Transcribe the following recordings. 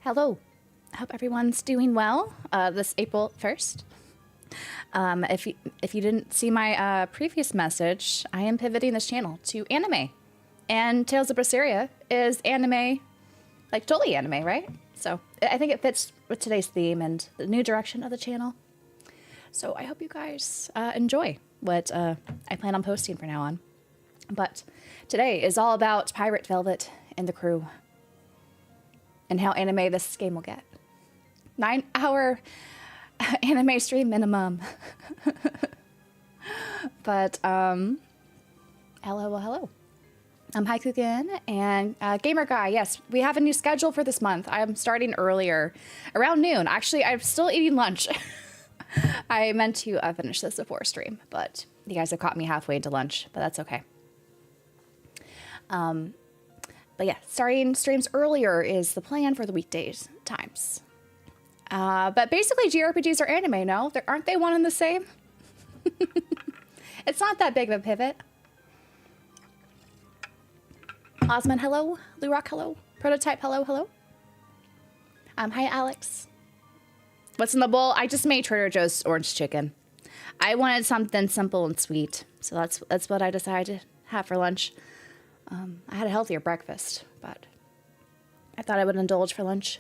Hello. I hope everyone's doing well this April 1st. If you didn't see my previous message, I am pivoting this channel to anime. And Tales of Berseria is anime, like totally anime, right? So I think it fits with today's theme and the new direction of the channel. So I hope you guys enjoy what I plan on posting from now on. But today is all about Pirate Velvet and the crew and how anime this game will get. 9-hour anime stream minimum. But hello. I'm Haikuken and Gamer Guy. Yes, we have a new schedule for this month. I'm starting earlier, around noon. Actually, I'm still eating lunch. I meant to finish this before stream, but you guys have caught me halfway into lunch, but that's okay. But yeah, starting streams earlier is the plan for the weekdays times. But basically JRPGs are anime, no? Aren't they one and the same? It's not that big of a pivot. Osman, hello. Lurock, hello. Prototype, hello. Hi, Alex. What's in the bowl? I just made Trader Joe's orange chicken. I wanted something simple and sweet, so that's what I decided to have for lunch. I had a healthier breakfast, but I thought I would indulge for lunch.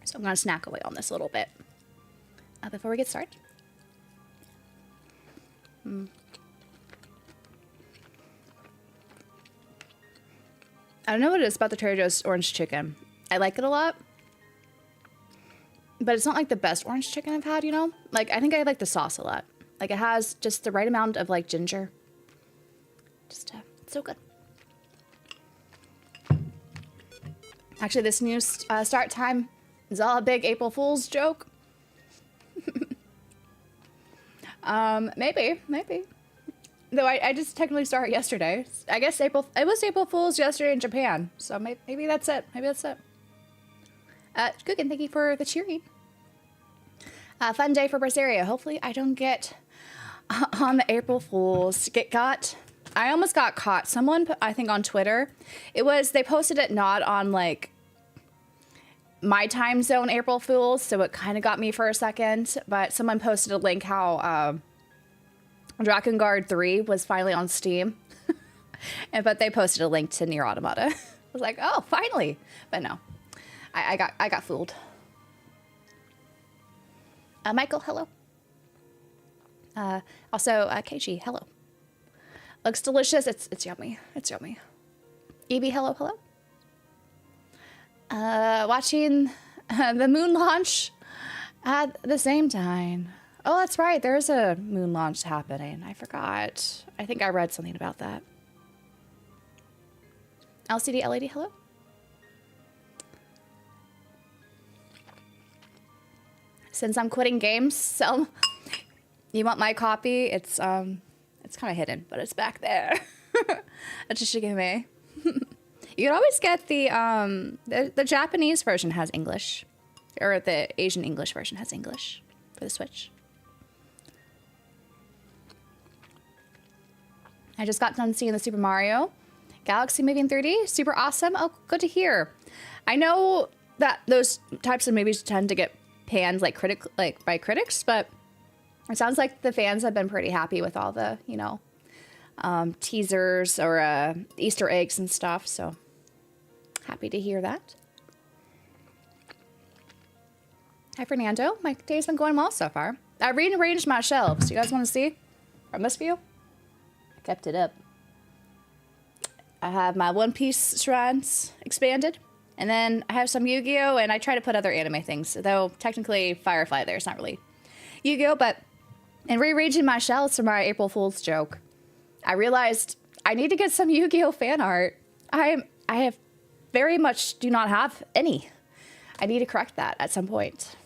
So I'm going to snack away on this a little bit before we get started. I don't know what it is about the Trader Joe's orange chicken. I like it a lot, but it's not like the best orange chicken I've had, you know? Like, I think I like the sauce a lot. Like, it has just the right amount of, like, ginger. Just, it's so good. Actually, this new start time is all a big April Fool's joke. Maybe. Though I just technically started yesterday. I guess it was April Fool's yesterday in Japan. So maybe that's it. Cookin, thank you for the cheering. Fun day for Berseria. Hopefully I don't get on the April Fools. I almost got caught. Someone put, I think on Twitter, they posted it not on like my time zone April Fools, so it kind of got me for a second, but someone posted a link how Drakengard 3 was finally on Steam. But they posted a link to Nier Automata. I was like, oh, finally. But no, I got fooled. Michael, hello. Also, KG, hello. Looks delicious. It's yummy. It's yummy. Evie, hello. Watching the moon launch at the same time. Oh, that's right. There's a moon launch happening. I forgot. I think I read something about that. LCD LED, hello. Since I'm quitting games, so you want my copy? It's kind of hidden, but it's back there. That's just give me. You can always get the Japanese version has English, or the Asian English version has English for the Switch. I just got done seeing the Super Mario Galaxy movie in 3D. Super awesome. Oh, good to hear. I know that those types of movies tend to get panned by critics, but it sounds like the fans have been pretty happy with all the, you know, teasers or Easter eggs and stuff. So happy to hear that. Hi, Fernando. My day's been going well so far. I rearranged my shelves. You guys want to see from this view? I kept it up. I have my One Piece shrines expanded. And then I have some Yu-Gi-Oh! And I try to put other anime things. Though technically Firefly there's not really Yu-Gi-Oh! But in rearranging my shelves for my April Fool's joke, I realized I need to get some Yu-Gi-Oh! Fan art. I have very much do not have any. I need to correct that at some point.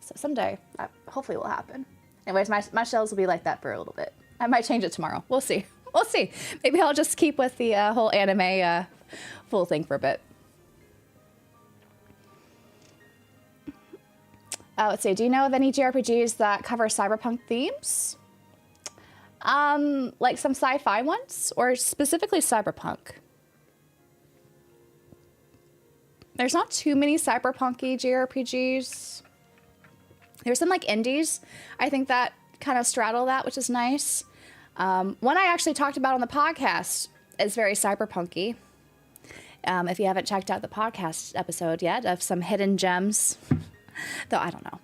So someday, hopefully it will happen. Anyways, my shelves will be like that for a little bit. I might change it tomorrow. We'll see. We'll see. Maybe I'll just keep with the whole anime full thing for a bit. Let's see. Do you know of any JRPGs that cover cyberpunk themes? Like some sci-fi ones, or specifically cyberpunk? There's not too many cyberpunky JRPGs. There's some like indies, I think, that kind of straddle that, which is nice. One I actually talked about on the podcast is very cyberpunky. If you haven't checked out the podcast episode yet of some hidden gems, though I don't know.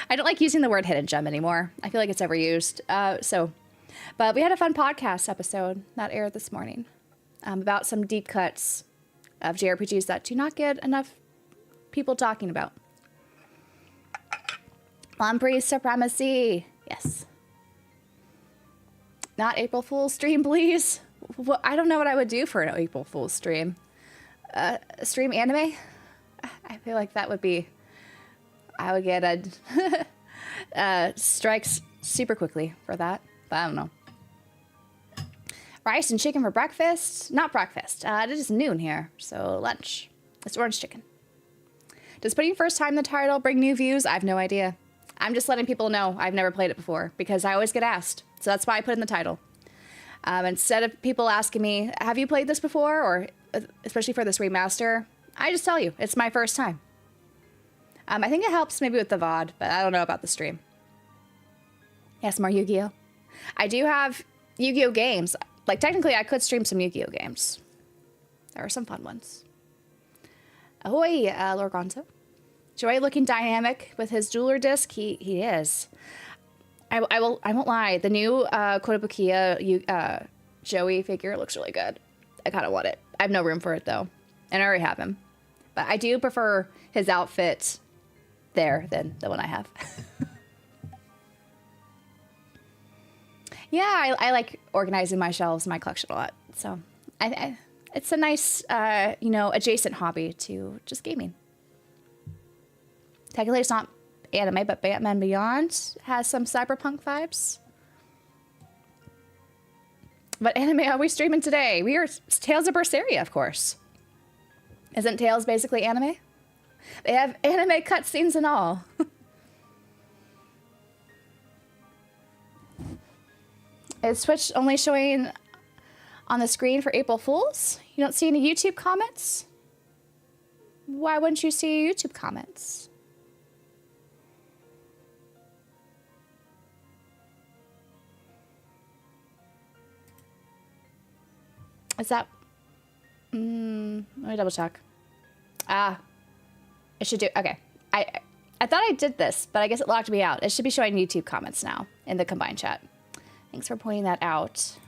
I don't like using the word hidden gem anymore. I feel like it's overused. But we had a fun podcast episode that aired this morning about some deep cuts of JRPGs that do not get enough people talking about. Lamprey Supremacy. Yes. Not April Fool's stream, please. Well, I don't know what I would do for an April Fool's stream. Stream anime? I feel like that would be... I would get a strikes super quickly for that. But I don't know. Rice and chicken for breakfast? Not breakfast. It is noon here, so lunch. It's orange chicken. Does putting first time in the title bring new views? I have no idea. I'm just letting people know I've never played it before because I always get asked. So that's why I put it in the title. Instead of people asking me, have you played this before? Or especially for this remaster, I just tell you, it's my first time. I think it helps maybe with the VOD, but I don't know about the stream. Yes, more Yu-Gi-Oh! I do have Yu-Gi-Oh! Games. Like, technically, I could stream some Yu-Gi-Oh! Games. There are some fun ones. Ahoy, Lord Gonzo. Joey looking dynamic with his jeweler disc. He is. I won't lie. The new Kotobukiya Joey figure looks really good. I kind of want it. I have no room for it, though. And I already have him. But I do prefer his outfit there than the one I have. Yeah, I like organizing my shelves, my collection a lot. So it's a nice, adjacent hobby to just gaming. Technically, it's not anime, but Batman Beyond has some cyberpunk vibes. What anime are we streaming today? We are Tales of Berseria, of course. Isn't Tales basically anime? They have anime cutscenes and all. Is Twitch only showing on the screen for April Fools? You don't see any YouTube comments? Why wouldn't you see YouTube comments? Is that... let me double check. It should do... Okay. I thought I did this, but I guess it locked me out. It should be showing YouTube comments now in the combined chat. Thanks for pointing that out.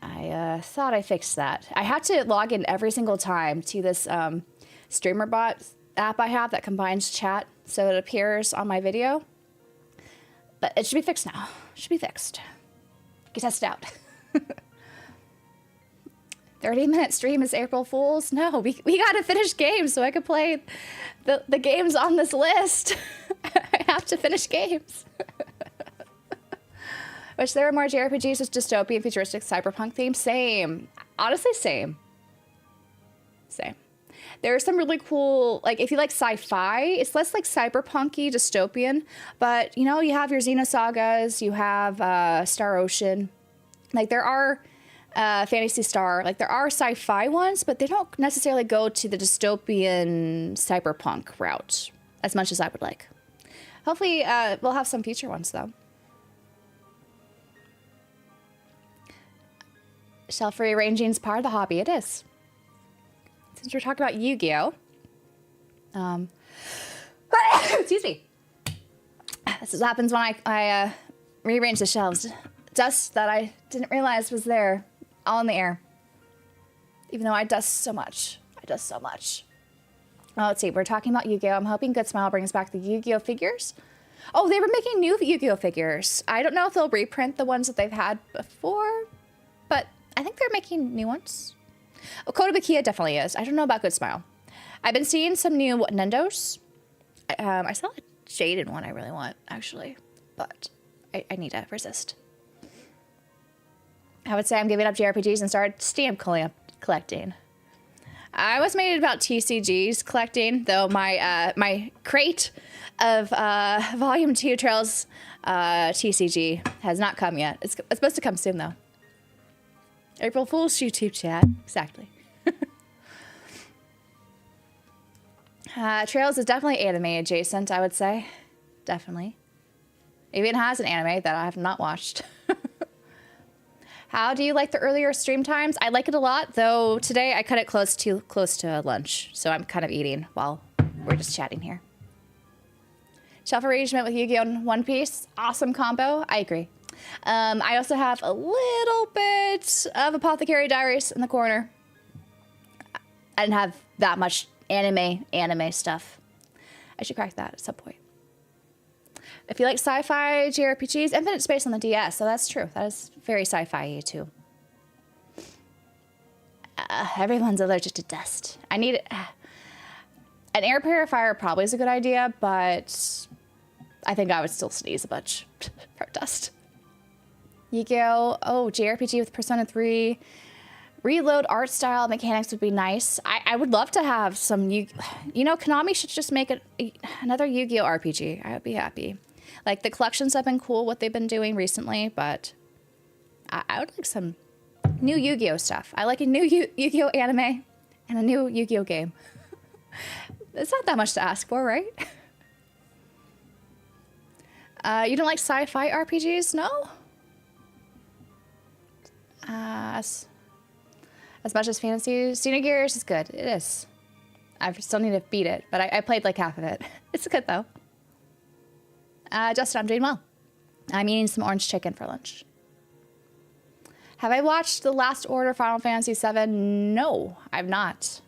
I thought I fixed that. I had to log in every single time to this StreamerBot app I have that combines chat so it appears on my video. But it should be fixed now. It should be fixed. You can test it out. 30-minute stream is April Fool's? No, we got to finish games so I could play the games on this list. I have to finish games. Wish there were more JRPGs with dystopian, futuristic, cyberpunk themes. Same. Honestly, same. Same. There are some really cool, like, if you like sci-fi, it's less like cyberpunky, dystopian. But, you know, you have your Xenosagas, you have Star Ocean. Like, there are Phantasy Star. Like, there are sci-fi ones, but they don't necessarily go to the dystopian cyberpunk route as much as I would like. Hopefully, we'll have some future ones, though. Shelf rearranging is part of the hobby. It is. Since we're talking about Yu-Gi-Oh! Excuse me. This is what happens when I rearrange the shelves. Dust that I didn't realize was there, all in the air. Even though I dust so much. Well, let's see. We're talking about Yu-Gi-Oh! I'm hoping Good Smile brings back the Yu-Gi-Oh! Figures. Oh, they were making new Yu-Gi-Oh! Figures. I don't know if they'll reprint the ones that they've had before, but I think they're making new ones. Oh, Kotobukiya definitely is. I don't know about Good Smile. I've been seeing some new Nendos. I saw a shaded one I really want, actually. But I need to resist. I would say I'm giving up JRPGs and start stamp collecting. I was made about TCGs collecting, though my crate of Volume 2 Trails TCG has not come yet. It's supposed to come soon, though. April Fool's YouTube chat. Exactly. Trails is definitely anime adjacent, I would say. Definitely. It even has an anime that I have not watched. How do you like the earlier stream times? I like it a lot, though today I cut it close to lunch, so I'm kind of eating while we're just chatting here. Shelf arrangement with Yu-Gi-Oh! And One Piece, awesome combo. I agree. I also have a little bit of Apothecary Diaries in the corner. I didn't have that much anime stuff. I should crack that at some point. If you like sci-fi JRPGs, Infinite Space on the DS, so that's true. That is very sci-fi too. Everyone's allergic to dust. I need an air purifier probably is a good idea, but I think I would still sneeze a bunch from dust. Yu-Gi-Oh! Oh, JRPG with Persona 3. Reload art style mechanics would be nice. I would love to have some, you know, Konami should just make another Yu-Gi-Oh! RPG. I would be happy. Like, the collections have been cool, what they've been doing recently, but I would like some new Yu-Gi-Oh! Stuff. I like a new Yu-Gi-Oh! Anime and a new Yu-Gi-Oh! Game. It's not that much to ask for, right? You don't like sci-fi RPGs? No? As much as Fantasy, Xenogears is good. It is. I still need to beat it, but I played like half of it. It's good, though. Justin, I'm doing well. I'm eating some orange chicken for lunch. Have I watched The Last Order Final Fantasy VII? No, I've not.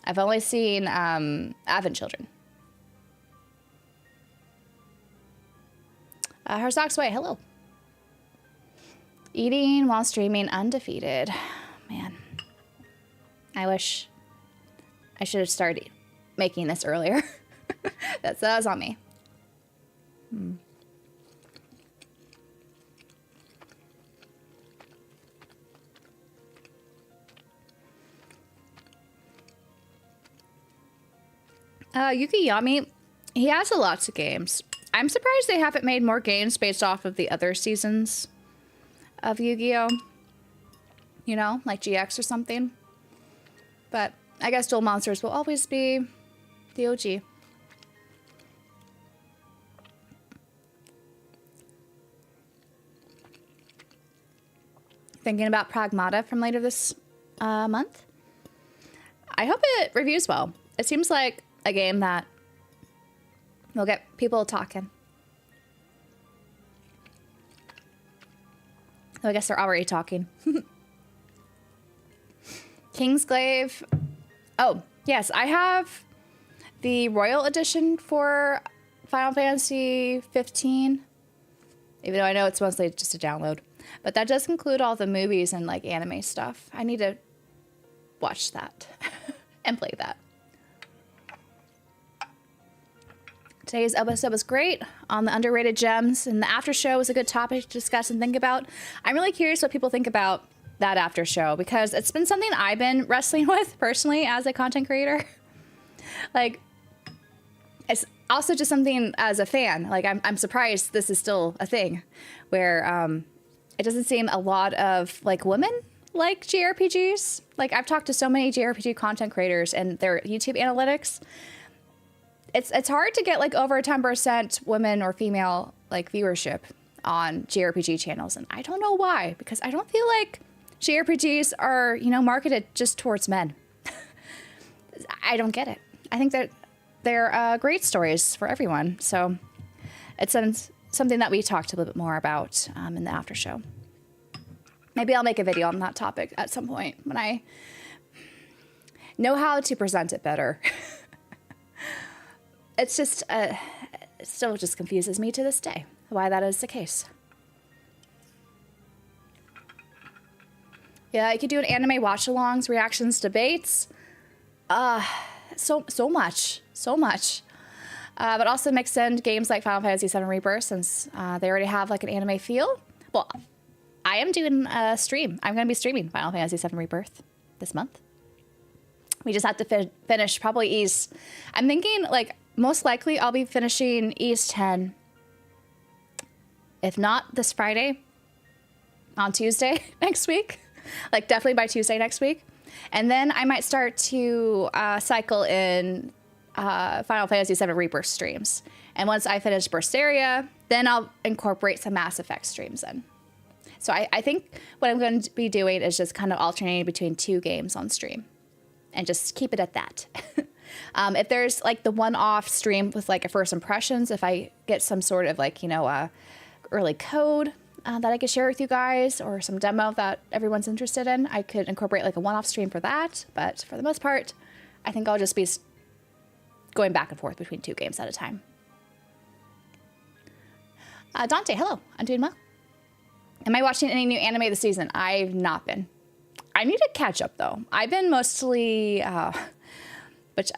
I've only seen Advent Children. Herzog's Way, hello. Eating while streaming undefeated. Man, I wish I should have started making this earlier. That was on me. Yuki Yami, he has lots of games. I'm surprised they haven't made more games based off of the other seasons of Yu-Gi-Oh! You know, like GX or something. But I guess Duel Monsters will always be the OG. Thinking about Pragmata from later this month. I hope it reviews well. It seems like a game that will get people talking. So I guess they're already talking. Kingsglaive. Oh, yes, I have the Royal Edition for Final Fantasy 15. Even though I know it's mostly just a download. But that does include all the movies and like anime stuff. I need to watch that and play that. Today's episode was great on the underrated gems, and the after show was a good topic to discuss and think about. I'm really curious what people think about that after show, because it's been something I've been wrestling with personally as a content creator. Like, it's also just something as a fan. Like, I'm surprised this is still a thing where it doesn't seem a lot of like women like JRPGs. Like, I've talked to so many JRPG content creators and their YouTube analytics. It's hard to get like over 10% women or female like viewership on JRPG channels, and I don't know why, because I don't feel like JRPGs are, you know, marketed just towards men. I don't get it. I think that they're great stories for everyone. So it's something that we talked a little bit more about in the after show. Maybe I'll make a video on that topic at some point when I know how to present it better. It's just, it still just confuses me to this day why that is the case. Yeah, you could do an anime watch-alongs, reactions, debates. So much. But also mix in games like Final Fantasy VII Rebirth, since they already have like an anime feel. Well, I am doing a stream. I'm going to be streaming Final Fantasy VII Rebirth this month. We just have to finish probably East. I'm thinking like most likely I'll be finishing East 10. If not this Friday, on Tuesday next week. Like definitely by Tuesday next week. And then I might start to cycle in Final Fantasy VII Rebirth streams. And once I finish Berseria, then I'll incorporate some Mass Effect streams in. So I think what I'm going to be doing is just kind of alternating between 2 games on stream and just keep it at that. If there's like the one-off stream with like a first impressions, if I get some sort of like, early code that I could share with you guys or some demo that everyone's interested in, I could incorporate like a one-off stream for that. But for the most part, I think I'll just be going back and forth between 2 games at a time. Dante, hello. I'm doing well. Am I watching any new anime this season? I've not been. I need to catch up, though. I've been mostly, which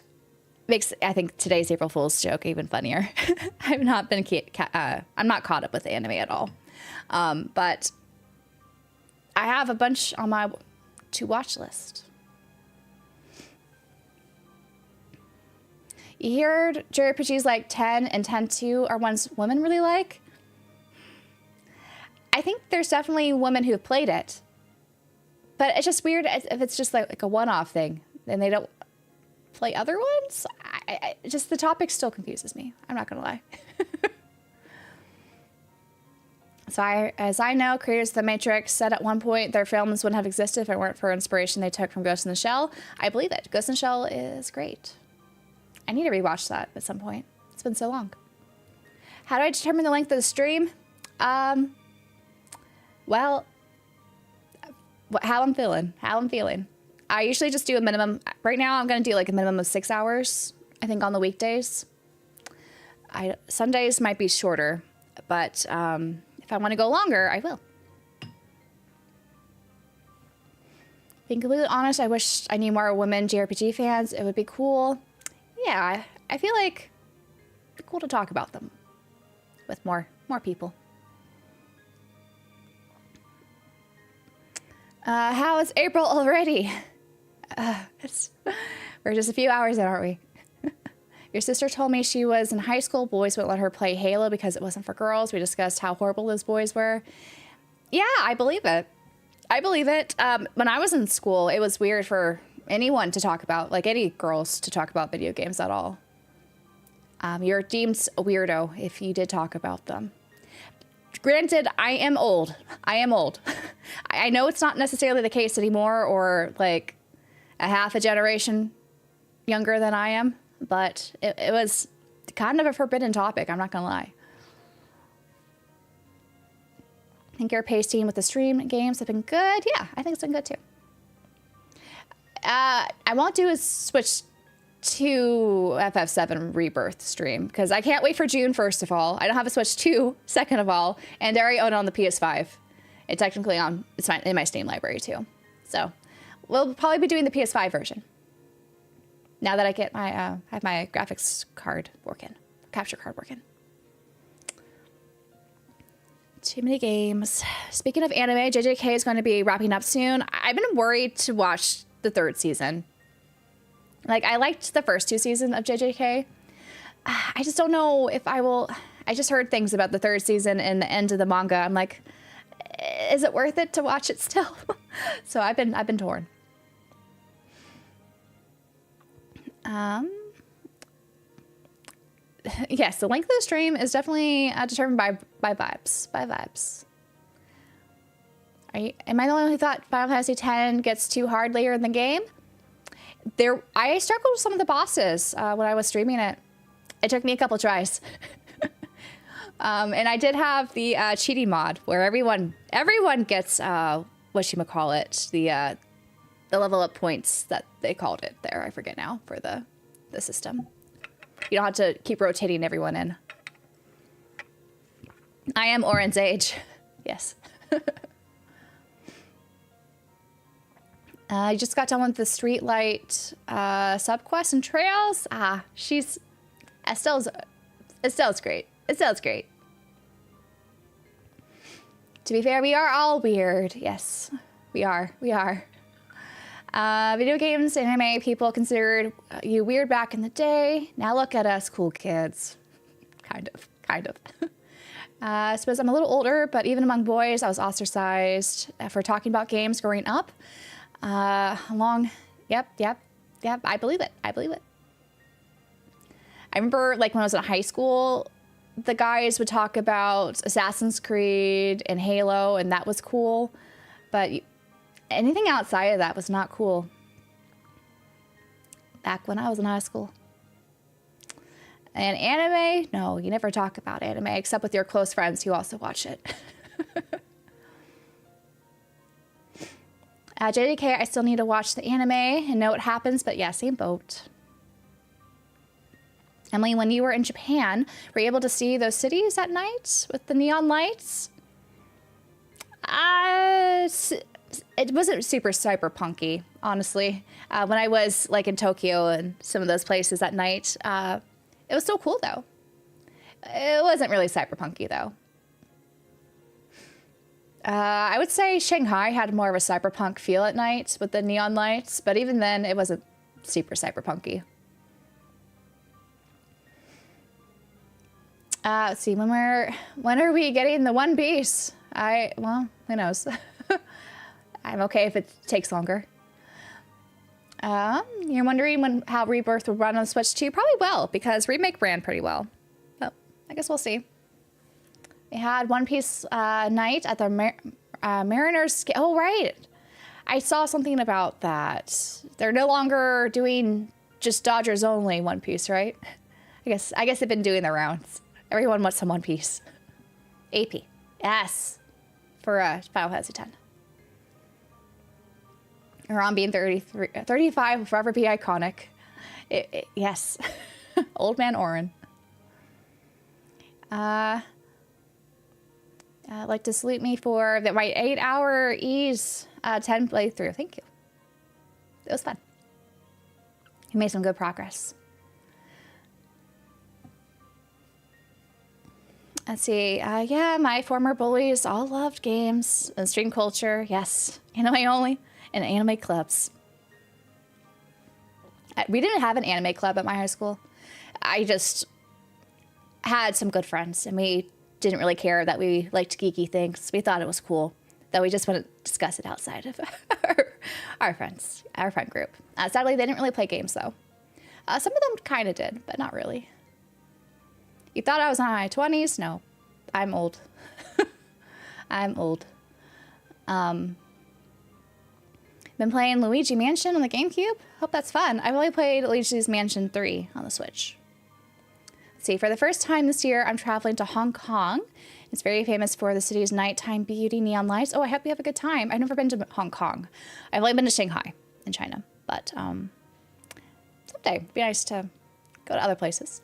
makes, I think, today's April Fool's joke even funnier. I've not been, I'm not caught up with the anime at all. But I have a bunch on my to-watch list. You heard JRPGs like 10 and 10-2 are ones women really like? I think there's definitely women who have played it. But it's just weird if it's just like a one-off thing and they don't play other ones. Just the topic still confuses me. I'm not going to lie. So as I know, creators of The Matrix said at one point their films wouldn't have existed if it weren't for inspiration they took from Ghost in the Shell. I believe it. Ghost in the Shell is great. I need to rewatch that at some point. It's been so long. How do I determine the length of the stream? Well, how I'm feeling. I usually just do a minimum. Right now, I'm going to do like a minimum of 6 hours, I think, on the weekdays. Some days might be shorter, but if I want to go longer, I will. Being completely honest, I wish I knew more women JRPG fans. It would be cool. Yeah, I feel like it'd be cool to talk about them with more people. How is April already? We're just a few hours in, aren't we? Your sister told me she was in high school. Boys wouldn't let her play Halo because it wasn't for girls. We discussed how horrible those boys were. Yeah, I believe it. When I was in school, it was weird for anyone to talk about, like any girls to talk about video games at all. You're deemed a weirdo if you did talk about them. Granted, I am old. I know it's not necessarily the case anymore, or like a half a generation younger than I am, but it was kind of a forbidden topic, I'm not gonna lie. I think your pacing with the stream games have been good. Yeah, I think it's been good too. I won't do a Switch 2 FF7 Rebirth stream because I can't wait for June, first of all. I don't have a Switch 2, second of all, and I already own it on the PS5. It's technically it's in my Steam library too. So we'll probably be doing the PS5 version now that I get my have my graphics card working, capture card working. Too many games. Speaking of anime, JJK is going to be wrapping up soon. I've been worried to watch the 3rd season. Like, I liked the first 2 seasons of JJK. I just don't know if I will. I just heard things about the 3rd season and the end of the manga. I'm like, is it worth it to watch it still? So I've been torn. Yes, the length of the stream is definitely determined by vibes. Am I the only one who thought Final Fantasy X gets too hard later in the game? I struggled with some of the bosses when I was streaming it. It took me a couple tries. And I did have the cheating mod where everyone gets whatchamacallit, the level up points that they called it there. I forget now for the system. You don't have to keep rotating everyone in. I am Oren's age. Yes. I just got done with the Streetlight subquest and trails. Estelle's great. Estelle's great. To be fair, we are all weird. Yes, we are. Video games, anime, people considered you weird back in the day. Now look at us, cool kids. Kind of. I suppose I'm a little older, but even among boys, I was ostracized for talking about games growing up. Yep. I believe it. I remember like when I was in high school, the guys would talk about Assassin's Creed and Halo, and that was cool. But anything outside of that was not cool. Back when I was in high school. And anime? No, you never talk about anime except with your close friends who also watch it. JDK, I still need to watch the anime and know what happens, but yeah, same boat. Emily, when you were in Japan, were you able to see those cities at night with the neon lights? It wasn't super cyberpunky, honestly. When I was like in Tokyo and some of those places at night, it was still cool though. It wasn't really cyberpunky though. I would say Shanghai had more of a cyberpunk feel at night with the neon lights, but even then it wasn't super cyberpunky. Let's see, when are we getting the One Piece? Well, who knows? I'm okay if it takes longer. You're wondering how Rebirth will run on Switch 2? Probably will, because Remake ran pretty well. But I guess we'll see. We had One Piece night at the Mariners. Oh, right. I saw something about that. They're no longer doing just Dodgers only One Piece, right? I guess they've been doing their rounds. Everyone wants some One Piece. AP. Yes. For Final Fantasy X. Iran being 35 will forever be iconic. Yes. Old man Oren. Like to salute me for my 8-hour Ease 10 playthrough. Thank you. It was fun. You made some good progress. Let's see. Yeah, my former bullies all loved games and stream culture. Yes. Anime only and anime clubs. We didn't have an anime club at my high school. I just had some good friends, and we didn't really care that we liked geeky things. We thought it was cool, that we just wouldn't discuss it outside of our friend group. Sadly, they didn't really play games, though. Some of them kind of did, but not really. You thought I was in my 20s? No, I'm old. I'm old. Been playing Luigi Mansion on the GameCube. Hope that's fun. I've only played Luigi's Mansion 3 on the Switch. Let's see, for the first time this year, I'm traveling to Hong Kong. It's very famous for the city's nighttime beauty, neon lights. Oh, I hope you have a good time. I've never been to Hong Kong. I've only been to Shanghai in China, but someday it'd be nice to go to other places.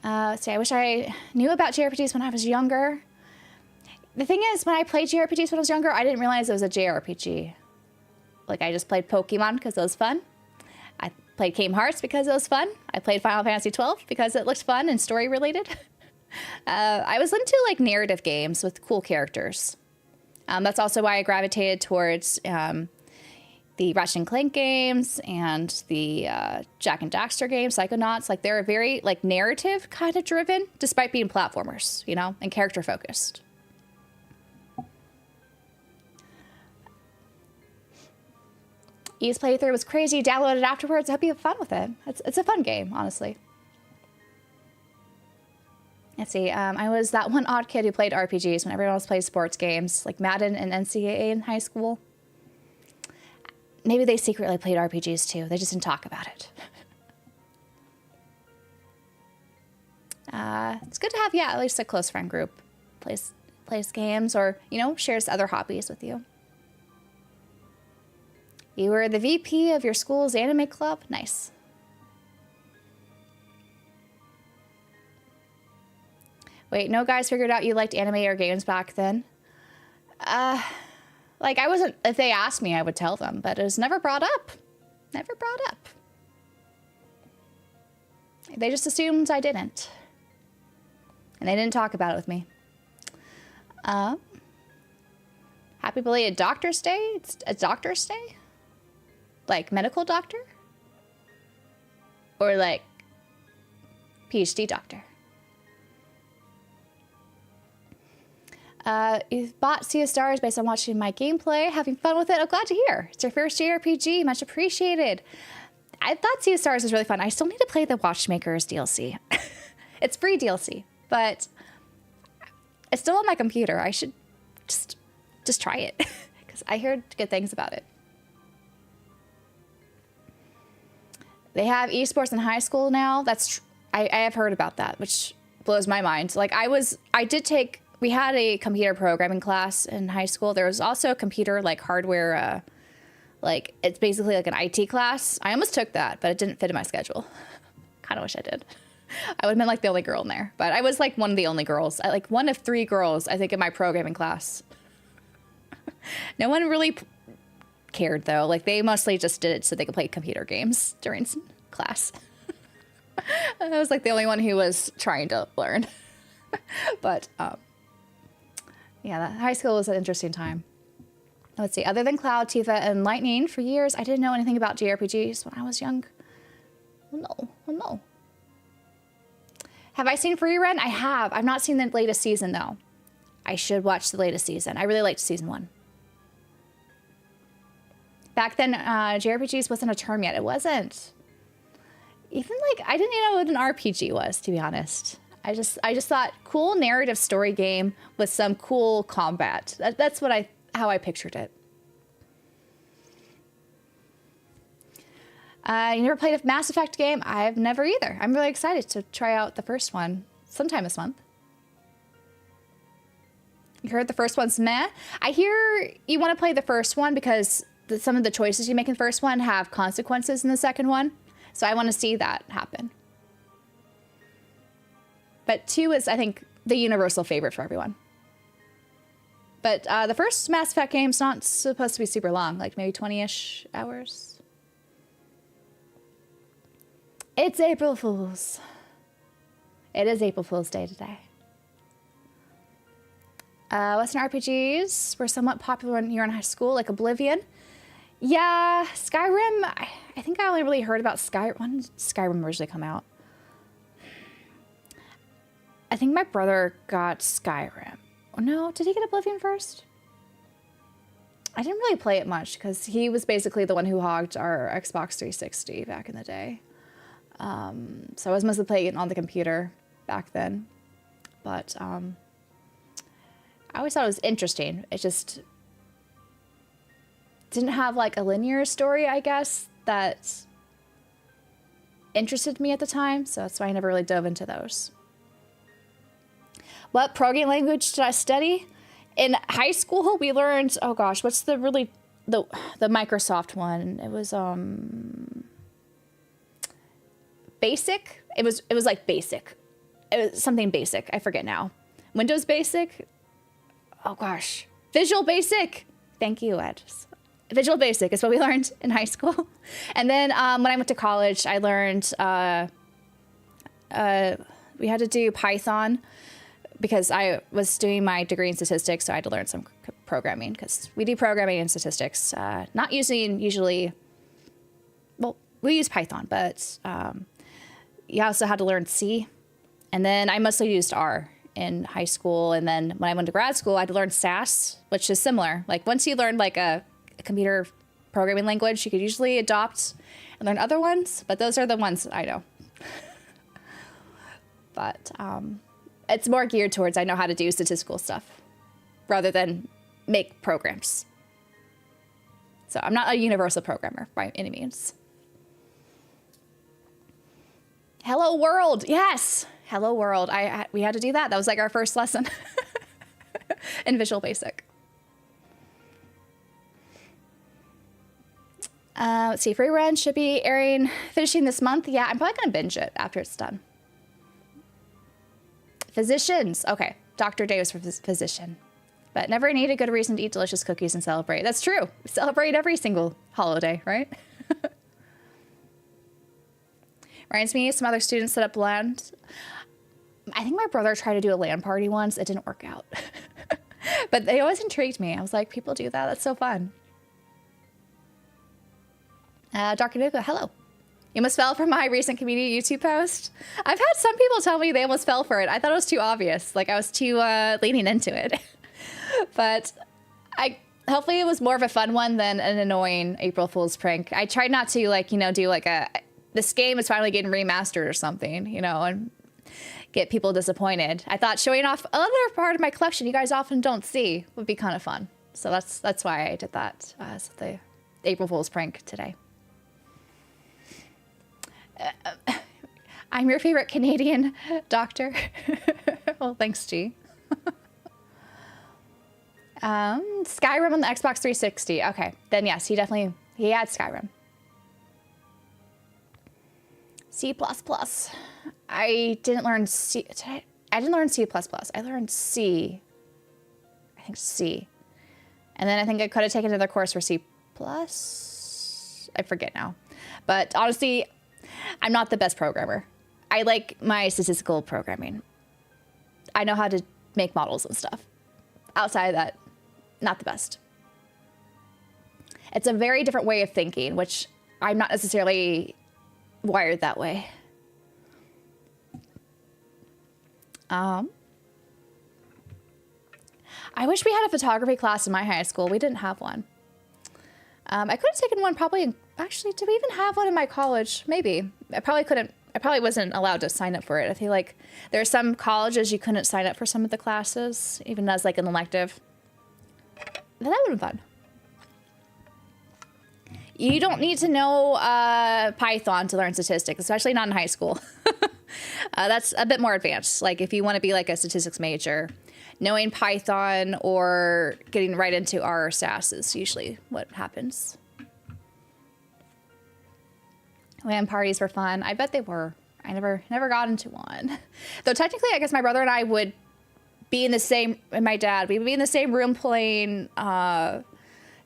See, I wish I knew about JRPGs when I was younger. The thing is, when I played JRPGs when I was younger, I didn't realize it was a JRPG. Like, I just played Pokemon because it was fun. I played Kingdom Hearts because it was fun. I played Final Fantasy XII because it looked fun and story-related. I was into, like, narrative games with cool characters. That's also why I gravitated towards the Ratchet and Clank games and the Jack and Daxter games, Psychonauts. Like, they're very, like, narrative kind of driven, despite being platformers, you know, and character-focused. E's playthrough was crazy. Downloaded it afterwards. I hope you have fun with it. It's a fun game, honestly. Let's see. I was that one odd kid who played RPGs when everyone else played sports games, like Madden and NCAA in high school. Maybe they secretly played RPGs too. They just didn't talk about it. It's good to have, yeah, at least a close friend group. Plays games or, you know, shares other hobbies with you. You were the VP of your school's anime club? Nice. Wait, no guys figured out you liked anime or games back then? Like, I wasn't, if they asked me, I would tell them, but it was never brought up. Never brought up. They just assumed I didn't. And they didn't talk about it with me. Happy belated Doctor's Day? It's a Doctor's Day? Like medical doctor? Or like PhD doctor? You bought Sea of Stars based on watching my gameplay, having fun with it. I'm glad to hear. It's your first JRPG, much appreciated. I thought Sea of Stars was really fun. I still need to play the Watchmakers DLC. It's free DLC, but it's still on my computer. I should just try it because I heard good things about it. They have esports in high school now. I have heard about that, which blows my mind. Like we had a computer programming class in high school. There was also a computer like hardware, like it's basically like an IT class. I almost took that, but it didn't fit in my schedule. Kind of wish I did. I would have been like the only girl in there, but I was like one of the only girls. Like one of 3 girls, I think, in my programming class. No one really cared though. Like they mostly just did it so they could play computer games during class. I was like the only one who was trying to learn. But yeah, high school was an interesting time. Let's see. Other than Cloud, Tifa, and Lightning, for years I didn't know anything about JRPGs when I was young. Oh no. Have I seen Free Run? I have. I've not seen the latest season though. I should watch the latest season. I really liked season 1. Back then, JRPGs wasn't a term yet. It wasn't. Even like I didn't even know what an RPG was, to be honest. I just thought cool narrative story game with some cool combat. That's how I pictured it. You never played a Mass Effect game? I've never either. I'm really excited to try out the first one sometime this month. You heard the first one's meh? I hear you want to play the first one because some of the choices you make in the first one have consequences in the second one. So I want to see that happen. But 2 is, I think, the universal favorite for everyone. But the first Mass Effect game's not supposed to be super long, like maybe 20-ish hours. It's April Fool's. It is April Fool's Day today. Western RPGs were somewhat popular when you were in high school, like Oblivion. Yeah, Skyrim, I think I only really heard about Skyrim. When did Skyrim originally come out? I think my brother got Skyrim. Oh no, did he get Oblivion first? I didn't really play it much because he was basically the one who hogged our Xbox 360 back in the day. So I was mostly playing it on the computer back then. But I always thought it was interesting. It just didn't have like a linear story, I guess, that interested me at the time. So that's why I never really dove into those. What programming language did I study? In high school, we learned, oh gosh, what's the Microsoft one? It was Basic. It was like Basic. It was something Basic. I forget now. Windows Basic. Oh gosh, Visual Basic. Thank you, Ed. Visual Basic is what we learned in high school. And then when I went to college, I learned we had to do Python because I was doing my degree in statistics, so I had to learn some programming because we do programming and statistics. Not using usually, well, we use Python, but you also had to learn C. And then I mostly used R in high school. And then when I went to grad school, I had to learn SAS, which is similar. Like once you learn like a computer programming language, you could usually adopt and learn other ones, but those are the ones I know. But it's more geared towards I know how to do statistical stuff rather than make programs. So I'm not a universal programmer by any means. Hello World, yes, Hello World. We had to do that. That was like our first lesson in Visual Basic. Let's see, Free Run should be finishing this month. Yeah, I'm probably gonna binge it after it's done. Physicians, okay. Dr. Day was for physician, but never need a good reason to eat delicious cookies and celebrate. That's true. We celebrate every single holiday, right? Reminds me of some other students set up LAN. I think my brother tried to do a LAN party once. It didn't work out, but they always intrigued me. I was like, people do that. That's so fun. Dr. Nuka, hello. You almost fell for my recent community YouTube post. I've had some people tell me they almost fell for it. I thought it was too obvious. Like I was too leaning into it. But hopefully it was more of a fun one than an annoying April Fool's prank. I tried not to, like, you know, do like this game is finally getting remastered or something, you know, and get people disappointed. I thought showing off another part of my collection you guys often don't see would be kind of fun. So that's why I did that as the April Fool's prank today. I'm your favorite Canadian doctor. Well, thanks, G. Skyrim on the Xbox 360. Okay, then yes, he had Skyrim. C++. I didn't learn C. I didn't learn C++. I learned C. I think C. And then I think I could have taken another course for C++. I forget now. But honestly, I'm not the best programmer. I like my statistical programming. I know how to make models and stuff. Outside of that, not the best. It's a very different way of thinking, which I'm not necessarily wired that way. I wish we had a photography class in my high school. We didn't have one. I could have taken one probably, actually, did we even have one in my college? Maybe. I probably wasn't allowed to sign up for it. I feel like there are some colleges you couldn't sign up for some of the classes, even as like an elective. That would have been fun. You don't need to know Python to learn statistics, especially not in high school. That's a bit more advanced. Like if you want to be like a statistics major, knowing Python or getting right into R or SAS is usually what happens. LAN parties were fun. I bet they were. I never got into one. Though technically, I guess my brother and I would be in the same, and my dad, we would be in the same room playing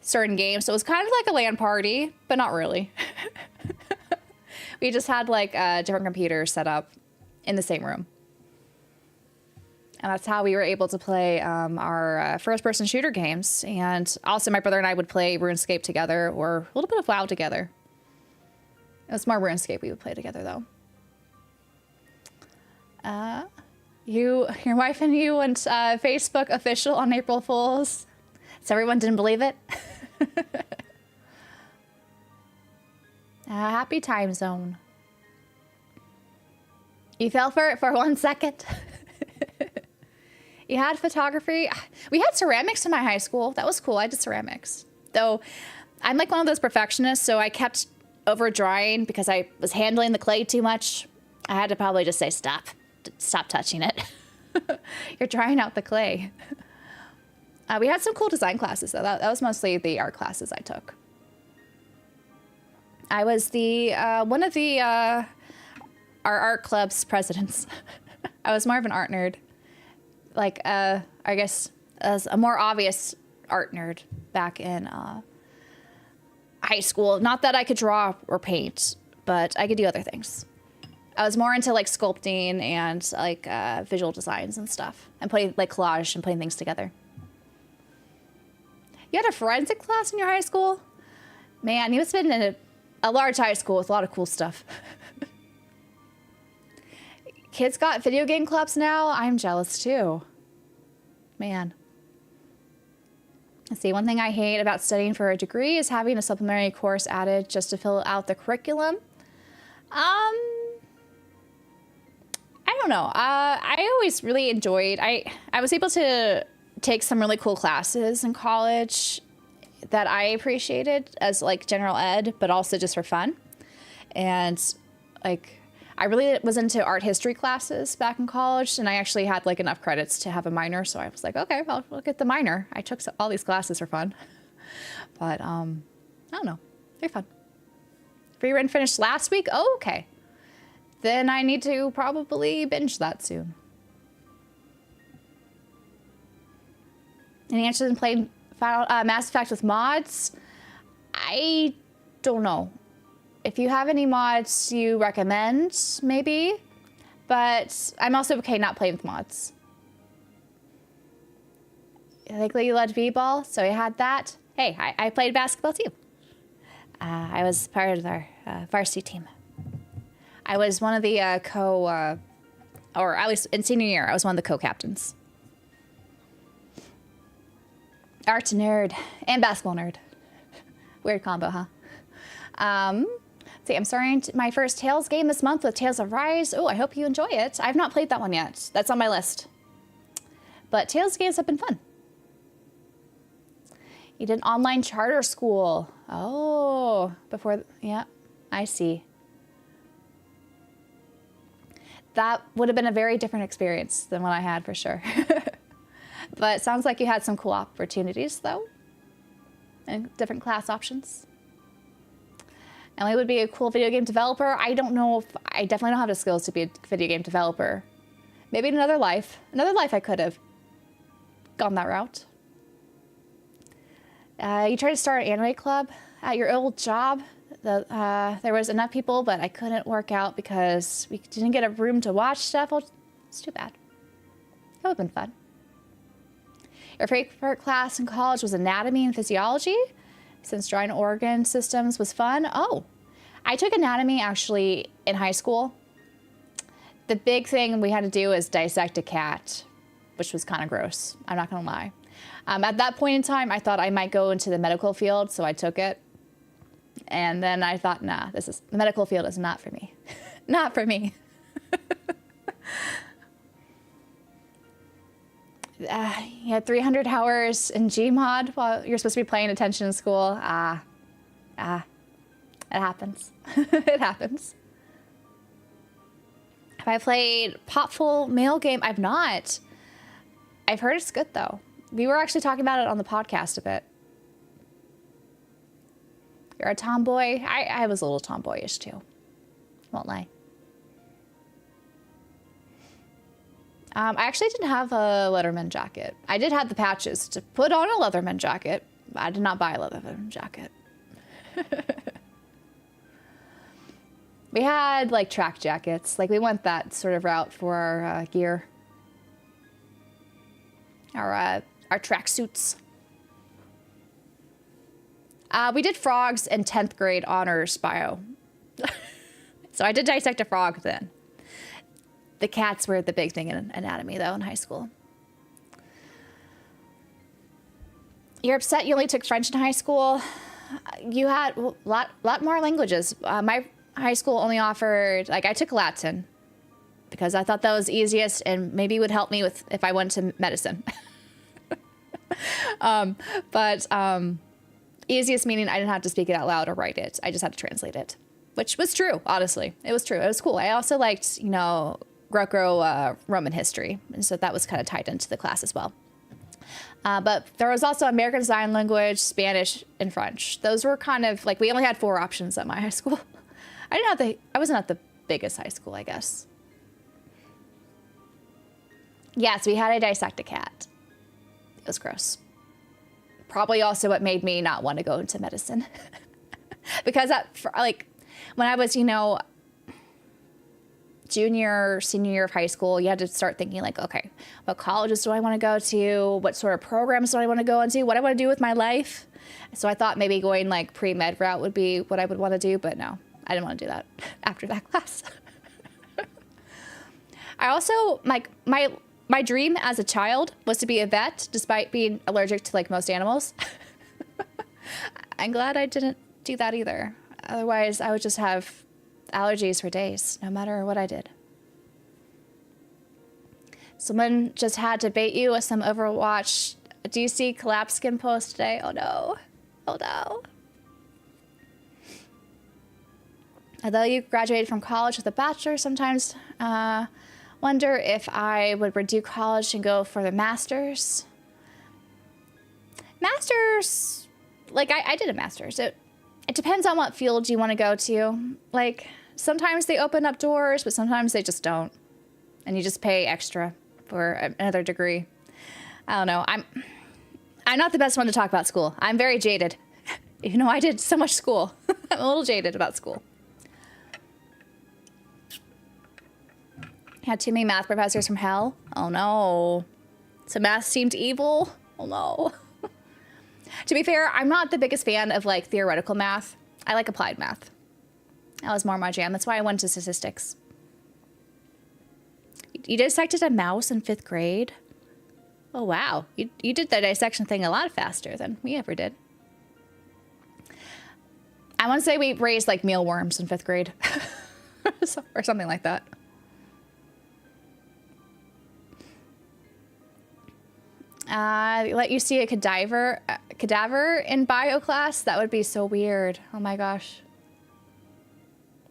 certain games. So it was kind of like a LAN party, but not really. We just had like different computers set up in the same room. And that's how we were able to play our first-person shooter games. And also my brother and I would play RuneScape together, or a little bit of WoW together. It was more RuneScape we would play together, though. Your wife and you went Facebook official on April Fools. So everyone didn't believe it. Happy time zone. You fell for it for 1 second. You had photography. We had ceramics in my high school. That was cool. I did ceramics. Though I'm like one of those perfectionists, so I kept over drying because I was handling the clay too much. I had to probably just say, stop touching it. You're drying out the clay. We had some cool design classes, though. That was mostly the art classes I took. I was the one of the our art club's presidents. I was more of an art nerd. Like, I guess, as a more obvious art nerd back in high school. Not that I could draw or paint, but I could do other things. I was more into, like, sculpting and, like, visual designs and stuff. And putting, like, collage and putting things together. You had a forensic class in your high school? Man, you must have been in a large high school with a lot of cool stuff. Kids got video game clubs now? I'm jealous, too. Man. Let's see, one thing I hate about studying for a degree is having a supplementary course added just to fill out the curriculum. I don't know. I always really enjoyed, I was able to take some really cool classes in college that I appreciated as like general ed, but also just for fun. And like, I really was into art history classes back in college, and I actually had like enough credits to have a minor, so I was like, okay, well, we'll get the minor. I took all these classes for fun. But, I don't know. They're fun. Free run finished last week? Oh, okay. Then I need to probably binge that soon. Any interest in playing Mass Effect with mods? I don't know. If you have any mods you recommend, maybe. But I'm also okay not playing with mods. I think you loved b-ball, so I had that. Hey, I played basketball too. I was part of our varsity team. I was one of the or at least in senior year, I was one of the co-captains. Arts nerd and basketball nerd. Weird combo, huh? See, I'm starting my first Tales game this month with Tales of Rise. Oh, I hope you enjoy it. I've not played that one yet. That's on my list. But Tales games have been fun. You did online charter school. Oh, before, yeah, I see. That would have been a very different experience than what I had for sure. But it sounds like you had some cool opportunities though. And different class options. Emily would be a cool video game developer. I don't know if, I definitely don't have the skills to be a video game developer. Maybe in another life I could have gone that route. You tried to start an anime club at your old job. There was enough people, but I couldn't work out because we didn't get a room to watch stuff. Well, it's too bad. That would have been fun. Your favorite class in college was anatomy and physiology, since drawing organ systems was fun. Oh, I took anatomy actually in high school. The big thing we had to do is dissect a cat, which was kind of gross. I'm not gonna lie. At that point in time, I thought I might go into the medical field, so I took it. And then I thought, nah, the medical field is not for me. Not for me. You had 300 hours in Gmod while you're supposed to be paying attention in school. It happens. It happens. Have I played Popful Mail Game? I've not. I've heard it's good though. We were actually talking about it on the podcast a bit. You're a tomboy. I was a little tomboyish too. Won't lie. I actually didn't have a Leatherman jacket. I did have the patches to put on a Leatherman jacket, but I did not buy a Leatherman jacket. We had like track jackets. Like we went that sort of route for our gear. Our track suits. We did frogs in 10th grade honors bio. So I did dissect a frog then. The cats were the big thing in anatomy though in high school. You're upset you only took French in high school. You had a lot more languages. My high school only offered, like I took Latin because I thought that was easiest and maybe would help me with if I went to medicine. Easiest meaning I didn't have to speak it out loud or write it. I just had to translate it, which was true, honestly. It was true. It was cool. I also liked, you know, Greco-Roman history. And so that was kind of tied into the class as well. But there was also American Sign Language, Spanish, and French. Those were kind of like, we only had 4 options at my high school. I wasn't at the biggest high school, I guess. Yes, we had to dissect a cat. It was gross. Probably also what made me not want to go into medicine. Because when I was, you know, junior, senior year of high school, you had to start thinking like, okay, what colleges do I want to go to? What sort of programs do I want to go into? What do I want to do with my life? So I thought maybe going like pre-med route would be what I would want to do, but no, I didn't want to do that after that class. I also, my dream as a child was to be a vet, despite being allergic to like most animals. I'm glad I didn't do that either. Otherwise, I would just have allergies for days, no matter what I did. Someone just had to bait you with some Overwatch DC collapse skin post today. Oh no. Oh no. Although you graduated from college with a bachelor, sometimes wonder if I would redo college and go for the Masters. Masters, like I did a Masters. It depends on what field you want to go to. Like sometimes they open up doors, but sometimes they just don't. And you just pay extra for another degree. I don't know. I'm not the best one to talk about school. I'm very jaded. Even though I did so much school. I'm a little jaded about school. Had too many math professors from hell. Oh no. So math seemed evil. Oh no. To be fair, I'm not the biggest fan of like theoretical math. I like applied math. That was more my jam. That's why I went to statistics. You dissected a mouse in 5th grade? Oh, wow. You did the dissection thing a lot faster than we ever did. I want to say we raised like mealworms in 5th grade. Or something like that. Let you see a cadaver in bio class? That would be so weird. Oh my gosh.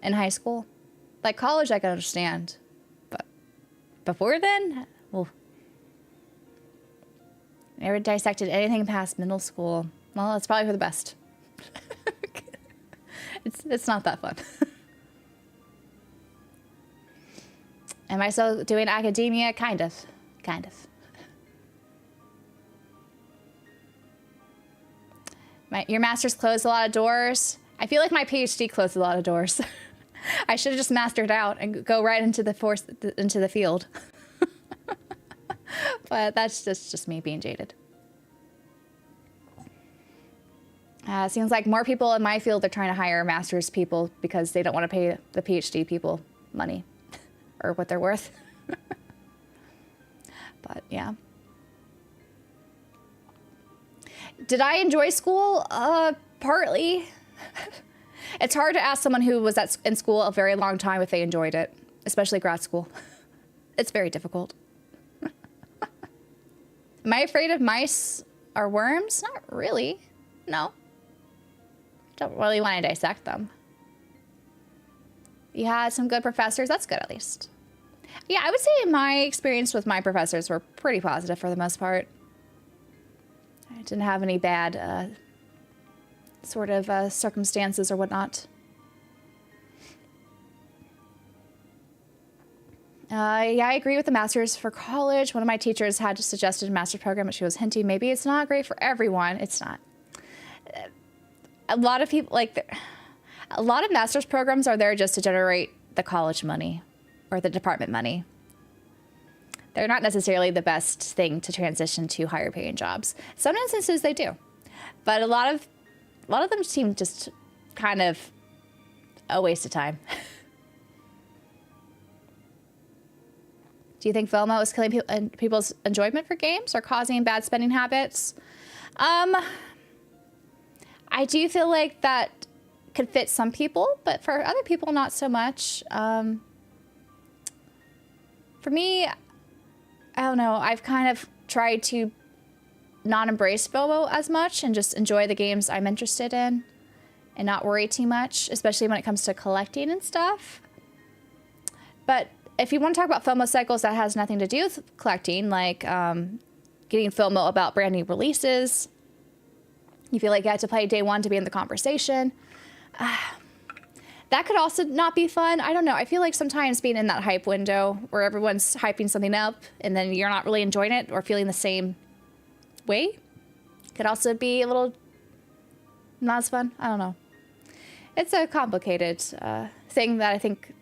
In high school? Like college, I can understand. But before then? Well, never dissected anything past middle school. Well, it's probably for the best. It's not that fun. Am I still doing academia? Kind of. Your master's closed a lot of doors. I feel like my PhD closed a lot of doors. I should have just mastered out and go right into the field. But that's just me being jaded. Seems like more people in my field are trying to hire master's people because they don't want to pay the PhD people money or what they're worth. But yeah. Did I enjoy school? Partly. It's hard to ask someone who was in school a very long time if they enjoyed it, especially grad school. It's very difficult. Am I afraid of mice or worms? Not really. No. Don't really want to dissect them. You had some good professors. That's good, at least. Yeah, I would say my experience with my professors were pretty positive for the most part. I didn't have any bad circumstances or whatnot. Yeah, I agree with the master's for college. One of my teachers had suggested a master's program, but she was hinting maybe it's not great for everyone. It's not. A lot of people, a lot of master's programs are there just to generate the college money or the department money. They're not necessarily the best thing to transition to higher paying jobs. Some instances they do, but a lot of them seem just kind of a waste of time. Do you think FOMO is killing people's enjoyment for games or causing bad spending habits? I do feel like that could fit some people, but for other people, not so much. For me, I don't know. I've kind of tried to not embrace FOMO as much and just enjoy the games I'm interested in and not worry too much, especially when it comes to collecting and stuff. But if you want to talk about FOMO cycles that has nothing to do with collecting, like getting FOMO about brand new releases, you feel like you have to play day one to be in the conversation. That could also not be fun. I don't know. I feel like sometimes being in that hype window where everyone's hyping something up and then you're not really enjoying it or feeling the same way could also be a little not as fun. I don't know. It's a complicated thing that I think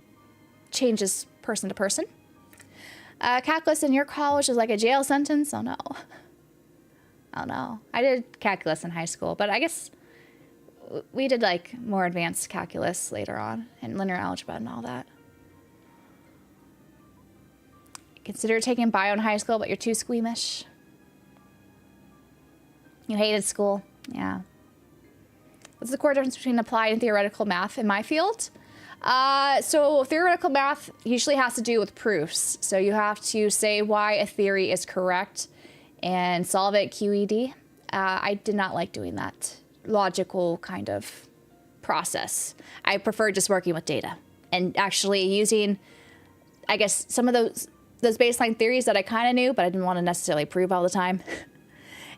changes person to person. Calculus in your college is like a jail sentence? Oh no. Oh no. I did calculus in high school, but I guess we did like more advanced calculus later on and linear algebra and all that. Consider taking bio in high school, but you're too squeamish. You hated school. Yeah. What's the core difference between applied and theoretical math in my field? So theoretical math usually has to do with proofs. So you have to say why a theory is correct and solve it QED. I did not like doing that logical kind of process. I prefer just working with data and actually using, I guess, some of those baseline theories that I kind of knew, but I didn't want to necessarily prove all the time,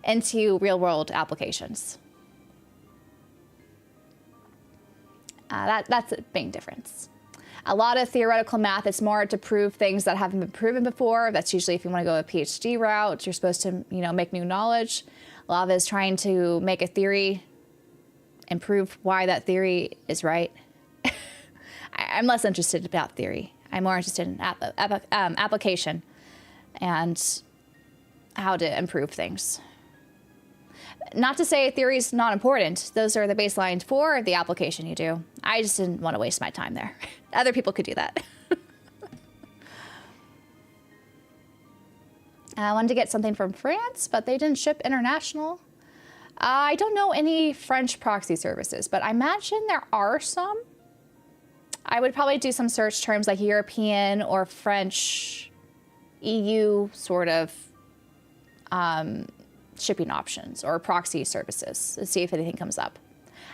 into real world applications. That's a big difference. A lot of theoretical math is more to prove things that haven't been proven before. That's usually if you want to go a PhD route, you're supposed to, make new knowledge. A lot of it is trying to make a theory and prove why that theory is right. I'm less interested about theory. I'm more interested in application and how to improve things. Not to say theory is not important. Those are the baselines for the application you do. I just didn't want to waste my time there. Other people could do that. I wanted to get something from France, but they didn't ship international. I don't know any French proxy services, but I imagine there are some. I would probably do some search terms like European or French, EU sort of shipping options or proxy services to see if anything comes up.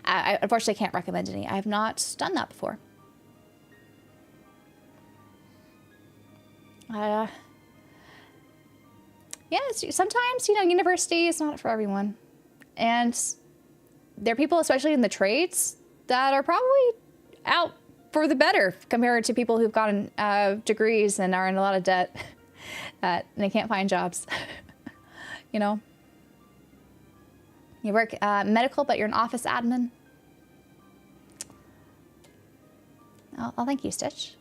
I unfortunately can't recommend any. I have not done that before. Yes, sometimes, you know, university is not for everyone. And there are people, especially in the trades, that are probably out for the better compared to people who've gotten degrees and are in a lot of debt and they can't find jobs. You know? You work medical, but you're an office admin. Oh, thank you, Stitch.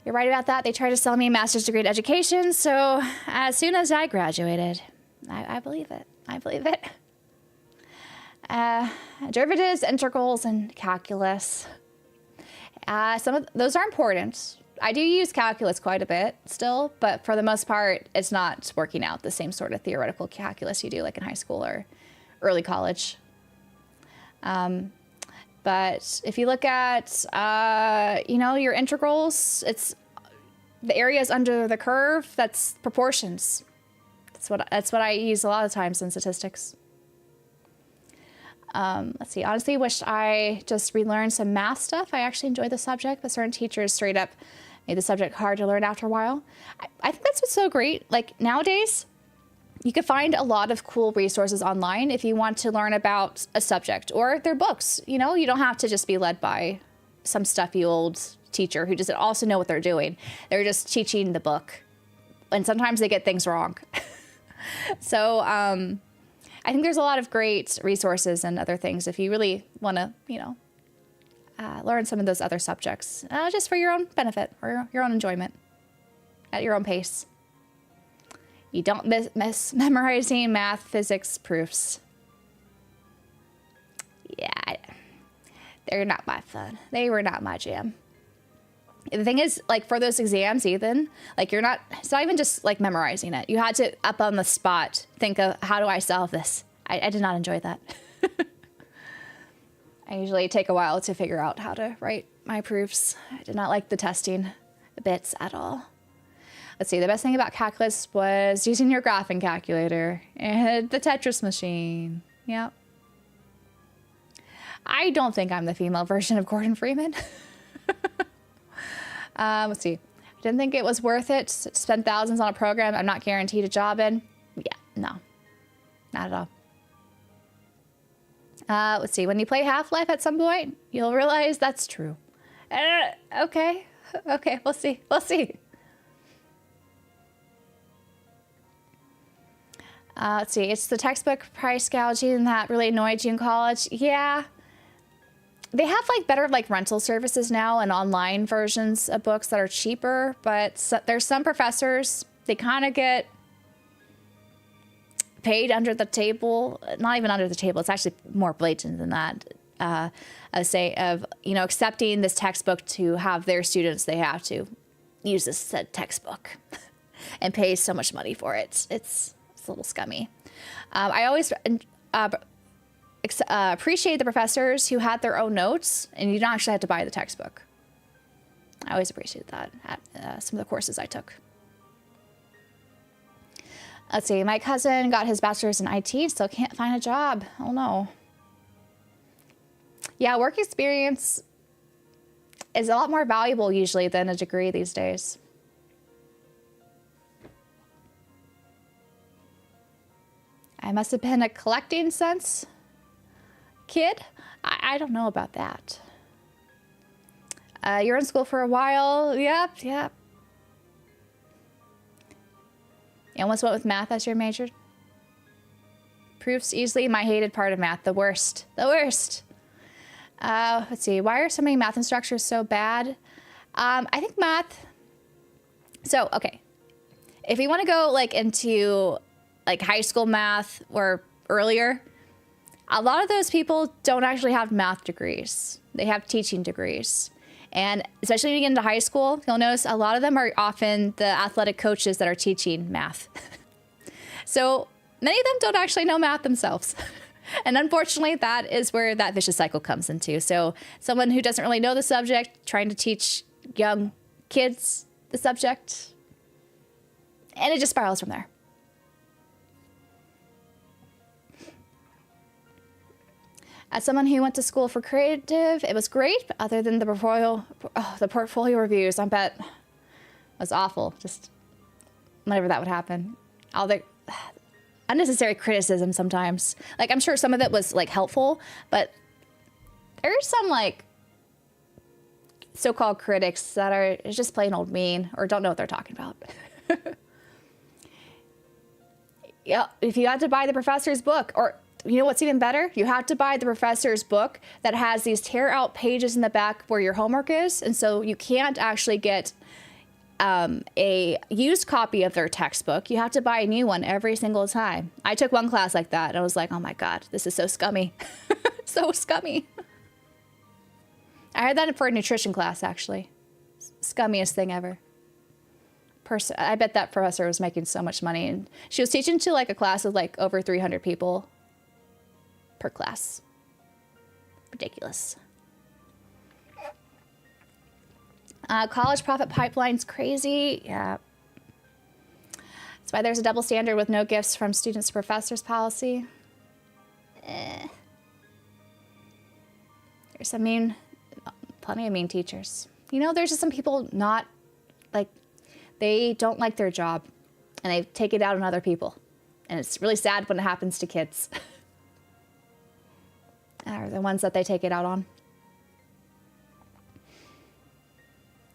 You're right about that. They tried to sell me a master's degree in education, so as soon as I graduated, I believe it. I believe it. Derivatives, integrals, and calculus. Some of those are important. I do use calculus quite a bit still, but for the most part, it's not working out the same sort of theoretical calculus you do like in high school or early college. But if you look at, you know, your integrals, it's the areas under the curve, that's proportions. That's what I use a lot of times in statistics. Let's see, honestly, wish I just relearned some math stuff. I actually enjoy the subject, but certain teachers straight up made the subject hard to learn after a while. I think that's what's so great. Like nowadays, you can find a lot of cool resources online if you want to learn about a subject or their books. You know, you don't have to just be led by some stuffy old teacher who doesn't also know what they're doing. They're just teaching the book. And sometimes they get things wrong. So I think there's a lot of great resources and other things if you really want to, you know, learn some of those other subjects just for your own benefit or your own enjoyment at your own pace. You don't miss memorizing math, physics proofs. Yeah, they're not my fun. They were not my jam. The thing is, like, for those exams, Ethan, like, it's not even just, like, memorizing it. You had to, up on the spot, think of, how do I solve this? I did not enjoy that. I usually take a while to figure out how to write my proofs. I did not like the testing bits at all. Let's see, the best thing about calculus was using your graphing calculator and the Tetris machine. Yep. I don't think I'm the female version of Gordon Freeman. Let's see. I didn't think it was worth it to spend thousands on a program I'm not guaranteed a job in. Yeah, no. Not at all. Let's see. When you play Half-Life at some point, you'll realize that's true. Okay. Okay, we'll see. We'll see. Let's see. It's the textbook price gouging that really annoyed you in college. Yeah. They have like better like rental services now and online versions of books that are cheaper, but there's some professors, they kind of get paid under the table. Not even under the table. It's actually more blatant than that. I say of, you know, accepting this textbook to have their students, they have to use this said textbook and pay so much money for it. It's a little scummy. I always appreciate the professors who had their own notes and you don't actually have to buy the textbook. I always appreciate that at some of the courses I took. Let's see, my cousin got his bachelor's in IT, still can't find a job. Oh no. Yeah, work experience is a lot more valuable usually than a degree these days. I must have been a collecting sense kid. I don't know about that. You're in school for a while. Yep. You almost went with math as your major. Proofs easily my hated part of math. The worst. The worst. Let's see. Why are so many math instructors so bad? I think math. So, okay. If you want to go like into like high school math or earlier, a lot of those people don't actually have math degrees. They have teaching degrees. And especially when you get into high school, you'll notice a lot of them are often the athletic coaches that are teaching math. So many of them don't actually know math themselves. And unfortunately, that is where that vicious cycle comes into. So someone who doesn't really know the subject, trying to teach young kids the subject, and it just spirals from there. As someone who went to school for creative, it was great, but other than the portfolio reviews, I bet it was awful. Just whenever that would happen. All the unnecessary criticism sometimes. Like, I'm sure some of it was, like, helpful, but there's some, like, so-called critics that are just plain old mean or don't know what they're talking about. Yeah, if you had to buy the professor's book, or you know what's even better? You have to buy the professor's book that has these tear out pages in the back where your homework is. And so you can't actually get a used copy of their textbook. You have to buy a new one every single time. I took one class like that and I was like, oh my God, this is so scummy. So scummy. I had that for a nutrition class, actually. Scummiest thing ever. I bet that professor was making so much money. And she was teaching to like a class of like over 300 people per class. Ridiculous. College profit pipeline's crazy. Yeah. That's why there's a double standard with no gifts from students to professors policy. There's some plenty of mean teachers. You know, there's just some people not like, they don't like their job and they take it out on other people. And it's really sad when it happens to kids. Are the ones that they take it out on.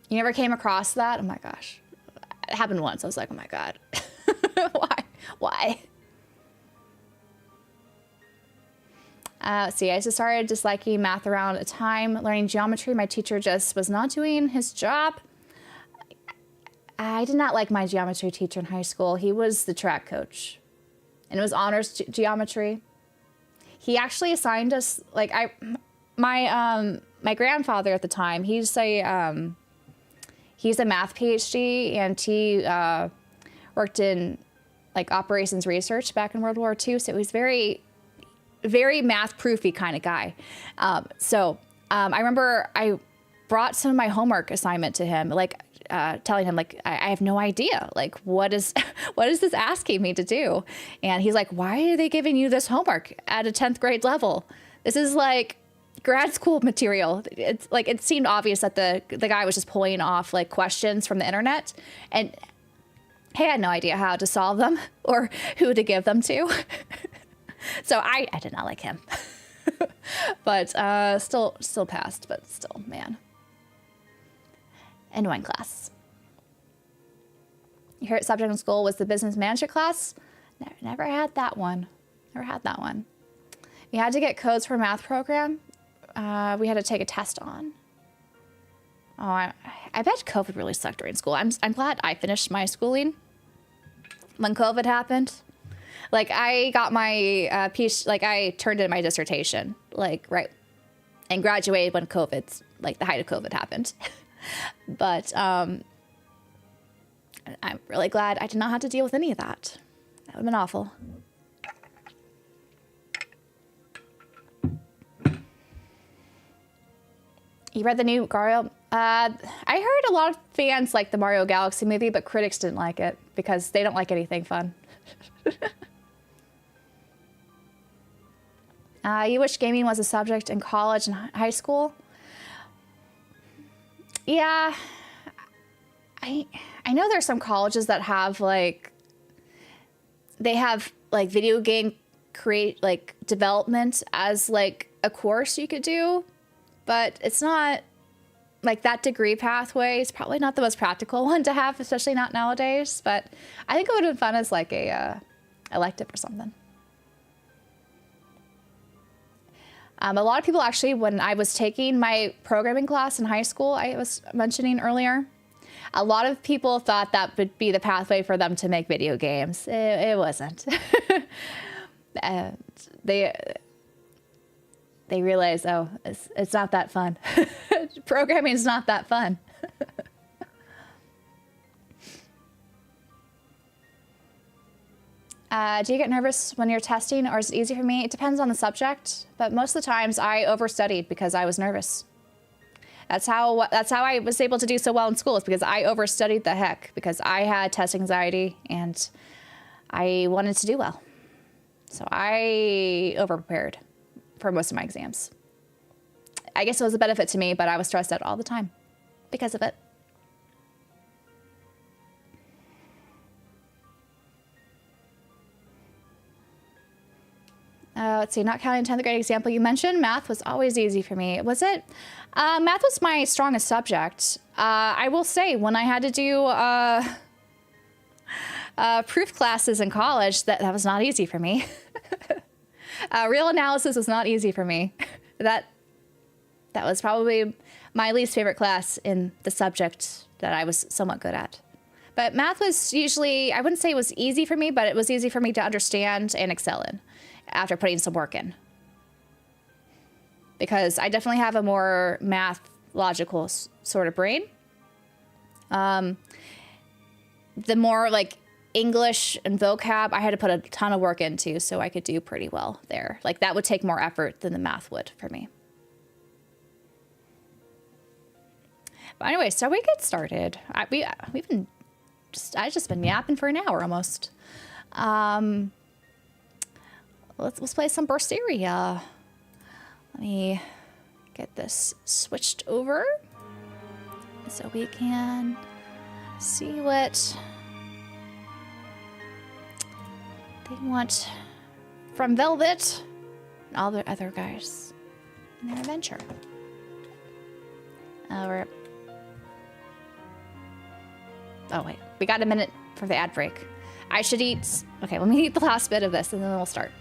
You never came across that? Oh my gosh. It happened once. I was like, oh my God. Why? See, I just started disliking math around a time. Learning geometry, my teacher just was not doing his job. I did not like my geometry teacher in high school. He was the track coach. And it was honors geometry. He actually assigned us, like, my grandfather at the time, he's a math PhD, and he worked in, like, operations research back in World War II. So he was very, very math-proofy kind of guy. I remember I brought some of my homework assignment to him, like, telling him, like, I have no idea, like, what is this asking me to do? And he's like, why are they giving you this homework at a 10th grade level? This is like grad school material. It's like, it seemed obvious that the guy was just pulling off like questions from the internet, and he had no idea how to solve them or who to give them to. So I did not like him. But still passed, but still, man. Annoying class. Your favorite subject in school was the business management class? Never had that one. Never had that one. We had to get codes for a math program. We had to take a test on. Oh, I bet COVID really sucked during school. I'm glad I finished my schooling when COVID happened. Like, I got my piece, like, I turned in my dissertation, like, right, and graduated when COVID, like, the height of COVID happened. But I'm really glad I did not have to deal with any of that. That would have been awful. You read the new Mario? I heard a lot of fans like the Mario Galaxy movie, but critics didn't like it because they don't like anything fun. You wish gaming was a subject in college and high school? Yeah, I know there's some colleges that have like, they have like video game development as like a course you could do, but it's not like that degree pathway. It's probably not the most practical one to have, especially not nowadays, but I think it would have been fun as like a elective or something. A lot of people actually, when I was taking my programming class in high school, I was mentioning earlier, a lot of people thought that would be the pathway for them to make video games. It wasn't. they realize, oh, it's not that fun. Programming is not that fun. Do you get nervous when you're testing, or is it easy for me? It depends on the subject, but most of the times I overstudied because I was nervous. That's how I was able to do so well in school, is because I overstudied the heck, because I had test anxiety and I wanted to do well. So I overprepared for most of my exams. I guess it was a benefit to me, but I was stressed out all the time because of it. Let's see, not counting 10th grade example you mentioned, math was always easy for me. Was it? Math was my strongest subject. I will say, when I had to do proof classes in college, that was not easy for me. Real analysis was not easy for me. That was probably my least favorite class in the subject that I was somewhat good at. But math was usually, I wouldn't say it was easy for me, but it was easy for me to understand and excel in after putting some work in. Because I definitely have a more math logical sort of brain. The more like English and vocab, I had to put a ton of work into, so I could do pretty well there. Like, that would take more effort than the math would for me. But anyway, so we get started. I've just been yapping for an hour almost. Let's play some Berseria. Let me get this switched over so we can see what they want from Velvet and all the other guys in their adventure. Oh wait, we got a minute for the ad break. I should eat. Okay, let me eat the last bit of this and then we'll start.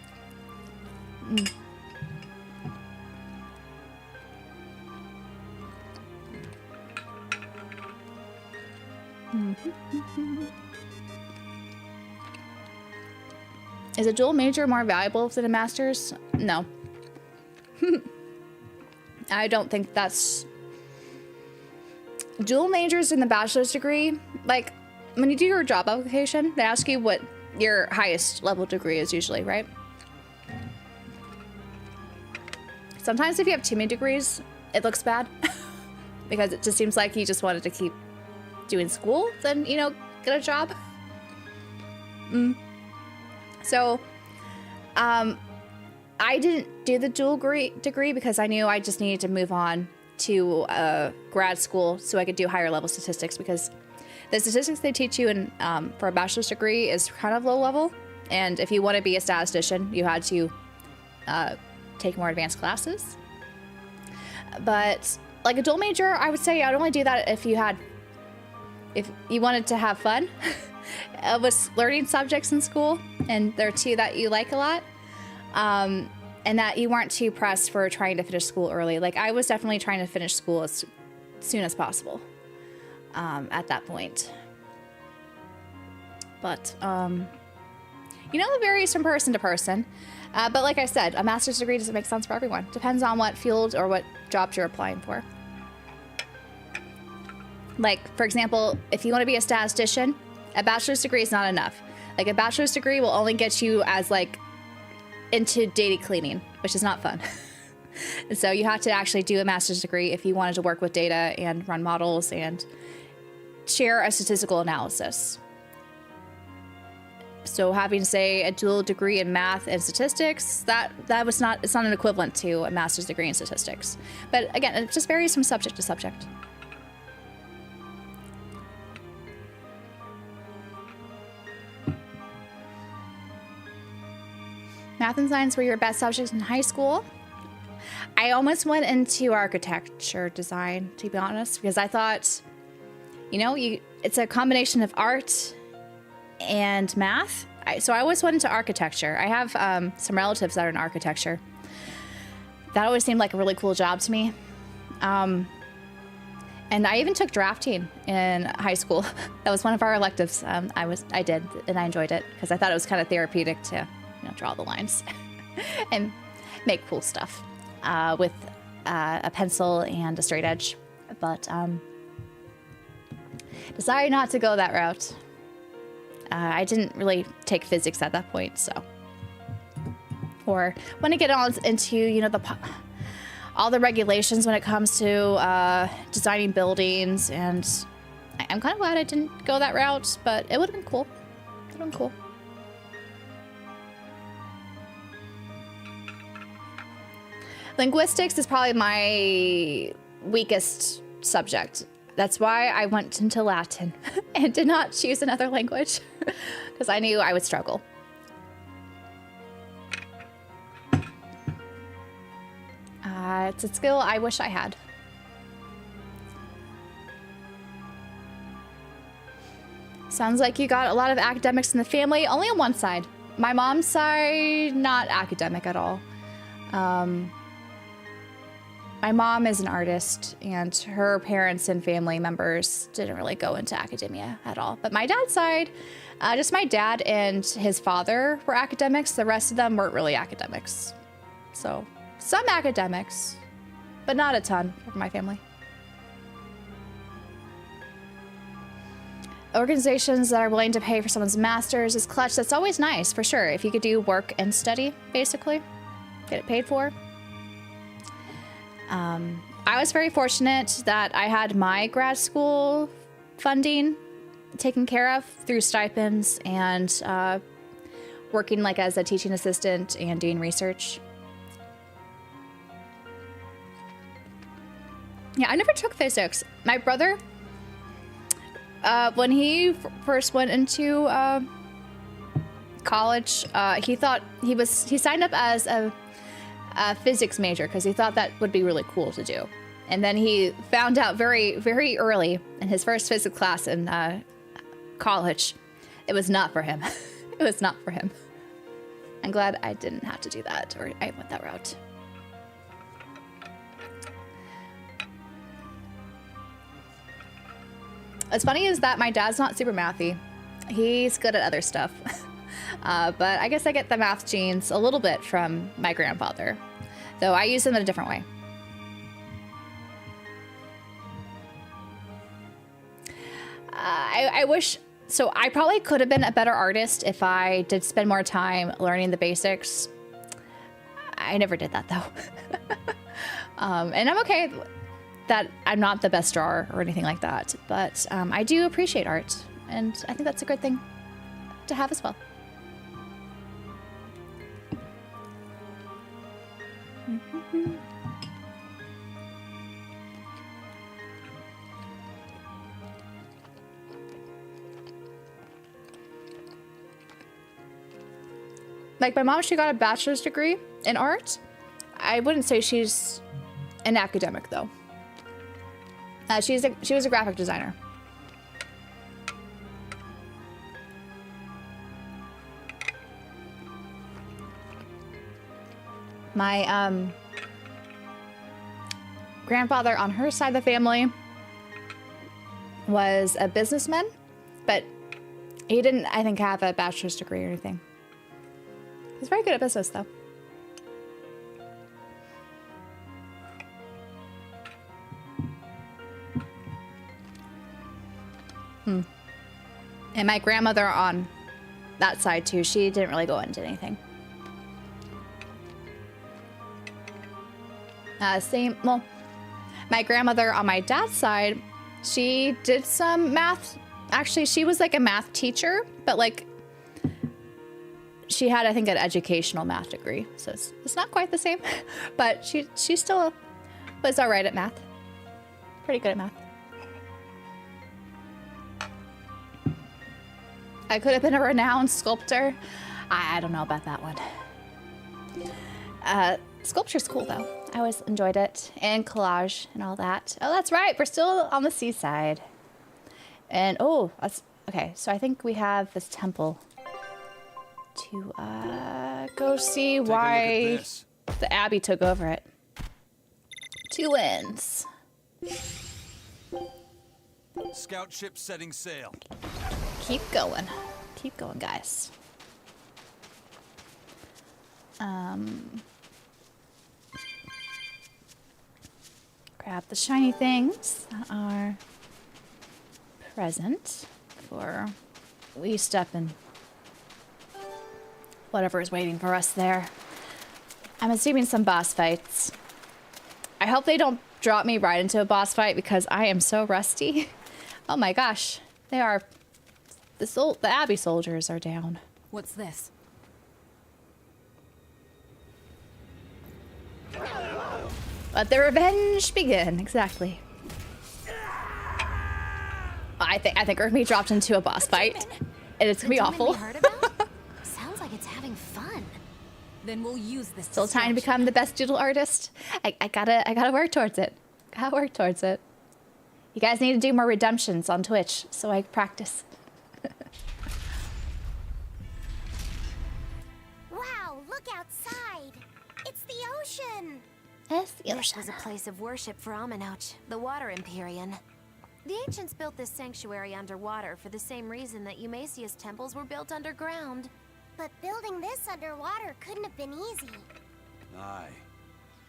Is a dual major more valuable than a master's? No. I don't think that's... Dual majors in the bachelor's degree, like, when you do your job application, they ask you what your highest level degree is usually, right? Sometimes if you have too many degrees, it looks bad. Because it just seems like you just wanted to keep doing school than, you know, get a job. So, I didn't do the dual degree because I knew I just needed to move on to grad school so I could do higher level statistics, because the statistics they teach you in for a bachelor's degree is kind of low level. And if you want to be a statistician, you had to take more advanced classes. But like a dual major, I would say I'd only do that if you wanted to have fun with learning subjects in school, and there are two that you like a lot, and that you weren't too pressed for trying to finish school early. Like, I was definitely trying to finish school as soon as possible at that point. But, you know, it varies from person to person. But like I said, a master's degree doesn't make sense for everyone. Depends on what field or what jobs you're applying for. Like, for example, if you want to be a statistician, a bachelor's degree is not enough. Like, a bachelor's degree will only get you as, like, into data cleaning, which is not fun. And so you have to actually do a master's degree if you wanted to work with data and run models and share a statistical analysis. So having, say, a dual degree in math and statistics, it's not an equivalent to a master's degree in statistics. But again, it just varies from subject to subject. Math and science were your best subjects in high school. I almost went into architecture design, to be honest, because I thought, you know, it's a combination of art and math. So I always went into architecture. I have some relatives that are in architecture. That always seemed like a really cool job to me. And I even took drafting in high school. That was one of our electives. I did, and I enjoyed it because I thought it was kind of therapeutic to, you know, draw the lines and make cool stuff. with a pencil and a straight edge, but decided not to go that route. I didn't really take physics at that point, so. Or want to get on into, you know, all the regulations when it comes to designing buildings, and I'm kind of glad I didn't go that route, but it would have been cool. It would have been cool. Linguistics is probably my weakest subject. That's why I went into Latin and did not choose another language, because I knew I would struggle. It's a skill I wish I had. Sounds like you got a lot of academics in the family. Only on one side. My mom's side, not academic at all. My mom is an artist, and her parents and family members didn't really go into academia at all. But my dad's side, just my dad and his father were academics. The rest of them weren't really academics. So, some academics, but not a ton for my family. Organizations that are willing to pay for someone's master's is clutch. That's always nice, for sure. If you could do work and study, basically, get it paid for. I was very fortunate that I had my grad school funding taken care of through stipends and working like as a teaching assistant and doing research. Yeah, I never took physics. My brother, when he first went into college, he thought he signed up as a physics major because he thought that would be really cool to do. And then he found out very, very early in his first physics class in college, it was not for him. It was not for him. I'm glad I didn't have to do that, or I went that route. What's funny is that my dad's not super mathy. He's good at other stuff. But I guess I get the math genes a little bit from my grandfather, though I use them in a different way. I wish, so I probably could have been a better artist if I did spend more time learning the basics. I never did that, though. And I'm okay that I'm not the best drawer or anything like that, but I do appreciate art, and I think that's a good thing to have as well. Like my mom, she got a bachelor's degree in art. I wouldn't say she's an academic though. She was a graphic designer. My grandfather on her side of the family was a businessman, but he didn't, I think, have a bachelor's degree or anything. He's very good at business, though. And my grandmother on that side, too, she didn't really go into anything. Well, my grandmother on my dad's side, she did some math. Actually, she was like a math teacher, but like she had, I think, an educational math degree. So it's not quite the same, but she still was all right at math. Pretty good at math. I could have been a renowned sculptor. I don't know about that one. Sculpture's cool, though. I always enjoyed it. And collage and all that. Oh, that's right. We're still on the seaside. And, oh, that's... Okay, so I think we have this temple to go see why the Abbey took over it. 2 wins. Scout ship setting sail. Keep going. Keep going, guys. Grab the shiny things that are present for we step in whatever is waiting for us there. I'm assuming some boss fights. I hope they don't drop me right into a boss fight because I am so rusty. Oh my gosh, they are. The Abbey soldiers are down. What's this? Let the revenge begin. Exactly. I think we're gonna be dropped into a boss fight, and it's gonna be awful. Sounds like it's having fun. Then we'll use this. Still trying to become the best doodle artist. I gotta work towards it. Gotta work towards it. You guys need to do more redemptions on Twitch so I practice. Wow, look outside. It's the ocean. Yes, the This ocean. was a place of worship for Aminoch, the Water Empyrean. The ancients built this sanctuary underwater for the same reason that Eumasia's temples were built underground. But building this underwater couldn't have been easy. Aye.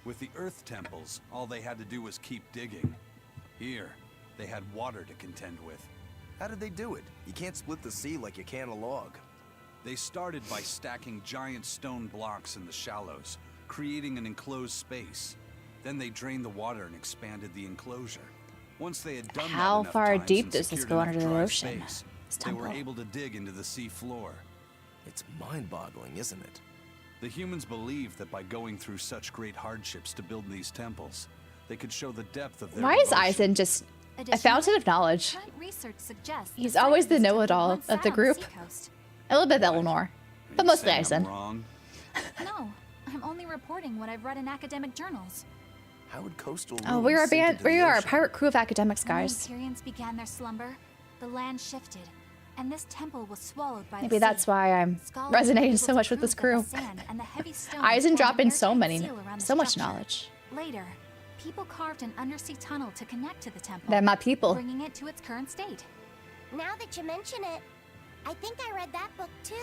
With the Earth temples, all they had to do was keep digging. Here, they had water to contend with. How did they do it? You can't split the sea like you can a log. They started by stacking giant stone blocks in the shallows, creating an enclosed space. Then they drained the water and expanded the enclosure. Once they had done How that enough far times deep and does this secured go enough under the dry ocean? space, This they were temple. able to dig into the sea floor. It's mind-boggling, isn't it? The humans believed that by going through such great hardships to build these temples, they could show the depth of their Why is devotion. Eisen just a fountain of knowledge? Current research suggests He's the site always of the this temple know-it-all once of sat the on group. seacoast. A little bit of Eleanor, Are but you mostly saying I'm Eisen. wrong? No, I'm only reporting what I've read in academic journals. How would coastal Oh, we are a ruins sink band. into the We are a ocean? pirate crew of academics, When the guys. Empyreans began their slumber, the land shifted, and this temple was swallowed by Maybe the sea. that's why I'm Scholars resonating were so able much to with this prove crew. that the sand and the heavy stones Eisen formed an dropping so airtight many, seal around the so much structure. knowledge. Later, people carved an undersea tunnel to connect to the temple, They're my people. bringing it to its current state. Now that you mention it, I think I read that book too.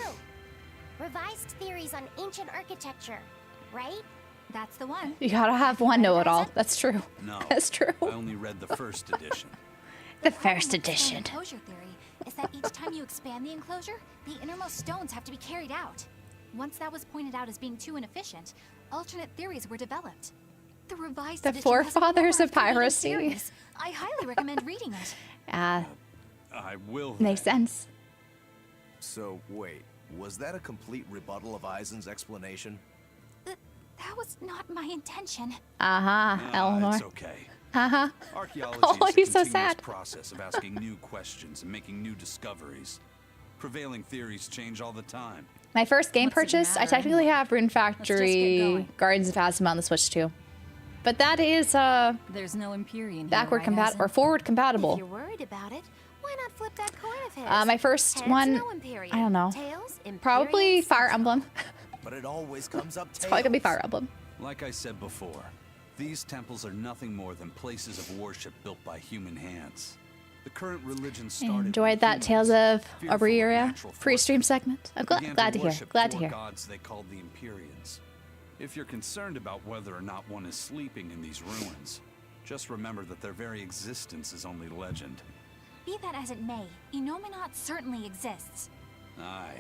Revised Theories on Ancient Architecture, right? That's the one. You gotta have one know-it-all. That's true. No. That's true. I only read the first edition. The problem first with the stone edition. enclosure theory is that each time you expand the enclosure, the innermost stones have to be carried out. Once that was pointed out as being too inefficient, alternate theories were developed. The revised The edition has a forefathers number of creative piracy. theories. I highly recommend reading it. Ah, I will. makes then. sense. So, wait. Was that a complete rebuttal of Eisen's explanation? That was not my intention. Uh-huh, Eleanor. It's okay. Uh-huh. Archaeology Oh, is a he's so continuous sad. process of asking new questions and making new discoveries. Prevailing theories change all the time. My first game What's it purchase, I matter technically anyway? have Rune just get Factory, going. Gardens of Phasma on the Switch too. But that is There's no Empyrean backward here, compatible or forward If compatible. you're worried about it, why not flip that coin of his? My first Heads, one, no Empyrean. I don't know. Tails, Probably Empyrean, Fire Central. Emblem. But it always comes up It's probably gonna be tails. Fire Emblem. Like I said before, these temples are nothing more than places of worship built by human hands. The current religion started Enjoyed with that Tales of fearful of Arborea natural pre-stream forces. segment. I'm began glad to hear. worship Glad to four hear. gods they called the Empyreans. If you're concerned about whether or not one is sleeping in these ruins, just remember that their very existence is only legend. Be that as it may, Enominat certainly exists. Aye.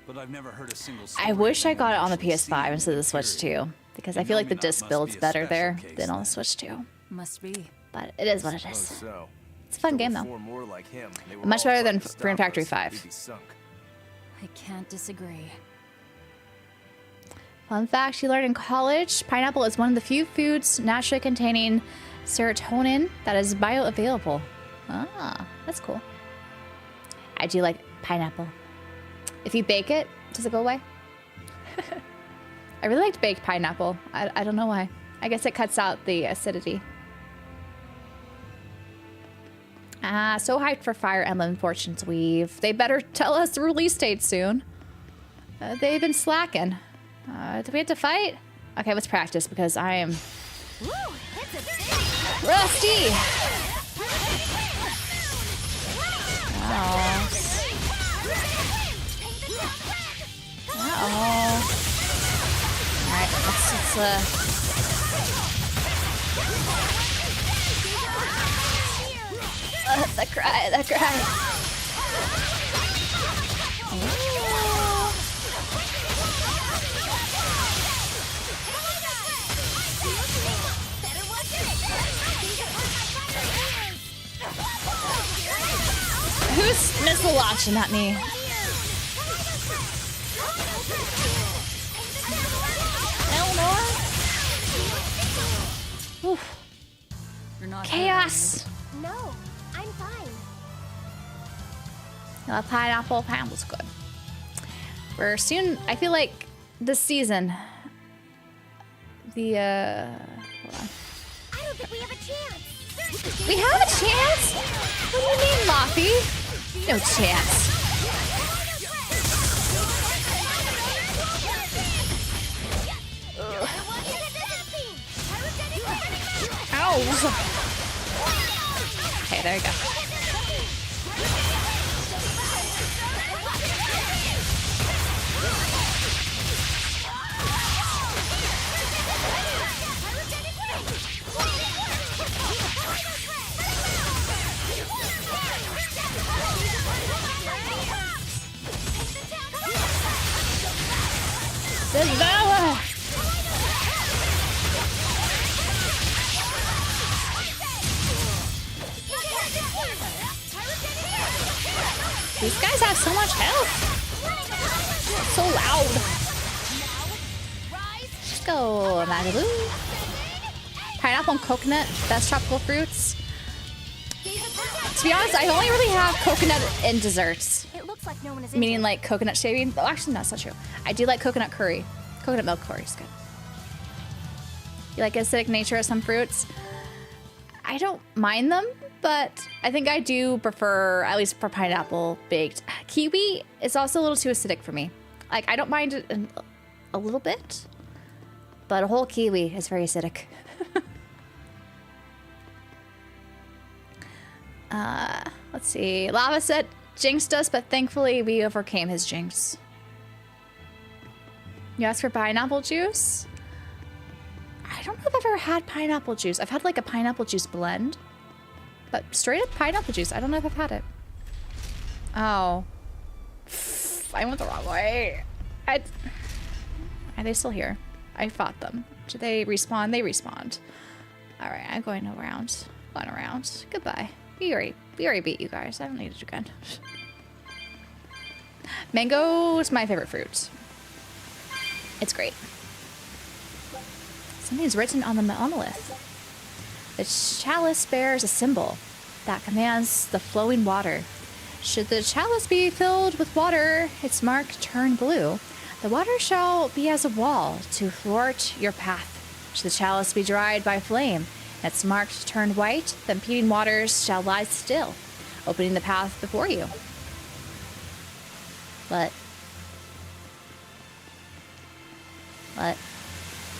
But I've never heard a single I story wish of I got it on the anyone actually PS5 seeing instead of the the Switch Empyrean. 2, because I feel like the Enominat disc must builds be a better special there case than on then. the Switch 2. Must be. But it is what it Oh, is. so. It's a fun If there game were though. four more like him, they were Much all better trying than to Rune stop Factory us, 5. we'd be sunk. I can't disagree. Fun fact you learned in college, pineapple is one of the few foods naturally containing serotonin that is bioavailable. Ah, that's cool. I do like pineapple. If you bake it, does it go away? I really liked baked pineapple. I don't know why. I guess it cuts out the acidity. Ah, so hyped for Fire Emblem Fortune's Weave. They better tell us the release date soon. They've been slacking. Do we have to fight? Okay, let's practice because I am Woo, it's a big rusty. Oh. Uh-oh. Alright, let's That cry, that cry. Who's missile launching at me? Eleanor? Oof. You're not Chaos! No, I'm fine. Pineapple was good. We're soon, I feel like this season, hold on. I don't think we have a chance. We have a chance? What do you mean, Laffy? No chance. Ow! Okay, there you go. Devour! These guys have so much health. So loud. Let's go, Malibu. Pineapple and coconut, best tropical fruits. To be honest, I only really have coconut in desserts. It looks like no one is Meaning like coconut shaving. Oh, actually, no, that's not true. I do like coconut curry. Coconut milk curry is good. You like acidic nature of some fruits? I don't mind them, but I think I do prefer, at least for pineapple, baked. Kiwi is also a little too acidic for me. Like, I don't mind it a little bit, but a whole kiwi is very acidic. Let's see. Lava said jinxed us, but thankfully we overcame his jinx. You asked for pineapple juice? I don't know if I've ever had pineapple juice. I've had like a pineapple juice blend, but straight up pineapple juice, I don't know if I've had it. Oh. I went the wrong way. Are they still here? I fought them. Do they respawn? They respawned. All right, I'm going around. Going around. Goodbye. We already beat you guys. I don't need it again. Mango is my favorite fruit. It's great. Something's written on the monolith. The chalice bears a symbol that commands the flowing water. Should the chalice be filled with water, its mark turn blue. The water shall be as a wall to thwart your path. Should the chalice be dried by flame, its mark turn white, the impeding waters shall lie still, opening the path before you. What?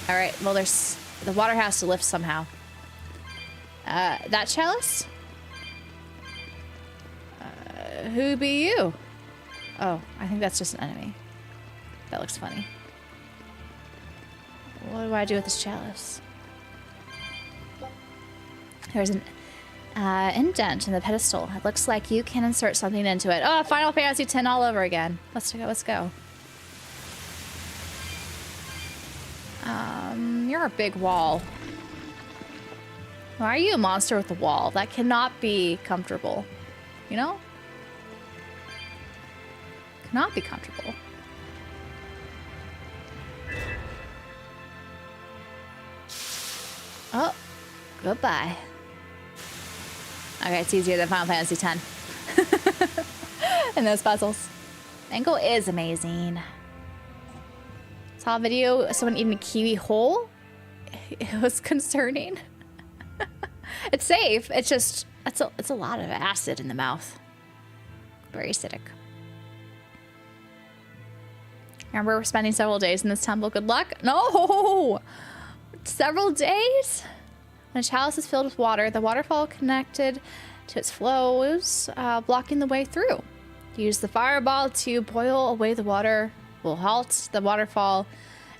All right, well, the water has to lift somehow. That chalice? Who be you? Oh, I think that's just an enemy. That looks funny. What do I do with this chalice? There's an indent in the pedestal. It looks like you can insert something into it. Oh, Final Fantasy X all over again. Let's go. Let's go. You're a big wall. Why are you a monster with a wall? That cannot be comfortable. You know? Cannot be comfortable. Oh, goodbye. Okay, it's easier than Final Fantasy X. And those puzzles. Mango is amazing. Saw a video of someone eating a kiwi whole. It was concerning. It's safe. It's just it's a lot of acid in the mouth. Very acidic. Remember, we're spending several days in this temple. Good luck. No! Several days? When a chalice is filled with water, the waterfall connected to its flows, blocking the way through. Use the fireball to boil away the water, will halt the waterfall,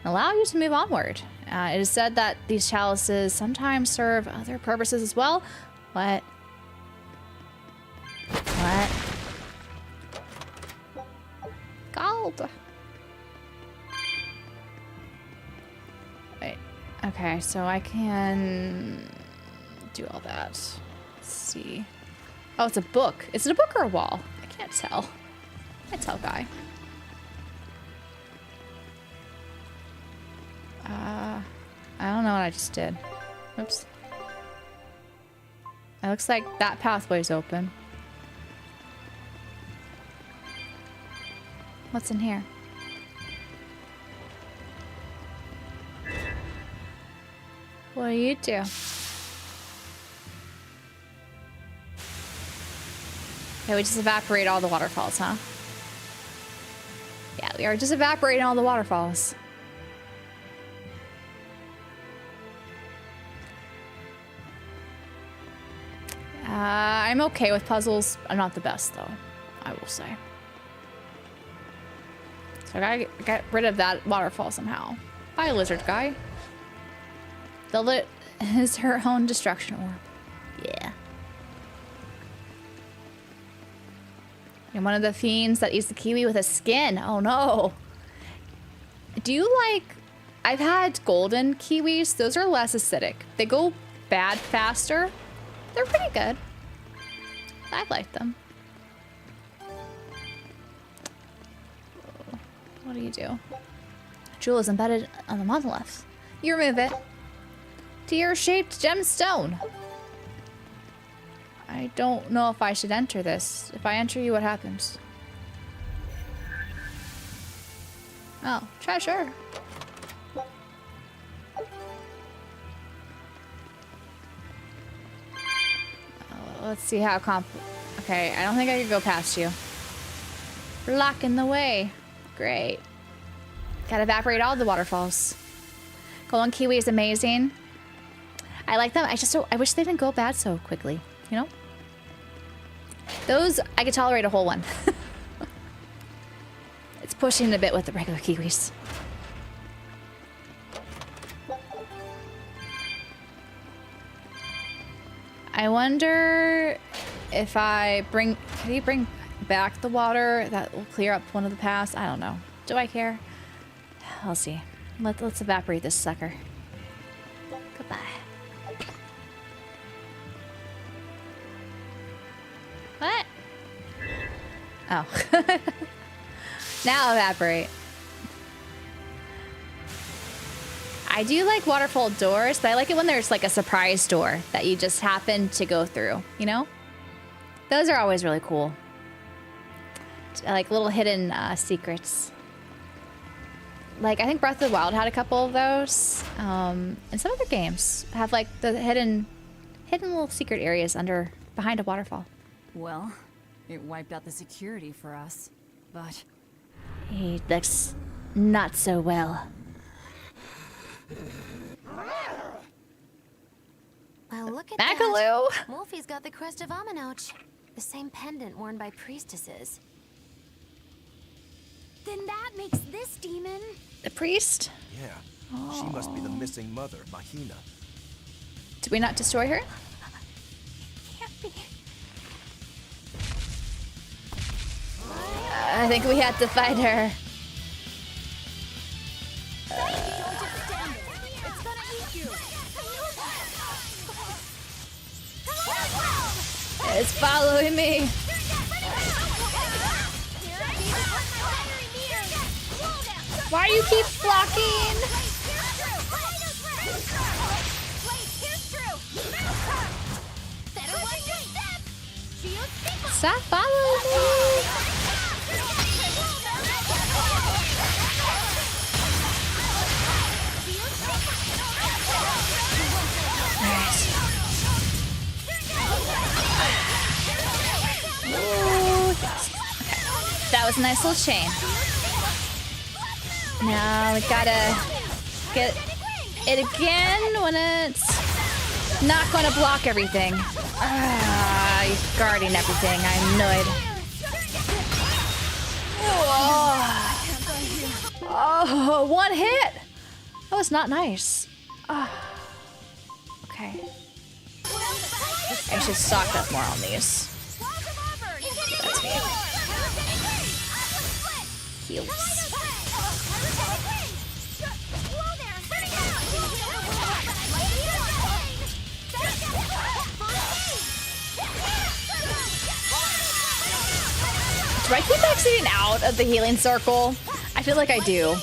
and allow you to move onward. It is said that these chalices sometimes serve other purposes as well. What? want. Gold. Wait. Okay, so I can do all that. Let's see. Oh, it's a book. Is it a book or a wall? I can't tell. I can't tell, guy. I don't know what I just did. Oops. It looks like that pathway's open. What's in here? What do you do? Okay, we just evaporate all the waterfalls, huh? Yeah, we are just evaporating all the waterfalls. I'm okay with puzzles. I'm not the best, though, I will say. So I gotta get rid of that waterfall somehow. Bye, lizard guy. The lit is her own destruction orb. Yeah. And one of the fiends that eats the kiwi with a skin. Oh no. Do you like... I've had golden kiwis. Those are less acidic. They go bad faster. They're pretty good. I like them. What do you do? Jewel is embedded on the monolith. You remove it. Tear-shaped gemstone. I don't know if I should enter this. If I enter you, what happens? Oh, treasure. Let's see how okay, I don't think I could go past you. Blocking the way. Great. Gotta evaporate all the waterfalls. Golden kiwi is amazing. I like them. I wish they didn't go bad so quickly, you know? Those, I could tolerate a whole one. It's pushing a bit with the regular kiwis. I wonder if can you bring back the water that will clear up one of the paths? I don't know. Do I care? I'll see. Let's evaporate this sucker. Goodbye. What? Oh. Now evaporate. I do like waterfall doors, but I like it when there's like a surprise door that you just happen to go through, you know? Those are always really cool. Like little hidden secrets. Like, I think Breath of the Wild had a couple of those. And some other games have like the hidden little secret areas behind a waterfall. Well, it wiped out the security for us, but... It looks not so well. Well, look at Magaloo! that. Wolfie's got the crest of Aminoch. The same pendant worn by priestesses. Then that makes this demon. The priest? Yeah. She must be the missing mother, Mahina. Did we not destroy her? Can't be. I think we had to fight her. It's gonna eat you. It's following me. Why do you keep blocking? Stop following me. Ooh, yes. Okay. That was a nice little chain. Now we gotta get it again when it's not going to block everything. He's guarding everything. I'm annoyed. Oh, one hit. That was not nice. Okay. I should stock up more on these. heals. Do I keep exiting out of the healing circle? I feel like I do.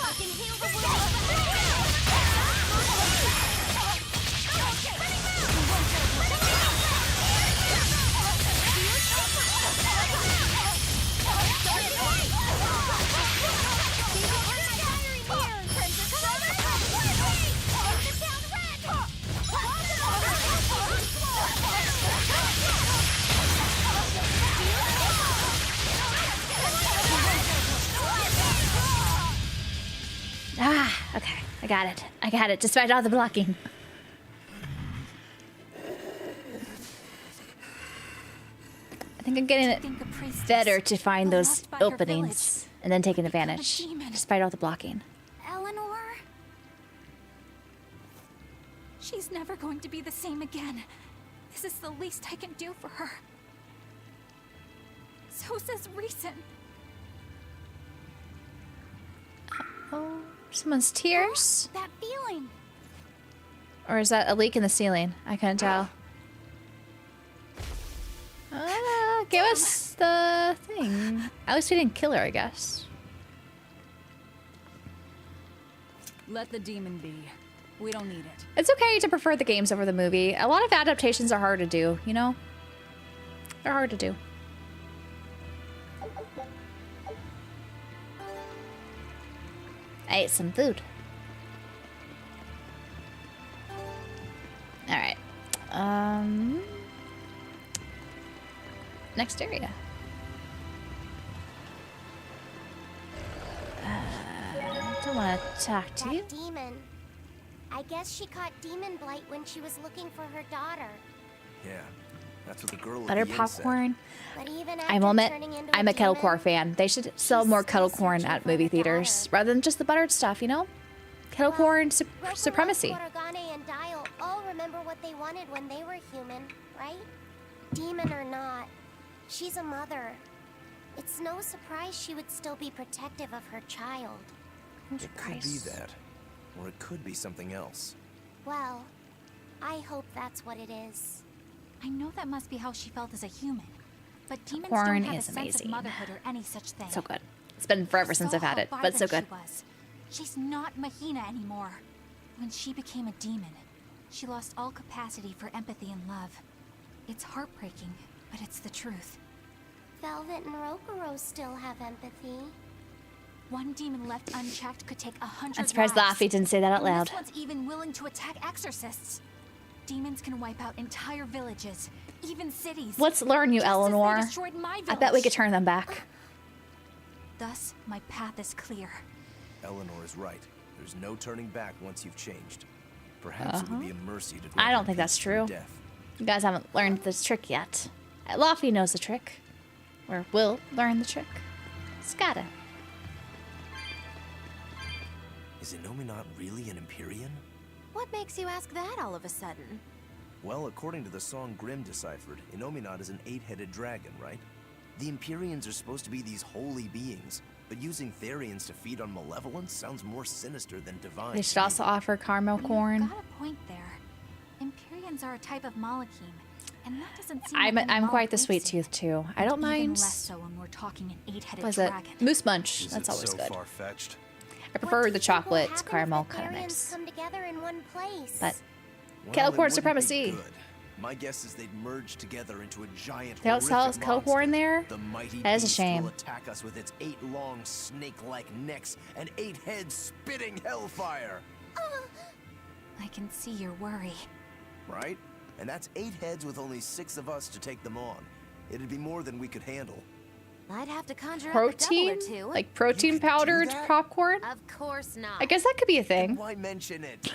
Okay, I got it. I got it, despite all the blocking. I think I'm getting it better to find those openings and then taking advantage, despite all the blocking. Eleanor? She's never going to be the same again. This is the least I can do for her. So says Reason. Oh, someone's tears? That feeling. Or is that a leak in the ceiling? I couldn't tell. Give us the thing. At least we didn't kill her, I guess. Let the demon be. We don't need it. It's okay to prefer the games over the movie. A lot of adaptations are hard to do, you know? They're hard to do. I ate some food. Alright. Next area. Don't want to talk to you. That demon. I guess she caught demon blight when she was looking for her daughter. Yeah, that's what the girl at Butter the inn popcorn. But even I will admit, turning into I'm a kettle demon, corn fan. They should sell more kettle corn at movie theaters rather than just the buttered stuff, you know? Kettle corn Rokuro, supremacy. Korogane, and Dial all remember what they wanted when they were human, right? Demon or not, she's a mother. It's no surprise she would still be protective of her child. It could be that, or it could be something else. Well, I hope that's what it is. I know that must be how she felt as a human. But demons corn don't have is a sense amazing. of motherhood or any such thing. So good. It's been forever since I've had it, but it's so good. She's not Mahina anymore. When she became a demon, she lost all capacity for empathy and love. It's heartbreaking, but it's the truth. Velvet and Rokuro still have empathy. One demon left unchecked could take 100 I'm surprised lives. Laffy didn't say that out And loud. This one's even willing to attack exorcists. Demons can wipe out entire villages, even cities. Let's learn you, just as they Eleanor. destroyed my I bet we could village. turn them back. Thus, my path is clear. Eleanor is right. There's no turning back once you've changed. Perhaps it would be a mercy to I grant don't think her that's peace through true. death. You guys haven't learned this trick yet. Laffy knows the trick. Or will learn the trick. Scotta. Is Inomi not really an Empyrean? What makes you ask that all of a sudden? Well, according to the song Grimm deciphered, Inominat is an 8-headed dragon, right? The Empyreans are supposed to be these holy beings, but using Therians to feed on malevolence sounds more sinister than divine. They should also offer caramel corn. You've got a point there. Empyreans are a type of Malachim, and that doesn't seem like I'm any quite the Malach sweet lives tooth too. I in. don't Even mind. less so when we're talking an 8-headed What is it? dragon. Moose munch. Is That's it always so good. far-fetched? I prefer the chocolate What caramel happens if kind of Therians mix. come together in one place? But Well, kettle it corn wouldn't be supremacy. good. My guess is they'd merge together into a giant. They don't sell us horrific kettle corn monster. there? The mighty That is a beast shame. will attack us with its 8 long snake-like necks and 8 heads spitting hellfire. I can see your worry. Right? And that's 8 heads with only 6 of us to take them on. It'd be more than we could handle. I'd have to conjure Protein? up a double or two. Like protein You could do powdered that? popcorn? Of course not. I guess that could be a thing. Why mention it?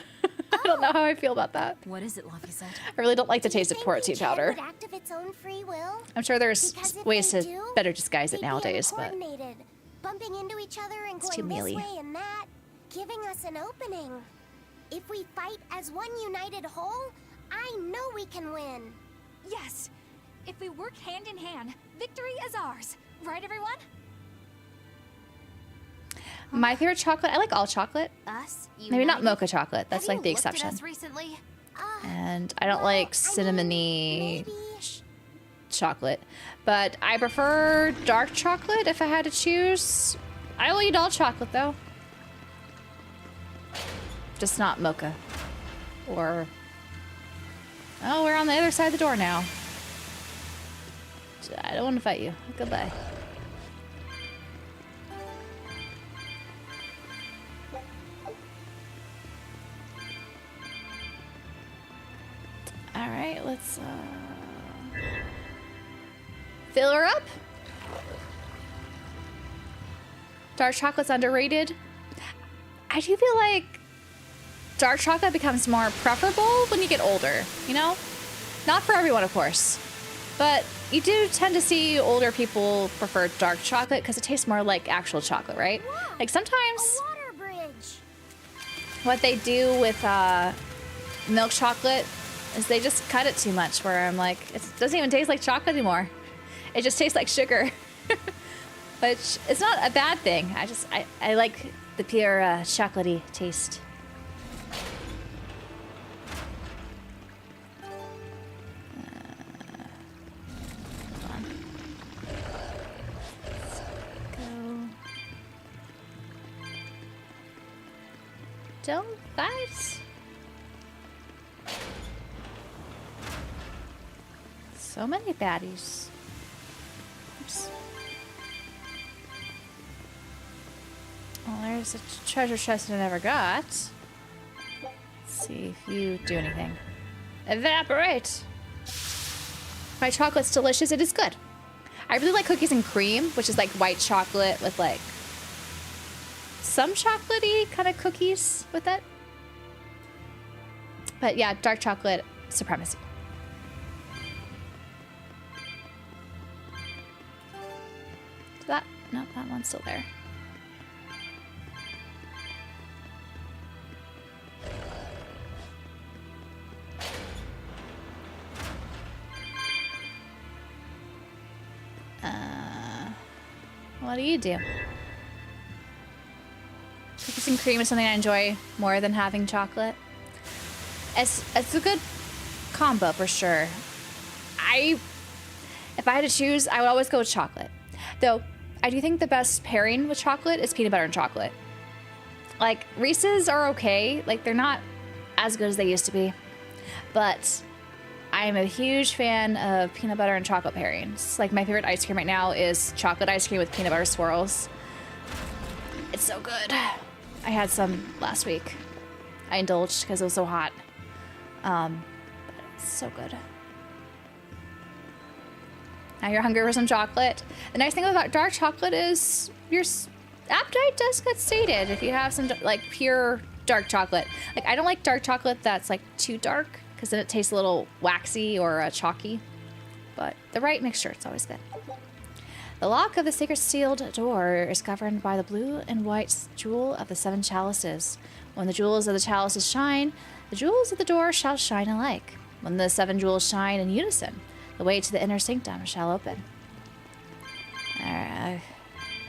I don't know how I feel about that. What is it, Laffy said? I really don't like the Do you taste of think protein each head powder. would act of its own free will? I'm sure there's Because if ways they to do, better disguise it they'd be nowadays, but uncoordinated, bumping into each other and It's too going this mealy. way and that, giving us an opening. If we fight as one united whole, I know we can win. Yes! If we work hand in hand, victory is ours. Right, everyone? My favorite chocolate, I like all chocolate. Us? Maybe not united? mocha chocolate. That's Have like you the looked at exception. us recently? And I don't like cinnamony chocolate. But I prefer dark chocolate if I had to choose. I will eat all chocolate though. Just not mocha. Or... Oh, we're on the other side of the door now. I don't want to fight you. Goodbye. Alright, let's fill her up. Dark chocolate's underrated. I do feel like dark chocolate becomes more preferable when you get older, you know? Not for everyone, of course. But you do tend to see older people prefer dark chocolate because it tastes more like actual chocolate, right? Like sometimes Water bridge. what they do with milk chocolate is they just cut it too much where I'm like, it doesn't even taste like chocolate anymore. It just tastes like sugar. Which is not a bad thing. I like the pure chocolatey taste. Hold on. Let's go. Don't fight. So many baddies. Oops. Well, there's a treasure chest I never got. Let's see if you do anything. Evaporate! My chocolate's delicious. It is good. I really like cookies and cream, which is like white chocolate with like some chocolatey kind of cookies with it. But yeah, dark chocolate supremacy. No, that one's still there. What do you do? Cookies and cream is something I enjoy more than having chocolate. It's a good combo for sure. If I had to choose, I would always go with chocolate. Though, I do think the best pairing with chocolate is peanut butter and chocolate. Like, Reese's are okay. Like, they're not as good as they used to be. But I'm a huge fan of peanut butter and chocolate pairings. Like, my favorite ice cream right now is chocolate ice cream with peanut butter swirls. It's so good. I had some last week. I indulged because it was so hot. But it's so good. Now you're hungry for some chocolate. The nice thing about dark chocolate is your appetite does get sated if you have some like pure dark chocolate. Like I don't like dark chocolate that's like too dark because then it tastes a little waxy or chalky. But the right mixture, it's always good. The lock of the sacred sealed door is governed by the blue and white jewel of the 7 chalices. When the jewels of the chalices shine, the jewels of the door shall shine alike. When the 7 jewels shine in unison, the way to the inner sanctum shall open. Alright.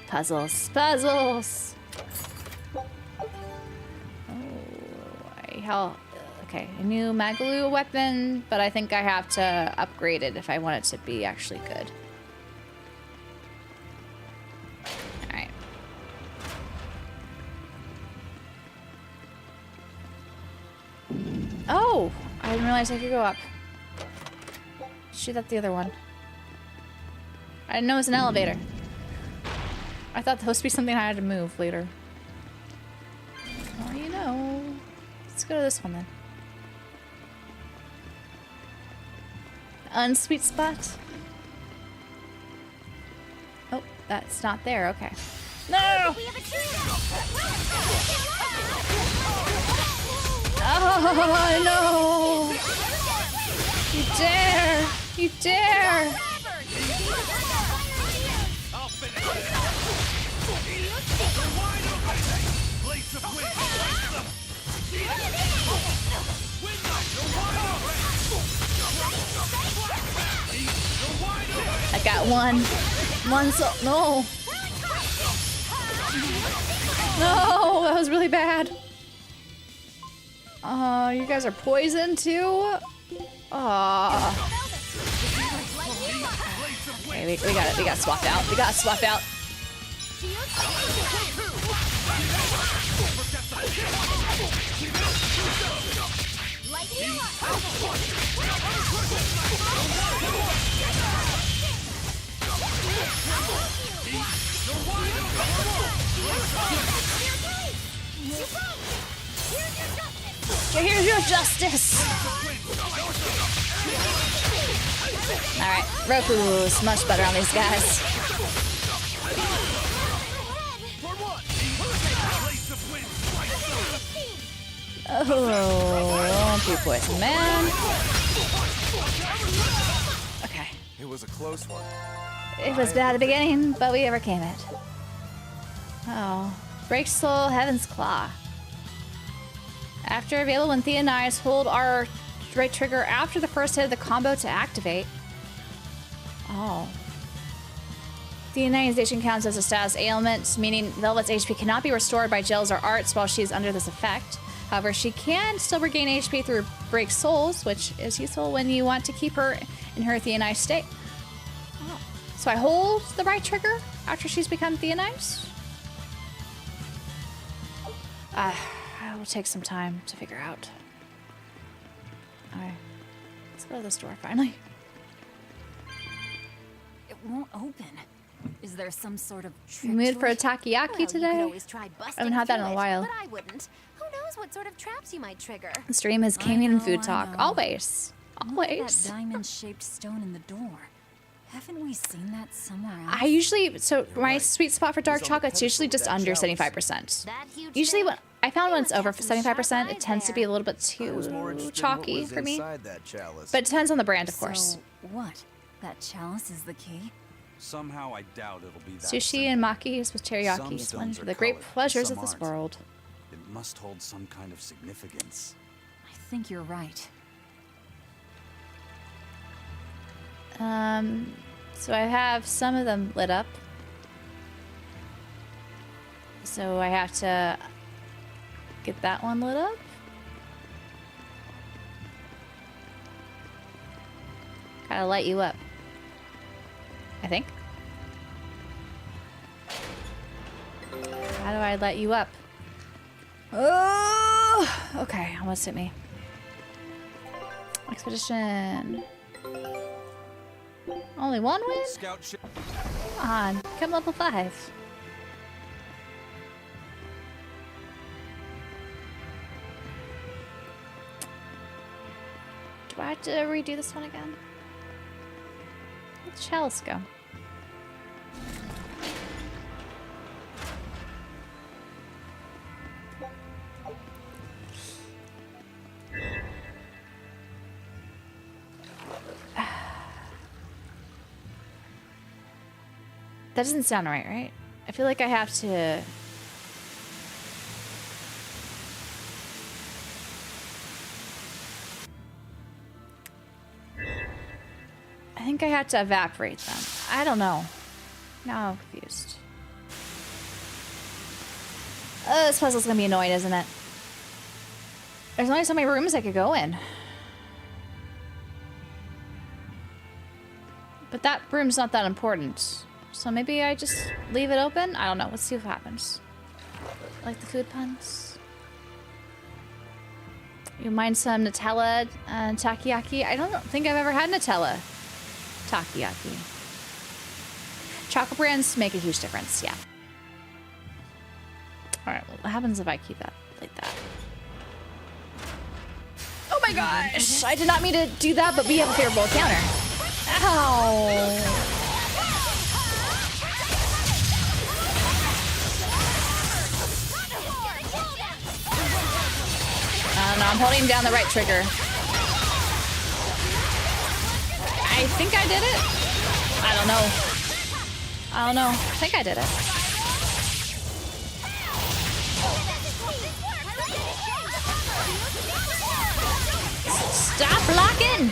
Puzzles. Puzzles! Oh, okay, a new Magalu weapon, but I think I have to upgrade it if I want it to be actually good. Alright. Oh! I didn't realize I could go up. Shoot at the other one. I didn't know it was an elevator. I thought that was supposed to be something I had to move later. Well, you know. Let's go to this one then. Unsweet spot. Oh, that's not there. Okay. No! Oh, no! You dare! You dare! I got one. One so no. No, that was really bad. Oh, you guys are poisoned too? Oh. Okay, we got it. We got swapped out. We got swapped out. Okay, here's your justice. Alright, Roku's much better on these guys. Oh, don't be poison, man. Okay. It was a close one. It was bad at the beginning, but we overcame it. Oh. Break Soul, Heaven's Claw. After available when Thea and I hold our right trigger after the first hit of the combo to activate. Oh. Deionization counts as a status ailment, meaning Velvet's HP cannot be restored by gels or arts while she is under this effect. However, she can still regain HP through Break Souls, which is useful when you want to keep her in her Theonized state. Oh. So I hold the right trigger after she's become Theonized? It will take some time to figure out. Alright. Let's go to this door finally. It won't open. Is there some sort of trick You mood to for a it? takoyaki Well, you today? could always try I haven't had that in a busting while. through it, but I wouldn't. Who knows what sort of traps you might trigger? The stream is I gaming and know, food I talk. know. Always. Look at Always. that diamond-shaped stone in the door. Haven't we seen that somewhere else? I usually, so my right. sweet spot for dark It's on the chocolate's usually pedestal just with under that chalice. 75%. That huge Usually thing? when I found when it's You over have some sharp 75%, it eyes tends to be there. a little bit I was more too interested in what chalky was for me. inside that chalice. But it depends on the brand, of course. So, what? That chalice is the key? Somehow I doubt it'll be that Sushi simple. and makis with Some teriyaki is one stones for are the great colored, pleasures some of this aren't. world. It must hold some kind of significance. I think you're right. So I have some of them lit up. So I have to get that one lit up. Gotta light you up, I think. How do I light you up? Oh, okay, almost hit me. Expedition. Only one win? Scout ship. Come on, become level 5. Do I have to redo this one again? Where'd the chalice go? That doesn't sound right? I feel like I have to... I think I have to evaporate them. I don't know. Now I'm confused. Oh, this puzzle's gonna be annoying, isn't it? There's only so many rooms I could go in. But that room's not that important. So maybe I just leave it open? I don't know. Let's see what happens. Like the food puns. You mind some Nutella and takoyaki? I don't think I've ever had Nutella takoyaki. Chocolate brands make a huge difference, yeah. Alright, well, what happens if I keep that like that? Oh my gosh! I did not mean to do that, but we have a favorable counter. Ow! I don't know, I'm holding down the right trigger. I think I did it. I don't know. I don't know. I think I did it. Stop blocking!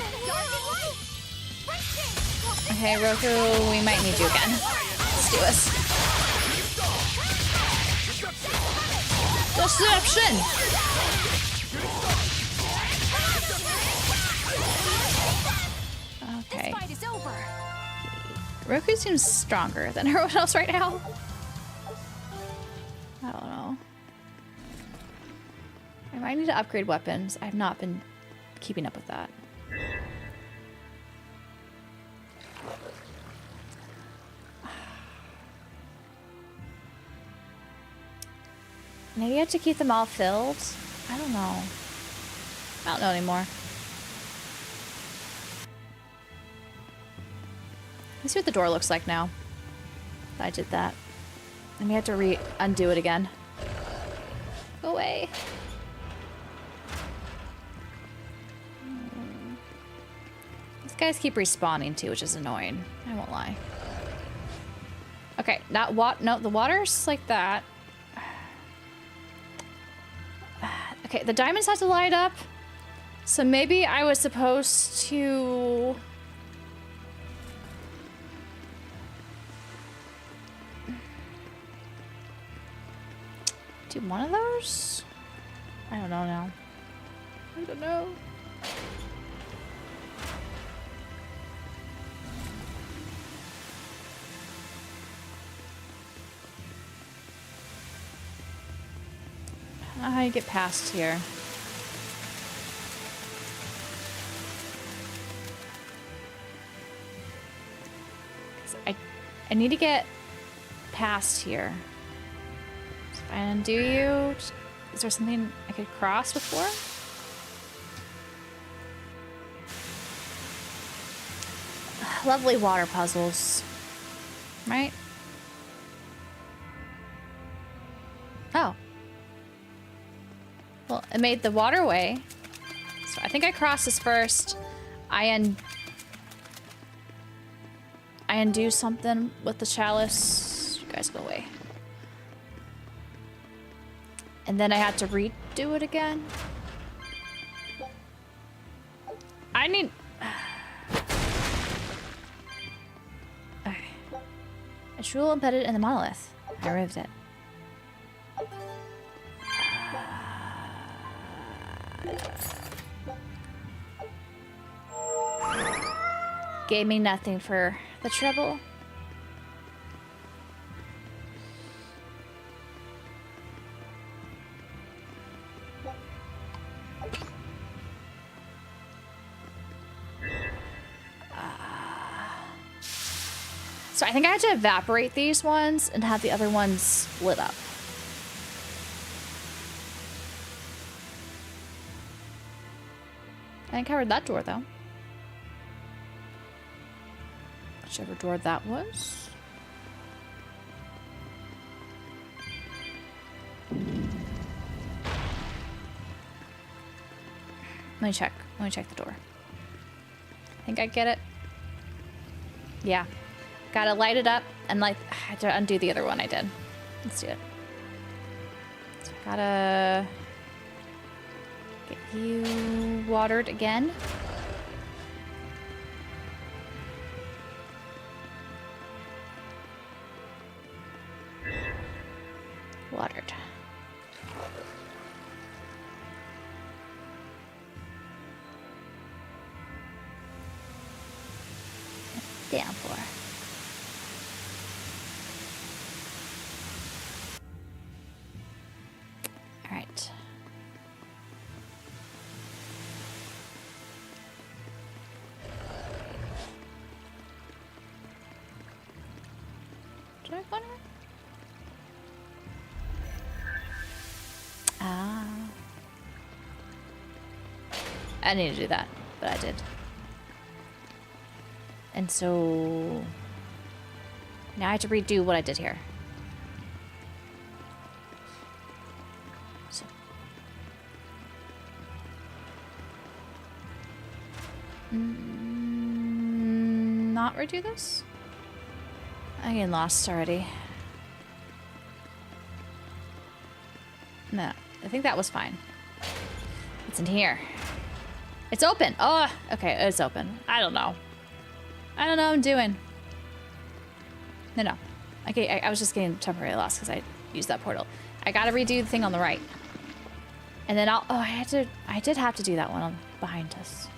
Okay, Roku, we might need you again. Let's do this. Deception! Okay. This fight is over. Roku seems stronger than everyone else right now. I don't know. I might need to upgrade weapons. I've not been keeping up with that. Maybe I have to keep them all filled? I don't know. I don't know anymore. Let's see what the door looks like now. I did that. And we have to undo it again. Go away. These guys keep respawning too, which is annoying. I won't lie. Okay, not what? No, the water's like that. Okay, the diamonds have to light up. So maybe I was supposed to... do one of those? I don't know now. I don't know. I don't know how you get past here. I need to get past here. So if I undo you, is there something I could cross before? Lovely water puzzles, right? Oh. Well, it made the waterway. So I think I cross this first. I undo something with the chalice. You guys go away. And then I had to redo it again. I need... Okay. A jewel embedded in the monolith. I removed it. Gave me nothing for the trouble. So I think I had to evaporate these ones and have the other ones lit up. I covered that door though. Whichever door that was. Let me check. Let me check the door. I think I get it. Yeah. Gotta light it up and like I had to undo the other one I did. Let's do it. So I gotta get you watered again. Watered. Down for. All right. Did I water? I need to do that, but I did. And so now I have to redo what I did here. So not redo this? I'm getting lost already. No, I think that was fine. It's in here. It's open. Oh, okay, it's open. I don't know. I don't know what I'm doing. No. Okay, I was just getting temporarily lost because I used that portal. I gotta redo the thing on the right. And then I'll... Oh, I did have to do that one on behind us.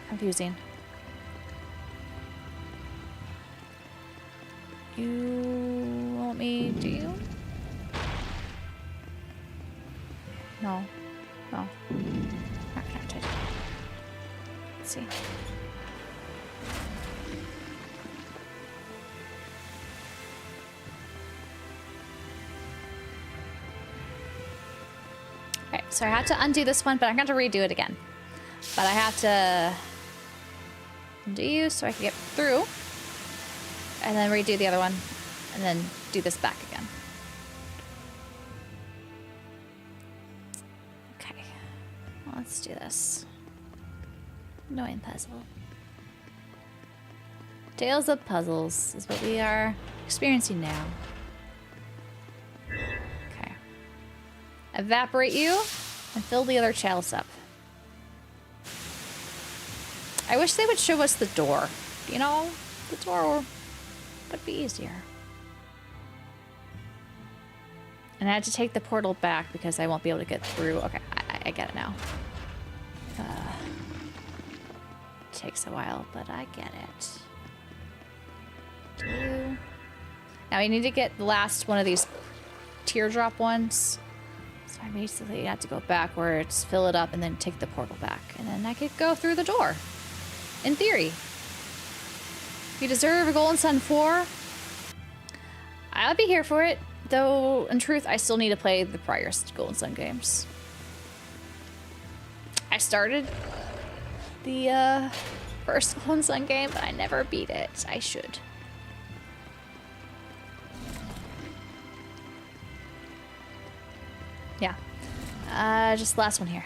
Confusing. You want me to you? No. No. Not connected. Let's see. Alright, so I had to undo this one, but I'm going to redo it again. But I have to undo you so I can get through. And then redo the other one. And then do this back again. Okay. Well, let's do this. Annoying puzzle. Tales of puzzles is what we are experiencing now. Okay. Evaporate you and fill the other chalice up. I wish they would show us the door. You know, the door would be easier. And I had to take the portal back because I won't be able to get through. Okay, I get it now. Takes a while, but I get it. Now we need to get the last one of these teardrop ones. So I basically have to go backwards, fill it up, and then take the portal back. And then I could go through the door. In theory. You deserve a Golden Sun 4. I'll be here for it. Though, in truth, I still need to play the prior Golden Sun games. I started the first Golden Sun game, but I never beat it. I should. Yeah. Just last one here.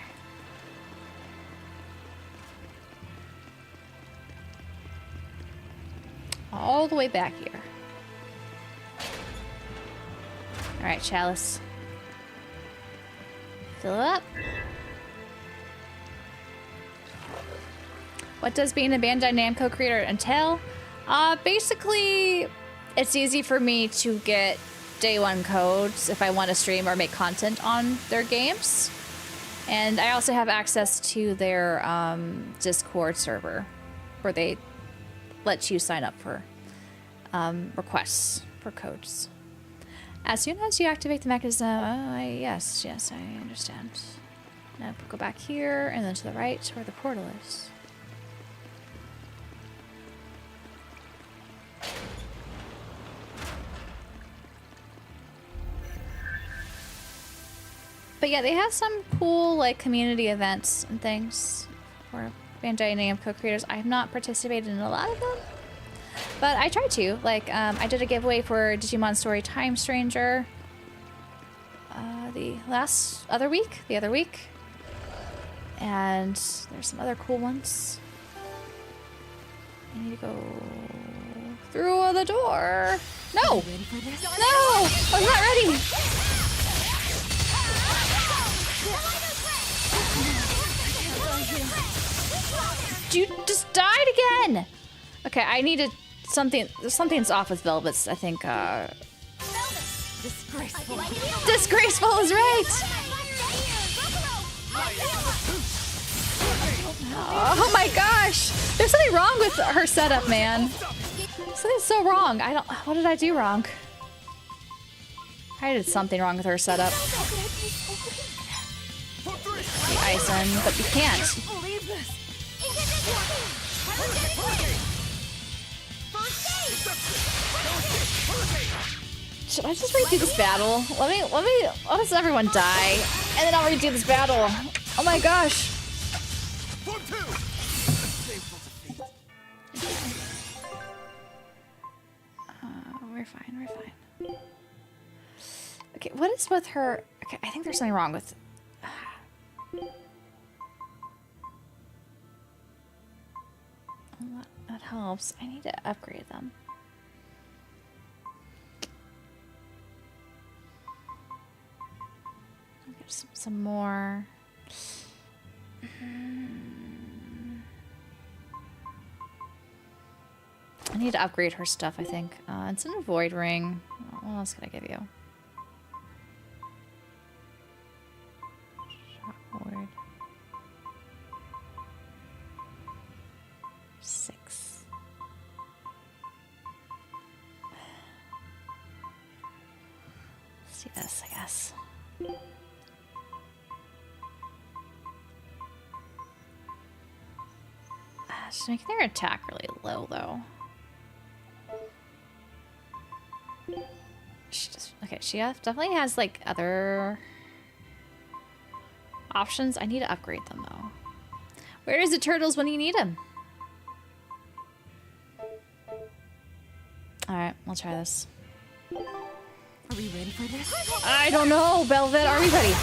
All the way back here. Alright, chalice. Fill it up. What does being a Bandai Namco creator entail? Basically, it's easy for me to get day one codes if I want to stream or make content on their games. And I also have access to their Discord server where they let you sign up for requests for codes. As soon as you activate the mechanism, yes, I understand. Now go back here and then to the right where the portal is. But yeah, they have some cool like community events and things for Bandai Namco creators. I have not participated in a lot of them, but I try to. Like, I did a giveaway for Digimon Story Time Stranger the other week, and there's some other cool ones. I need to go through the door. No, no, I'm not ready. You just died again. Okay, I needed something. Something's off with Velvet's. I think. Disgraceful. Disgraceful is right. Oh my gosh! There's something wrong with her setup, man. Something's so wrong. I don't. What did I do wrong? I did something wrong with her setup. The ice in, but you can't. Should I just redo this battle? Let us everyone die, and then I'll redo this battle. Oh my gosh. We're fine, we're fine. Okay, what is with her? Okay, I think there's something wrong with... That helps. I need to upgrade them. I'll get some more. I need to upgrade her stuff, I think. It's in a void ring. What else can I give you? Let's do this, I guess. She's making their attack really low, though. Okay, she definitely has, like, other options. I need to upgrade them, though. Where is the turtles when you need them? Alright, we'll try this. Are we ready for this? I don't know, Velvet. Are we ready?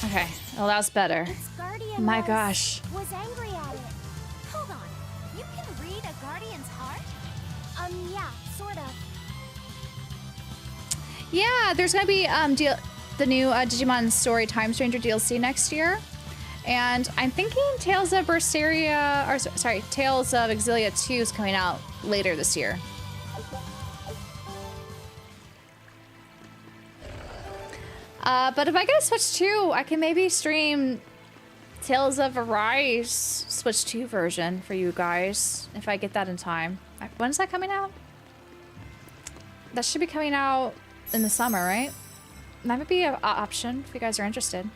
Okay, well, that's better. Its guardian My gosh. was angry at it. Hold on. You can read a guardian's heart? Yeah, sort of. Yeah, there's gonna be the new Digimon Story Time Stranger DLC next year, and I'm thinking Tales of Berseria, or sorry, Tales of Exilia 2 is coming out later this year. But if I get a Switch 2, I can maybe stream Tales of Arise Switch 2 version for you guys, if I get that in time. When's that coming out? That should be coming out in the summer, right? That might be an option if you guys are interested.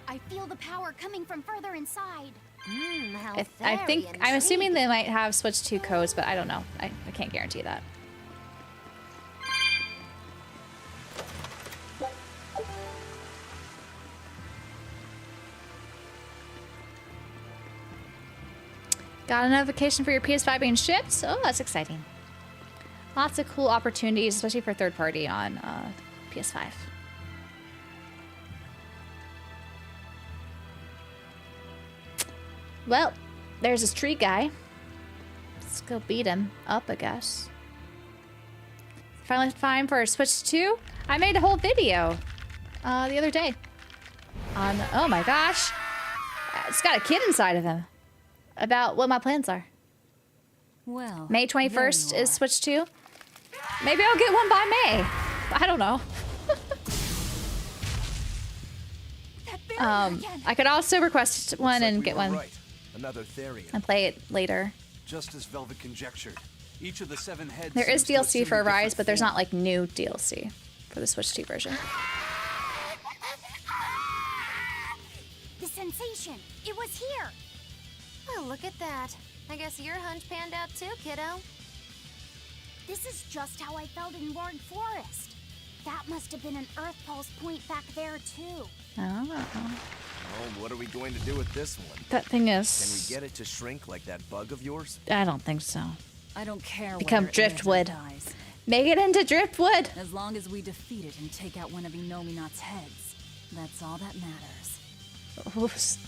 I feel the power coming from further inside. How I think, very I'm assuming intriguing. they might have Switch 2 codes, but I don't know. I can't guarantee that. Got a notification for your PS5 being shipped? Oh, that's exciting. Lots of cool opportunities, especially for third party on PS5. Well, there's this tree guy. Let's go beat him up, I guess. Finally time for Switch 2. I made a whole video the other day on, oh my gosh, it's got a kid inside of him, about what my plans are. Well, May there 21st you are. is Switch 2. Maybe I'll get one by May. I don't know. I could also request one and get one Right. Another Therian. and play it later. Just as Velvet conjectured, each of the 7 heads. There is seems to DLC assume for a Arise, different but there's form. not like new DLC for the Switch 2 version. The sensation. It was here. Oh, look at that. I guess your hunch panned out too, kiddo. This is just how I felt in Ward Forest. That must have been an Earth Pulse point back there, too. Oh, Oh, what are we going to do with this one? that thing Can we is. get it to shrink like that bug of yours? I don't think so. I don't care Become whether it lives or driftwood. dies, Make it into driftwood. as long as we defeat it and take out one of Inominat's heads. That's all that matters. Oops.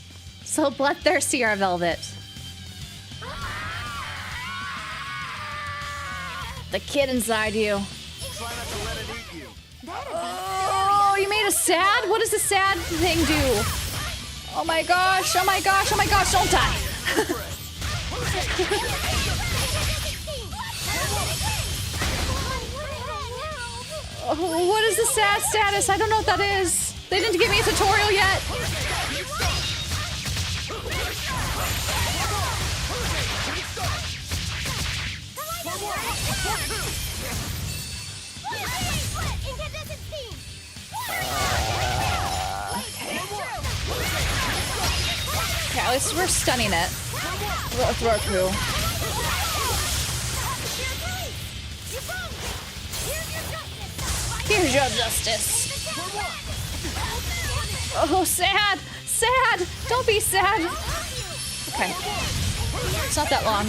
So bloodthirsty, our Velvet. The kid inside you. Try not to let it eat you. Oh, you made us sad? What does the sad thing do? Oh my gosh, oh my gosh, oh my gosh, don't die. Oh, what is the sad status? I don't know what that is. They didn't give me a tutorial yet. Okay, at least we're stunning it. We'll throw it through. Here's your justice. Oh, sad! Sad! Don't be sad! Okay. It's not that long.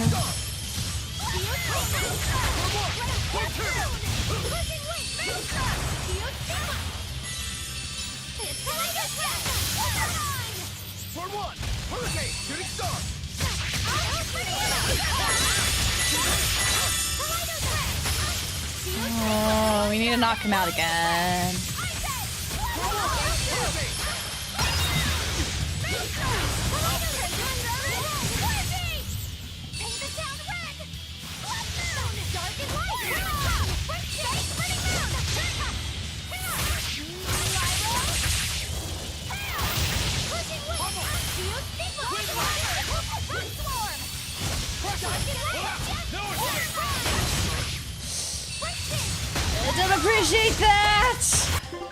For one! Hurricane! Shooting star! Oh, we need to knock him out again. appreciate that!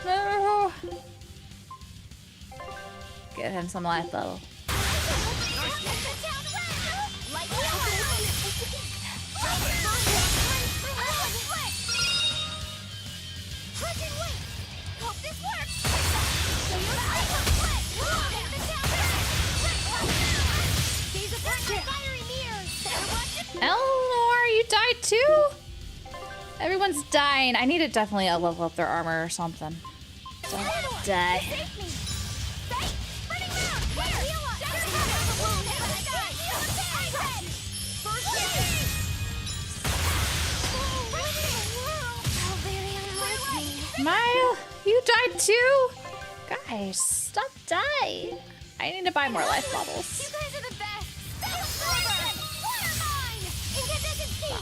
No! Get him some life bubble. Eleanor, you died too? Everyone's dying. I need to definitely level up their armor or something. Don't die. Mile, you died too? Guys, stop dying. I need to buy more life bottles.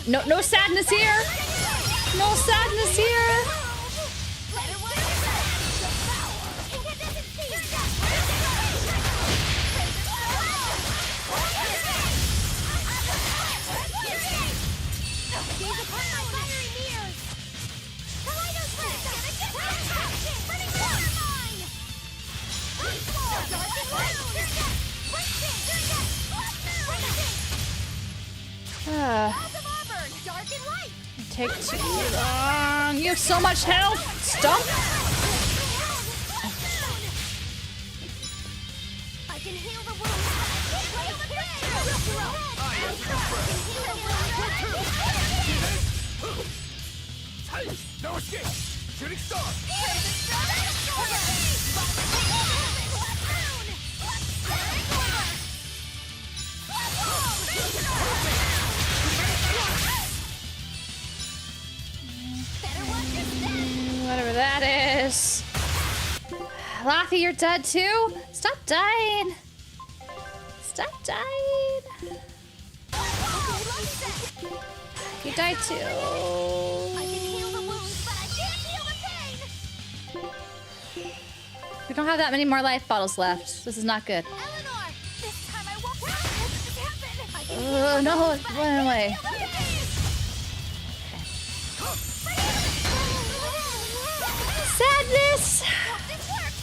No sadness here. No sadness here. Take too long. You have so much health. Stop. I can heal the wound. No escape! Shooting star! Whatever that is. Laffy, you're dead too? Stop dying. Stop dying. You died too. I can heal the wounds, but I can't heal the pain. We don't have that many more life bottles left. This is not good. Eleanor, this time I won't let this happen. I can No, it went away. Sadness! This worked.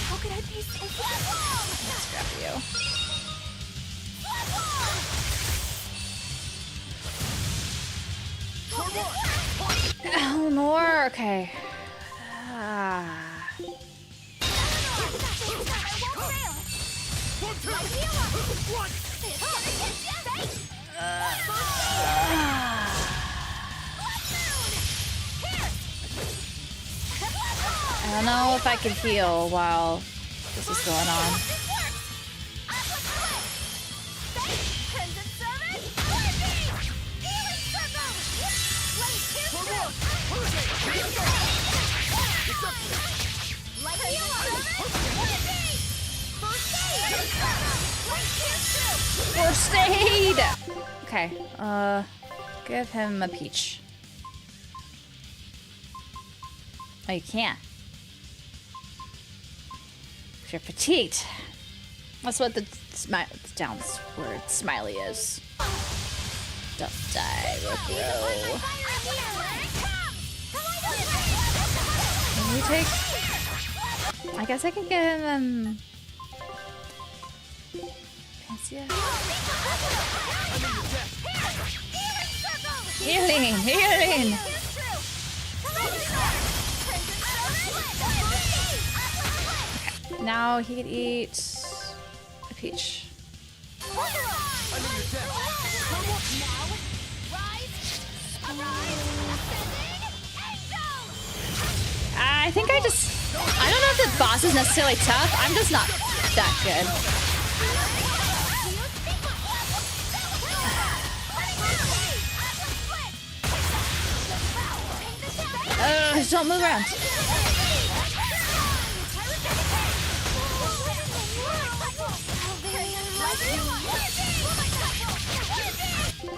How could I be so Let's grab you. Eleanor, okay. I don't know if I can heal while this is going on. First aid! Okay, give him a peach. Oh, you can't. You're fatigued. That's what the downward smiley is. Don't die, bro. Can you take... I guess I can get him, Pansia? Healing! Healing! Okay, now he can eat a peach. I think I don't know if the boss is necessarily tough. I'm just not that good. Just don't move around.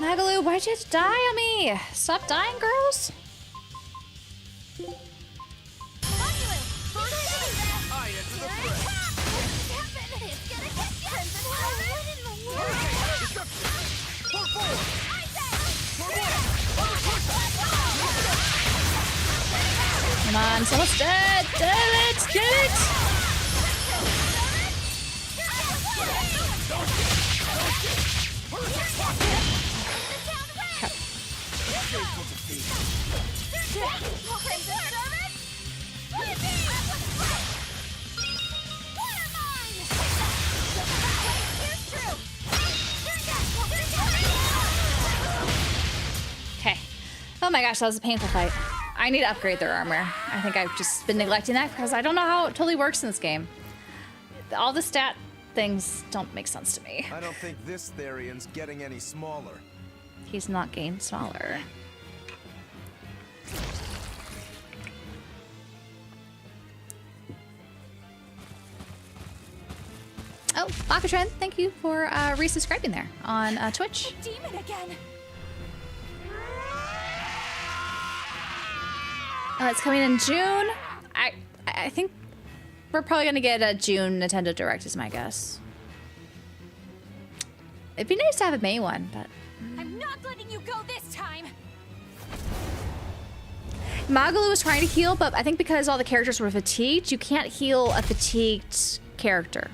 Magalu, why'd you have to die on me? Stop dying, girls. Come on, it's almost dead. Damn it! Get it! Okay. Oh my gosh, that was a painful fight. I need to upgrade their armor. I think I've just been neglecting that because I don't know how it totally works in this game. All the stat things don't make sense to me. I don't think this Therian's getting any smaller. He's not getting smaller. Oh, Bakatren, thank you for resubscribing there on Twitch. Demon again. It's coming in June. I think we're probably gonna get a June Nintendo Direct is my guess. It'd be nice to have a May one, but I'm not letting you go this time. Magalu was trying to heal, but I think because all the characters were fatigued, you can't heal a fatigued character.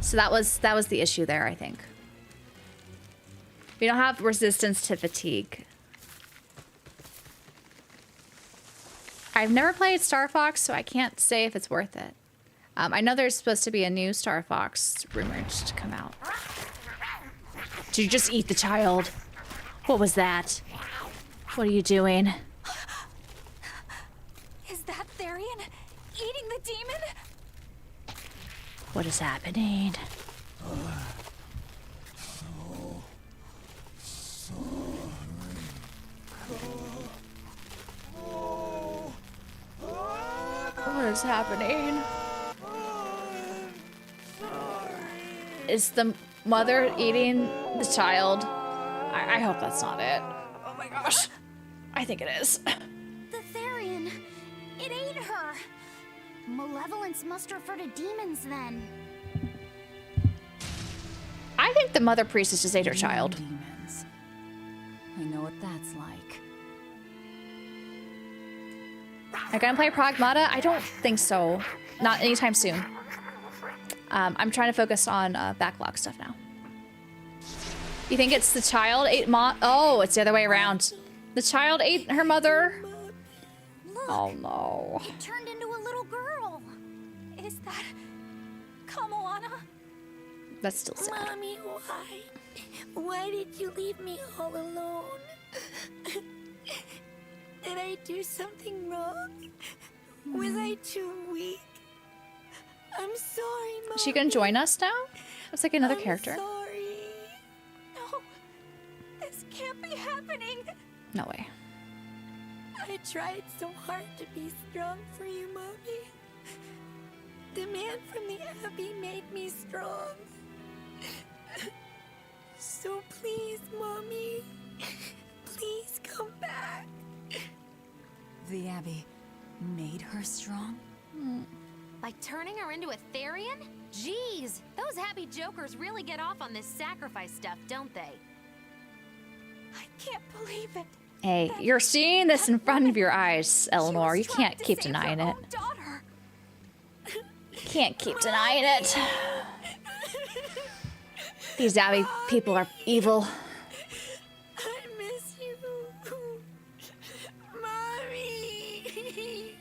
So that was the issue there, I think. We don't have resistance to fatigue. I've never played Star Fox, so I can't say if it's worth it. I know there's supposed to be a new Star Fox rumored to come out. Did you just eat the child? What was that? What are you doing? Is that Therian eating the demon? What is happening? What is happening? Is the mother eating the child? I hope that's not it. Oh my gosh. I think it is. The Therian. It ate her. Malevolence must refer to demons then. I think the mother priestess just ate her child. Demons. I know what that's like. Am I gonna play Pragmata? I don't think so. Not anytime soon. I'm trying to focus on backlog stuff now. You think it's the child ate Oh, it's the other way around. The child ate her mother. Look, Oh no. it turned into a little girl. Is that Kamoana? That's still sad. Mommy, why? Why did you leave me all alone? Did I do something wrong? Was I too weak? I'm sorry, Mom. Is she gonna join us now? It's like another character. Sorry. No, this can't be happening. No way. I tried so hard to be strong for you, Mommy. The man from the Abbey made me strong. So please, Mommy, please come back. The Abbey made her strong? By turning her into a Therian? Jeez, those happy jokers really get off on this sacrifice stuff, don't they? I can't believe it. Hey, you're seeing this in front of your eyes, Eleanor. You can't keep denying it. Daughter. Can't keep denying it. These Abbey people are evil. I miss you. Mommy.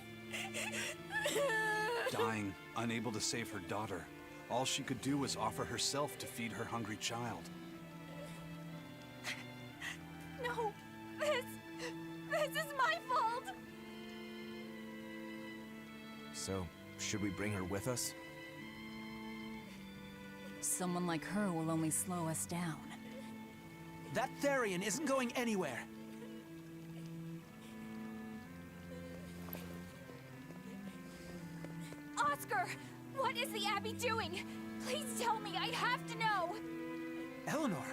Dying, unable to save her daughter. All she could do was offer herself to feed her hungry child. No, this is my fault. So, should we bring her with us? Someone like her will only slow us down. That Therian isn't going anywhere. Oscar, what is the Abbey doing? Please tell me. I have to know. Eleanor,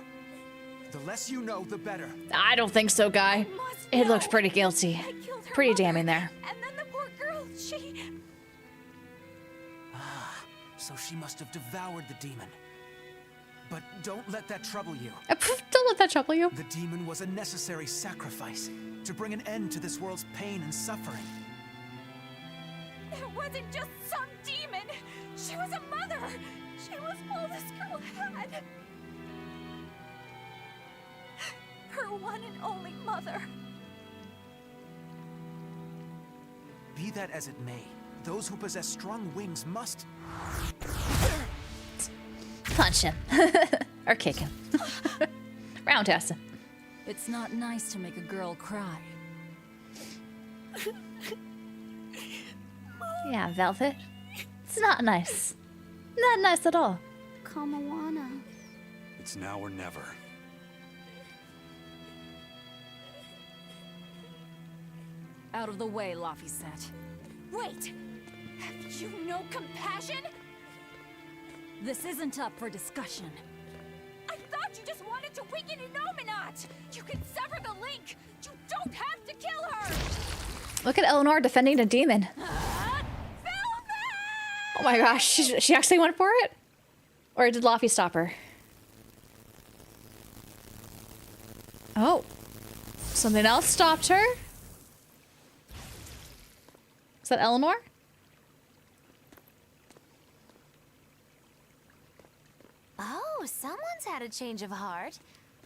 the less you know, the better. I don't think so, guy. Must It know. looks pretty guilty. I killed her Pretty mother, damning there. And then the poor girl, she... So she must have devoured the demon. But don't let that trouble you. Don't let that trouble you. The demon was a necessary sacrifice to bring an end to this world's pain and suffering. It wasn't just some demon. She was a mother. She was all this girl had. Her one and only mother. Be that as it may, those who possess strong wings must... Punch him. Or kick him. Roundhouse him. It's not nice to make a girl cry. Yeah, Velvet. It's not nice. Not nice at all. Kamawana. It's now or never. Out of the way, Laphicet. Wait! Have you no compassion? This isn't up for discussion. I thought you just wanted to weaken Innominat! You can sever the link! You don't have to kill her! Look at Eleanor defending a demon. Velvet! Oh my gosh, she actually went for it? Or did Laffy stop her? Oh. Something else stopped her? Is that Eleanor? Oh, someone's had a change of heart.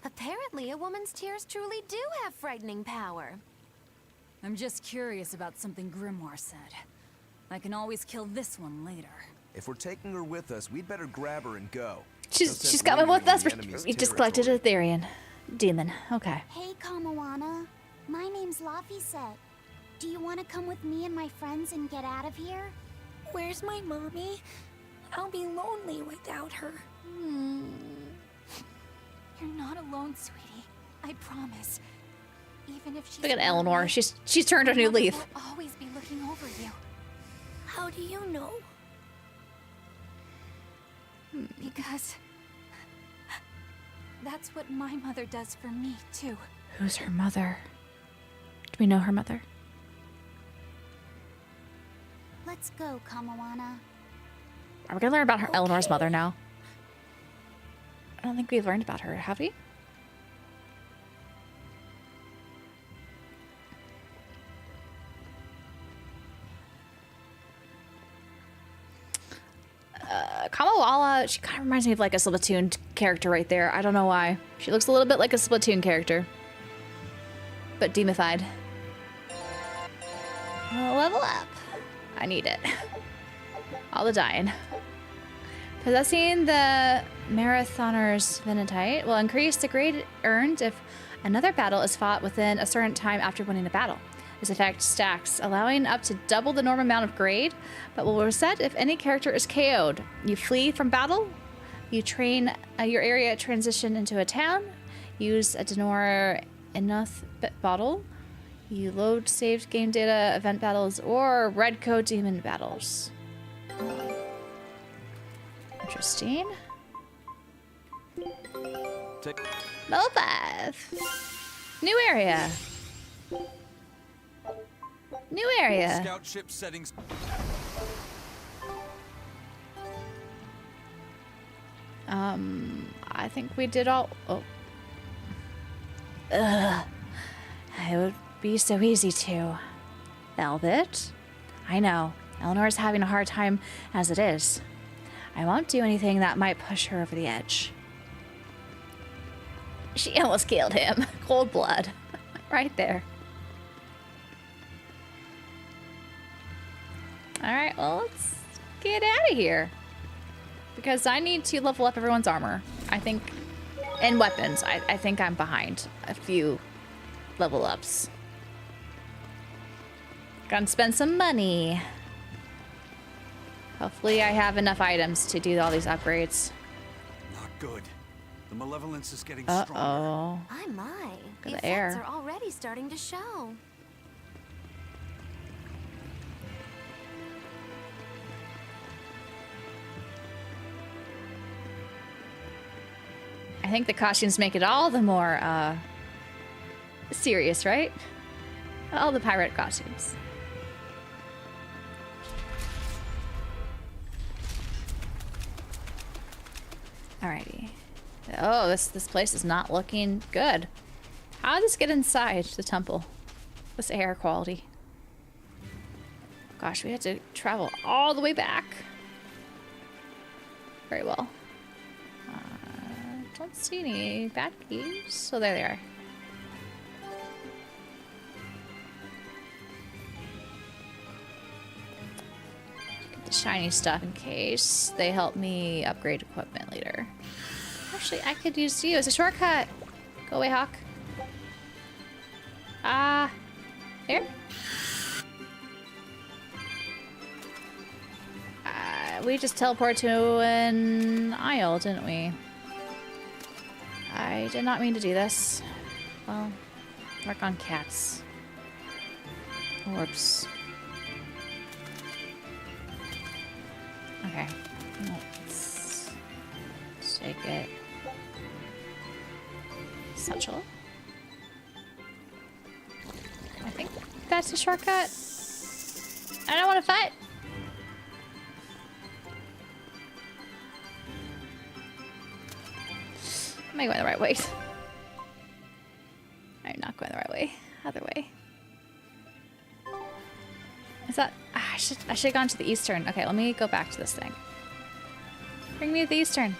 Apparently, a woman's tears truly do have frightening power. I'm just curious about something Grimoire said. I can always kill this one later. If we're taking her with us, we'd better grab her and go. She's coming with us. We just collected a Therian demon. Okay. Hey, Kamawana. My name's Laphicet. Do you want to come with me and my friends and get out of here? Where's my mommy? I'll be lonely without her. You're not alone, sweetie. I promise. Even if she's Look at far Eleanor. away, She's turned a new Mother leaf. will always be looking over you. How do you know? Because that's what my mother does for me, too. Who's her mother? Do we know her mother? Let's go, Kamawana. Are we gonna learn about her Eleanor's mother now? I don't think we've learned about her, have we? Kamawala, she kind of reminds me of like a Splatoon character right there. I don't know why. She looks a little bit like a Splatoon character. But demified. Level up. I need it. All the dying. Possessing the Marathoner's Venatite will increase the grade earned if another battle is fought within a certain time after winning a battle. This effect stacks, allowing up to double the normal amount of grade, but will reset if any character is KO'd. You flee from battle, you train your area transition into a town, use a Denora Enough bottle, you load saved game data, event battles, or red code demon battles. Interesting. Level 5. New area. New area. Scout ship settings. I think we did all. Oh. Ugh. It would be so easy to. Velvet? I know. Eleanor's having a hard time as it is. I won't do anything that might push her over the edge. She almost killed him. Cold blood. Right there. Alright, well, let's get out of here. Because I need to level up everyone's armor. I think... And weapons. I think I'm behind a few level ups. Gonna spend some money. Hopefully I have enough items to do all these upgrades. Not good. The malevolence is getting stronger. Uh-oh. My. Look The at the air. effects are already starting to show. I think the costumes make it all the more, serious, right? All the pirate costumes. Alrighty. Oh, this place is not looking good. How did this get inside the temple? This air quality. Gosh, we had to travel all the way back. Very well. Don't see any bad keys. So there they are. Get the shiny stuff in case they help me upgrade equipment later. Actually, I could use you as a shortcut. Go away, Hawk. Here? We just teleported to an aisle, didn't we? I did not mean to do this. Well, work on cats. Orbs. Okay. Let's take it. Satchel. I think that's a shortcut. I don't want to fight. Am I going the right way? I'm not going the right way. Other way. Is that... I should have gone to the eastern. Okay, let me go back to this thing. Bring me to the eastern.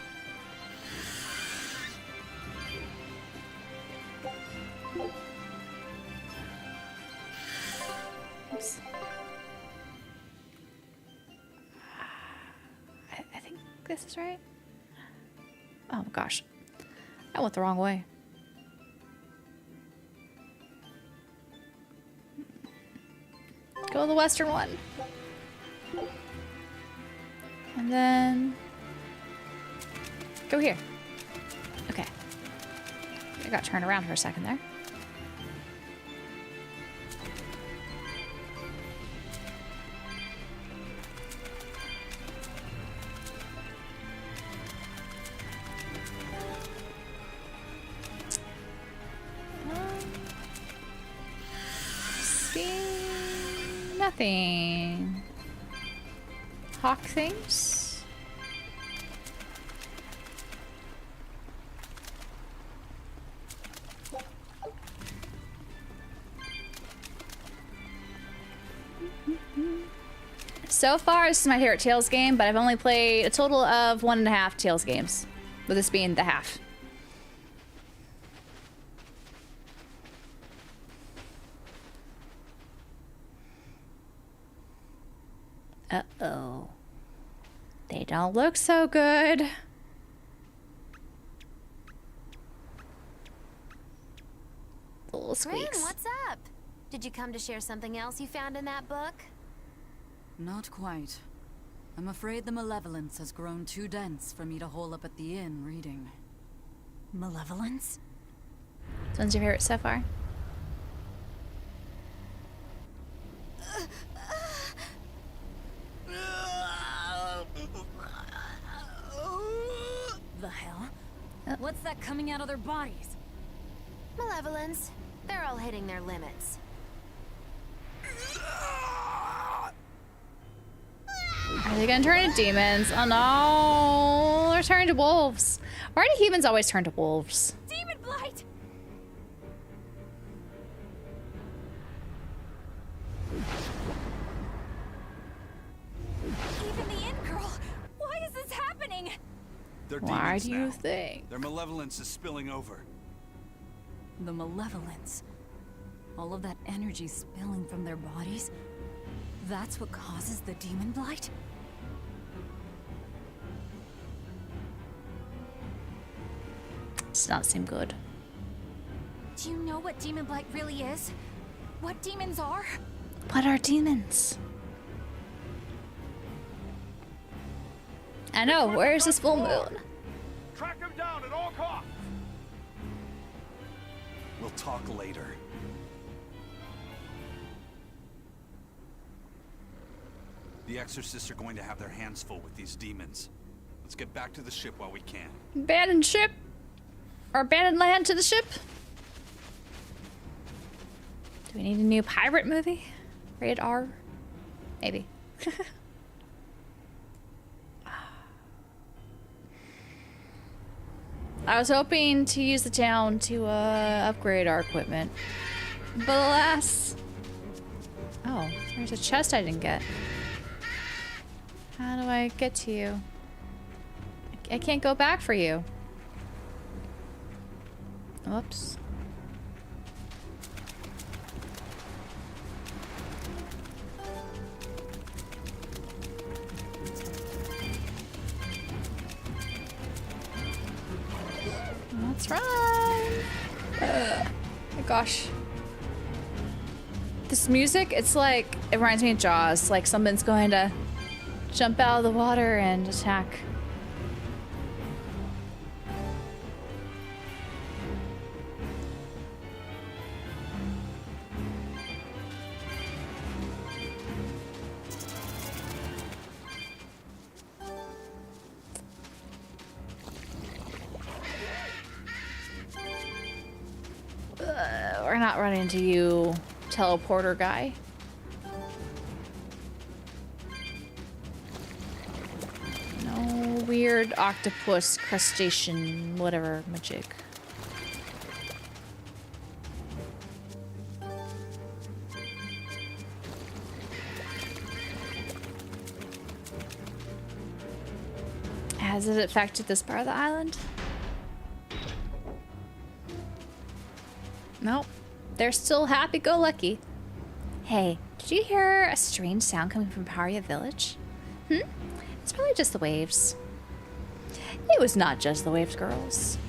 Oops. I think this is right. Oh gosh. I went the wrong way. Go the western one. And then go here. Okay. I got turned around for a second there. Nothing. Hawk things. So far, this is my favorite Tales game, but I've only played a total of 1.5 Tales games, with this being the half. Uh-oh. They don't look so good. Little squeaks. Grin, what's up? Did you come to share something else you found in that book? Not quite. I'm afraid the malevolence has grown too dense for me to hole up at the inn reading. Malevolence? Which one's your favorite so far? The hell? What's that coming out of their bodies? Malevolence. They're all hitting their limits. Are they gonna turn into demons? Oh no! They're turning to wolves. Why do humans always turn to wolves? Demon blight! Even the inn girl! Why is this happening? They're Why demons do you now. think? Their malevolence is spilling over. The malevolence. All of that energy spilling from their bodies? That's what causes the demon blight? Does not seem good. Do you know what demon blight really is? What demons are? What are demons? I know, where's this full moon? Track him down at all costs. We'll talk later. The exorcists are going to have their hands full with these demons. Let's get back to the ship while we can. Abandoned ship? Or abandoned land to the ship? Do we need a new pirate movie? Rated R? Maybe. I was hoping to use the town to upgrade our equipment. But alas... Oh. There's a chest I didn't get. How do I get to you? I can't go back for you. Whoops. Let's run! Oh my gosh. This music, it's like, it reminds me of Jaws. Like someone's going to jump out of the water and attack. We're not running into you, teleporter guy. No weird octopus, crustacean, whatever magic. Has it affected this part of the island? Nope. They're still happy-go-lucky. Hey, did you hear a strange sound coming from Paria village? It's probably just the waves. It was not just the waves, girls.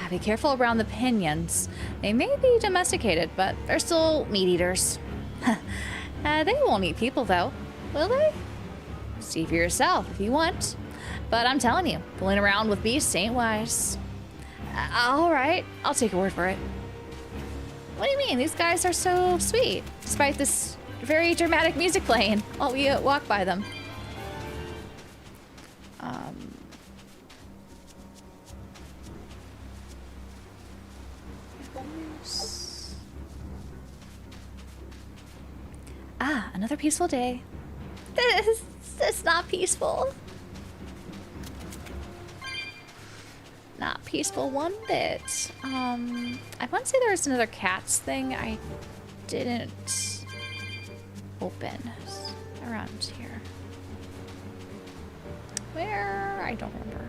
Be careful around the pinions. They may be domesticated, but they're still meat eaters. They won't eat people, though, will they? See for yourself if you want. But I'm telling you, fooling around with beasts ain't wise. All right, I'll take your word for it. What do you mean? These guys are so sweet, despite this very dramatic music playing while we walk by them. Another peaceful day. It's not peaceful. Not peaceful one bit. I want to say there was another cats thing I didn't open around here. Where? I don't remember.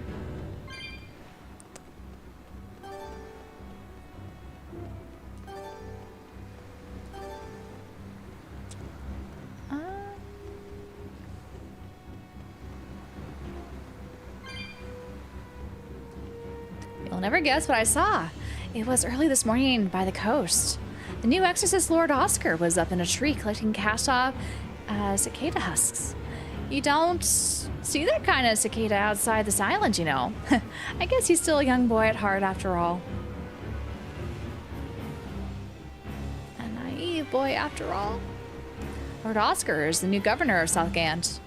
You'll never guess what I saw. It was early this morning by the coast. The new exorcist Lord Oscar was up in a tree collecting cast-off cicada husks. You don't see that kind of cicada outside this island, you know. I guess he's still a young boy at heart after all. A naive boy after all. Lord Oscar is the new governor of Southgant.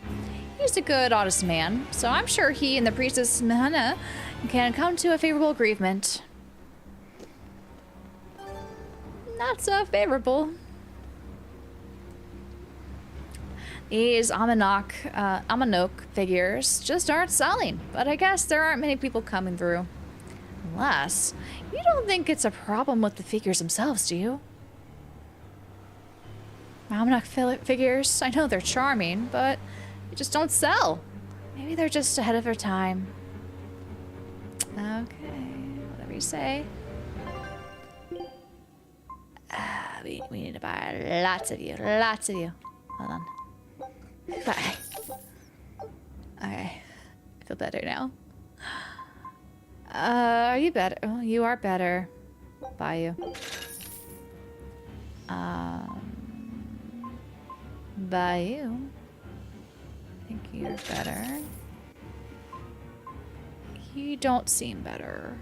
He's a good, honest man, so I'm sure he and the priestess Mahana can come to a favorable agreement. Not so favorable. These Amanok figures just aren't selling, but I guess there aren't many people coming through. Unless, you don't think it's a problem with the figures themselves, do you? Amanok figures, I know they're charming, but they just don't sell. Maybe they're just ahead of their time. Okay, whatever you say. We need to buy lots of you, lots of you. Hold on. Bye. Okay, I feel better now. Are you better? Oh, you are better. Buy you. Buy you. I think you're better. You don't seem better.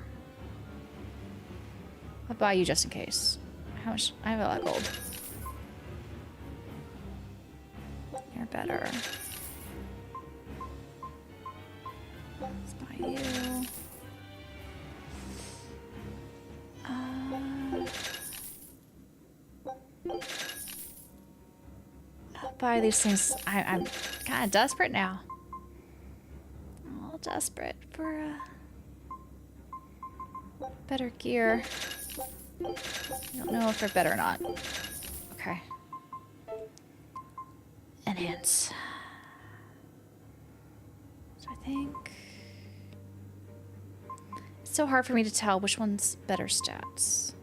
I'll buy you just in case. How much? I have a lot of gold. You're better. Let's buy you. I'll buy these things. I'm kind of desperate now. All desperate for better gear. I don't know if they're better or not. Okay. Enhance. So I think it's so hard for me to tell which one's better stats.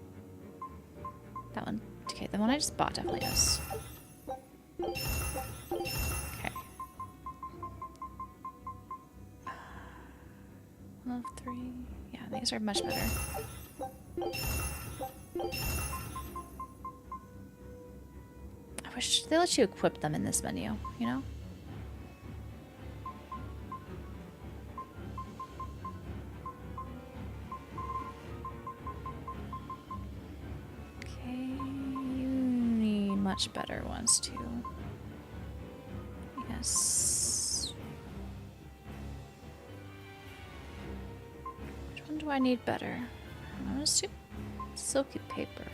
That one. Okay, the one I just bought definitely is. Okay. 1 of 3. Yeah, these are much better. I wish they let you equip them in this menu, you know? Okay, you need much better ones too. Yes. Which one do I need better? I'm gonna assume silky paper.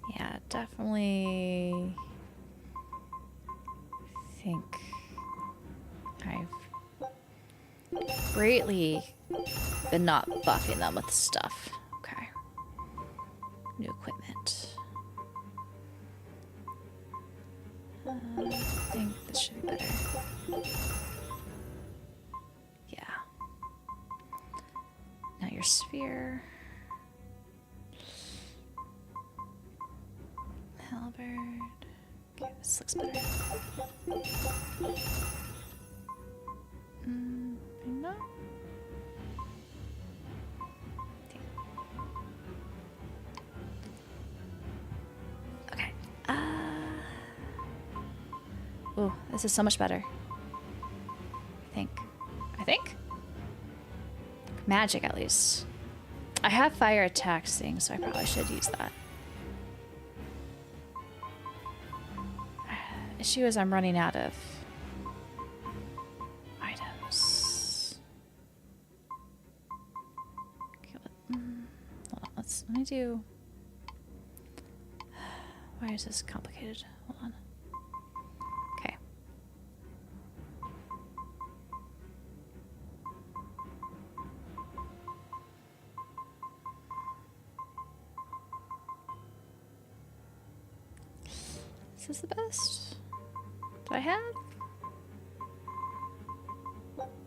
Yeah, definitely think I've greatly been not buffing them with stuff. Okay. New equipment. I think this should be better. Yeah. Now your sphere. Halberd. Okay, this looks better. Maybe not. Okay. Oh, this is so much better. I think? Magic, at least. I have fire attacks thing, so I probably should use that. Issue is I'm running out of items. Okay, hold on, let me do. Why is this complicated? Hold on. Okay. Is this the best? Do I have?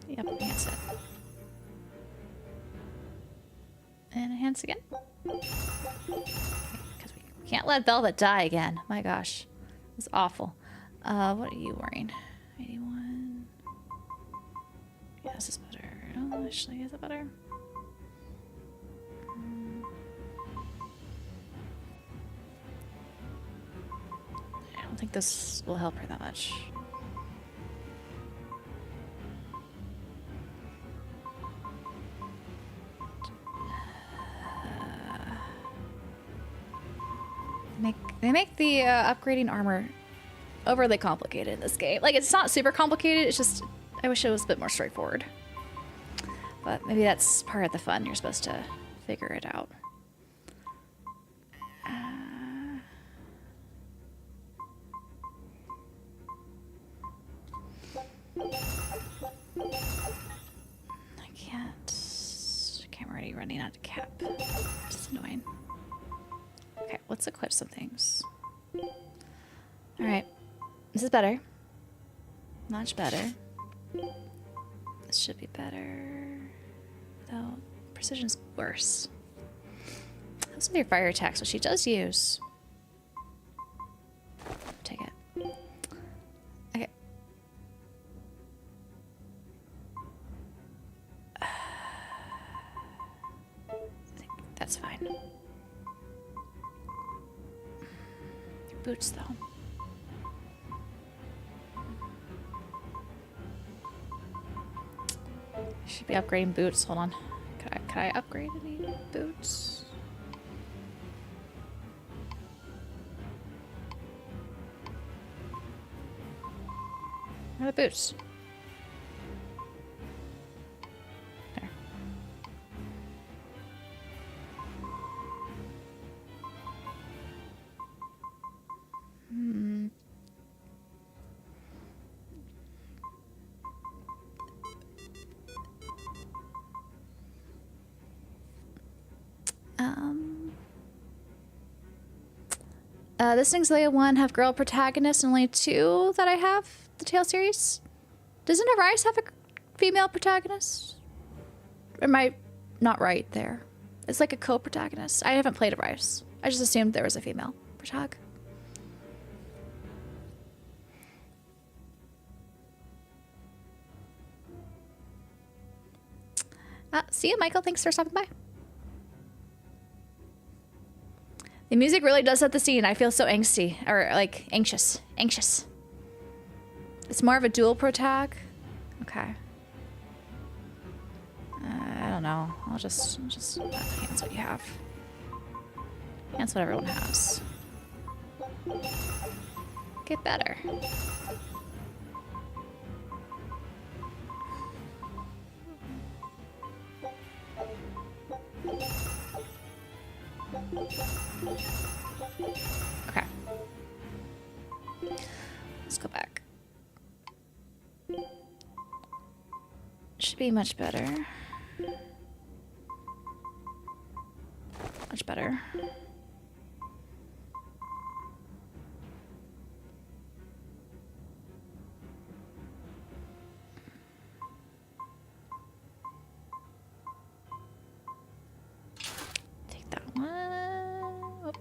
Yep, enhance it. And enhance again. Because we can't let Velvet die again. My gosh. It's awful. What are you wearing? 81. Yeah, this is better. Oh, actually, is it better? I don't think this will help her that much. They make the upgrading armor overly complicated in this game. Like, it's not super complicated, it's just, I wish it was a bit more straightforward. But maybe that's part of the fun, you're supposed to figure it out. I'm already running out of cap. It's annoying. Okay, let's equip some things. Alright. This is better. Much better. This should be better. Though, precision's worse. Those are your fire attacks, which she does use. Take it. Okay. I think that's fine. Your boots, though. Should be upgrading boots. Hold on. Could I upgrade any boots? Where are the boots? There. This thing's only one have girl protagonists and only 2 that I have the Tale series. Doesn't Arise have a female protagonist? Or am I not right there? It's like a co-protagonist. I haven't played Arise. I just assumed there was a female protag. See you, Michael. Thanks for stopping by. The music really does set the scene. I feel so angsty, or like anxious. Anxious. It's more of a dual protag. Okay. I don't know. I'll just hands what you have. Hands what everyone has. Get better. Okay. Let's go back. Should be much better. Much better. Take that one. Whoop.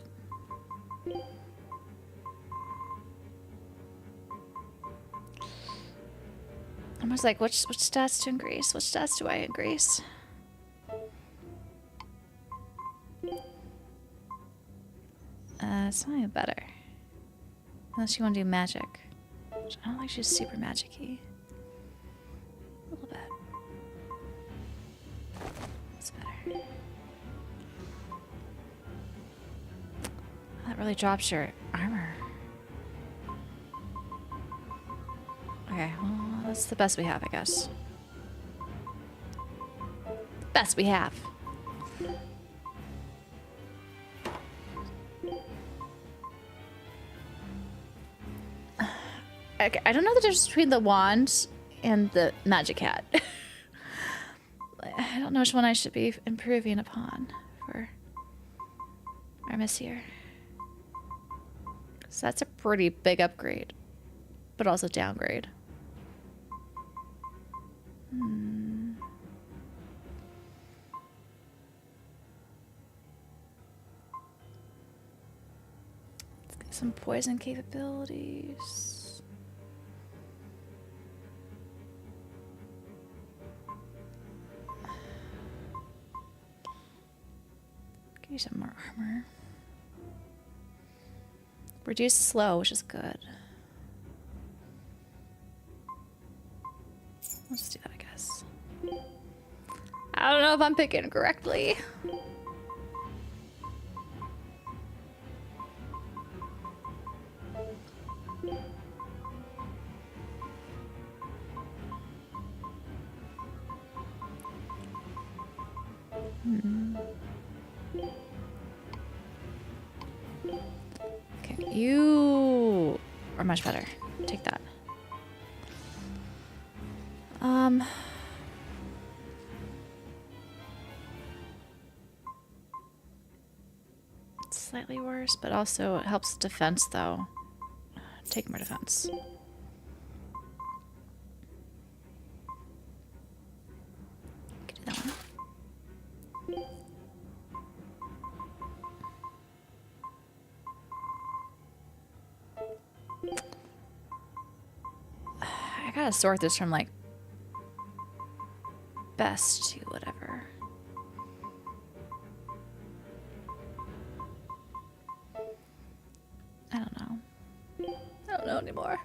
I was like, which stats to increase? Which stats do I increase? It's not even better. Unless you want to do magic. Which I don't think she's super magic-y. A little bit. That's better. That really drops your armor. Okay, well, that's the best we have, I guess. Best we have. Okay, I don't know the difference between the wand and the magic hat. I don't know which one I should be improving upon for our miss here. So that's a pretty big upgrade, but also downgrade. Let's get some poison capabilities. Give you some more armor. Reduce slow, which is good. Let's just do that, I guess. I don't know if I'm picking correctly. Okay, you are much better. Take that. It's slightly worse, but also it helps defense though. Take more defense. Could do that one. I gotta sort this from like best to whatever. I don't know. I don't know anymore.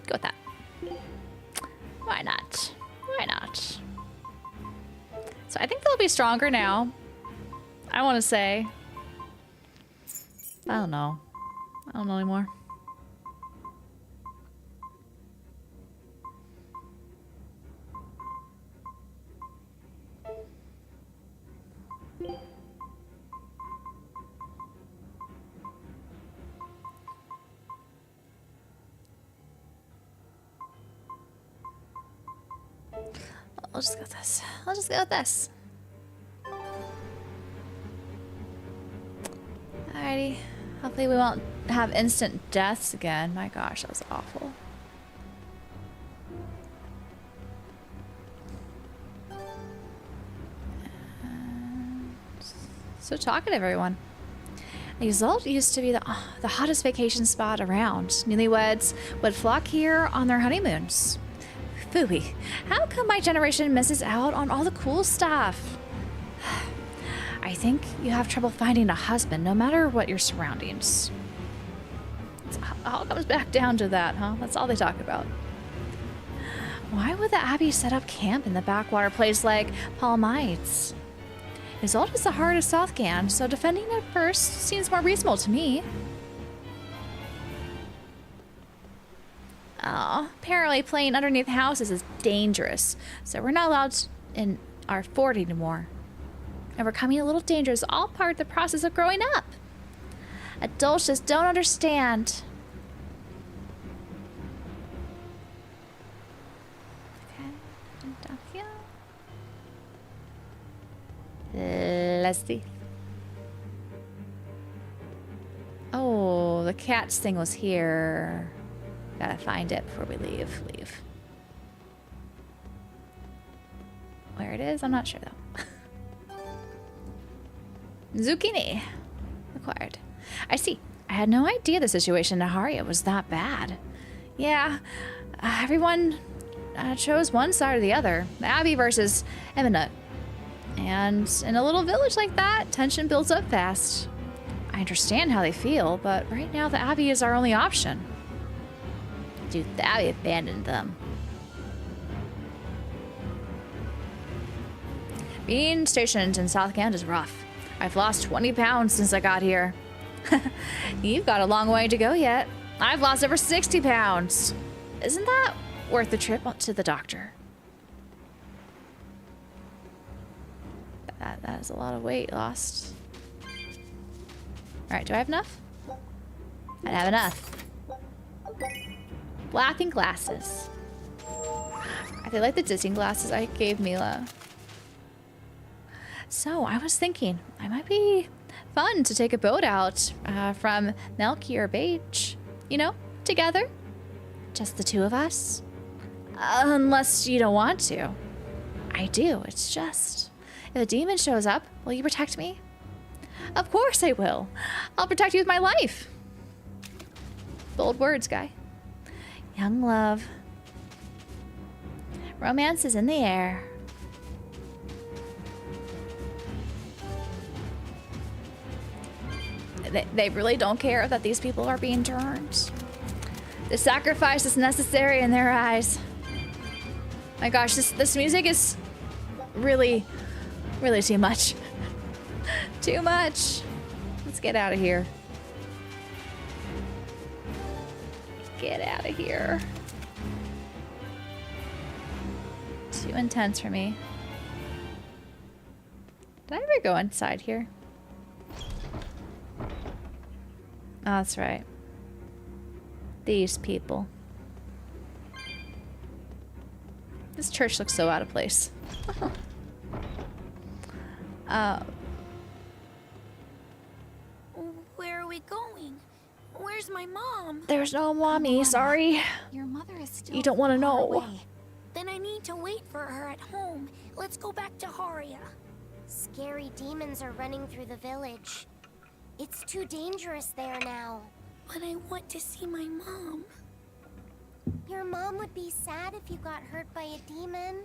Go with that. Why not? Why not? So I think they'll be stronger now. I want to say. I don't know. I don't know anymore. I'll just go with this. I'll just go with this. Alrighty. Hopefully we won't have instant deaths again. My gosh, that was awful. So talkative, everyone. Exalt used to be the hottest vacation spot around. Newlyweds would flock here on their honeymoons. Phooey, how come my generation misses out on all the cool stuff? I think you have trouble finding a husband, no matter what your surroundings. It all comes back down to that, huh? That's all they talk about. Why would the Abbey set up camp in the backwater place like Palmites? Isolde is the heart of Southgan, so defending it first seems more reasonable to me. Apparently playing underneath houses is dangerous, so we're not allowed in our fort anymore. Overcoming a little danger is all part of the process of growing up. Adults just don't understand. Okay, down here. Let's see. Oh, the cat's thing was here. Gotta find it before we leave. Where it is, I'm not sure though. Zucchini. Acquired. I see. I had no idea the situation in Haria was that bad. Yeah, everyone chose one side or the other. The Abbey versus Eminut. And in a little village like that, tension builds up fast. I understand how they feel, but right now the Abbey is our only option. Dude, the Abbey abandoned them. Being stationed in Southgand is rough. I've lost 20 pounds since I got here. You've got a long way to go yet. I've lost over 60 pounds. Isn't that worth the trip to the doctor? That is a lot of weight lost. Alright, do I have enough? I have enough. Laughing glasses. I feel like the dizzying glasses I gave Mila. So, I was thinking, it might be fun to take a boat out from Melchior Beach. You know, together. Just the two of us. Unless you don't want to. I do, it's just... If a demon shows up, will you protect me? Of course I will. I'll protect you with my life. Bold words, guy. Young love. Romance is in the air. They really don't care that these people are being turned. The sacrifice is necessary in their eyes. My gosh, this music is really too much. Too much. Let's get out of here. Get out of here. Too intense for me. Did I ever go inside here? Oh, that's right. These people. This church looks so out of place. Where are we going? Where's my mom? There's no mommy, sorry. Your mother is still You don't want to far know. away. Then I need to wait for her at home. Let's go back to Haria. Scary demons are running through the village. It's too dangerous there now. But I want to see my mom. Your mom would be sad if you got hurt by a demon.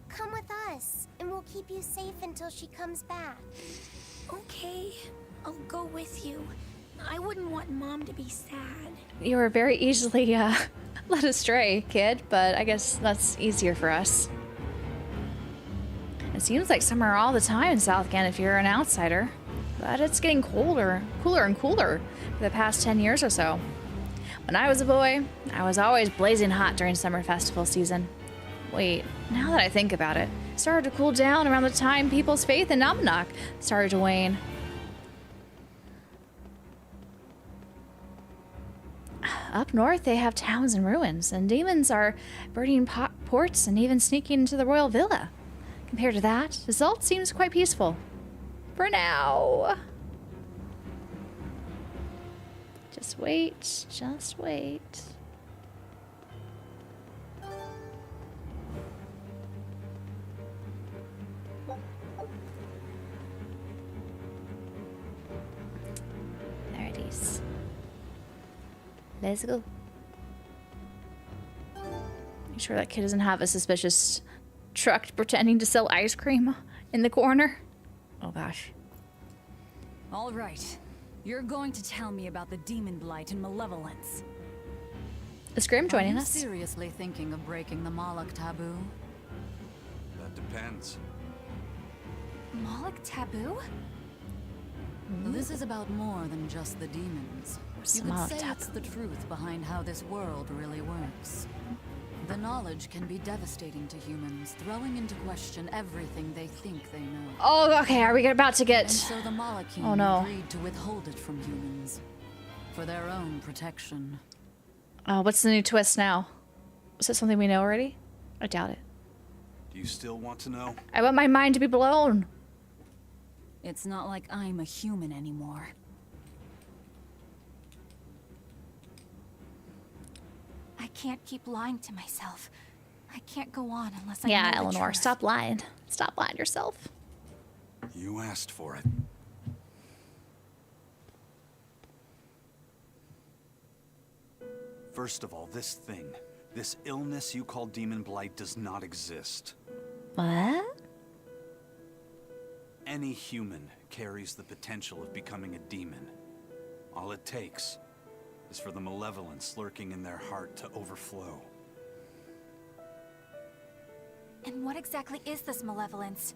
Come with us, and we'll keep you safe until she comes back. Okay, I'll go with you. I wouldn't want Mom to be sad. You were very easily led astray, kid, but I guess that's easier for us. It seems like summer all the time in Southgate if you're an outsider. But it's getting cooler and cooler for the past 10 years or so. When I was a boy, I was always blazing hot during summer festival season. Wait, now that I think about it, it started to cool down around the time people's faith in Namnak started to wane. Up north, they have towns in ruins, and demons are burning ports and even sneaking into the royal villa. Compared to that, Zalt seems quite peaceful. For now. Just wait. Just wait. There it is. Let's go. Make sure that kid doesn't have a suspicious truck pretending to sell ice cream in the corner. Oh gosh. All right. You're going to tell me about the demon blight and malevolence. Is Grim joining Are you us? seriously thinking of breaking the Moloch taboo? That depends. Moloch taboo? This is about more than just the demons. You could Moloch say taboo? it's the truth behind how this world really works. The knowledge can be devastating to humans, throwing into question everything they think they know. Oh, okay. Are we about to And get... so the Molochim Oh, no. agreed to withhold it from humans for their own protection. Oh, what's the new twist now? Is it something we know already? I doubt it. Do you still want to know? I want my mind to be blown. It's not like I'm a human anymore. I can't keep lying to myself. I can't go on unless I Yeah, know the Eleanor, truth. stop lying. Stop lying to yourself. You asked for it. First of all, this thing, this illness you call demon blight does not exist. What? Any human carries the potential of becoming a demon. All it takes is for the malevolence lurking in their heart to overflow. And what exactly is this malevolence?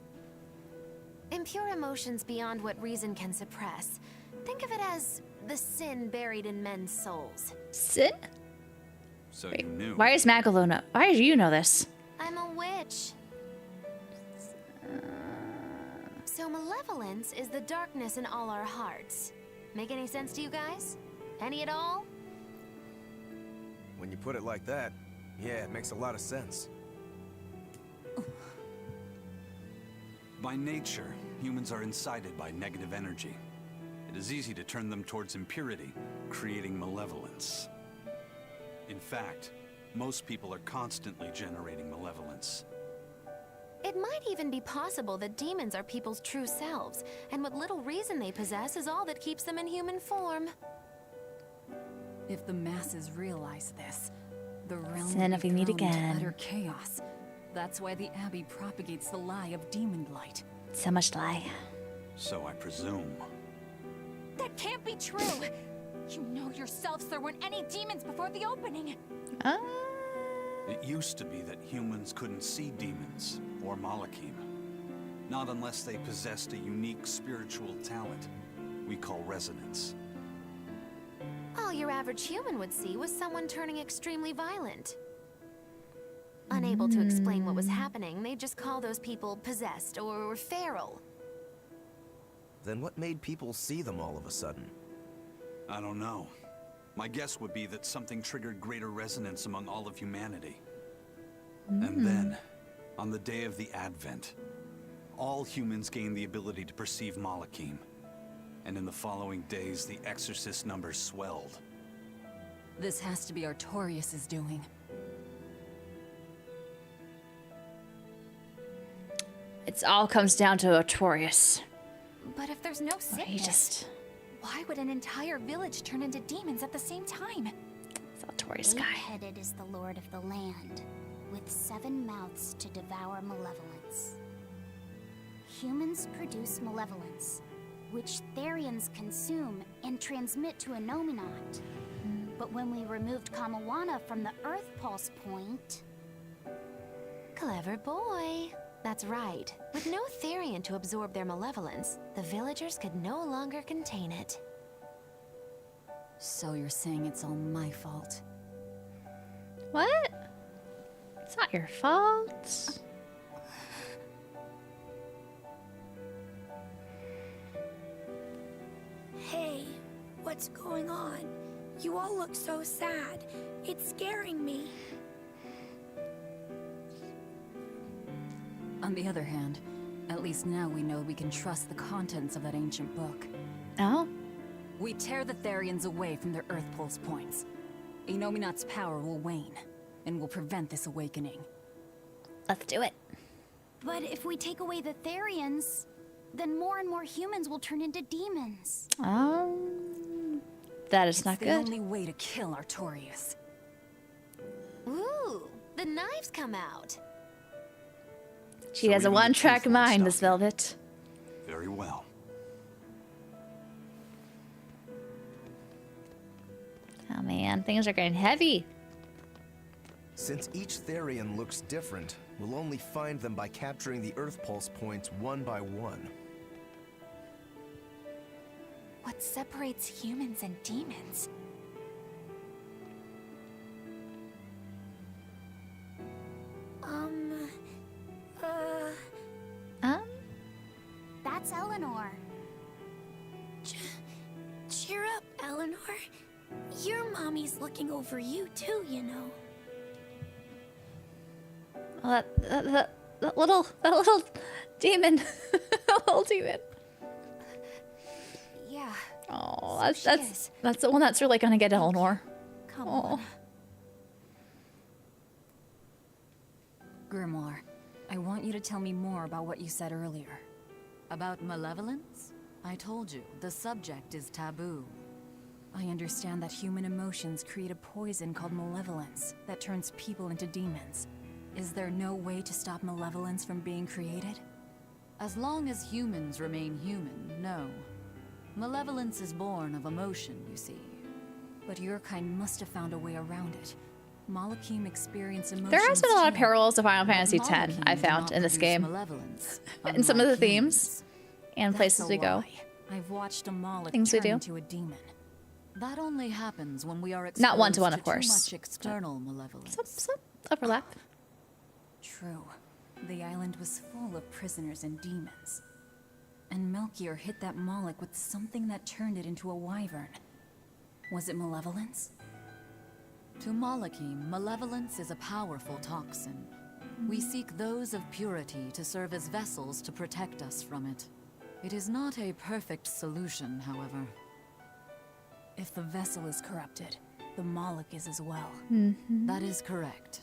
Impure emotions beyond what reason can suppress. Think of it as the sin buried in men's souls. Sin? So Wait, you knew. why is Magaluna? Why do you know this? I'm a witch. So malevolence is the darkness in all our hearts. Make any sense to you guys? Any at all? When you put it like that, yeah, it makes a lot of sense. By nature, humans are incited by negative energy. It is easy to turn them towards impurity, creating malevolence. In fact, most people are constantly generating malevolence. It might even be possible that demons are people's true selves, and what little reason they possess is all that keeps them in human form. If the masses realize this, the realm Sin will if be we meet thrown into again. utter chaos. That's why the Abbey propagates the lie of demon blight. So much lie. So I presume. That can't be true! You know yourselves there weren't any demons before the opening! It used to be that humans couldn't see demons or Malachim. Not unless they possessed a unique spiritual talent we call resonance. All your average human would see was someone turning extremely violent. Unable to explain what was happening, they'd just call those people possessed or feral. Then what made people see them all of a sudden? I don't know. My guess would be that something triggered greater resonance among all of humanity. And then, on the day of the Advent, all humans gained the ability to perceive Malachim. And in the following days, the exorcist numbers swelled. This has to be Artorius' doing. It all comes down to Artorius. But if there's no He sickness, just... why would an entire village turn into demons at the same time? It's Artorius guy. Eight-headed is the lord of the land, with 7 mouths to devour malevolence. Humans produce malevolence, which Therians consume and transmit to a Nominat. But when we removed Kamawana from the Earth Pulse point... Clever boy. That's right. With no Therian to absorb their malevolence, the villagers could no longer contain it. So you're saying it's all my fault? What? It's not your fault. Hey, what's going on? You all look so sad. It's scaring me. On the other hand, at least now we know we can trust the contents of that ancient book. Oh? We tear the Therians away from their Earth Pulse points. Inominat's power will wane, and will prevent this awakening. Let's do it. But if we take away the Therians, then more and more humans will turn into demons. That is not It's the good. only way to kill Artorias. Ooh, the knives come out. She So has a even the one-track truth won't mind, stop Miss you. Velvet. Very well. Oh man, things are getting heavy. Since each Therian looks different, we'll only find them by capturing the Earth Pulse points one by one. What separates humans and demons? That's Eleanor. Cheer up, Eleanor. Your mommy's looking over you too, you know. Oh, that little demon. That little demon. Yeah. Oh, So she is. that's the one that's really gonna get Eleanor. Come Oh. on. Grimoire, I want you to tell me more about what you said earlier. About malevolence? I told you, the subject is taboo. I understand that human emotions create a poison called malevolence that turns people into demons. Is there no way to stop malevolence from being created? As long as humans remain human, no. Malevolence is born of emotion, you see. But your kind must have found a way around it. Malakim experienced emotions There has been a lot of too. parallels to Final But Fantasy X, Malakim I do found, not in this produce game. malevolence, And some of the unlike themes humans. and That's places a we go. lie. I've watched a Moloch Things we turn do. into a demon. That only happens when we are exposed Not one-to-one, to of course. too much external malevolence. Some overlap. True. The island was full of prisoners and demons. And Melchior hit that Moloch with something that turned it into a wyvern. Was it malevolence? To Malakim, malevolence is a powerful toxin. We seek those of purity to serve as vessels to protect us from it. It is not a perfect solution, however. If the vessel is corrupted, the Moloch is as well. That is correct.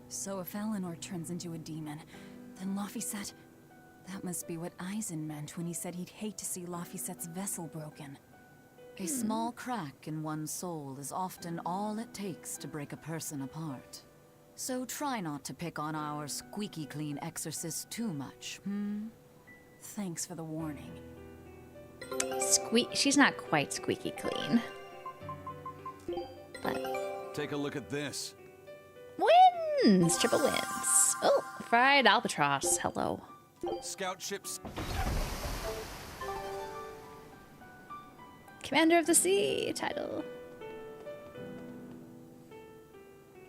So if Eleanor turns into a demon, then Laphicet... That must be what Eisen meant when he said he'd hate to see Laphicet's vessel broken. A small crack in one's soul is often all it takes to break a person apart. So try not to pick on our squeaky clean exorcist too much, Thanks for the warning. She's not quite squeaky clean. But Take a look at this. wins! Triple wins. Oh, fried albatross. Hello. Scout ships. Commander of the Sea title.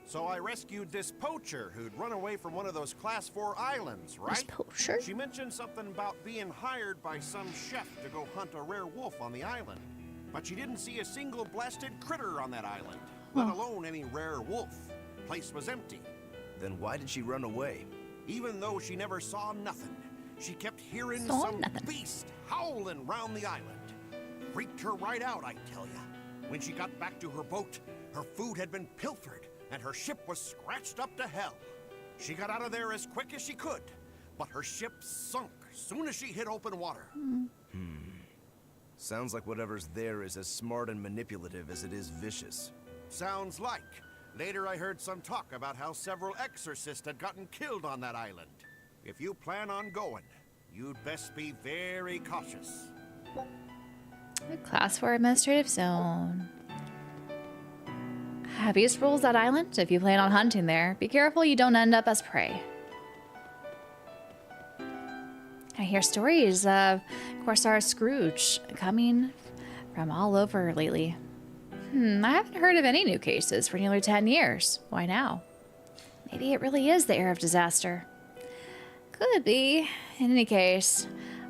So I rescued this poacher who'd run away from one of those Class 4 islands, right? This poacher? She mentioned something about being hired by some chef to go hunt a rare wolf on the island. But she didn't see a single blasted critter on that island, let alone any rare wolf. Place was empty. Then why did she run away? Even though she never saw nothing, she kept hearing Saw some nothing. beast howling round the island. Freaked her right out, I tell ya. When she got back to her boat, her food had been pilfered, and her ship was scratched up to hell. She got out of there as quick as she could, but her ship sunk soon as she hit open water. Sounds like whatever's there is as smart and manipulative as it is vicious. Sounds like. Later I heard some talk about how several exorcists had gotten killed on that island. If you plan on going, you'd best be very cautious. Class 4 administrative zone. Heaviest rules that island. If you plan on hunting there, be careful you don't end up as prey. I hear stories of Corsair Scrooge coming from all over lately. I haven't heard of any new cases for nearly 10 years. Why now? Maybe it really is the era of disaster. Could be. In any case,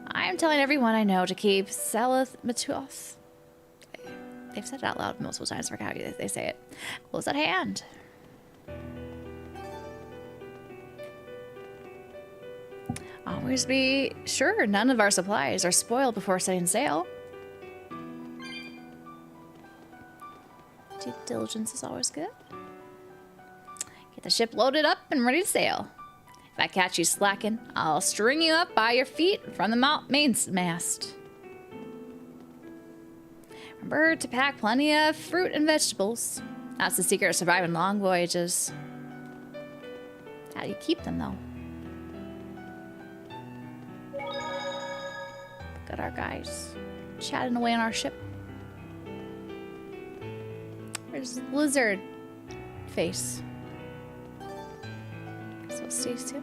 I'm telling everyone I know to keep Seleth Matuoth. They've said it out loud multiple times. I forgot how they say it. Close at hand. Always be sure none of our supplies are spoiled before setting sail. Due diligence is always good. Get the ship loaded up and ready to sail. If I catch you slacking, I'll string you up by your feet from the mainmast. Remember to pack plenty of fruit and vegetables. That's the secret of surviving long voyages. How do you keep them, though? Look at our guys chatting away on our ship. Where's the lizard face? So Steve's too.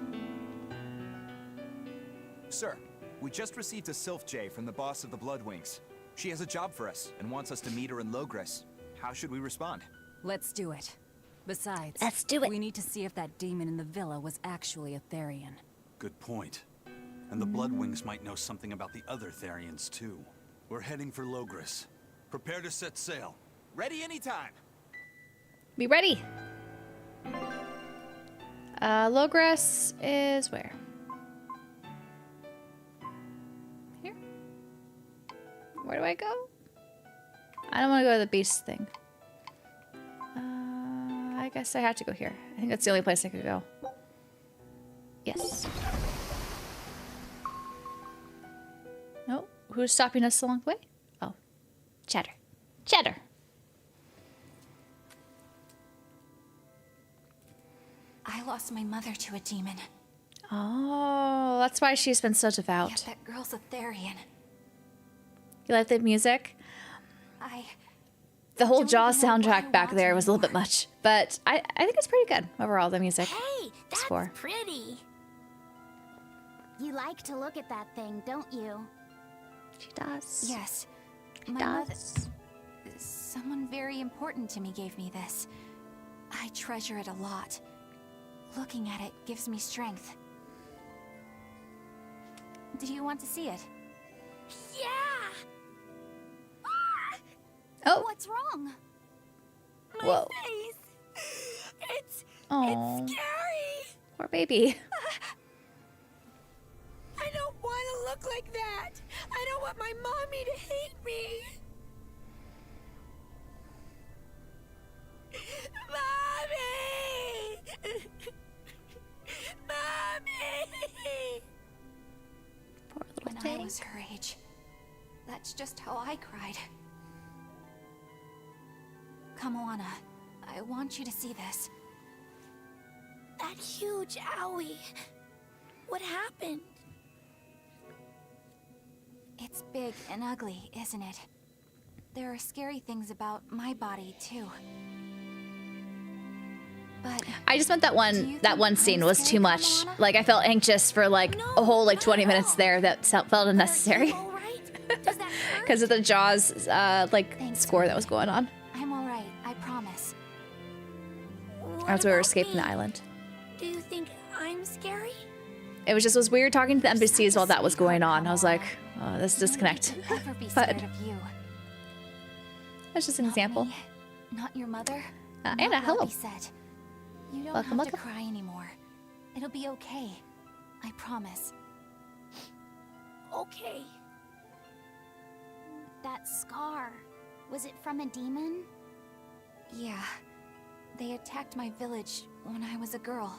Sir, we just received a Sylph J from the boss of the Bloodwings. She has a job for us and wants us to meet her in Logres. How should we respond? Let's do it. Besides, let's do it. We need to see if that demon in the villa was actually a Therian. Good point. And the Bloodwings might know something about the other Therians too. We're heading for Logres. Prepare to set sail. Ready anytime. Be ready. Logres is where? Here? Where do I go? I don't want to go to the beast thing. I guess I have to go here. I think that's the only place I could go. Yes. No? Who's stopping us along the way? Oh. Cheddar. Cheddar. I lost my mother to a demon. Oh, that's why she's been so devout. Yet that girl's a Therian. You like the music? The whole Jaws soundtrack back there was a little bit much, but I think it's pretty good overall, the music. Hey, that's pretty. You like to look at that thing, don't you? She does. Yes. She My does. mother... Someone very important to me gave me this. I treasure it a lot. Looking at it gives me strength. Do you want to see it? Yeah! Oh. What's wrong? Whoa. Face. It's scary. Poor baby. I don't want to look like that. I don't want my mommy to hate me. Mommy! Mommy! Poor little When thing. I was her age, that's just how I cried. Come, Moana. I want you to see this. That huge owie. What happened? It's big and ugly, isn't it? There are scary things about my body, too. But I just meant that one scene was too much. Like, I felt anxious for like a whole like 20 minutes there that felt unnecessary. Because of the Jaws score that was going on. I'm all right, I promise. As we were escaping the island. Do you think I'm scary? It was weird talking to the NPCs while that was going on. I was like, oh, this disconnect. Never be But scared of you. that's just an example. Me, not your mother. Anna, not hello. what we said. You don't Welcome, have to welcome. cry anymore. It'll be okay. I promise. Okay. That scar, was it from a demon? Yeah. They attacked my village when I was a girl.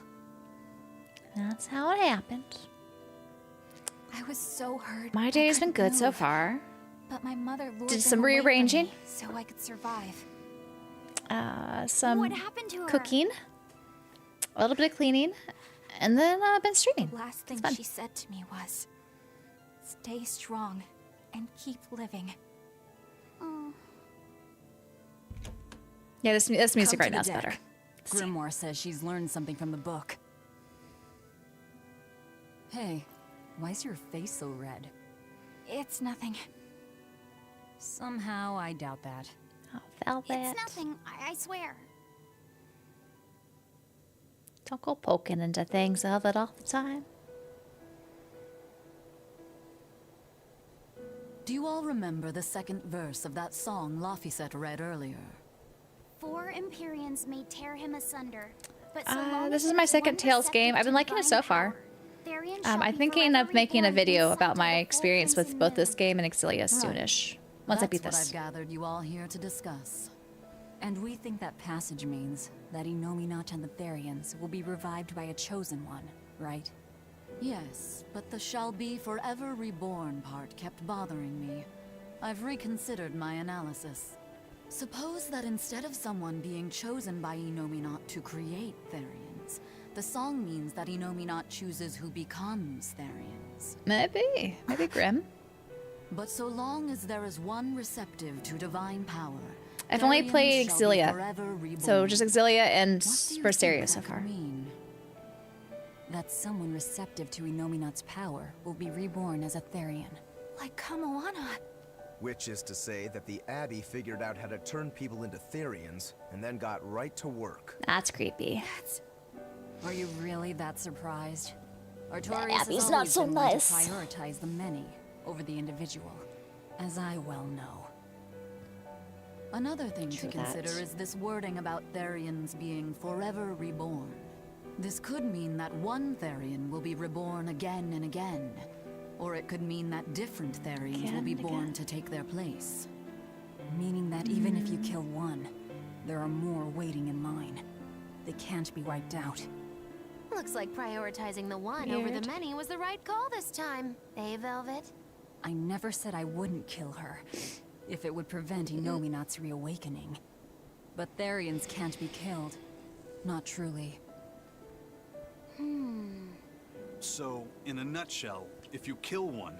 That's how it happened. I was so hurt. My I day's been couldn't good so move. far. But my mother lured Did them some away from rearranging. me so I could survive. Some What happened to her? cooking, a little bit of cleaning, and then been streaming. The last thing fun. she said to me was, "Stay strong and keep living." Oh. Yeah, this music Come right to now the is better. deck. Grimoire says she's learned something from the book. Hey, Why's your face so red? It's nothing. Somehow, I doubt that. Oh, Velvet. It's nothing, I swear. Don't go poking into things, Velvet, all the time. Do you all remember the second verse of that song Laphicet read earlier? 4 Empyreans may tear him asunder, but so long This as is my there's second one Tales receptive game. I've been to liking it so divine far. power, Therian shall I'm be thinking forever of making a reborn video inside about of my the full experience with crimson both this moon. game and Exilia soonish. Once I beat That's this. what I've gathered you all here to discuss. And we think that passage means that Innominat and the Therians will be revived by a chosen one, right? Yes, but the shall be forever reborn part kept bothering me. I've reconsidered my analysis. Suppose that instead of someone being chosen by Innominat to create Therians, the song means that Innominat chooses who becomes Therians. Maybe Grim. But so long as there is one receptive to divine power, I've only Therians played shall be Exilia. forever reborn. So just Exilia and What do you Berseria think so that far. could mean? That someone receptive to Innominat's power will be reborn as a Therian. Like Kamoana. Which is to say that the Abbey figured out how to turn people into Therians, and then got right to work. That's creepy. Are you really that surprised? Artorias Abby's has not always so been one nice. to prioritize the many over the individual, as I well know. Another thing True to consider that. is this wording about Therians being forever reborn. This could mean that one Therian will be reborn again and again, or it could mean that different Therians will Again be and born again. to take their place. Meaning that even if you kill one, there are more waiting in line. They can't be wiped out. Looks like prioritizing the one over Weird. the many was the right call this time. Eh, Velvet? I never said I wouldn't kill her, if it would prevent Innominat's reawakening. But Therians can't be killed. Not truly. So, in a nutshell, if you kill one,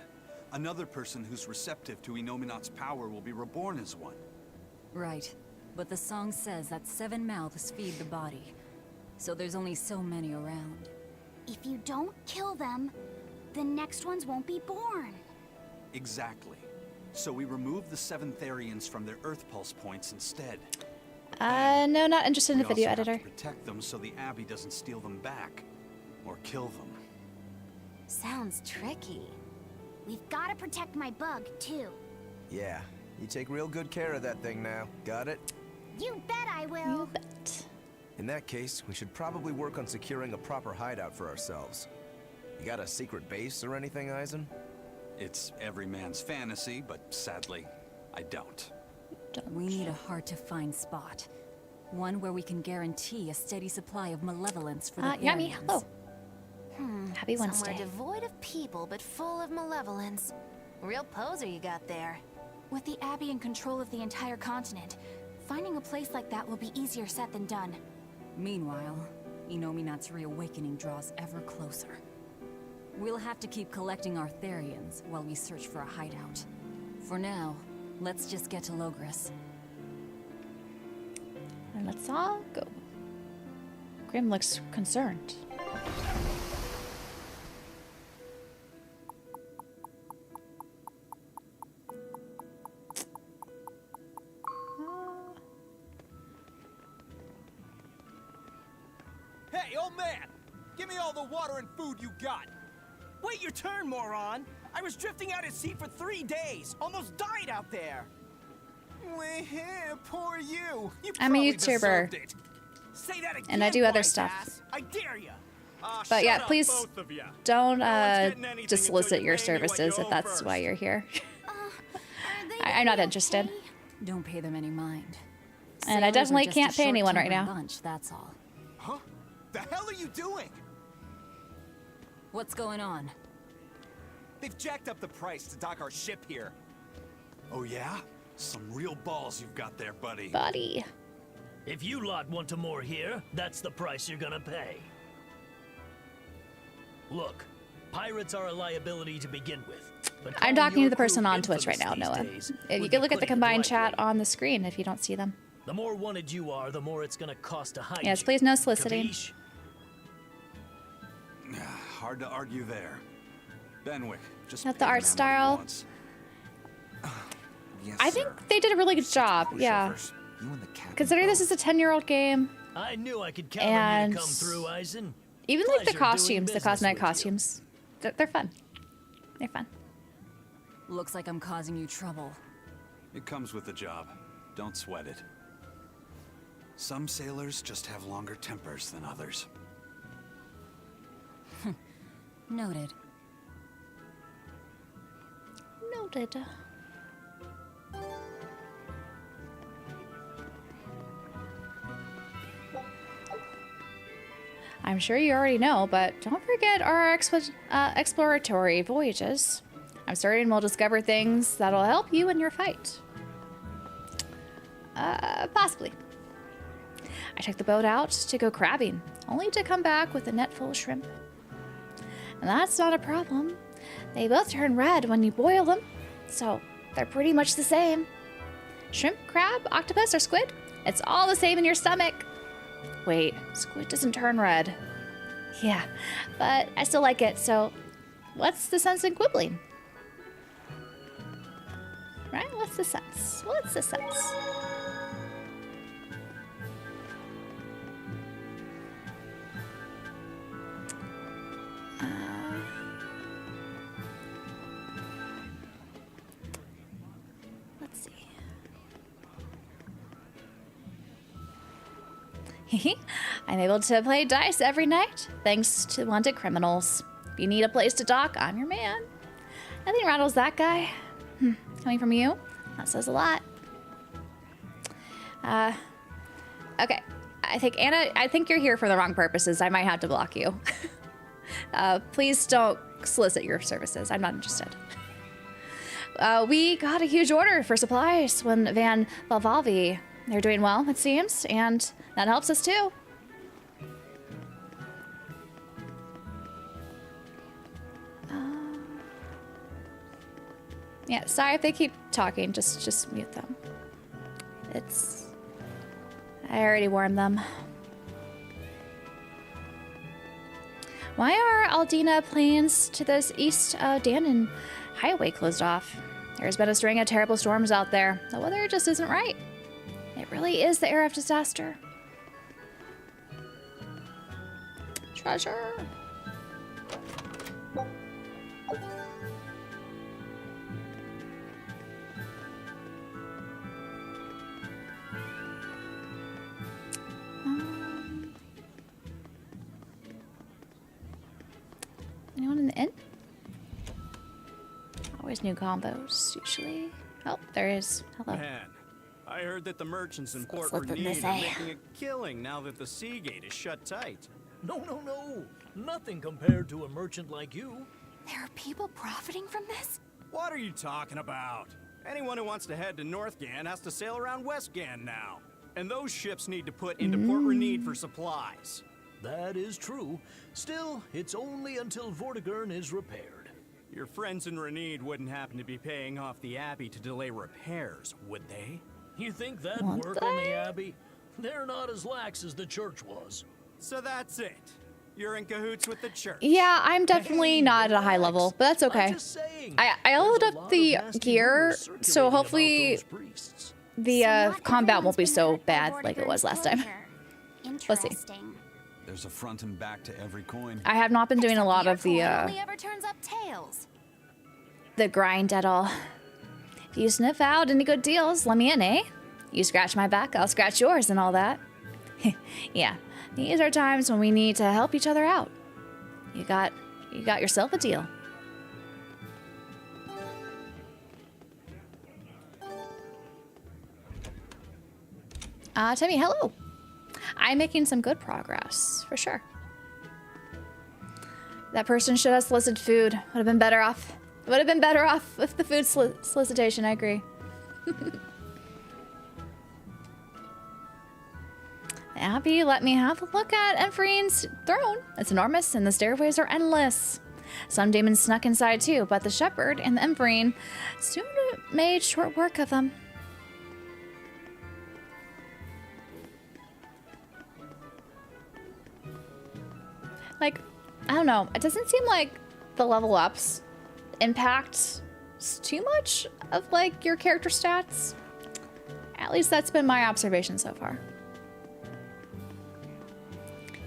another person who's receptive to Innominat's power will be reborn as one. Right. But the song says that 7 mouths feed the body. So there's only so many around. If you don't kill them, the next ones won't be born. Exactly. So we remove the 7 Therians from their Earth Pulse points instead. No, not interested in We the video also have editor. to protect them so the Abbey doesn't steal them back. Or kill them. Sounds tricky. We've got to protect my bug, too. Yeah, you take real good care of that thing now. Got it? You bet I will. You bet. In that case, we should probably work on securing a proper hideout for ourselves. You got a secret base or anything, Eisen? It's every man's fantasy, but sadly, I don't. We need a hard-to-find spot. One where we can guarantee a steady supply of malevolence for the Yummy. Therians. Hello. Happy Somewhere Wednesday. devoid of people, but full of malevolence. Real poser you got there. With the Abbey in control of the entire continent, finding a place like that will be easier said than done. Meanwhile, Innominat's reawakening draws ever closer. We'll have to keep collecting our Therians while we search for a hideout. For now, let's just get to Logris. And let's all go. Grim looks concerned. Hey, old man! Give me all the water and food you got! Wait your turn, moron! I was drifting out at sea for 3 days! Almost died out there! Poor you! You I'm a probably YouTuber. deserved it. Say that again, And I do other white stuff. ass. I dare ya! But yeah, Shut up, please both of ya. don't No one's getting anything just until solicit you your pay me what services you if owe that's first. why you're here. Are they I'm not gonna be interested. okay? Don't pay them any mind. And I Sailors are definitely just a can't pay anyone right short-tempered now. Bunch, that's all. Huh? The hell are you doing? What's going on? They've jacked up the price to dock our ship here. Oh yeah? Some real balls you've got there, buddy. Buddy. If you lot want to moor here, that's the price you're gonna pay. Look, pirates are a liability to begin with. But I'm calling talking your to the person crew on Twitch right infamous now, these Noah. days If you would could be look at the putting it combined chat lightly. on the screen if you don't see them. The more wanted you are, the more it's gonna cost to hide Yes, you. please, no soliciting. Capiche? Hard to argue there. Benwick, just Not the pay art man what he style. wants. Yes, I think they did a really good job. Yeah. You and the captain Considering this both. is a 10-year-old game, I knew I could count on and you to come through, Eisen. even like the Pleasure doing costumes, the business cosmetic with you. costumes, they're fun. They're fun. Looks like I'm causing you trouble. It comes with the job. Don't sweat it. Some sailors just have longer tempers than others. Noted. Noted. I'm sure you already know, but don't forget our exploratory voyages. I'm certain we'll discover things that'll help you in your fight. Possibly. I took the boat out to go crabbing, only to come back with a net full of shrimp. And that's not a problem. They both turn red when you boil them, so they're pretty much the same. Shrimp, crab, octopus, or squid, it's all the same in your stomach. Wait, squid doesn't turn red. Yeah, but I still like it, so what's the sense in quibbling? Right? What's the sense? What's the sense? Let's see. I'm able to play dice every night, thanks to wanted criminals. If you need a place to dock, I'm your man. Nothing rattles that guy. Coming from you, that says a lot. Okay. Anna, I think you're here for the wrong purposes. I might have to block you. Please don't solicit your services. I'm not interested. We got a huge order for supplies when Van Valvalvi. They're doing well, it seems, and that helps us too. Yeah, sorry if they keep talking. Just mute them. I already warned them. Why are Aldina plains to the east of Danon highway closed off? There's been a string of terrible storms out there. The weather just isn't right. It really is the era of disaster. Treasure. Anyone in the inn? Always new combos, usually. Oh, there is. Hello. Man, I heard that the merchants in Port Slip in Renee this, are eh? making a killing now that the sea gate is shut tight. No. Nothing compared to a merchant like you. There are people profiting from this? What are you talking about? Anyone who wants to head to North Gan has to sail around West Gan now. And those ships need to put into Port Renee for supplies. That is true. Still, it's only until Vortigern is repaired. Your friends in Renede wouldn't happen to be paying off the Abbey to delay repairs, would they? You think that'd Won't work on the they? Abbey? They're not as lax as the church was. So that's it. You're in cahoots with the church. Yeah, I'm definitely Hey, not at a high relax. level, but that's okay. I'm just saying. I leveled There's a up lot the of nasty gear, rumors so circulating about hopefully those priests. the not combat everyone's won't be been so hurt by bad like it was last time. closure. Let's see. Interesting. There's a front and back to every coin. I have not been doing a lot of the Only ever turns up tails. grind at all. If you sniff out any good deals, let me in, eh? You scratch my back, I'll scratch yours and all that. Yeah, these are times when we need to help each other out. You got yourself a deal. Timmy, hello. I'm making some good progress, for sure. That person should have solicited food. Would have been better off. Would have been better off with the food solicitation, I agree. Abby, let me have a look at Emphrine's throne. It's enormous and the stairways are endless. Some demons snuck inside too, but the shepherd and the Emphirine soon made short work of them. Like, I don't know. It doesn't seem like the level ups impact too much of like your character stats. At least that's been my observation so far.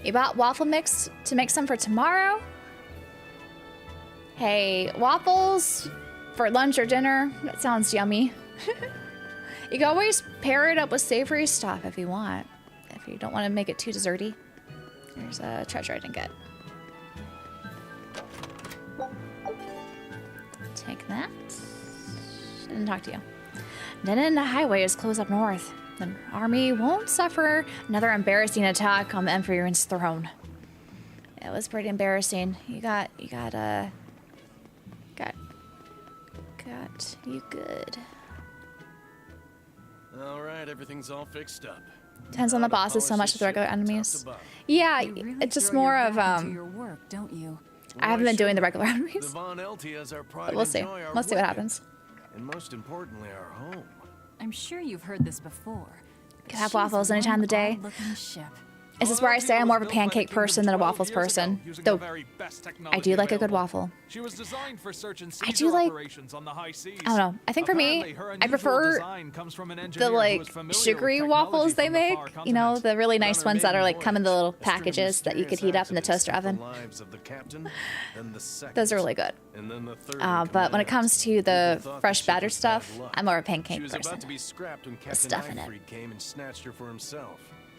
You bought waffle mix to make some for tomorrow? Hey, waffles for lunch or dinner? That sounds yummy. You can always pair it up with savory stuff if you want. If you don't want to make it too desserty. There's a treasure I didn't get. Take that. Didn't talk to you. Then the highway is closed up north. The army won't suffer another embarrassing attack on the Emperor's throne. It was pretty embarrassing. Got you good. All right, everything's all fixed up. Depends on the bosses so much with regular enemies. Yeah, Really it's just throw more your of back into your work, don't you? I haven't been doing the regular enemies. The Von Eltias are pride But we'll and see. joy, our Let's see what weapon. happens. And most importantly, our home. I'm sure you've heard this before. Could have waffles any time of the day. Odd-looking ship. This is where I say I'm more of a pancake person than a waffles person. Though I do like a good waffle. She was designed for search and I do like, operations on the high seas. I don't know. I think for me, I prefer the like sugary waffles they make. You know, the really nice ones that are like come in the little packages that you could heat up in the toaster oven. Those are really good. But when it comes to the fresh batter stuff, I'm more of a pancake person. With stuff in it.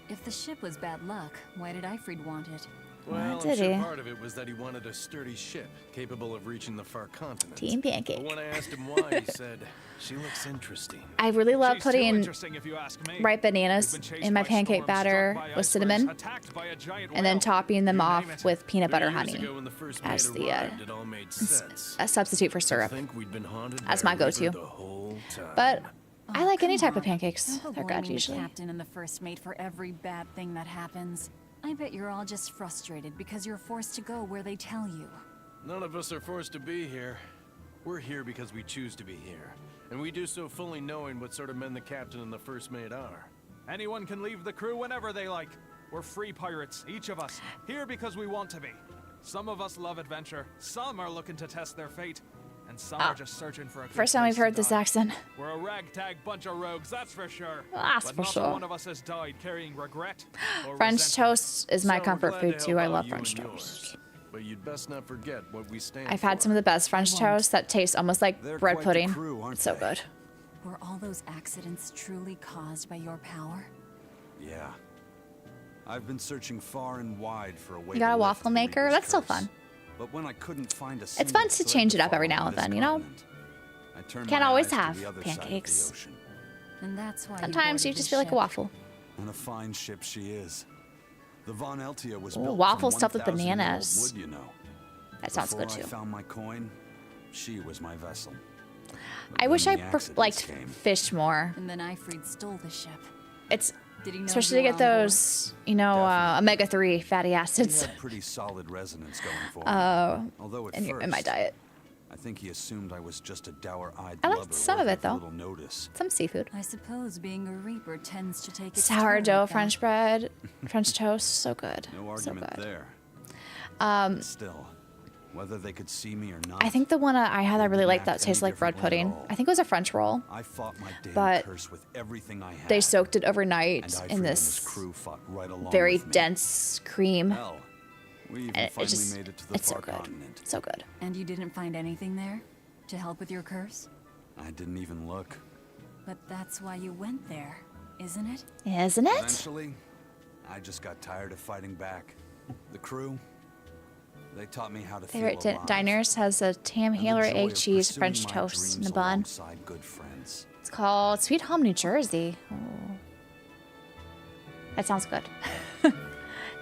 If the ship was bad luck, why did Ifrid want it? Well, did I'm sure he? part of it was that he wanted a sturdy ship capable of reaching the far continent. Team pancake. But when I asked him why, he said, "She looks interesting." I really love She's too putting interesting if you ask me. ripe bananas in my pancake batter with cinnamon, and then topping them off with peanut butter honey as the a substitute for syrup. That's my go-to. But I like any type of pancakes. They're good usually. The captain and the first mate for every bad thing that happens. I bet you're all just frustrated because you're forced to go where they tell you. None of us are forced to be here. We're here because we choose to be here. And we do so fully knowing what sort of men the captain and the first mate are. Anyone can leave the crew whenever they like. We're free pirates, each of us, here because we want to be. Some of us love adventure, some are looking to test their fate, and some are just searching for a good First time we've heard this accent. We're a ragtag bunch of rogues, that's for sure. That's but for not sure. one of us has died carrying regret or French resentment. toast is my So comfort glad food to too. help I out love you French and toast. yours. But you'd best not forget what we stand I've had for. some of the best French toast that taste almost like They're bread quite the pudding. crew, aren't It's so they? good. Were all those accidents truly caused by your power? Yeah. I've been searching far and wide for a way. You got to a lift waffle the maker? Reaper's That's still curse. fun. But when I couldn't find a It's fun single to thread change it up every follow now on and this then, you know? continent, I turned Can't my always eyes to have the other side of the pancakes. ocean. And that's why Sometimes you just feel like a waffle. And a fine ship she is. The Von Eltia was Ooh, built waffles from stuffed with 1,000-year-old bananas. wood, you know. That sounds good Before too. I found my coin, she was my vessel. I wish I Then the liked accidents came. fish more. And then Ifrid stole the ship. It's Did he know especially to you were get on board? those, you know, omega-3 fatty He acids. had pretty solid resonance going for him. Although at in my first, diet. I think he assumed I was just a dour-eyed I liked blubber some of worthy it, though. little notice. Some seafood. I suppose being a reaper tends to take its Sourdough toll like French bread, French toast, so good. No So argument good. there. But still, whether they could see me or not, I think the one I had I really didn't liked that act tasted any like bread differently at pudding. all. I think it was a French roll. I fought my damn but curse with everything I had. They soaked it overnight and Ifrit in and his this crew fought right along very with me. dense cream. Hell, we even And finally it just, made it to the it's so far good. continent. So good. And you didn't find anything there to help with your curse? I didn't even look. But that's why you went there, isn't it? Isn't it? Eventually, I just got tired of fighting back. The crew, they taught me how to Favorite feel alive. diners has a Tam and the Haler joy egg of cheese pursuing French my toast in dreams a bun. alongside good friends. It's called Sweet Home New Jersey. Oh. That sounds good.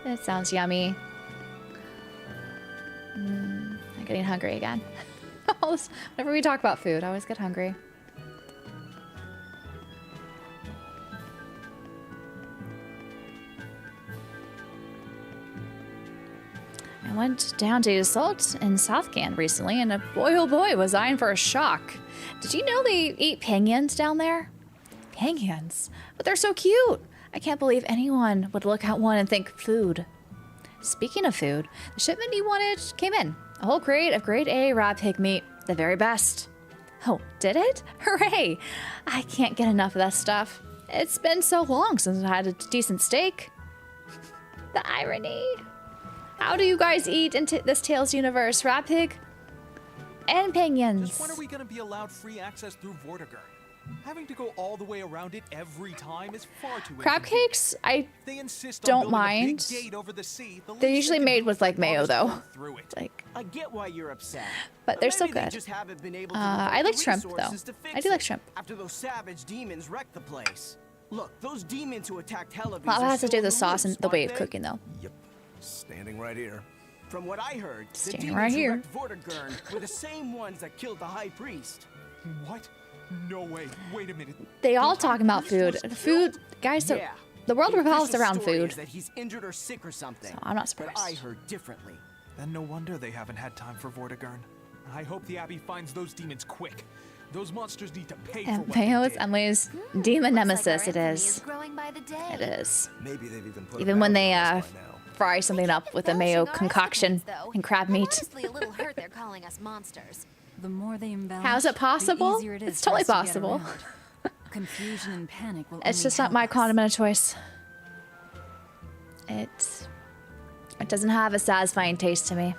That sounds yummy. I'm getting hungry again. Whenever we talk about food, I always get hungry. I went down to Salt in Southcan recently, and boy oh boy was I in for a shock. Did you know they eat penguins down there? Penguins? But they're so cute! I can't believe anyone would look at one and think food. Speaking of food, the shipment you wanted came in. A whole crate of grade A raw pig meat. The very best. Oh, did it? Hooray! I can't get enough of that stuff. It's been so long since I had a decent steak. The irony. How do you guys eat in this Tales universe? Rat pig? And penguins. Just when are we gonna be allowed free access through Vortigern? Having to go all the way around it every time is far too Crab cakes, I They insist on don't building a mind. big gate over the sea. The They're least usually they can made do with is like let mayo others though. go through it. Like, I get why you're upset. but they're still maybe they good. just haven't been able to I devote like the shrimp though. resources to fix I do like it shrimp. After those savage demons wrecked the place. Look, those demons who attacked Hellabes A lot of it are has to still do on with the sauce and loose, the way aren't of they? cooking though. Yep. Standing right here. From what I heard, the Standing demons right who here. wrecked Vortigern were the same ones that killed the High Priest. What? No way. Wait a minute. They all talking about food. Food, guys, Yeah. the world The revolves official around story food. is that he's injured or sick or something. So I'm not But surprised. I heard differently. Then no wonder they haven't had time for Vortigern. I hope the Abbey finds those demons quick. Those monsters need to pay for And what Mayo they is did. Emily's demon Looks like our nemesis. It infamy is. growing by the day. It is. Maybe they've even put Even a when bounty they on us by now. fry something up with a Embellishing mayo our concoction estimates, though. and crab I'm meat. honestly a little hurt they're calling us monsters. The more they embellish, How is it possible? the easier it is It's for totally us to get possible. around. Confusion and panic will It's only just not help my us. condiment of choice. It doesn't have a satisfying taste to me.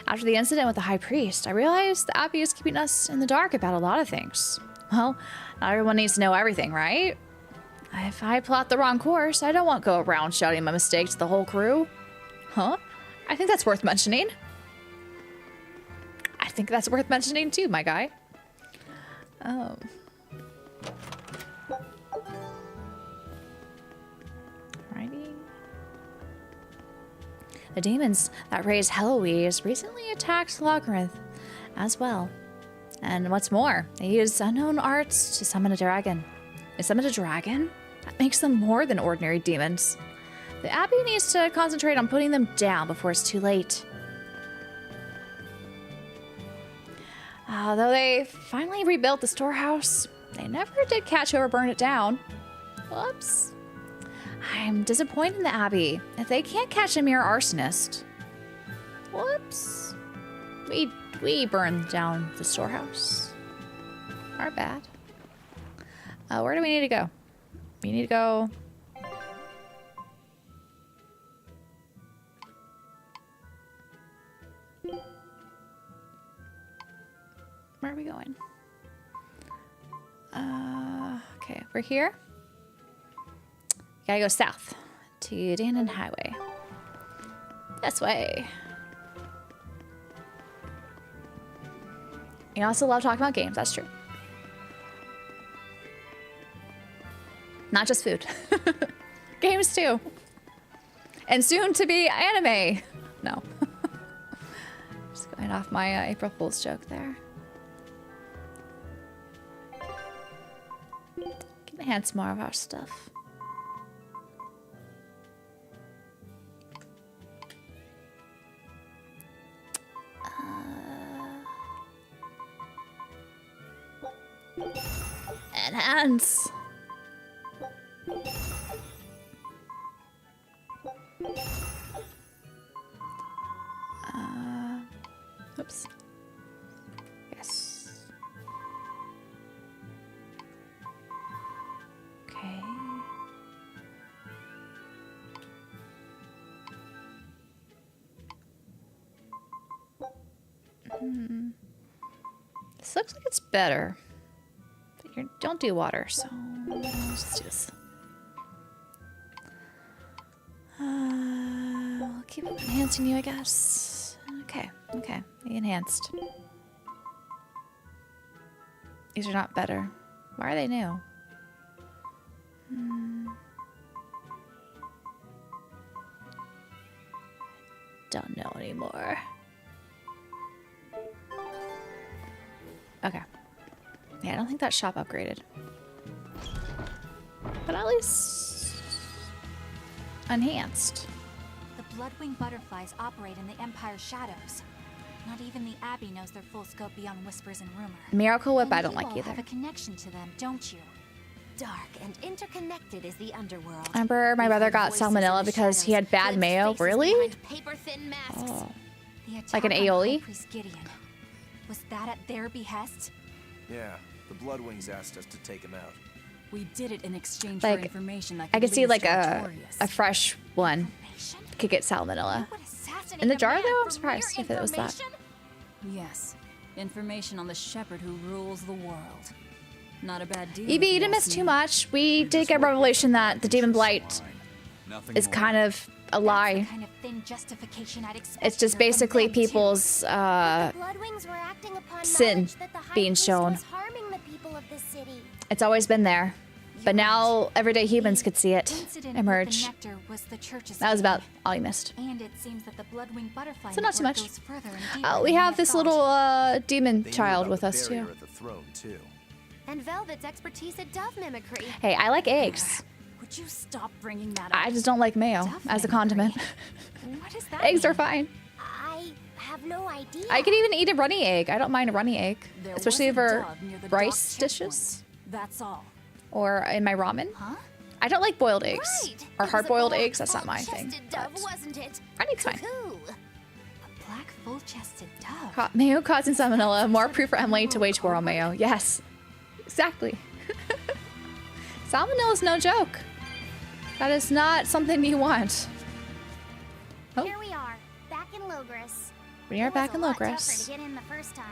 After the incident with the High Priest, I realized the Abbey is keeping us in the dark about a lot of things. Well, not everyone needs to know everything, right? If I plot the wrong course, I don't want to go around shouting my mistakes to the whole crew. Huh? I think that's worth mentioning. I think that's worth mentioning too, my guy. Oh. Alrighty. The demons that raised Hellowes recently attacked Labyrinth as well. And what's more, they used unknown arts to summon a dragon. They summoned a dragon? That makes them more than ordinary demons. The Abbey needs to concentrate on putting them down before it's too late. Though they finally rebuilt the storehouse, they never did catch whoever burned it down. Whoops. I'm disappointed in the Abbey. If they can't catch a mere arsonist. Whoops. We burned down the storehouse. Our bad. Where do we need to go? We need to go... Where are we going? Okay, we're here. Gotta go south to Dannon Highway. This way. You also love talking about games, that's true. Not just food. Games too. And soon to be anime. No. Just going off my April Fool's joke there. Can enhance more of our stuff. Enhance. Oops. Yes. Okay. This looks like it's better. But you don't do water, so let's just do this. I'll keep enhancing you, I guess. Okay, okay. Enhanced. These are not better. Why are they new? Don't know anymore. Okay. Yeah, I don't think that shop upgraded. But at least enhanced. The Bloodwing butterflies operate in the Empire's shadows. Not even the Abbey knows their full scope beyond whispers and rumor. Miracle Whip, And I don't you like all either. have a connection to them, don't you? Dark and interconnected is the underworld. Remember my brother got salmonella because he had bad mayo? Really? Paper-thin masks. Oh. The attack Like an on aioli? High Priest Gideon. Was that at their behest? Yeah, the Bloodwings asked us to take him out. We did it in exchange Like, for information that I could see leave us like a victorious. fresh one. Could get salmonella. In the jar though, I'm surprised if it was that. Yes. Information on the shepherd who rules the world. Not a bad deal. Evie, you didn't miss too much. We did get revelation that the demon blight is kind of a lie. Kind of thin justification I'd expect It's just basically people's Bloodwings were acting upon sin knowledge that the High being Priest shown. was harming the people of the city. It's always been there. But now everyday humans could see it Incident emerge. with the nectar was the church's That was about doing. all you missed. And it seems that the bloodwing butterfly So not too network much. goes further and deeper We than have I this thought. little demon They knew child about with the us barrier too. at the throne too. And Velvet's expertise at dove mimicry. Hey, I like eggs. Would you stop bringing that up? I just don't like mayo as a condiment. What does that Eggs mean? are fine. I have no idea. I could even eat a runny egg. I don't mind a runny egg, There especially was a for dove near the rice dock dishes That's all. or in my ramen. Huh? I don't like boiled eggs Right. or It was a hard-boiled black, eggs. That's not my thing. full-chested dove, but wasn't it? runny's fine. Cuckoo. A black full-chested dove. Mayo causing salmonella. More proof for Emily to wage war on mayo. Yes, exactly. Salmonella is no joke. That is not something you want. Oh. Here we are, back in Logris. We are It was back a in lot Logris. tougher to get in the first time.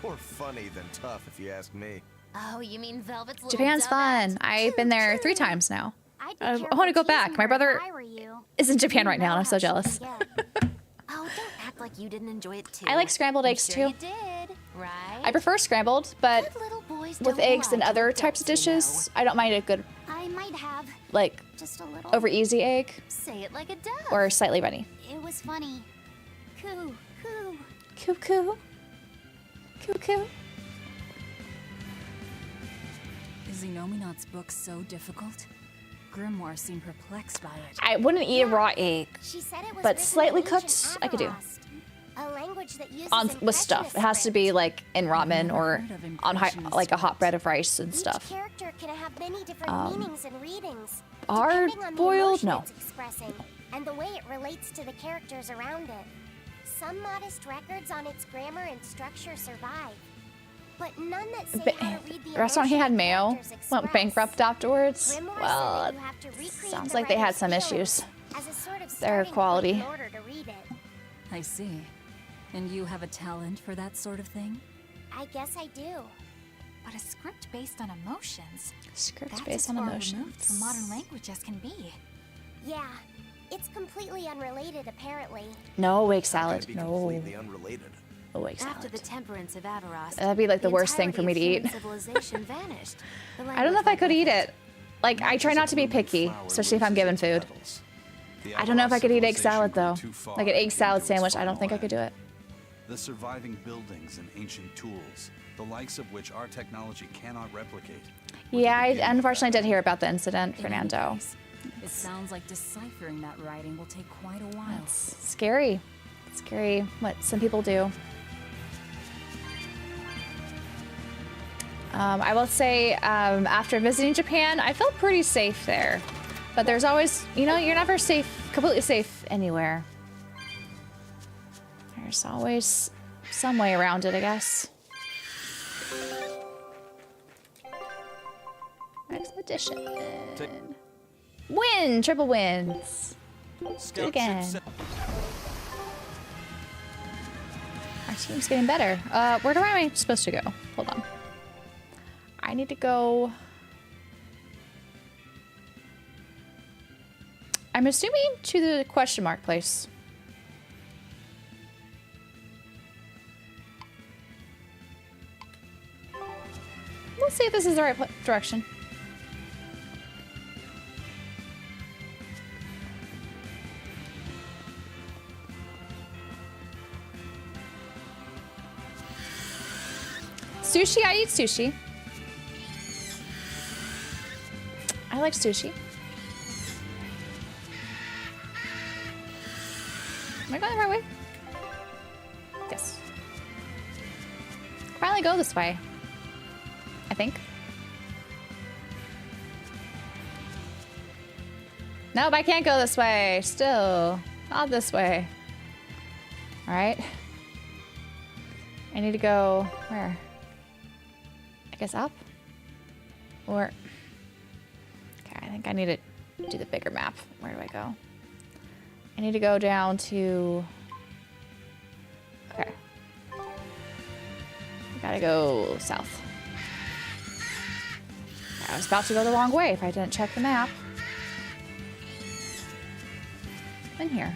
More funny than tough, if you ask me. Oh, you mean Velvet's little Japan's dove fun. act? I've been there 3 times now. I'd be I careful want to go teasing back. My her brother if I were you. is in Japan You right now, and know I'm so how she can jealous. get. Oh, don't act like you didn't enjoy it too. I like scrambled I'm eggs sure too. You did, right? I prefer scrambled, but Good little boys with don't eggs and lie to other adults, types of you know. dishes, I don't mind a good, I might have like, just a little. over easy egg Say it like a dove. or slightly runny. It was funny. Coo, coo. Cuckoo. Cuckoo. Is Inominat's book so difficult? Grimoire seemed perplexed by it. I wouldn't eat a raw egg, She said it was but written slightly in cooked, ancient I could do. Avarost, a language that uses On with stuff. It has to be like in ramen or on like a hot bread of rice and Each stuff. character can have many different meanings and readings. Hard depending on the boiled? emotion No. it's expressing and the way it relates to the characters around it. Some modest records on its grammar and structure survive, but none that say how to read the The restaurant he had emotion mayo characters went express. bankrupt afterwards. Grimoire said Well, that you have to recreate sounds the like they had writer's some feelings issues. as a sort of Their starting quality. point in order to read it. I see. And you have a talent for that sort of thing? I guess I do. But a script based on emotions. Script That's based as on far removed emotions. from modern language as can be. Yeah, it's completely unrelated apparently. No egg That'd salad. be No. completely unrelated. No egg After salad. the temperance of Avarost, That'd be like the worst thing for me to entirety eat. of human civilization vanished. The I don't know if I language could went eat with it. Like, I try not to be picky, especially if I'm given food. I don't know if I could eat egg salad though. Like an egg salad sandwich, I don't think I could do it. The surviving buildings and ancient tools, the likes of which our technology cannot replicate. Yeah, I unfortunately did hear about the incident, In any Fernando. case, it sounds like deciphering that writing will take quite a while. It's scary. It's scary what some people do. I will say, after visiting Japan, I felt pretty safe there. But there's always, you know, you're never safe, completely safe anywhere. There's always some way around it, I guess. Expedition. Win! Triple wins. Do it again. Our team's getting better. Where am I supposed to go? Hold on. I need to go... I'm assuming to the question mark place. Let's see if this is the right direction. Sushi, I eat sushi. I like sushi. Am I going the right way? Yes. Probably go this way. I think. Nope, I can't go this way. Still. Not this way. Alright. I need to go where? I guess up? Or okay, I think I need to do the bigger map. Where do I go? I need to go down to okay. I gotta go south. I was about to go the wrong way if I didn't check the map. In here.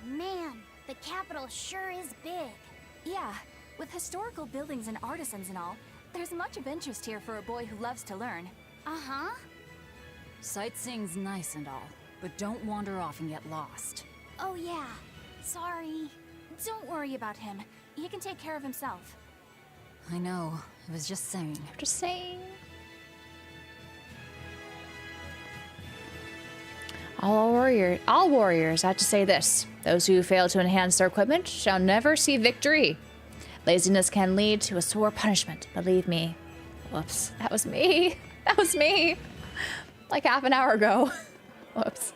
Man, the capital sure is big. Yeah, with historical buildings and artisans and all, there's much of interest here for a boy who loves to learn. Uh-huh. Sightseeing's nice and all, but don't wander off and get lost. Oh yeah, sorry. Don't worry about him. He can take care of himself. I know, I was just saying. Just saying. All warriors have to say this. Those who fail to enhance their equipment shall never see victory. Laziness can lead to a sore punishment, believe me. Whoops, that was me. That was me. Like half an hour ago. Whoops.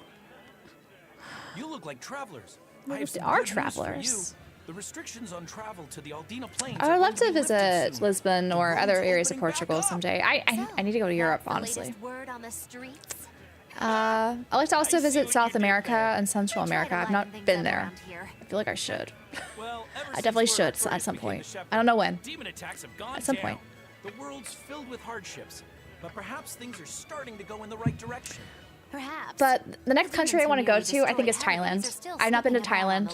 You look like travelers. We are travelers. The restrictions on travel to the Aldina Plains. I would love to visit Lisbon or other areas of Portugal someday. I need to go to Europe, honestly. Word on the streets? I'd like to also visit South America and Central America. I've not been there. I feel like I should. I definitely should at some point. I don't know when. Demon attacks have gone At some down. point. The world's filled with hardships, but perhaps things are starting to go in the right direction. Perhaps. But the next country I want to go to, I think, is Thailand. I've not been to Thailand.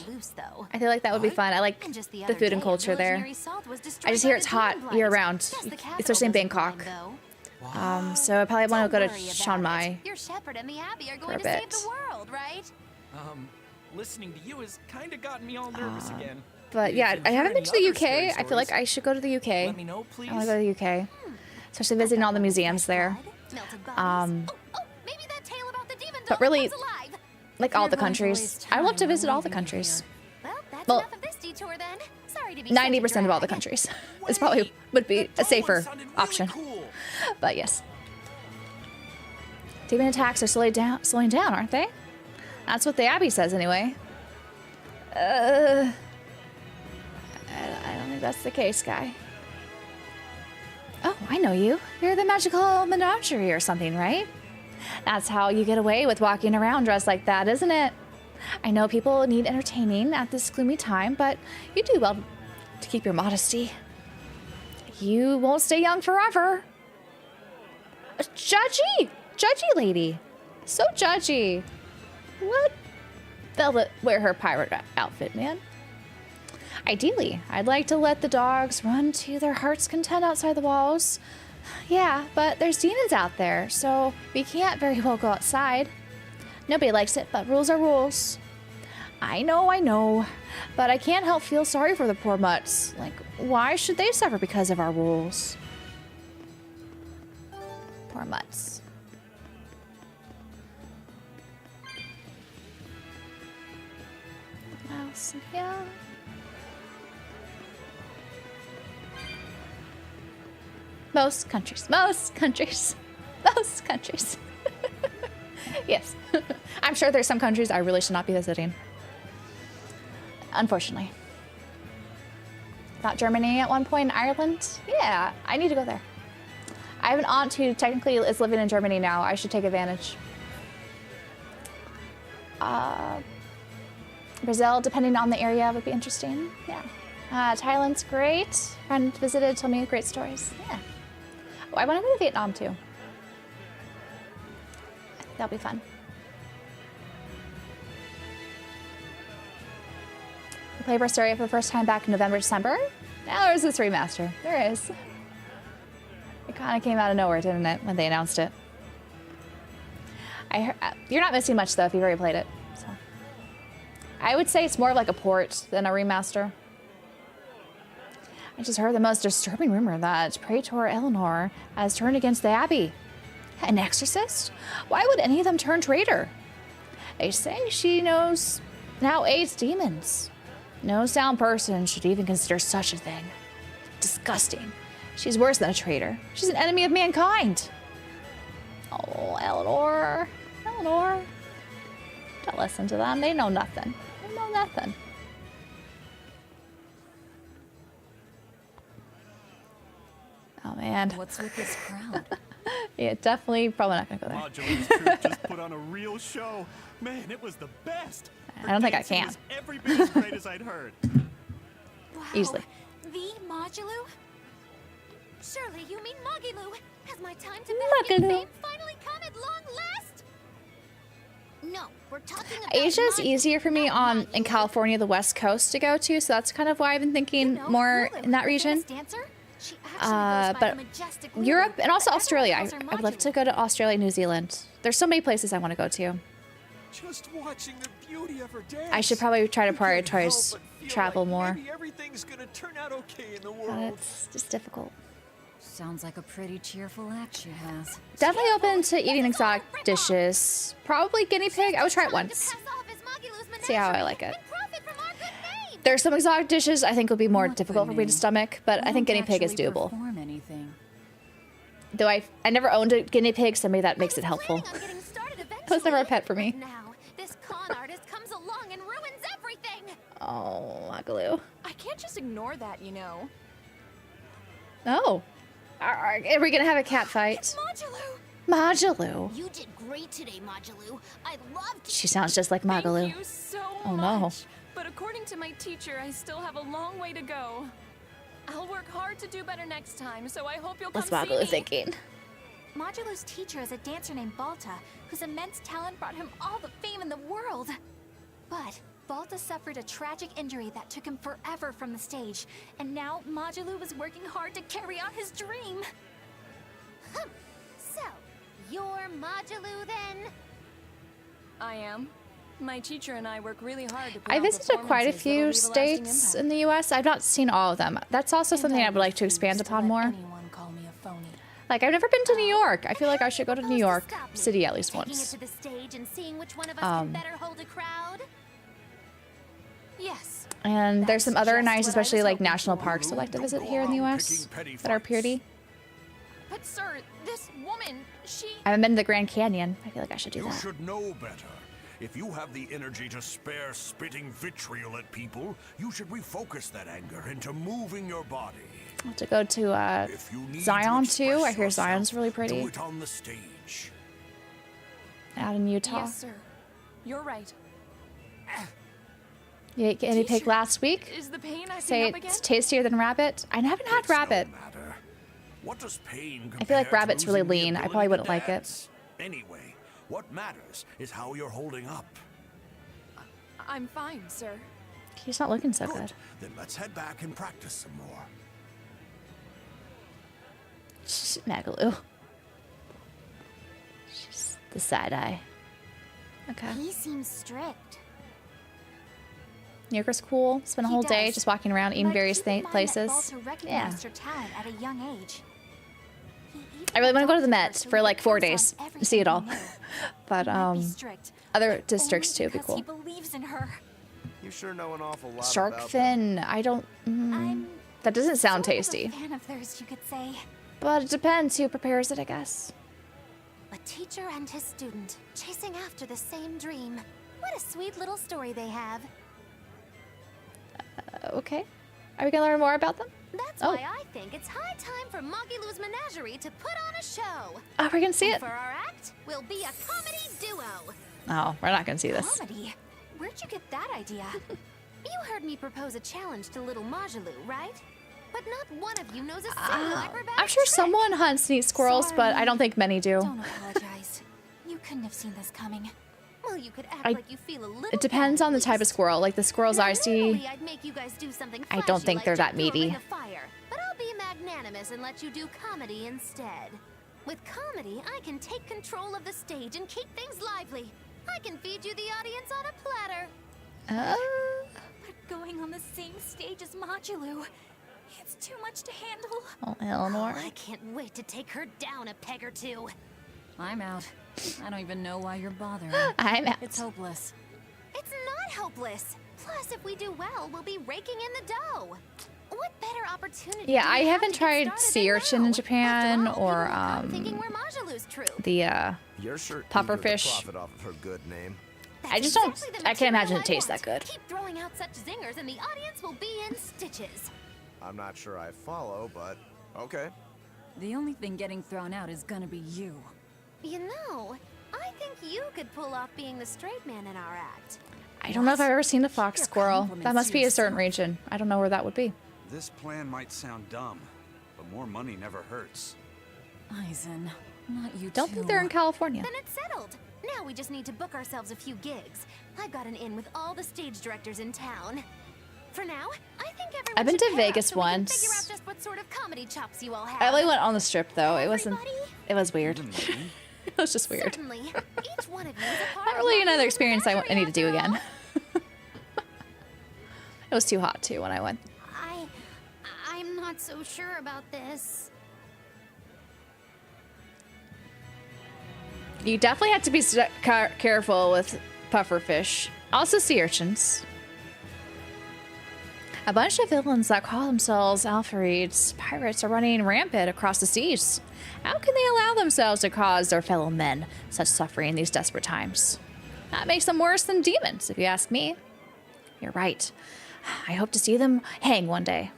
I feel like that would be fun. I like the food and culture there. I just hear it's hot year-round, especially in Bangkok. So I probably want to go to Chiang Mai Your shepherd and the Abbey are for going a to save bit. the world, right? Listening to you has kind of gotten me all nervous again. But yeah, I haven't been to the UK. I feel like I should go to the UK. Let me know, please. I want to go to the UK, especially visiting all the museums there. Maybe that tale about the demon But really, comes alive. like all the countries. I love to visit all the countries. Well, that's Well, enough of this detour then. Sorry to be 90% of all the countries. This probably would be a safer option. But yes. Demon attacks are slowing down, aren't they? That's what the Abbey says anyway. I don't think that's the case, guy. Oh, I know you. You're the magical menagerie or something, right? That's how you get away with walking around dressed like that, isn't it? I know people need entertaining at this gloomy time, but you do well to keep your modesty. You won't stay young forever. Judgy! Judgy lady. So judgy. What? Velvet wear her pirate outfit, man. Ideally, I'd like to let the dogs run to their heart's content outside the walls. Yeah, but there's demons out there, so we can't very well go outside. Nobody likes it, but rules are rules. I know, but I can't help feel sorry for the poor mutts. Like, why should they suffer because of our rules? Poor mutts. What else? Yeah. Most countries. Yes. I'm sure there's some countries I really should not be visiting. Unfortunately. Thought Germany at one point, Ireland? Yeah, I need to go there. I have an aunt who technically is living in Germany now. I should take advantage. Brazil, depending on the area, would be interesting. Yeah. Thailand's great. Friend visited, told me great stories. Yeah. Oh, I want to go to Vietnam too. I think that'll be fun. We played Berseria for the first time back in November, December. Now there's this remaster. There is. It kind of came out of nowhere, didn't it, when they announced it? You're not missing much though if you've already played it. So I would say it's more of like a port than a remaster. I just heard the most disturbing rumor that Praetor Eleanor has turned against the Abbey. An exorcist? Why would any of them turn traitor? They say she now aids demons. No sound person should even consider such a thing. Disgusting. She's worse than a traitor. She's an enemy of mankind. Oh, Eleanor. Eleanor. Don't listen to them. They know nothing. They know nothing. Oh, man. What's with this crowd? Yeah, definitely. Probably not gonna go there. Modula's troupe just put on a real show. Man, it was the best. I don't think I can. Was every bit as great as I'd heard. Wow. Easily. The Modulu? Surely you mean Magilu. Has my time to bask in fame finally come at long last? No, we're talking about Asia's easier for me in California, the West Coast, to go to, so that's kind of why I've been thinking more in that region. But Europe and also Australia. I'd love to go to Australia, New Zealand. There's so many places I want to go to. Just watching the beauty of her dance. I should probably try to prioritize travel more. Maybe everything's gonna turn out okay in the But world. it's just difficult. Sounds like a pretty cheerful act she has. Definitely open to eating exotic dishes. Probably guinea pig. I would try it once. See how I like it. There's some exotic dishes I think will be more difficult for me to stomach, but I think guinea pig is doable. Though I never owned a guinea pig, so maybe that makes it helpful. It was never a pet for me. Now, this con artist comes along and ruins everything. Oh, Magalu. I can't just ignore that, you know. Oh. Are we gonna have a cat fight? Magalu. You did great today, Modulu. I loved She sounds just like Magalu. Thank you so Oh much. no. But according to my teacher, I still have a long way to go. I'll work hard to do better next time, so I hope you'll come What's see Magalu me. thinking? Modulu's teacher is a dancer named Balta, whose immense talent brought him all the fame in the world. But Balta suffered a tragic injury that took him forever from the stage, and now Modulu is working hard to carry out his dream. So, you're Modulu then? I am. My teacher and I work really hard to put I on visited quite a performances that'll few leave a lasting states impact. in the U.S. I've not seen all of them. That's also something I would like to expand upon more. Anyone call me a phony. Like, I've never been to New York. I feel like I should go to New York City at least Taking it once. to the stage and seeing which one of us can better hold a crowd? Yes. And there's some other just nice, what I especially was like hoping national for. parks I'd like to visit here in the U.S. that are pretty. But sir, this woman, she... I haven't been to the Grand Canyon. I feel like I should do You that. should know better. If you have the energy to spare spitting vitriol at people, you should refocus that anger into moving your body. I have to go to If you need Zion to too. I express hear Zion's yourself, really pretty. Do it on the stage. Out in Utah. Yes, sir. You're right. You ate guinea pig last week? Is the pain acting Say up again? it's tastier than rabbit? I haven't had rabbit. What does pain I feel like compare to rabbit's really losing the lean. I ability probably to wouldn't like it. dance? Anyway, what matters is how you're holding up. I'm fine, sir. He's not looking so good. Then let's head back and practice some more. Magalu. She's the side eye. Okay. He seems strict. New Yorker's cool. Spent a whole day just walking around, eating various places. Balta Yeah. recognized her talent at a young age. I really want to go to the Met for like 4 days and see it all. But other districts too would be Because he cool. believes in her. You sure know an awful lot Shark about fin. I don't. That doesn't sound Sort of tasty. a fan of theirs, you could say. But it depends who prepares it, I guess. A teacher and his student, chasing after the same dream. What a sweet little story they have. Okay. Are we gonna learn more about them? That's Oh. why I think it's high time for Magilu's Menagerie to put on a show. Oh, we're gonna see And it. for our act, we'll be a comedy duo. Oh, we're not gonna see this. Comedy? Where'd you get that idea? You heard me propose a challenge to little Majilu, right? But not one of you knows a single acrobatic I'm sure trick. someone hunts and eats squirrels, but I don't think many do. Don't apologize. You couldn't have seen this coming. Well, you could act I- like you feel a little. It depends on the type of squirrel. Like the squirrels I see, Normally, I'd make you guys do something I don't flashy think like they're that jump through a meaty. ring of fire, but I'll be magnanimous and let you do comedy instead. With comedy, I can take control of the stage and keep things lively. I can feed you the audience on a platter. But going on the same stage as Modulu, it's too much to handle. Oh, Eleanor. I can't wait to take her down a peg or two. I'm out. I don't even know why you're bothering. I'm out. It's hopeless. It's not hopeless. Plus, if we do well, we'll be raking in the dough. What better opportunity? Yeah, do I we have haven't to get tried started sea than urchin now? in Japan After all, or people will come thinking we're Majalu's troop. the You're sure pufferfish. profit off of her good name. I just don't. I can't imagine it tastes that good. Keep throwing out such zingers, and the audience will be in stitches. I'm not sure I follow, but okay. The only thing getting thrown out is gonna be you. You know, I think you could pull off being the straight man in our act. I don't know if I've ever seen a fox squirrel. That must be a certain region. I don't know where that would be. This plan might sound dumb, but more money never hurts. Eisen, not you Don't think they're in California. Then it's settled. Now we just need to book ourselves a few gigs. I've got an in with all the stage directors in town. For now, I think everyone I've been should to pair up Vegas so we can once. figure out just what sort of comedy chops you all have. I only went on the strip though. It wasn't. It was weird. It was just weird. Certainly. Each one of you is a part Not of really my another little experience I menagerie need to do after all. again. It was too hot too when I went. I'm not so sure about this. You definitely have to be careful with pufferfish. Also sea urchins. A bunch of villains that call themselves Alphareeds pirates are running rampant across the seas. How can they allow themselves to cause their fellow men such suffering in these desperate times? That makes them worse than demons, if you ask me. You're right. I hope to see them hang one day.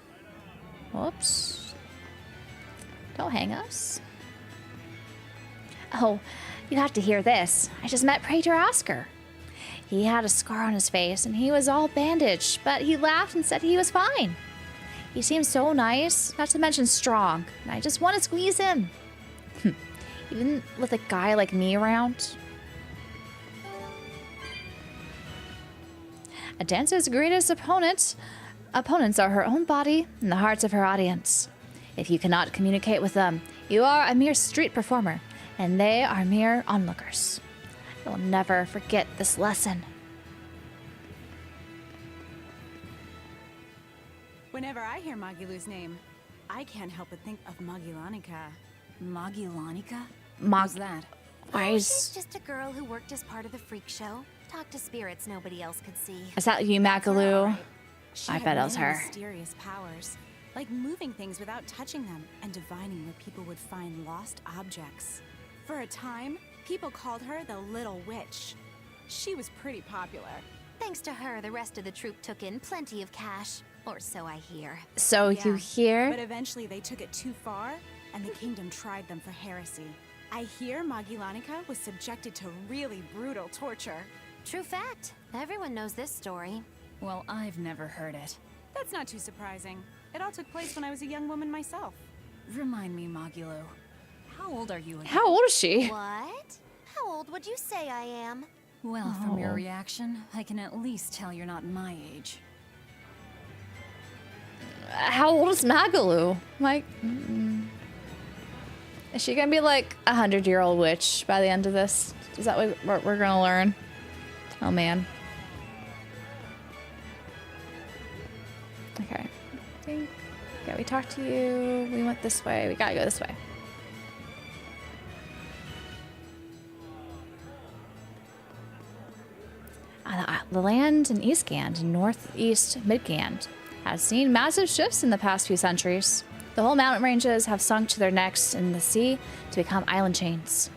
Whoops. Don't hang us. Oh, you have to hear this. I just met Praetor Oscar. He had a scar on his face and he was all bandaged, but he laughed and said he was fine. He seemed so nice, not to mention strong, and I just want to squeeze him. Even with a guy like me around. A dancer's greatest opponents are her own body and the hearts of her audience. If you cannot communicate with them, you are a mere street performer, and they are mere onlookers. You'll never forget this lesson. Whenever I hear Magilu's name, I can't help but think of Magilanica. Magilanica? Who's that? Why She's just a girl who worked as part of the freak show. Talked to spirits nobody else could see. Is that you, Magalu? She I had bet it was many her. mysterious powers, like moving things without touching them and divining where people would find lost objects. For a time, people called her the Little Witch. She was pretty popular. Thanks to her, the rest of the troupe took in plenty of cash. Or so I hear. So you hear? But eventually they took it too far, and the kingdom tried them for heresy. I hear Magilanica was subjected to really brutal torture. True fact. Everyone knows this story. Well, I've never heard it. That's not too surprising. It all took place when I was a young woman myself. Remind me, Magilo. How old are you again? How old is she? What? How old would you say I am? Well, from your reaction, I can at least tell you're not my age. How old is Magalu? Like, is she gonna be like 100-year-old witch by the end of this? Is that what we're gonna learn? Oh man. Okay. I think. Yeah, we talked to you. We went this way. We gotta go this way. The land in Eastgand and northeast Midgand has seen massive shifts in the past few centuries. The whole mountain ranges have sunk to their necks in the sea to become island chains.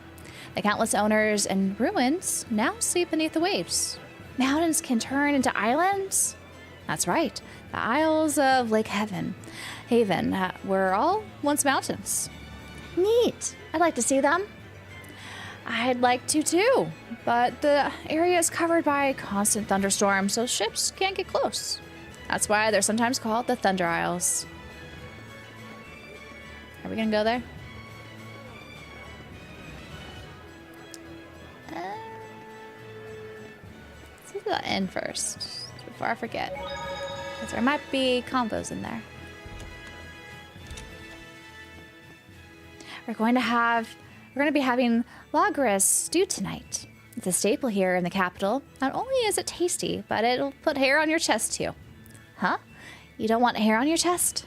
The countless owners and ruins now sleep beneath the waves. Mountains can turn into islands? That's right. The Isles of Lake Haven were all once mountains. Neat. I'd like to see them. I'd like to too, but the area is covered by constant thunderstorms, so ships can't get close. That's why they're sometimes called the Thunder Isles. Are we gonna go there? Let's do the end first, before I forget. Because there might be combos in there. We're going to be having logris stew tonight. It's a staple here in the capital. Not only is it tasty, but it'll put hair on your chest too. Huh? You don't want hair on your chest?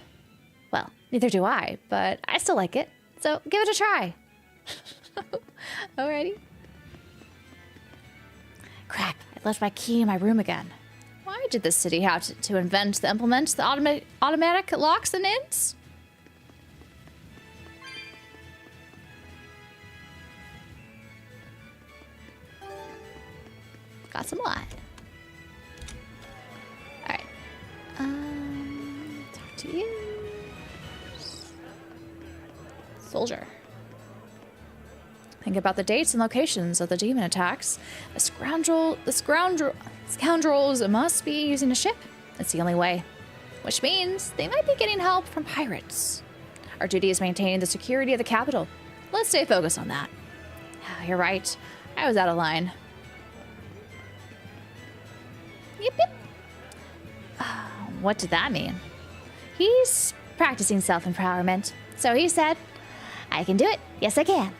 Well, neither do I, but I still like it. So give it a try. Alrighty. Crap, I left my key in my room again. Why did the city have to invent the implement the automatic locks and inns? Got some light. Alright. Talk to you. Soldier. Think about the dates and locations of the demon attacks. The scoundrels must be using a ship. It's the only way. Which means they might be getting help from pirates. Our duty is maintaining the security of the capital. Let's stay focused on that. You're right. I was out of line. Yep, yep. What did that mean? He's practicing self-empowerment. So he said, I can do it. Yes, I can.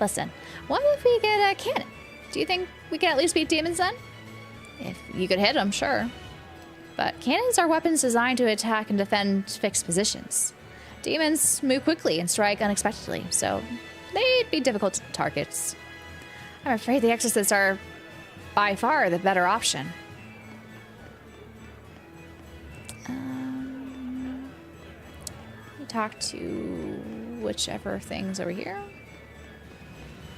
Listen, what if we get a cannon? Do you think we can at least beat demons then? If you could hit them, sure. But cannons are weapons designed to attack and defend fixed positions. Demons move quickly and strike unexpectedly, so they'd be difficult targets. I'm afraid the exorcists are by far the better option. We talk to whichever thing's over here.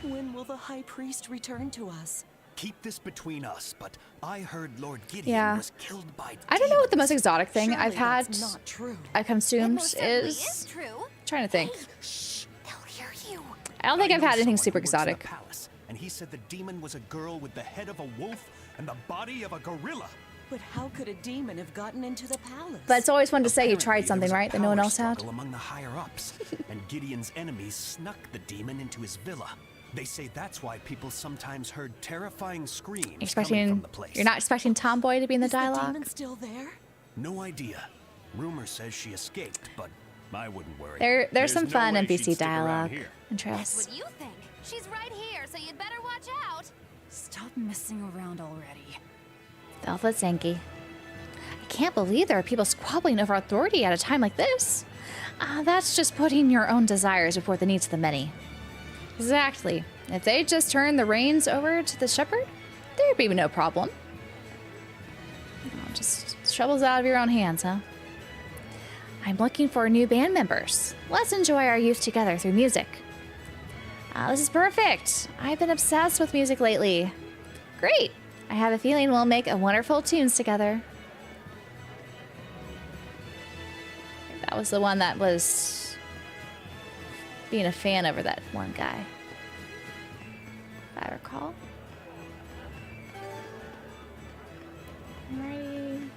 When will the High Priest return to us? Keep this between us, but I heard Lord Gideon was killed by I don't know what the most exotic thing Surely I've had that's not true. I've consumed is true. Trying to think. Hey, shh, they'll hear you. I don't think I've had anything Someone super who works in a exotic. palace, and he said the demon was a girl with the head of a wolf and the body of a gorilla. But how could a demon have gotten into the palace? But it's always fun to say you tried Apparently, something, there was a right, that no one power else had. struggle among the higher-ups, and Gideon's enemies snuck the demon into his villa. They say that's why people sometimes heard terrifying screams coming from the place. You're not expecting Tomboy to be in the dialogue? The demon still there? No idea. Rumor says she escaped, but I wouldn't worry. There's some no fun way she'd NPC stick around dialogue here. and trails. That's what you think. She's right here, so you'd better watch out. Stop messing around already. Velvet Zanky. I can't believe there are people squabbling over authority at a time like this. That's just putting your own desires before the needs of the many. Exactly. If they just turned the reins over to the shepherd, there'd be no problem. Just troubles out of your own hands, huh? I'm looking for new band members. Let's enjoy our youth together through music. This is perfect. I've been obsessed with music lately. Great. I have a feeling we'll make a wonderful tunes together. That was the one that was being a fan over that one guy, if I recall. Alrighty.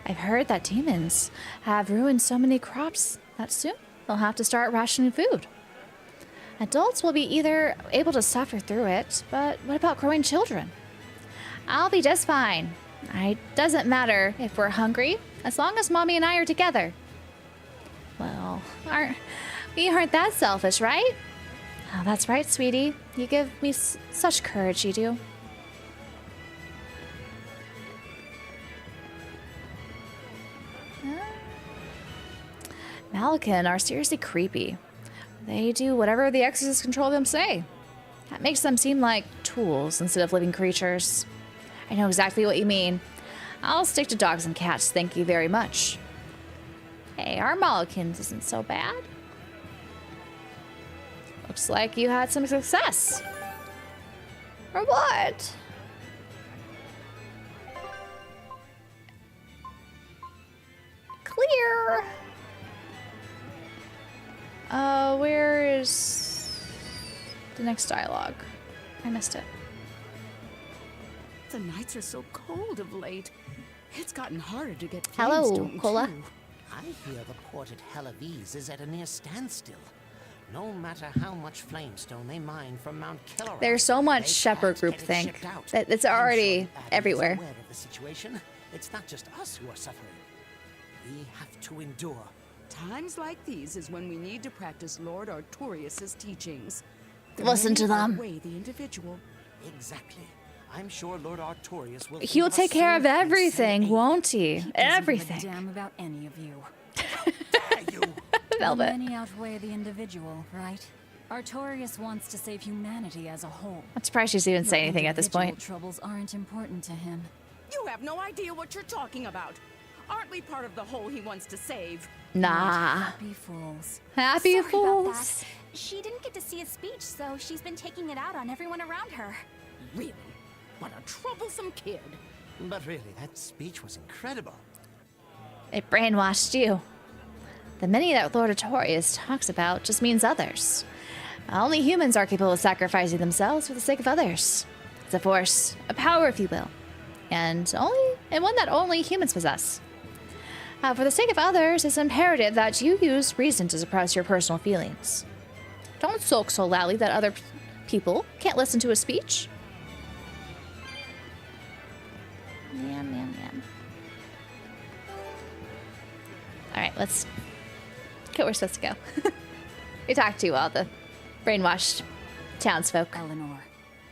I've heard that demons have ruined so many crops that soon they'll have to start rationing food. Adults will be either able to suffer through it, but what about growing children? I'll be just fine. It doesn't matter if we're hungry, as long as Mommy and I are together. Well, we aren't that selfish, right? Oh, that's right, sweetie. You give me such courage, you do. Malakan are seriously creepy. They do whatever the exorcist control them say. That makes them seem like tools instead of living creatures. I know exactly what you mean. I'll stick to dogs and cats, thank you very much. Hey, our Malakins isn't so bad. Looks like you had some success. Or what? Clear. Where is the next dialogue? I missed it. The nights are so cold of late. It's gotten harder to get Hello, Flintstone, Cola. too. I hear the port at Hell of Ease is at a near standstill. No matter how much flamestone they mine from Mount Killer. There's so much shepherd groupthink that it's already everywhere. Aware of the situation. It's not just us who are suffering. We have to endure. Times like these is when we need to practice Lord Artorius' teachings. The Listen to many them. outweigh the individual. Exactly. I'm sure Lord Artorius will. He'll take care of everything, won't he? He Everything. doesn't give a damn about any of you. Dare you? Velvet. The many outweigh the individual, right? Artorias wants to save humanity as a whole. I'm surprised she's even saying Your anything at this individual point. Troubles aren't important to him. You have no idea what you're talking about. Aren't we part of the whole he wants to save? Nah. Happy fools. Happy Sorry about fools. that. She didn't get to see a speech, so she's been taking it out on everyone around her. Really? What a troublesome kid. But really, that speech was incredible. It brainwashed you. The many that Lord Artorias talks about just means others. Only humans are capable of sacrificing themselves for the sake of others. It's a force, a power, if you will, and one that only humans possess. For the sake of others, it's imperative that you use reason to suppress your personal feelings. Don't sulk so loudly that other people can't listen to a speech. Man. Alright, let's get where we're supposed to go. We talked to all the brainwashed townsfolk. Eleanor,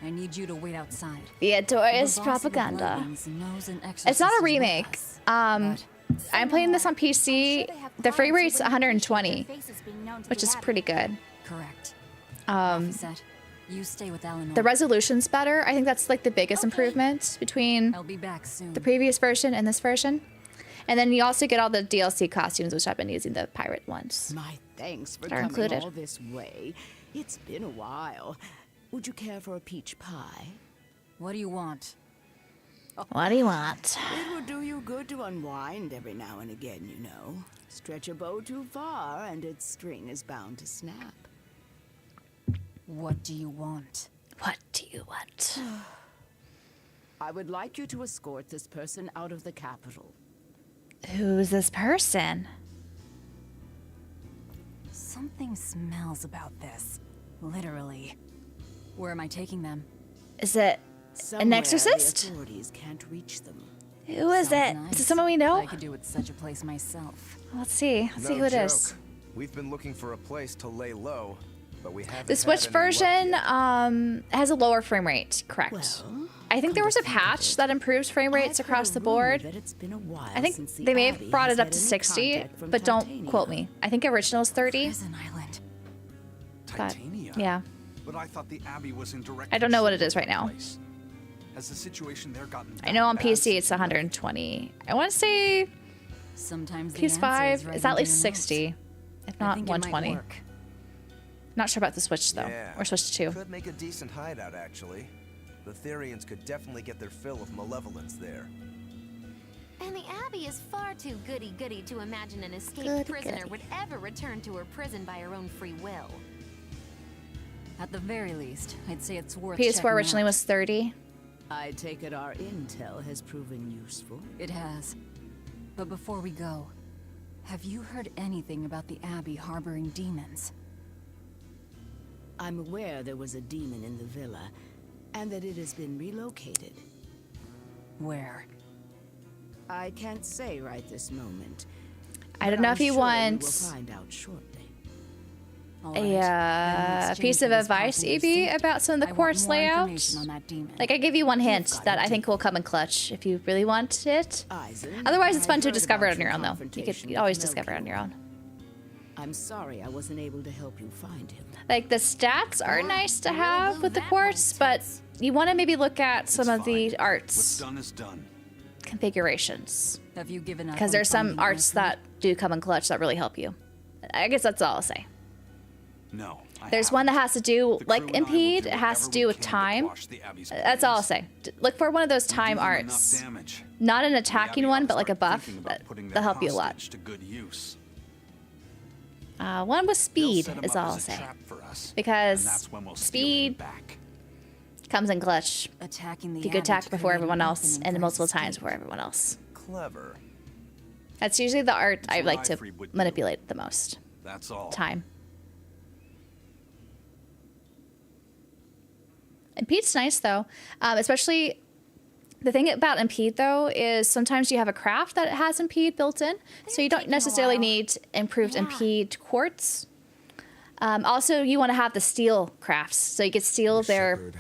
I need you to wait outside. The Artorias The boss of the propaganda. Bloodwings knows an It's not a exorcist is with remake. us. I'm playing this on PC. The frame rate's 120, which is pretty good. Correct. The You stay with Eleanor. resolution's better. I think that's like the biggest improvement between I'll be back soon. the previous version and this version. And then you also get all the DLC costumes, which I've been using, the pirate ones. My thanks for Are coming included. all this way. It's been a while. Would you care for a peach pie? What do you want? What do you want? It would do you good to unwind every now and again, you know. Stretch a bow too far and its string is bound to snap. What do you want? What do you want? I would like you to escort this person out of the capital. Who's this person? Something smells about this. Literally. Where am I taking them? Is it an Somewhere exorcist? The authorities can't reach them. Who is it? Sounds Is it someone we know? I could do with such a place myself. Let's see. Let's see who it is. We've been looking for a place to lay low, but we haven't. The Switch version has a lower frame rate, correct? I think there was a patch that improves frame rates across the board. I think they may have brought it up to 60, but don't quote me. I think original is 30. Prison Island. But, Titania? yeah. But I thought the Abbey was in direct I don't know what it control is right of the now. place. Has the situation there gotten I know on bad PC since it's 120. I want to say Sometimes the answer PS5 is right is at under least your nose. 60, if I not think it might 120. work. Not sure about the Switch though, Yeah. or Switch 2. Could make a decent hideout, actually. The Therians could definitely get their fill of malevolence there. And the Abbey is far too goody-goody to imagine an escaped Goody-goody. prisoner would ever return to her prison by her own free will. At the very least, I'd say it's worth PS4 checking originally out. was 30. I take it our intel has proven useful. It has. But before we go, have you heard anything about the Abbey harboring demons? I'm aware there was a demon in the villa, and that it has been relocated. Where? I can't say right this moment. I don't but know I'm if you sure want we will find out shortly. a piece of advice, Evie, about some of the quartz layout. Like, I give you one hint that I think will come in clutch if you really want it. Otherwise, it's fun to discover it on your own, though. You always discover it on your own. I'm sorry I wasn't able to help you find him. Like, the stats are nice to have with the quartz, but you want to maybe look at some of the What's arts done is done. configurations. Have you given up? Because on there's some finding arts Iceland? that do come in clutch that really help you. I guess that's all I'll say. No. There's one that has to do, The like crew and I will Impede, do it has to whatever do we with can to time. quash the Abbey's That's all I'll say. Look for one of those time do them arts. enough damage. Not an The attacking Abbey one, ought but to like a start buff. thinking about putting They'll their help you a lot. hostage to good use. One with speed They'll set 'em is up all as I'll a say. trap for us, and Because that's when we'll steal speed him back. comes in clutch. Attacking the If you could Abbey attack to before create everyone an else opening and for multiple escape. times before everyone else. Clever. That's usually the art I what like to Ifrit would do. manipulate the most. That's all. Time. Impede's nice though, especially the thing about Impede though is sometimes you have a craft that has Impede built in, so you don't necessarily need improved Impede quartz. Also, you want to have the steel crafts, so you can steal the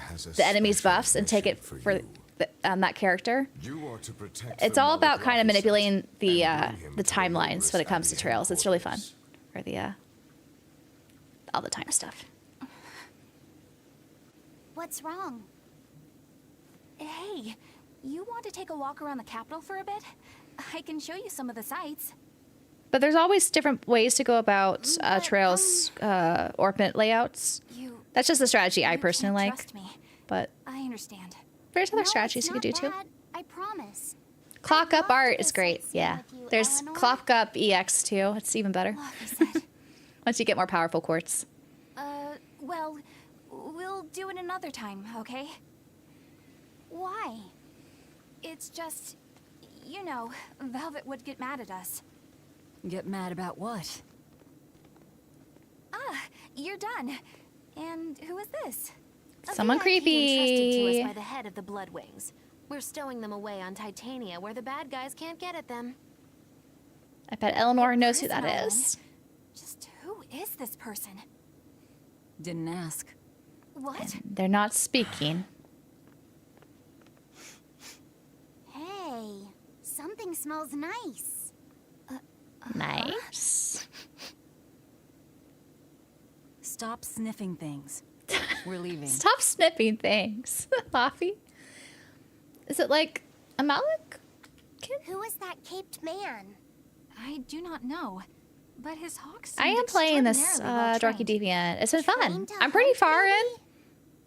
enemy's buffs and take it for that character. It's all about kind of manipulating the timelines when it comes to trails. It's really fun for the all the time stuff. What's wrong? Hey, you want to take a walk around the capital for a bit? I can show you some of the sights. But there's always different ways to go about trails, orbit layouts. That's just the strategy I personally like. Trust me. But I understand. there's other strategies you could do too. I promise. Clock up art is great. Yeah. There's clock up EX too. It's even better. Once you get more powerful quartz. Well, we'll do it another time, okay? Why? It's just, you know, Velvet would get mad at us. Get mad about what? Ah, you're done. And who is this? Someone VIP entrusted to creepy. us by the head of the Bloodwings. We're stowing them away on Titania where the bad guys can't get at them. I bet Eleanor knows who that Prison is. Just who is this person? Didn't ask. What? They're not speaking. Hey, something smells nice. Nice. Stop sniffing things. We're leaving. Stop sniffing things. Laffy. Is it like a Malik? Who is that caped man? I do not know, but his hawks. I am playing this Dorky Deviant. It's been fun. I'm pretty far in,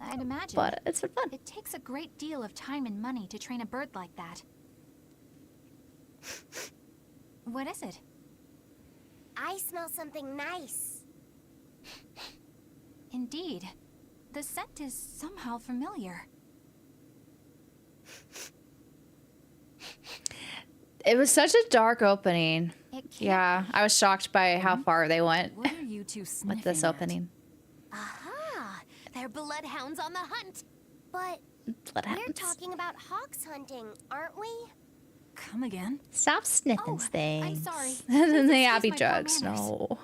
I'd imagine. but it's been fun. It takes a great deal of time and money to train a bird like that. What is it? I smell something nice. Indeed. The scent is somehow familiar. It was such a dark opening. Yeah, I was shocked by how far they went What are you two sniffing with this at? opening. Aha! They're bloodhounds on the hunt! But Bloodhounds. we're talking about hawks hunting, aren't we? Come again? Stop sniffing things. I'm sorry. And then the Please Abby excuse my poor jugs. manners. No.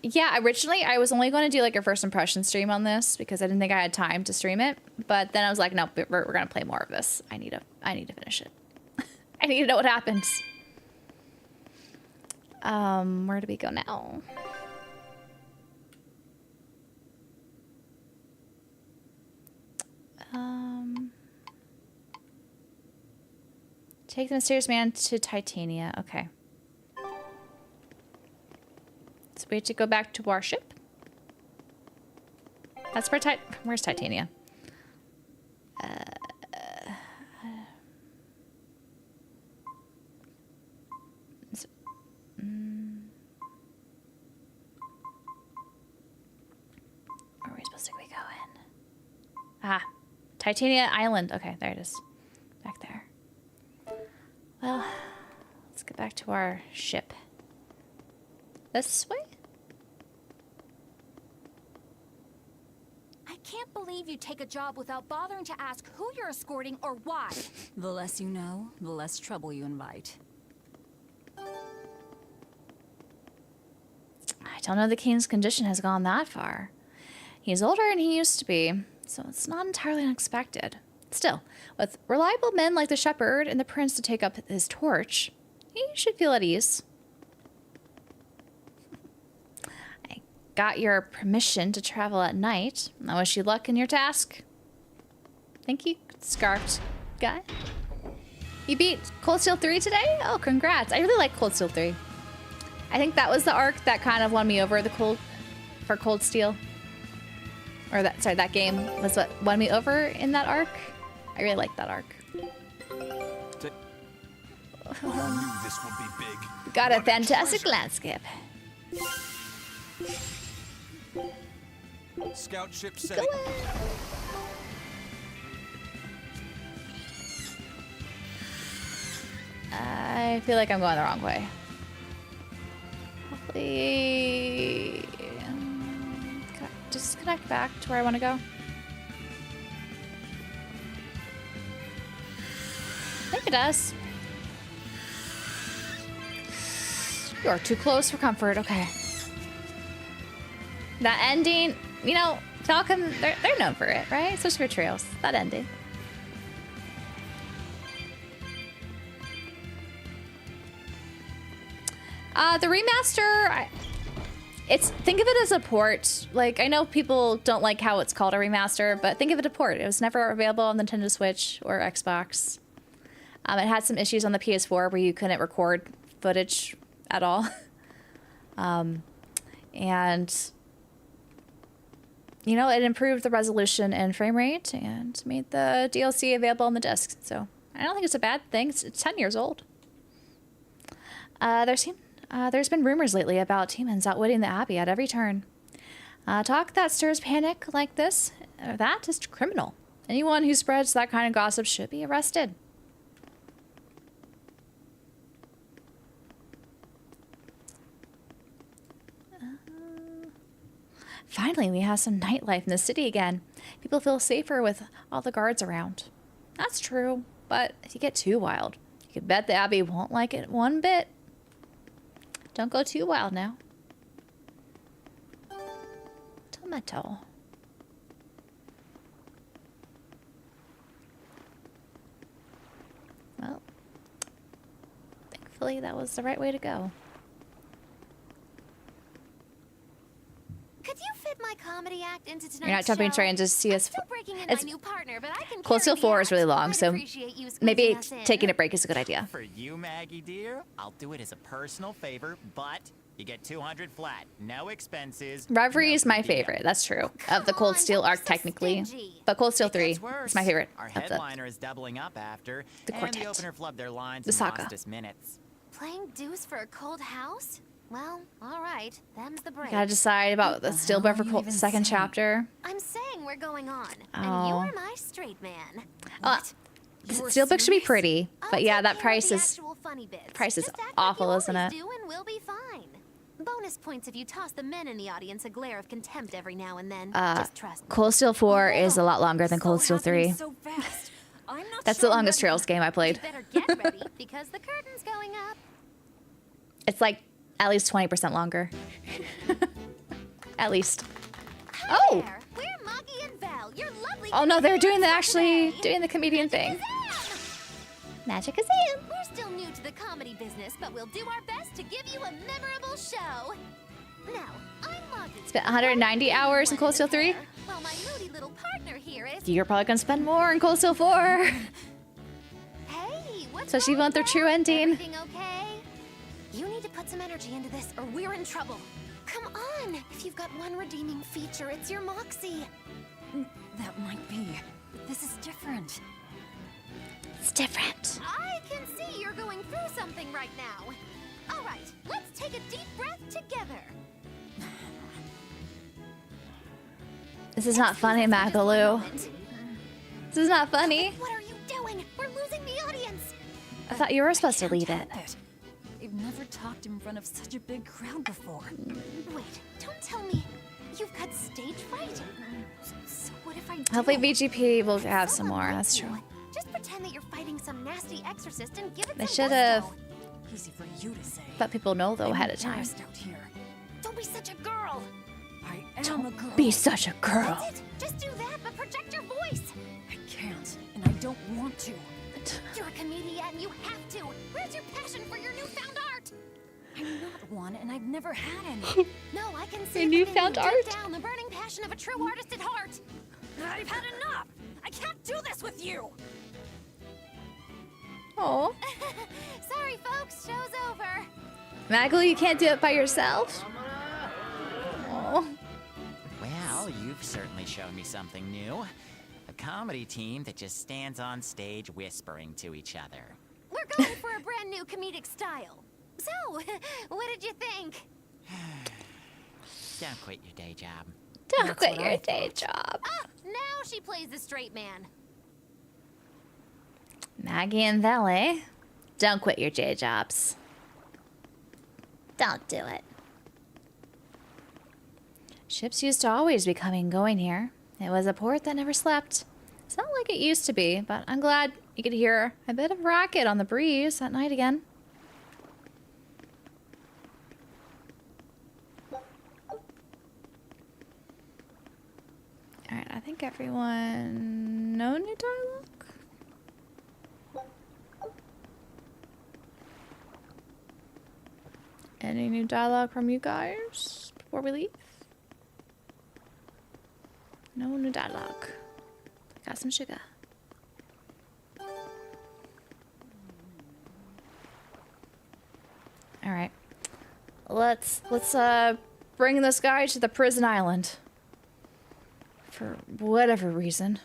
Yeah, originally I was only going to do like a first impression stream on this because I didn't think I had time to stream it. But then I was like, no, we're going to play more of this. I need to finish it. I need to know what happens. Where do we go now? Take the mysterious man to Titania. Okay. So we have to go back to our ship. That's where where's Titania? Where are we supposed to be going? Ah, Titania Island. Okay, there it is. Back there. Well, let's get back to our ship. This way? I can't believe you take a job without bothering to ask who you're escorting or why. The less you know, the less trouble you invite. I don't know the king's condition has gone that far. He's older than he used to be, so it's not entirely unexpected. Still, with reliable men like the shepherd and the prince to take up his torch, he should feel at ease. I got your permission to travel at night. I wish you luck in your task. Thank you, scarfed guy. You beat Cold Steel 3 today? Oh, congrats. I really like Cold Steel 3. I think that was the arc that kind of won me over for Cold Steel. Or that game was what won me over in that arc. I really like that arc. I knew this would be big. Got a fantastic landscape. Scout ship setting. I feel like I'm going the wrong way. Hopefully, just connect back to where I want to go. I think it does. You are too close for comfort. Okay. That ending, you know, Falcon, they're known for it, right? Especially for trails. That ending. The remaster, think of it as a port. Like, I know people don't like how it's called a remaster, but think of it a port. It was never available on the Nintendo Switch or Xbox. It had some issues on the PS4 where you couldn't record footage at all. And, you know, it improved the resolution and frame rate and made the DLC available on the disc. So I don't think it's a bad thing. It's 10 years old. There's been rumors lately about demons outwitting the Abbey at every turn. Talk that stirs panic like this, that is criminal. Anyone who spreads that kind of gossip should be arrested. Finally, we have some nightlife in the city again. People feel safer with all the guards around. That's true, but if you get too wild, you can bet the Abbey won't like it one bit. Don't go too wild now. Tomato. Well, thankfully that was the right way to go. Could you fit my comedy act into tonight's You're not jumping show? straight into CS. It's my new partner, but I can Cold Steel carry the 4 is really act. long, I'd so appreciate you squeezing maybe us in. taking a break is a good idea. For you, Maggie dear, I'll do it as a personal favor, but you get 200 flat, no expenses. Reverie is my favorite. That's true. Of the Cold Steel arc, technically. But Cold Steel 3 is my favorite. Our Of the headliner is doubling up after, the and quartet. the opener flubbed their lines The in saga. modest minutes. Playing deuce for a cold house? Well, all right. Them's the break. Gotta decide about the Steelbook for Cold, second chapter. I'm saying we're going on, and you Oh. are my straight man. Steelbook should be pretty, but yeah, that price is Actual funny bits. price is Just act awful, like you isn't it? always do, and we'll be fine. Bonus points if you toss the men in the audience a glare of contempt every now and then. Just trust me. Cold Steel 4 is a lot longer than Cold Steel 3. So fast. I'm not That's sure the I'm longest ready. Trails game I played. You better get ready because the curtain's going up. It's like at least 20% longer. At least. Oh! There. We're Moggy and Val. You're lovely. Oh no, they're doing the comedian thing. Magic is in. We're still new to the comedy business, but we'll do our best to give you a memorable show. Now, I'm Moggy. Spent 190 hours in Cold Steel 3. While my moody little partner here is... You're probably gonna spend more in Cold Steel 4. Hey, what's So she wrong, went their Val? true ending. Everything okay? You need to put some energy into this, or we're in trouble. Come on! If you've got one redeeming feature, it's your moxie. That might be. But this is different. It's different. I can see you're going through something right now. All right, let's take a deep breath together. This is not funny, Magaloo. This is not funny. What are you doing? We're losing the audience. I thought you were supposed to lead it. They've never talked in front of such a big crowd before. Wait, don't tell me you've got stage fright. So what if I do? Hopefully VGP will have some more. That's true. Just pretend that you're fighting some nasty exorcist and give it They some should have gusto. Easy for you to say. let people know though I'm ahead of time. embarrassed out here. Don't be such a girl. I am a girl. Be such a girl. That's it. Just do that, but project your voice. I can't, and I don't want to. You're a comedian. You have to. Where's your passion for your newfound art? I'm not one, and I've never had any. No, I can see Your it within newfound you, art? deep down the burning passion of a true artist at heart. I've had enough. I can't do this with you. Oh, Sorry, folks. Show's over. Magaloo, you can't do it by yourself. Oh. Well, you've certainly shown me something new. A comedy team that just stands on stage whispering to each other. We're going for a brand new comedic style. So, what did you think? Don't quit your day job. Don't quit your day job. Ah, now she plays the straight man. Maggie and Valet, don't quit your day jobs. Don't do it. Ships used to always be coming and going here. It was a port that never slept. It's not like it used to be, but I'm glad you could hear a bit of racket on the breeze at night again. Alright, I think everyone... No new dialogue? Any new dialogue from you guys before before we leave? No new dialogue. Got some sugar. All right. Let's bring this guy to the prison island. For whatever reason.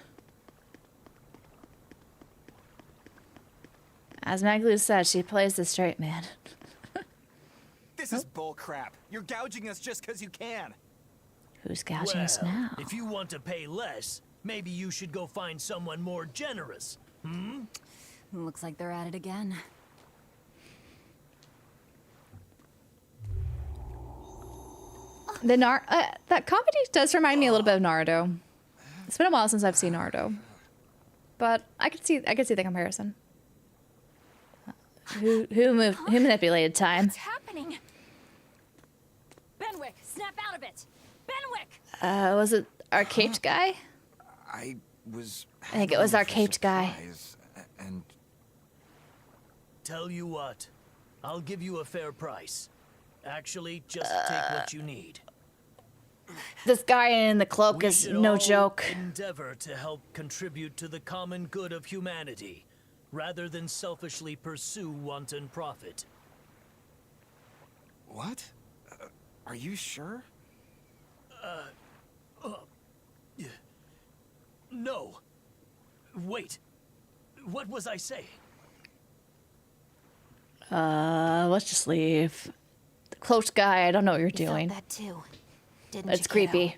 As Maglu said, she plays the straight man. This is bull crap. You're gouging us just because you can. Who's gouging us now? If you want to pay less, maybe you should go find someone more generous. Hmm? Looks like they're at it again. That comedy does remind me a little bit of Naruto. It's been a while since I've seen Naruto, but I could see the comparison. Who manipulated time? What's happening? Benwick, snap out of it! Benwick! Was it our caped guy? I think it was our caped guy. And tell you what, I'll give you a fair price. Actually, just take what you need. This guy in the cloak is no joke. Endeavor to help contribute to the common good of humanity, rather than selfishly pursue wanton profit. What? Are you sure? No. Wait. What was I saying? Let's just leave. The cloaked guy, I don't know what you're doing. Felt that too, didn't It's you, creepy.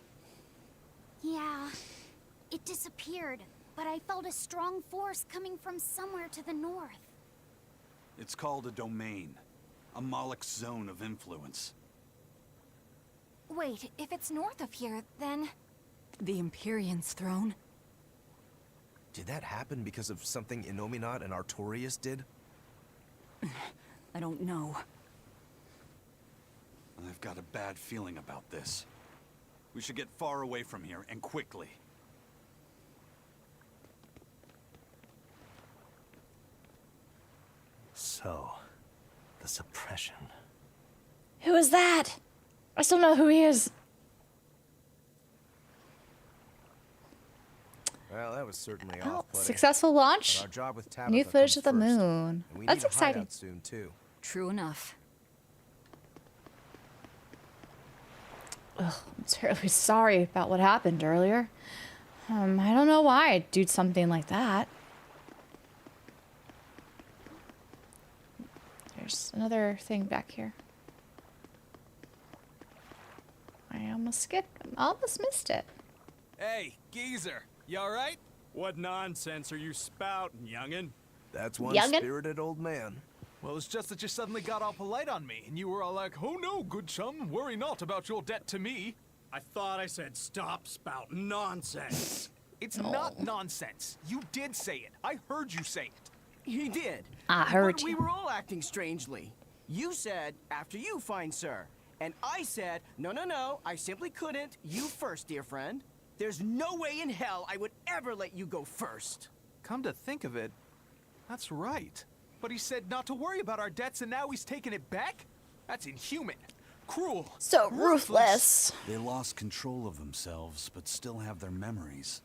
Yeah, it disappeared, but I felt a strong force coming from somewhere to the north. It's called a domain. A Moloch zone of influence. Wait, if it's north of here, then... The Empyrean's throne? Did that happen because of something Innominat and Artorias did? I don't know. I've got a bad feeling about this. We should get far away from here, and quickly. So, the suppression. Who is that? I still don't know who he is. Well, that was certainly off-putting. Successful launch. But our job with Tabitha New footage comes of the first, moon. and we That's need a exciting. hideout soon too. True enough. Ugh, I'm terribly sorry about what happened earlier. I don't know why I'd do something like that. There's another thing back here. I almost missed it. Hey, geezer, you alright? What nonsense are you spouting, youngin'? That's one Youngin'? spirited old man. Well, it's just that you suddenly got all polite on me, and you were all like, "Oh no, good chum, worry not about your debt to me." I thought I said stop spouting nonsense. It's not nonsense. You did say it. I heard you say it. He did. I heard But we you. were all acting strangely. You said, after you, fine sir. And I said, no, no, no, I simply couldn't. You first, dear friend. There's no way in hell I would ever let you go first. Come to think of it, that's right. But he said not to worry about our debts, and now he's taking it back? That's inhuman. Cruel. So ruthless. They lost control of themselves, but still have their memories.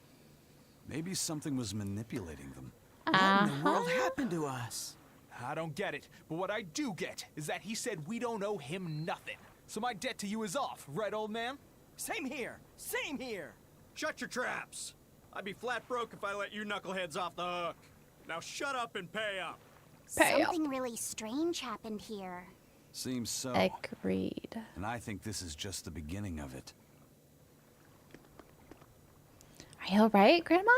Maybe something was manipulating them. What in the world happened to us? I don't get it, but what I do get is that he said we don't owe him nothing. So my debt to you is off, right, old man? Same here. Same here. Shut your traps. I'd be flat broke if I let you knuckleheads off the hook. Now shut up and pay up. Something really strange happened here. Seems so. Agreed. And I think this is just the beginning of it. Are you alright, Grandma?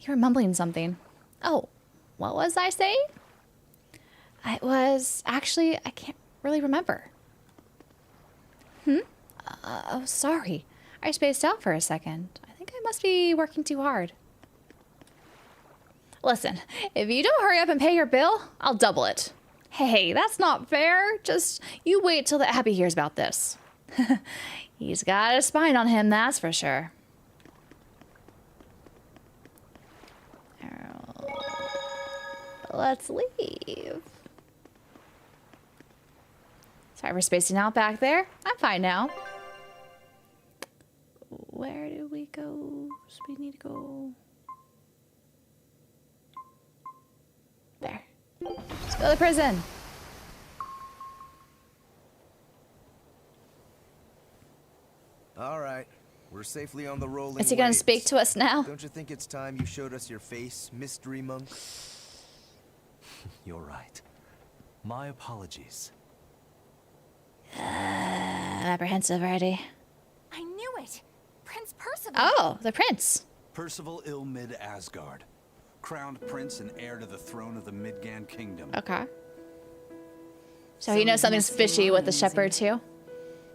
You were mumbling something. Oh, what was I saying? I can't really remember. Oh, sorry. I spaced out for a second. I think I must be working too hard. Listen, if you don't hurry up and pay your bill, I'll double it. Hey, that's not fair. Just, you wait till the Abbey hears about this. He's got a spine on him, that's for sure. Let's leave. Sorry for spacing out back there. I'm fine now. where do we go? We need to go there. Let's go to the prison. All right, we're safely on the rolling. Is he gonna waves. speak to us now? Don't you think it's time you showed us your face, mystery monk? You're right. My apologies. I'm apprehensive already. I knew it! Prince Percival! Oh, the prince. Percival Ilmid Asgard, crowned prince and heir to the throne of the Midgand Kingdom. Okay. So he knows something's fishy with the shepherd too?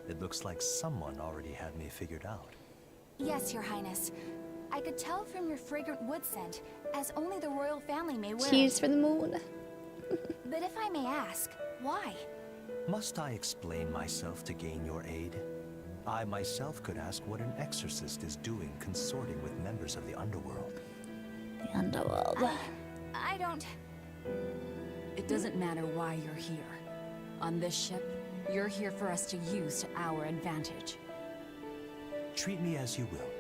It looks like someone already had me figured out. Yes, Your Highness. I could tell from your fragrant wood scent, as only the royal family may wear. Cheese for the moon. But if I may ask, why? Must I explain myself to gain your aid? I myself could ask what an exorcist is doing consorting with members of the underworld. The underworld. I don't... It doesn't matter why you're here. On this ship, you're here for us to use to our advantage. Treat me as you will.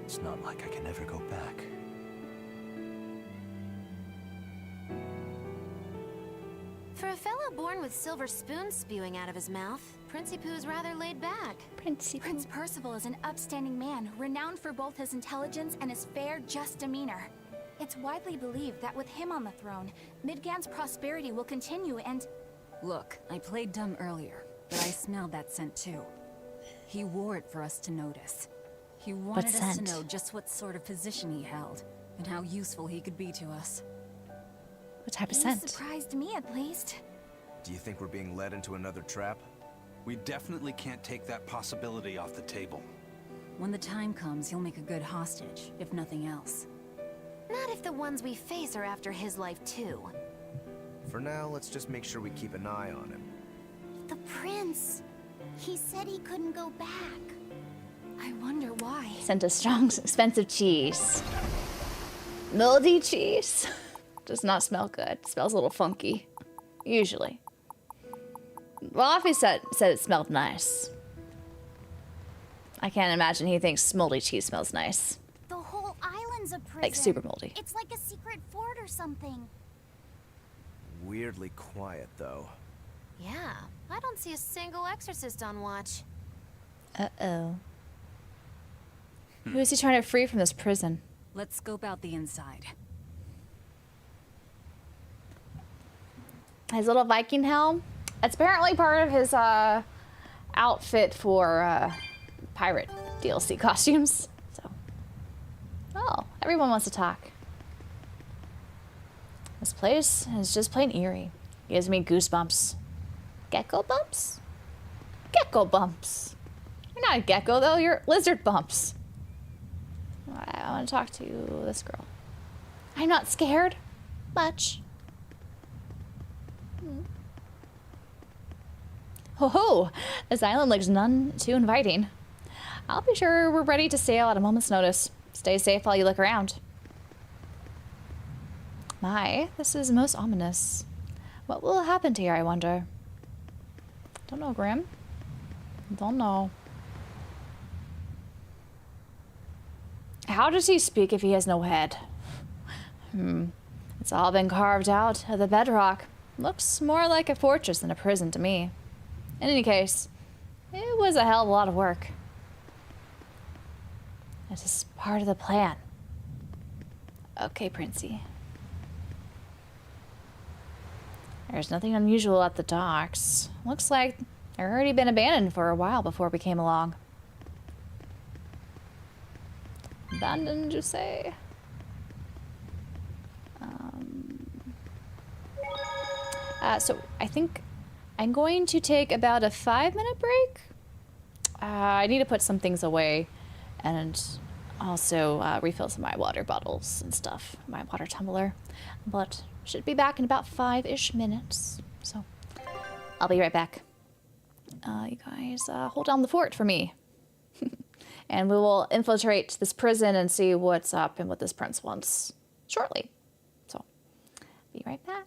It's not like I can ever go back. For a fellow born with silver spoons spewing out of his mouth, Princi Poo's rather laid back. Prince Percival is an upstanding man, renowned for both his intelligence and his fair, just demeanor. It's widely believed that with him on the throne, Midgand's prosperity will continue and... Look, I played dumb earlier, but I smelled that scent too. He wore it for us to notice. He wanted us to scent? know just what sort of position he held, and how useful he could be to us. What type of He scent? surprised me, at least. Do you think we're being led into another trap? We definitely can't take that possibility off the table. When the time comes, he'll make a good hostage, if nothing else. Not if the ones we face are after his life too. For now, let's just make sure we keep an eye on him. The prince. He said he couldn't go back. I wonder why. Sent a strong, expensive cheese. Moldy cheese. Does not smell good. Smells a little funky. Usually. Laffy said it smelled nice. I can't imagine he thinks moldy cheese smells nice. The whole island's a prison. Like super moldy. It's like a secret fort or something. Weirdly quiet, though. Yeah, I don't see a single exorcist on watch. Uh-oh. Who is he trying to free from this prison? Let's scope out the inside. His little Viking helm. It's apparently part of his outfit for pirate DLC costumes. So, oh, everyone wants to talk. This place is just plain eerie. Gives me goosebumps. Gecko bumps? Gecko bumps. You're not a gecko though. You're lizard bumps. I want to talk to this girl. I'm not scared. Much. Ho ho! This island looks none too inviting. I'll be sure we're ready to sail at a moment's notice. Stay safe while you look around. My, this is most ominous. What will happen here, I wonder? Don't know, Grim. Don't know. How does he speak if he has no head? It's all been carved out of the bedrock. Looks more like a fortress than a prison to me. In any case, it was a hell of a lot of work. It is part of the plan. Okay, Princey. There's nothing unusual at the docks. Looks like they've already been abandoned for a while before we came along. Abandoned, you say? So I think I'm going to take about a 5-minute break. I need to put some things away and also refill some of my water bottles and stuff, my water tumbler. But should be back in about 5-ish minutes. So I'll be right back. You guys hold down the fort for me. And we will infiltrate this prison and see what's up and what this prince wants shortly. So be right back.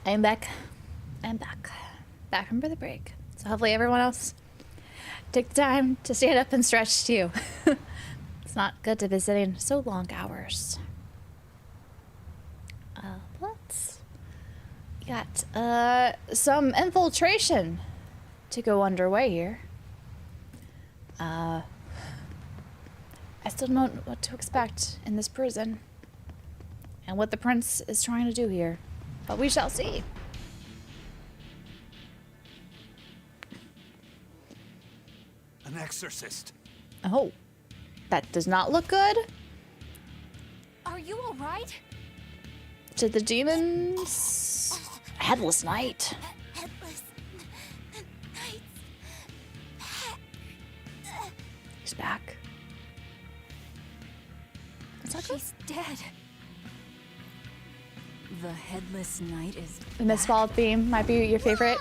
I'm back. I'm back. Back from the break. So hopefully everyone else took the time to stand up and stretch too. It's not good to be sitting so long hours. Let's got some infiltration to go underway here. I still don't know what to expect in this prison and what the prince is trying to do here, but we shall see. An exorcist. Oh, that does not look good. Are you all right? To the demons. Headless Knight. Headless Knight. He's back. Is that She's dead. The Headless Knight is The Mistfall theme might be your favorite.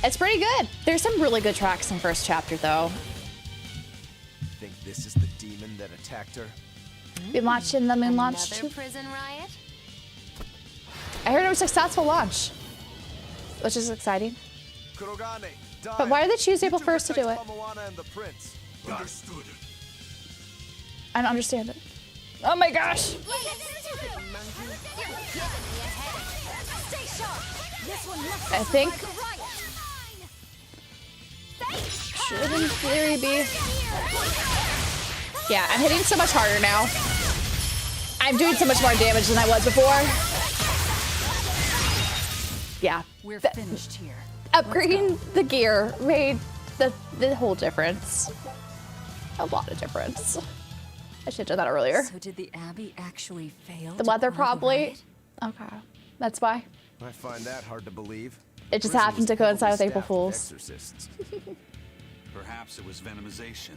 It's pretty good. There's some really good tracks in first chapter though. Think this is the demon that attacked her? Been watching the moon launch Another too. prison riot? I heard it was a successful launch, which is exciting. But why did they choose April 1st to do it? Understood. I don't understand it. Oh my gosh! I think should in theory be. Yeah, I'm hitting so much harder now. I'm doing so much more damage than I was before. Yeah. We're finished here. Upgrading the gear made the whole difference. A lot of difference. I should have done that earlier. So did the Abbey actually fail? The weather probably. Okay, that's why. I find that hard to believe. It just Prison happened was to coincide with heavily April staffed Fools. exorcists. Perhaps it was venomization.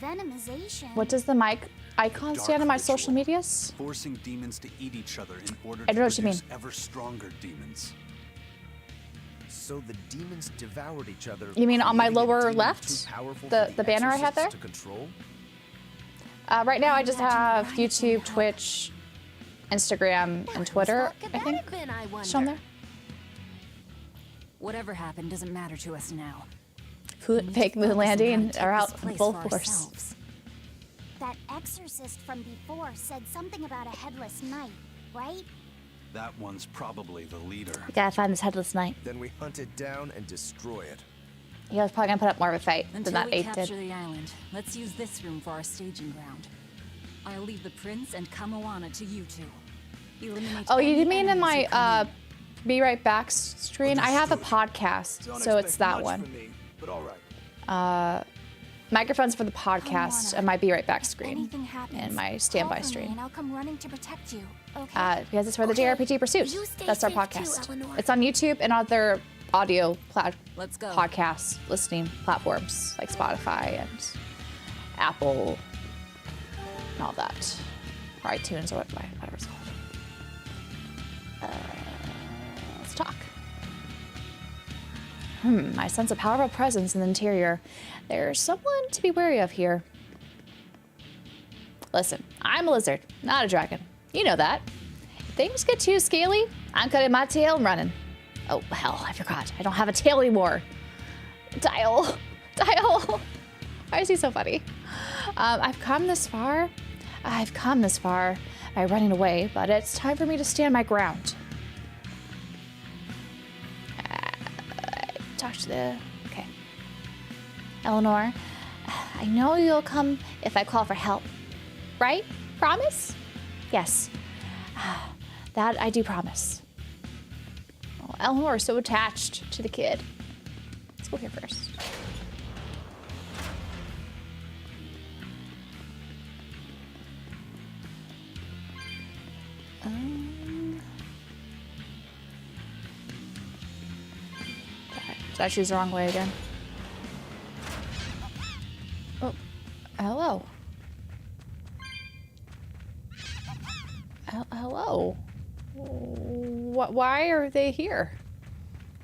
Venomization? What does the mic icon Dark stand on my ritual, social medias? Forcing demons to eat each other in order I don't know to what you mean. produce ever stronger demons. So the demons devoured each other. You mean on my creating a lower demon left? too powerful The for banner I have there? exorcists to control? Right now I just have YouTube, Twitch, Instagram, and Twitter, I think. Shown there. Whatever happened doesn't matter to us now. Fake moon landing are out this place full for force. ourselves. That exorcist from before said something about a headless knight, right? That one's probably the leader. We gotta find this Headless Knight. Then we hunt it down and destroy it. He was probably gonna put up more of a fight Until than that we 8 capture did. the island, let's use this room for our staging ground. I'll leave the prince and Kamoana to you two. Eliminate Oh, you any mean in enemies my who come Be Right Back screen? I have a podcast, Don't so it's expect that much one. from me, but all right. Microphones for the podcast and my Be Right Back screen Anything happens, and my standby call for me stream. and I'll come running to protect you. Okay. Because it's for the JRPG Pursuit. You stay That's our safe too, podcast. Eleanor. It's on YouTube and other audio Let's go. podcast listening platforms like Spotify and Apple and all that. Or iTunes or whatever it's called. Let's talk. I sense a powerful presence in the interior. There's someone to be wary of here. Listen, I'm a lizard, not a dragon. You know that. If things get too scaly, I'm cutting my tail and running. Oh, hell, I forgot. I don't have a tail anymore. Dial. Why is he so funny? I've come this far by running away, but it's time for me to stand my ground. Talk to the... Okay. Eleanor, I know you'll come if I call for help. Right? Promise? Yes. That I do promise. Oh, Eleanor is so attached to the kid. Let's go here first. Did I choose the wrong way again? Oh, hello. Hello. Why are they here?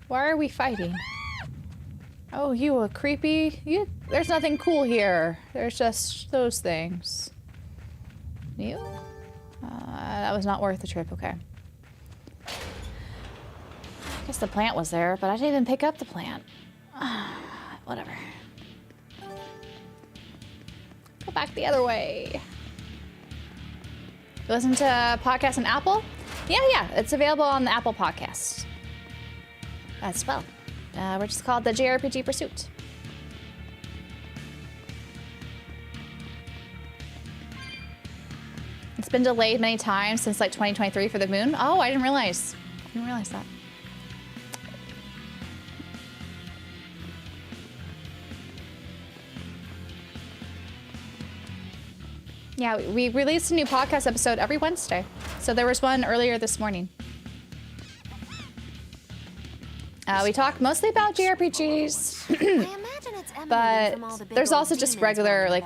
Why are we fighting? Oh, you a creepy... there's nothing cool here. There's just those things. You? That was not worth the trip, okay. I guess the plant was there, but I didn't even pick up the plant. Whatever. Go back the other way. Listen to podcasts on Apple? Yeah, it's available on the Apple Podcast as well. We're just called the JRPG Pursuit. It's been delayed many times since like 2023 for the moon. Oh, I didn't realize. I didn't realize that. Yeah, we release a new podcast episode every Wednesday. So there was one earlier this morning. We talk mostly about JRPGs, but there's also just regular, like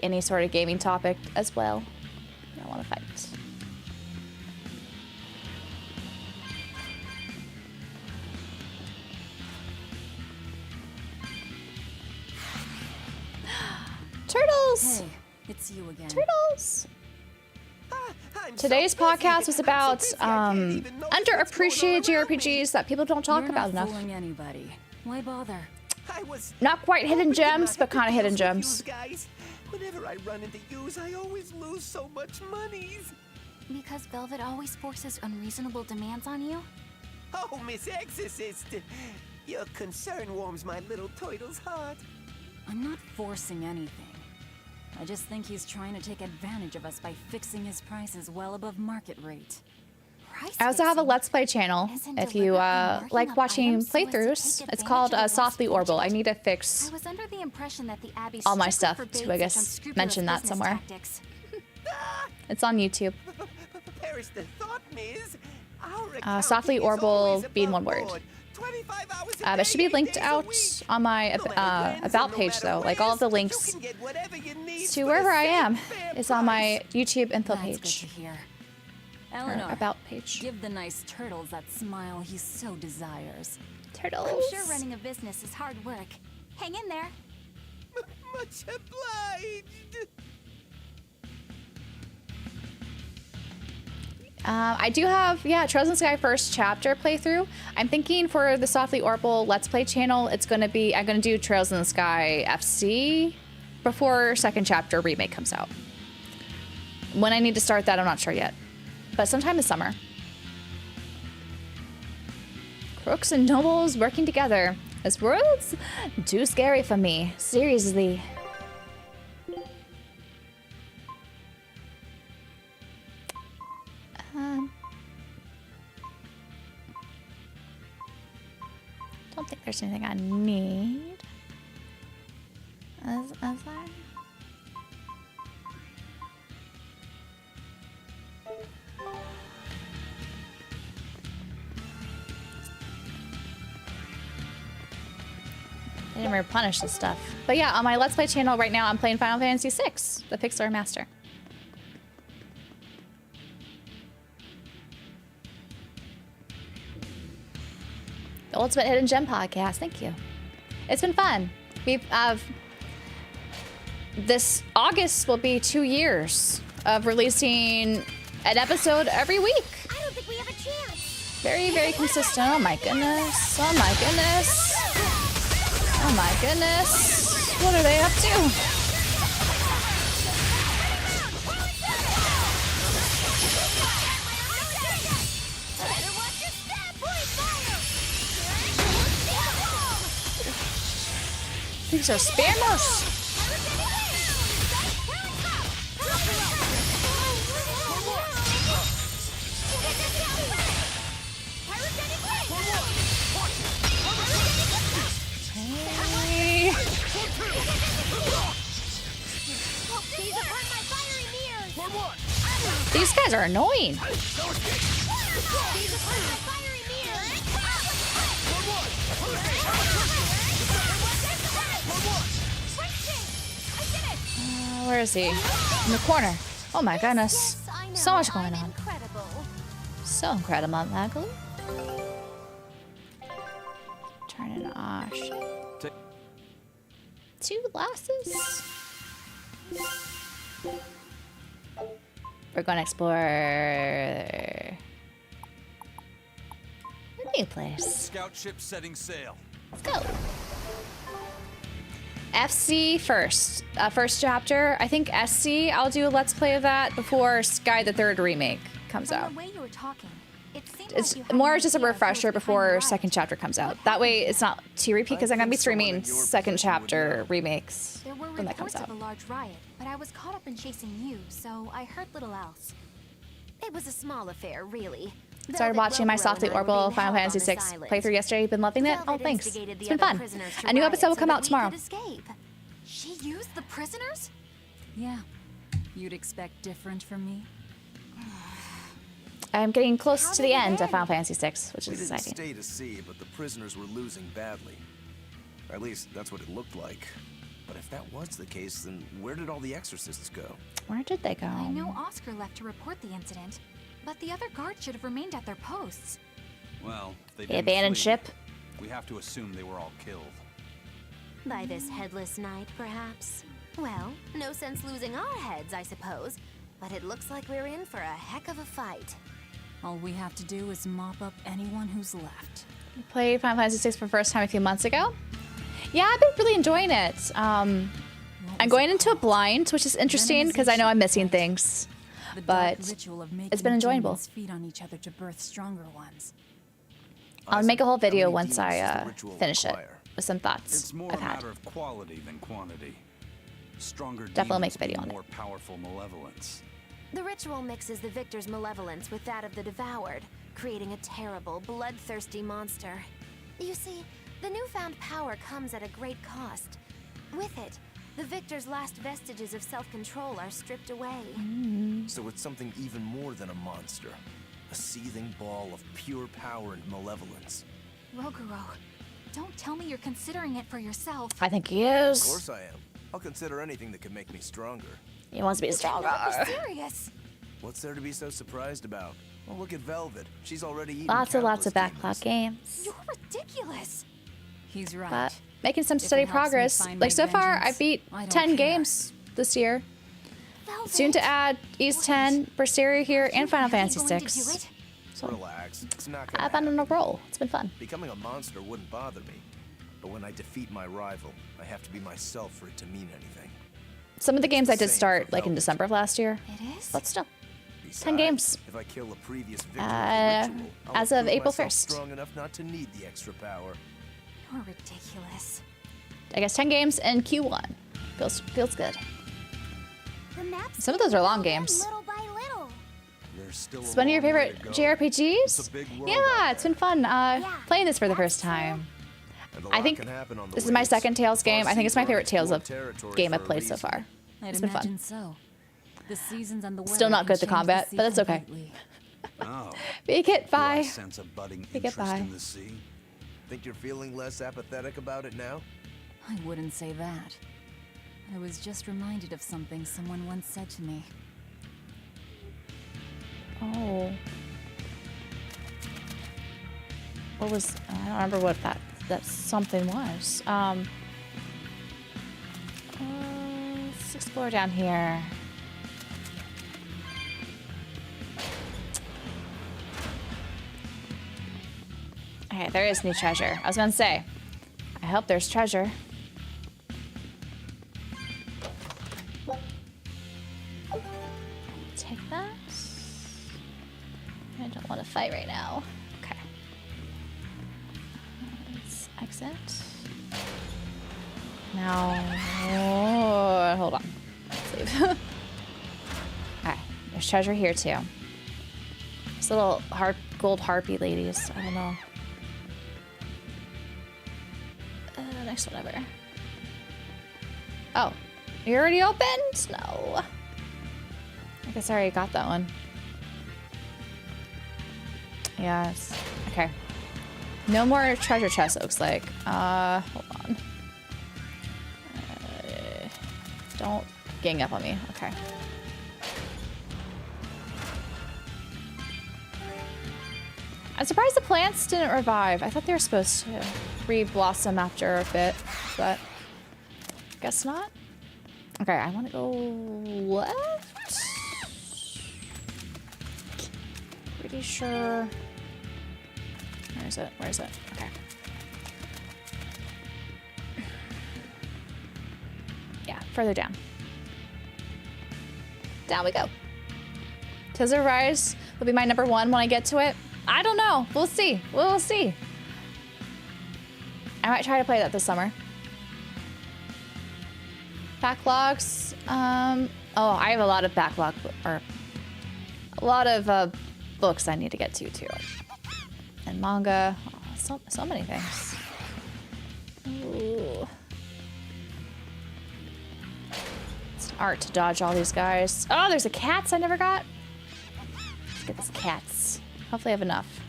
any sort of gaming topic as well. I want to fight. Turtles! Hey, it's you again. Turtles! Today's podcast was about underappreciated JRPGs that people don't talk about enough. Fooling anybody. Why bother? Not quite hidden gems, but kind of hidden gems. Guys, whenever I run into yous, I always lose so much money. Because Velvet always forces unreasonable demands on you? Oh, Miss Exorcist, your concern warms my little turtle's heart. I'm not forcing anything. I just think he's trying to take advantage of us by fixing his prices well above market rate. I also have a Let's Play channel if you like watching playthroughs. It's called Softly Orbital. I need to fix I was under the impression that the Abbey all my stuff to, I guess, mention that somewhere. It's on YouTube. Perish the thought, Miss. Softly Orbital being one word. It should be linked out on my about page though. Like all of the links to wherever I am is on my YouTube info page. Eleanor, or about page. Give the nice turtles that smile he so desires. Turtles. I'm sure running a business is hard work. Hang in there. Much obliged. I do have, Trails in the Sky first chapter playthrough. I'm thinking for the Softly Orbital Let's Play channel, it's going to be, I'm going to do Trails in the Sky FC before second chapter remake comes out. When I need to start that, I'm not sure yet. But sometime this summer. Crooks and nobles working together. This world's too scary for me. Seriously. Don't think there's anything I need. Is there? I didn't replenish this stuff. But yeah, on my Let's Play channel right now, I'm playing Final Fantasy VI, the Pixar Remaster. The Ultimate Hidden Gem Podcast, thank you. It's been fun. We've, this August will be 2 years of releasing an episode every week. I don't think we have a chance. Very, very consistent. Oh my goodness. Oh my goodness. Oh my goodness. What are they up to? These are spammers. Hey. These guys are annoying. Where is he? In the corner. Oh my goodness. So much going on. So incredible, Maggle. Turn it off. Two glasses. We're going to explore. New place. Scout ship setting sail. Let's go. FC first. First chapter. I think SC, I'll do a Let's Play of that before Sky the Third Remake comes out. The way you were talking, it seemed It's like you had more an just a idea of who was refresher behind before the riot. second chapter comes out. That way it's not too repeat because I'm going to be streaming second chapter remakes There were when that comes reports out. of a large riot, but I was caught up in chasing you, so I heard little else. It was a small affair, really. Started watching my Softly Orbital Final Fantasy VI playthrough yesterday. Been loving it. Oh, thanks. It's been fun. A new episode will come out tomorrow. She used the prisoners? Yeah. You'd expect different from me? I'm getting close to the end of Final Fantasy VI, which We is didn't exciting. stay to see, but the prisoners were losing badly. Or at least that's what it looked like. But if that was the case, then where did all the exorcists go? Where did they go? I know Oscar left to report the incident, but the other guards should have remained at their posts. Well, they The didn't abandoned flee. ship. We have to assume they were all killed. By this headless knight, perhaps? Well, no sense losing our heads, I suppose. But it looks like we're in for a heck of a fight. All we have to do is mop up anyone who's left. Played Final Fantasy VI for the first time a few months ago. Yeah, I've been really enjoying it. I'm going into it blind, which is interesting because I know I'm missing things. The But dark ritual of making it's been enjoyable. demons feed on each other to birth stronger ones. I'll make a whole video How many once demons does I the ritual finish it require? with some thoughts It's more I've a had. matter of quality than quantity. Stronger Definitely make demons a video mean on it. more powerful malevolence. The ritual mixes the victor's malevolence with that of the devoured, creating a terrible, bloodthirsty monster. You see, the newfound power comes at a great cost. With it, the victor's last vestiges of self-control are stripped away. So it's something even more than a monster. A seething ball of pure power and malevolence. Roguro, don't tell me you're considering it for yourself. I think he Of is. course I am. I'll consider anything that can make me stronger. He wants to be stronger. Be serious. What's there to be so surprised about? Well, look at Velvet. She's already eaten Lots of countless backlog games. You're ridiculous. He's right. But making some If it steady helps me progress. find Like my so far, I vengeance, beat I don't 10 care. games this year. Soon to add East 10, Berseria here, and Final Fantasy VI. So Relax. It's not gonna I've been on a happen. roll. It's been fun. Becoming a monster wouldn't bother me. But when I defeat my rival, I have to be myself for it to mean anything. Some of the games I did Same start for like in Velvet. December of last year. It is? But still. Besides, 10 games. If I kill a previous victim Uh, of the ritual, I'll as of prove April myself 1st. strong enough not to need the extra power. You're ridiculous. I guess 10 games in Q1. Feels good. The maps Some of those are long games. little by little. There's still It's a one of your long way favorite to go. JRPGs? It's a big world out Yeah, it's been fun playing this for the first time. And a I lot think can happen on the this is my waves. second Tales game. I think it's my favorite Tales of Territory game for I've a played so reason. far. I'd It's been imagine fun. so. The seasons and the weather Still not can good at the change the combat, sea but it's okay. completely. Oh. Big hit Do I bye. sense a budding Big hit interest bye. in the sea? Think you're feeling less apathetic about it now? I wouldn't say that. I was just reminded of something someone once said to me. Oh. What was, I don't remember what that something was. Let's explore down here. Okay, there is new treasure. I was gonna say, I hope there's treasure. Take that. I don't want to fight right now. Okay. Let's exit. Now, hold on. Let's leave. Okay, there's treasure here too. These little gold harpy ladies. I don't know. Next one ever. Oh, you already opened? No. I guess I already got that one. Yes. Okay. No more treasure chests, it looks like. Hold on. Don't gang up on me. Okay. I'm surprised the plants didn't revive. I thought they were supposed to re-blossom after a bit, but guess not. Okay, I want to go left. Pretty sure. Where is it? Where is it? Okay. Yeah, further down. Down we go. Tizzer Rise will be my number 1 when I get to it. I don't know. We'll see. We'll see. I might try to play that this summer. Backlogs. Oh, I have a lot of backlog, or a lot of books I need to get to too, and manga. Oh, so many things. Ooh. It's an art to dodge all these guys. Oh, there's a cats I never got. Let's get these cats. Hopefully I have enough.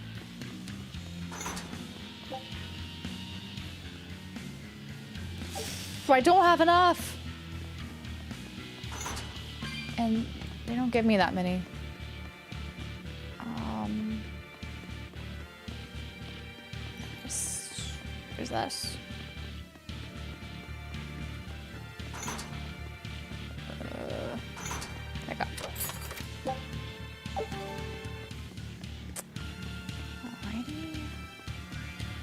I don't have enough. And they don't give me that many. There's this. There you go. Alrighty.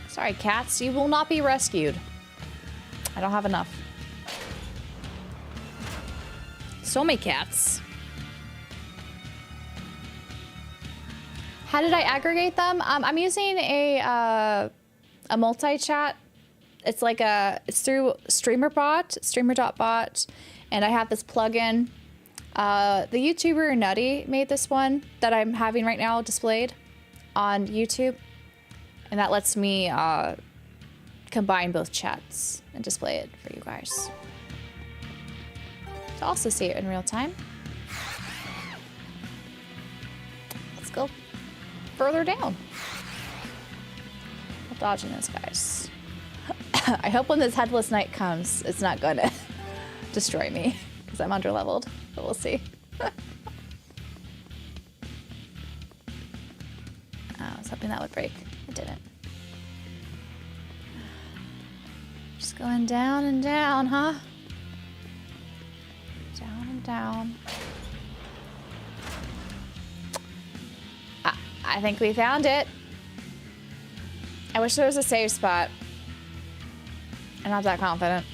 Sorry, cats, you will not be rescued. I don't have enough. So many cats. How did I aggregate them? I'm using a multi-chat. It's like it's through streamer.bot, and I have this plugin. The YouTuber Nutty made this one that I'm having right now displayed on YouTube, and that lets me combine both chats and display it for you guys to also see it in real time. Let's go further down. I'm dodging those guys. I hope when this headless knight comes, it's not gonna destroy me because I'm underleveled, but we'll see. I was hoping that would break. It didn't. Just going down and down, huh? Down and down. I think we found it. I wish there was a save spot. I'm not that confident.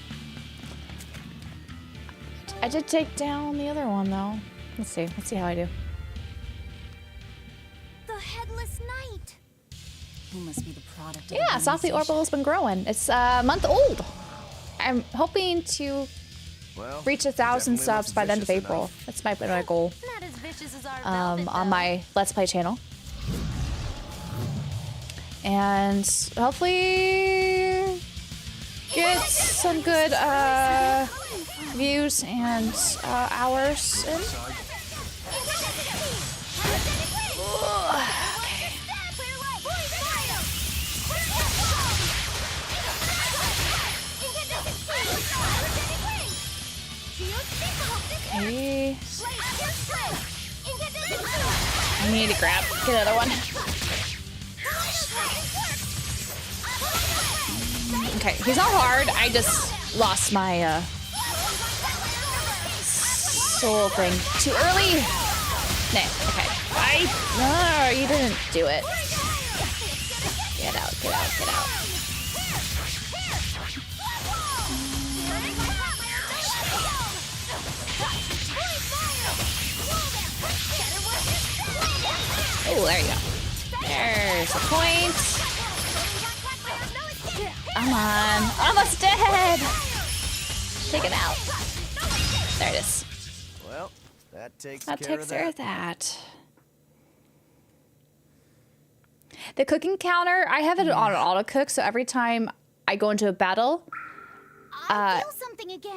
I did take down the other one though. Let's see. Let's see how I do. The headless knight. Who must be the product of Yeah, Softly Orbital has been growing. It's a month old. I'm hoping to reach 1,000 subs by the end of April. That's my goal. Not as vicious as our velvet, on my Let's Play channel. And hopefully get some good views and hours in. Okay. I need to get another one. Okay, he's not hard. I just lost my soul thing too early. Nah, okay. No, you didn't do it. Get out, get out, get out. Oh, there you go. There's a point. Come on. Almost dead. Take it out. There it is. Well, that takes care of that. The cooking counter, I have it on auto cook, so every time I go into a battle,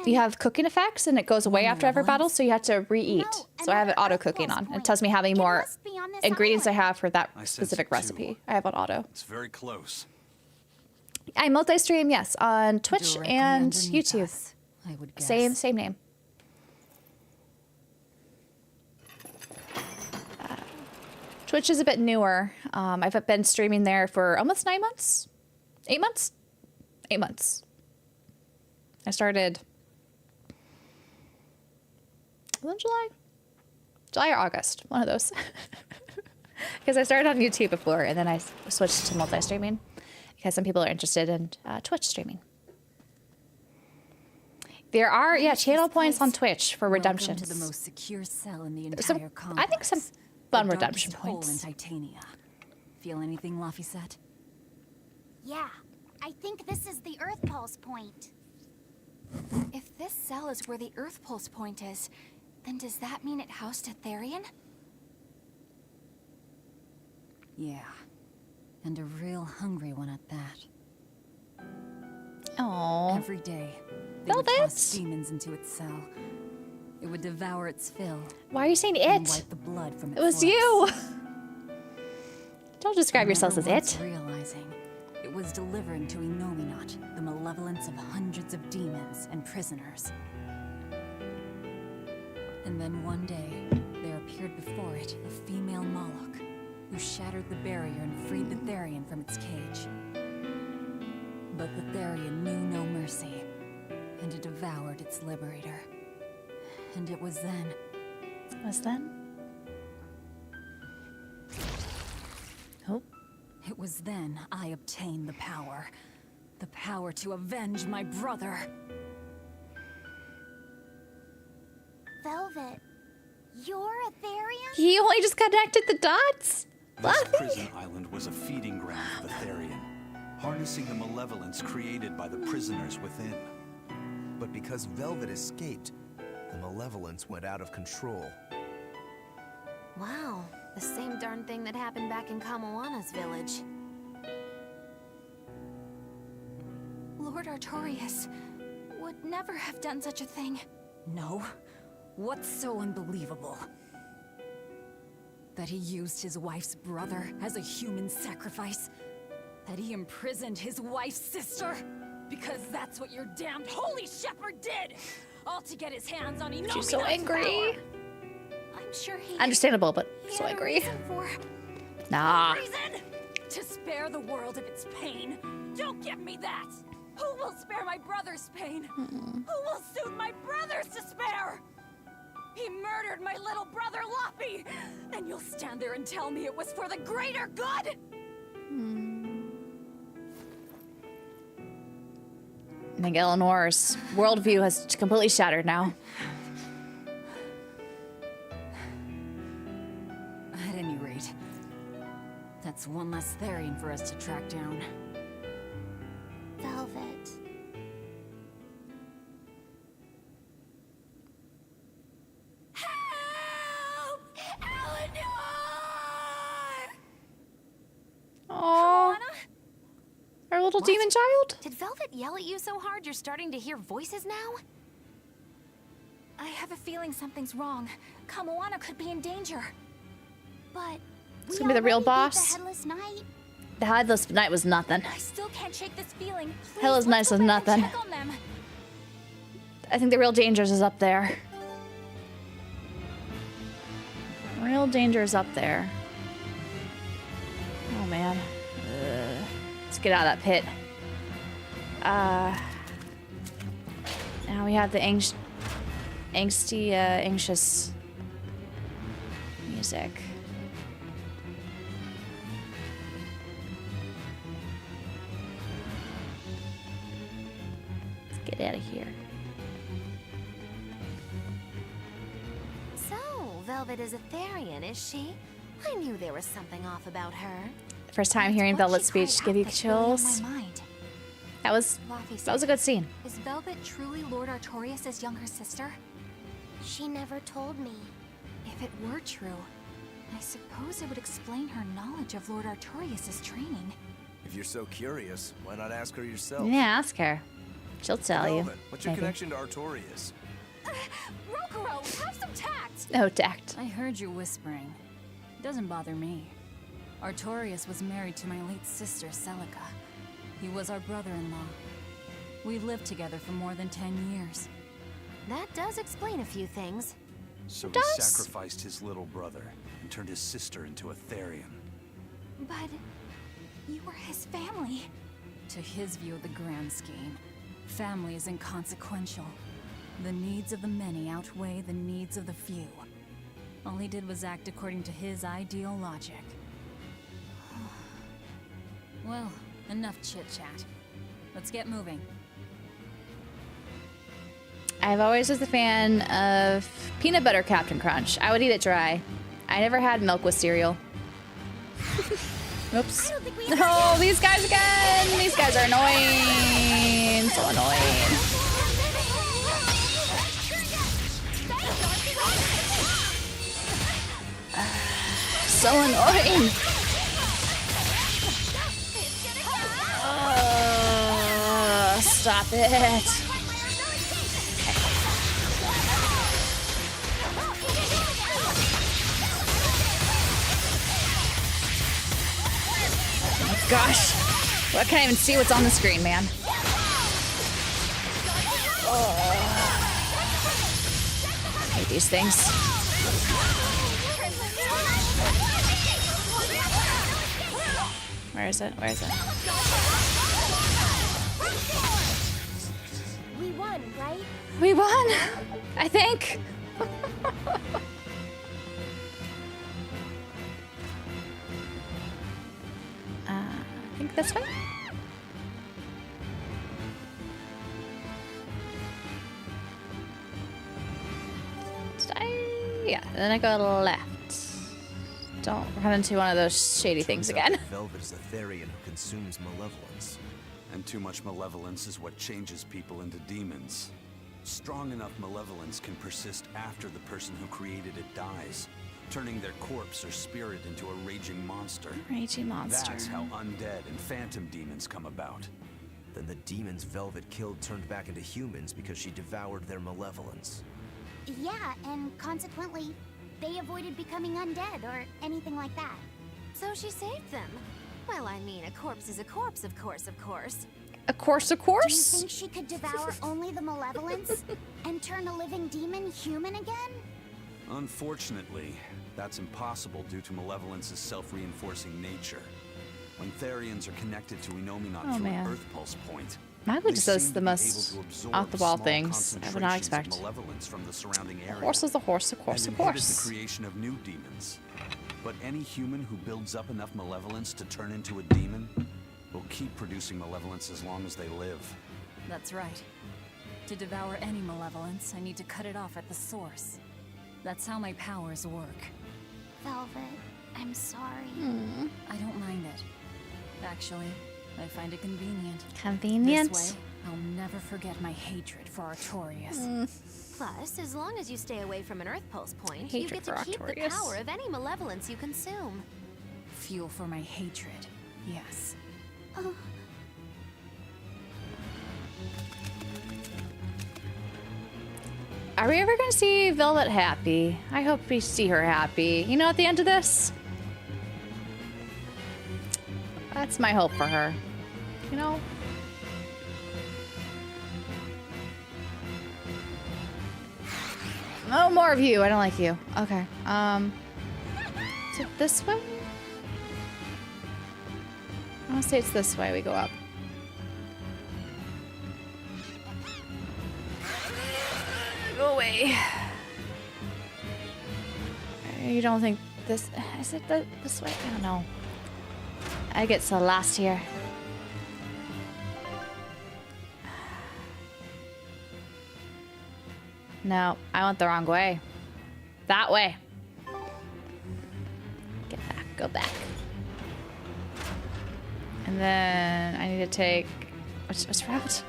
you have cooking effects and it goes away after every battle, so you have to re-eat. So I have it auto cooking on. It tells me how many more ingredients I have for that specific recipe. I have on auto. It's very close. I multi-stream, yes, on Twitch and YouTube. I would guess. Same name. Twitch is a bit newer. I've been streaming there for almost 9 months. 8 months? 8 months. I started was it July or August, one of those. Because I started on YouTube before, and then I switched to multi-streaming because some people are interested in Twitch streaming. There are, yeah, channel points on Twitch for redemptions. Welcome to the most secure cell in the Some, entire complex. I think some fun The redemption darkest hole points. in Titania. Feel anything, Laphicet? Yeah, I think this is the Earth Pulse point. If this cell is where the Earth Pulse point is, then does that mean it housed a Therian? Yeah. And a real hungry one at that. Aww. Every day, they would toss demons into its cell. It would devour its fill. Why are you saying and it? wipe the blood from its It was lips. you. Don't describe Never yourselves as once it. realizing it was delivering to Enominat the malevolence of hundreds of demons and prisoners. And then one day, there appeared before it a female Moloch, who shattered the barrier and freed the Therian from its cage. But the Therian knew no mercy, and it devoured its liberator. And it was then... Was then? Oh. It was then I obtained the power. The power to avenge my brother. Velvet, you're a Therian? He only just connected the dots? This prison island was a feeding ground for the Therian, harnessing the malevolence created by the prisoners within. But because Velvet escaped, the malevolence went out of control. Wow, the same darn thing that happened back in Kamawana's village. Lord Artorias would never have done such a thing. No? What's so unbelievable? That he used his wife's brother as a human sacrifice? That he imprisoned his wife's sister? Because that's what your damned holy shepherd did! All to get his hands on Enominat's She's so angry. power. I'm sure he... Understandable, but he so had a angry. reason for... Nah. Reason? To spare the world of its pain? Don't give me that! Who will spare my brother's pain? Who will soothe my brother's despair? He murdered my little brother Loppy! And you'll stand there and tell me it was for the greater good? I think Eleanor's worldview has completely shattered now. At any rate, that's one less Therian for us to track down. Velvet. Help! Eleanor! Aww. Our little demon child? Did Velvet yell at you so hard you're starting to hear voices now? I have a feeling something's wrong. Kamawana could be in danger. But It's gonna be the real already beat boss. The Headless Knight. The Headless Knight was nothing. I still can't shake this feeling. Please, Headless Knight let's was go back and nothing. check on them. I think the real dangers is up there. Real danger is up there. Oh man. Let's get out of that pit. Now we have the angsty, anxious music. Let's get out of here. So, Velvet is a Therian, is she? I knew there was something off about her. First time hearing Velvet's speech give you That's really on chills. my mind. That was a good scene. Is Velvet truly Lord Artorias' younger sister? She never told me. If it were true, I suppose it would explain her knowledge of Lord Artorias' training. If you're so curious, why not ask her yourself? Yeah, ask her. She'll tell you. Velvet, what's your maybe. connection to Artorias? Rokuro, have some tact! Oh, tact. I heard you whispering. It doesn't bother me. Artorias was married to my late sister, Celica. He was our brother-in-law. We lived together for more than 10 years. That does explain a few things. So he sacrificed his little brother and turned his sister into a Therian. But you were his family. To his view of the grand scheme, family is inconsequential. The needs of the many outweigh the needs of the few. All he did was act according to his ideal logic. Well, enough chit-chat. Let's get moving. I've always was a fan of peanut butter Captain Crunch. I would eat it dry. I never had milk with cereal. Oops. Oh, these guys again! These guys are annoying. So annoying. So annoying. Stop it. Gosh, well, I can't even see what's on the screen, man. Oh. I hate these things. Where is it? Where is it? We won, right? We won, I think. I think this way. Yeah, then I go left. Don't run into one of those shady things again. Velvet is a Therian who consumes malevolence. And too much malevolence is what changes people into demons. Strong enough malevolence can persist after the person who created it dies, turning their corpse or spirit into a raging monster. Raging monster. That's how undead and phantom demons come about. Then the demons Velvet killed turned back into humans because she devoured their malevolence. Yeah, and consequently, they avoided becoming undead or anything like that. So she saved them. Well, I mean, a corpse is a corpse, of course, of course. Of course, of Do course. you think she could devour only the malevolence and turn a living demon human again? Unfortunately, that's impossible due to malevolence's self-reinforcing nature. When Therians are connected to Enominat through an Earth Pulse point, Magli just does the most off-the-wall things I would not expect. Malevolence from the surrounding area. A horse is a horse, of course, and of inhibit course. the creation of new demons. But any human who builds up enough malevolence to turn into a demon will keep producing malevolence as long as they live. That's right. To devour any malevolence, I need to cut it off at the source. That's how my powers work. Velvet, I'm sorry. I don't mind it. Actually, I find it convenient. Convenient? This way, I'll never forget my hatred for Artorias. Plus, as long as you stay away from an Earth Pulse point, you Hatred get to for keep the Artorias. power of any malevolence you consume. Fuel for my hatred, yes. Are we ever gonna see Velvet happy? I hope we see her happy. You know, at the end of this? That's my hope for her. You know? No more of you. I don't like you. Okay. Is it this way? I want to say it's this way we go up. Go away. You don't think this... Is it this way? I don't know. I get so lost here. No, I went the wrong way. That way. Get back, go back. And then I need to take... Which route?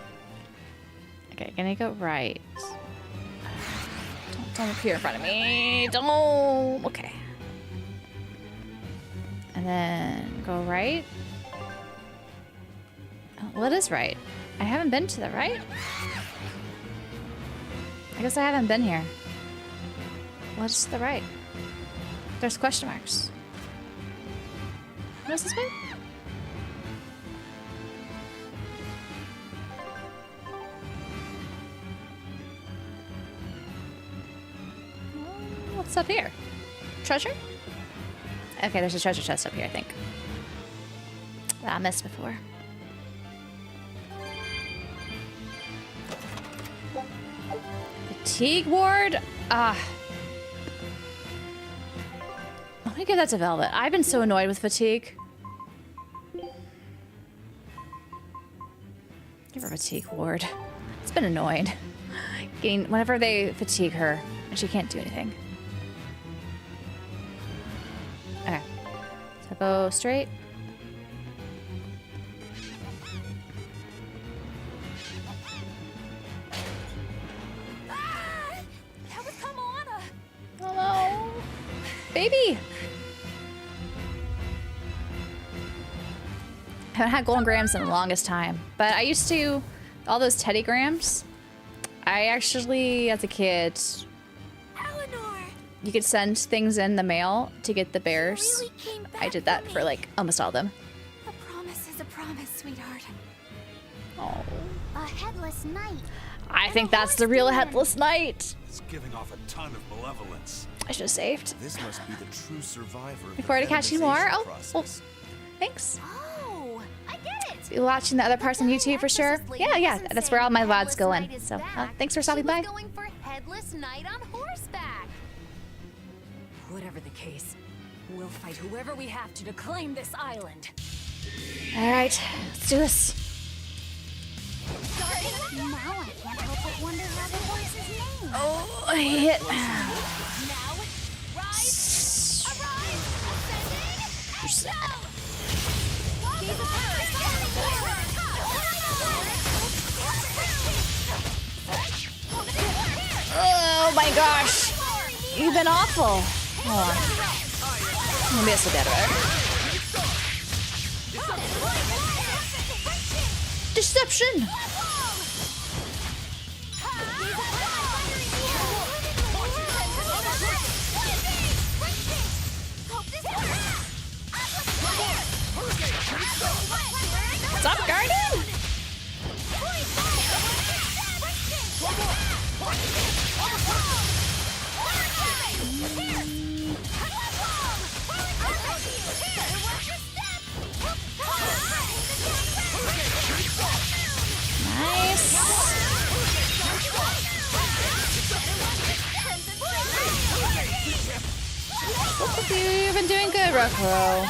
Okay, gonna go right. Don't appear in front of me. Don't. Okay. And then go right. Oh, what is right? I haven't been to the right. I guess I haven't been here. What's the right? There's question marks. What's this way? What's up here? Treasure? Okay, there's a treasure chest up here, I think. That I missed before. Fatigue ward? me give that to Velvet. I've been so annoyed with fatigue. Give her fatigue, Ward. It's been annoying. Whenever they fatigue her and she can't do anything. Okay. Tempo straight. That was Kamoana. Oh no. Baby! I haven't had golden grams in the longest time, but I used to, all those teddy grams, I actually, as a kid, you could send things in the mail to get the bears. I did that for like almost all of them. A promise is a promise, sweetheart. Oh. A headless knight. I think that's the real headless knight. It's giving off a ton of malevolence. I should have saved. This must be the true survivor. Of Before I catch you more. Oh, thanks. Oh, I get it. Be watching the other parts on YouTube for sure. Yeah, that's where all my VODs go in. So thanks for stopping by. Going for headless knight on horseback. Whatever the case, we'll fight whoever we have to claim this island. All right, let's do this. Now I can't help but wonder how the horse's name. Oh, I hit. Oh my gosh. You've been awful. Hold on. Maybe it's a better. Deception. Stop guarding. Nice. What's with you? You've been doing good, Ruffalo.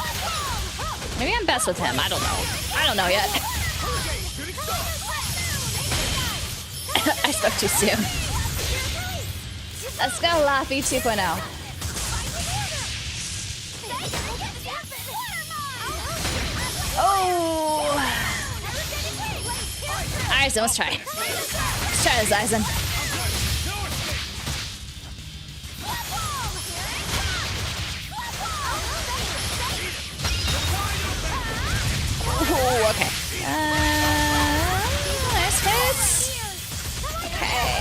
Maybe I'm best with him. I don't know. I don't know yet. I spoke too soon. Let's go, Laffy 2.0. Oh! Alright, so let's try. Let's try this, Aizen. Oh, okay. Nice hits. Okay.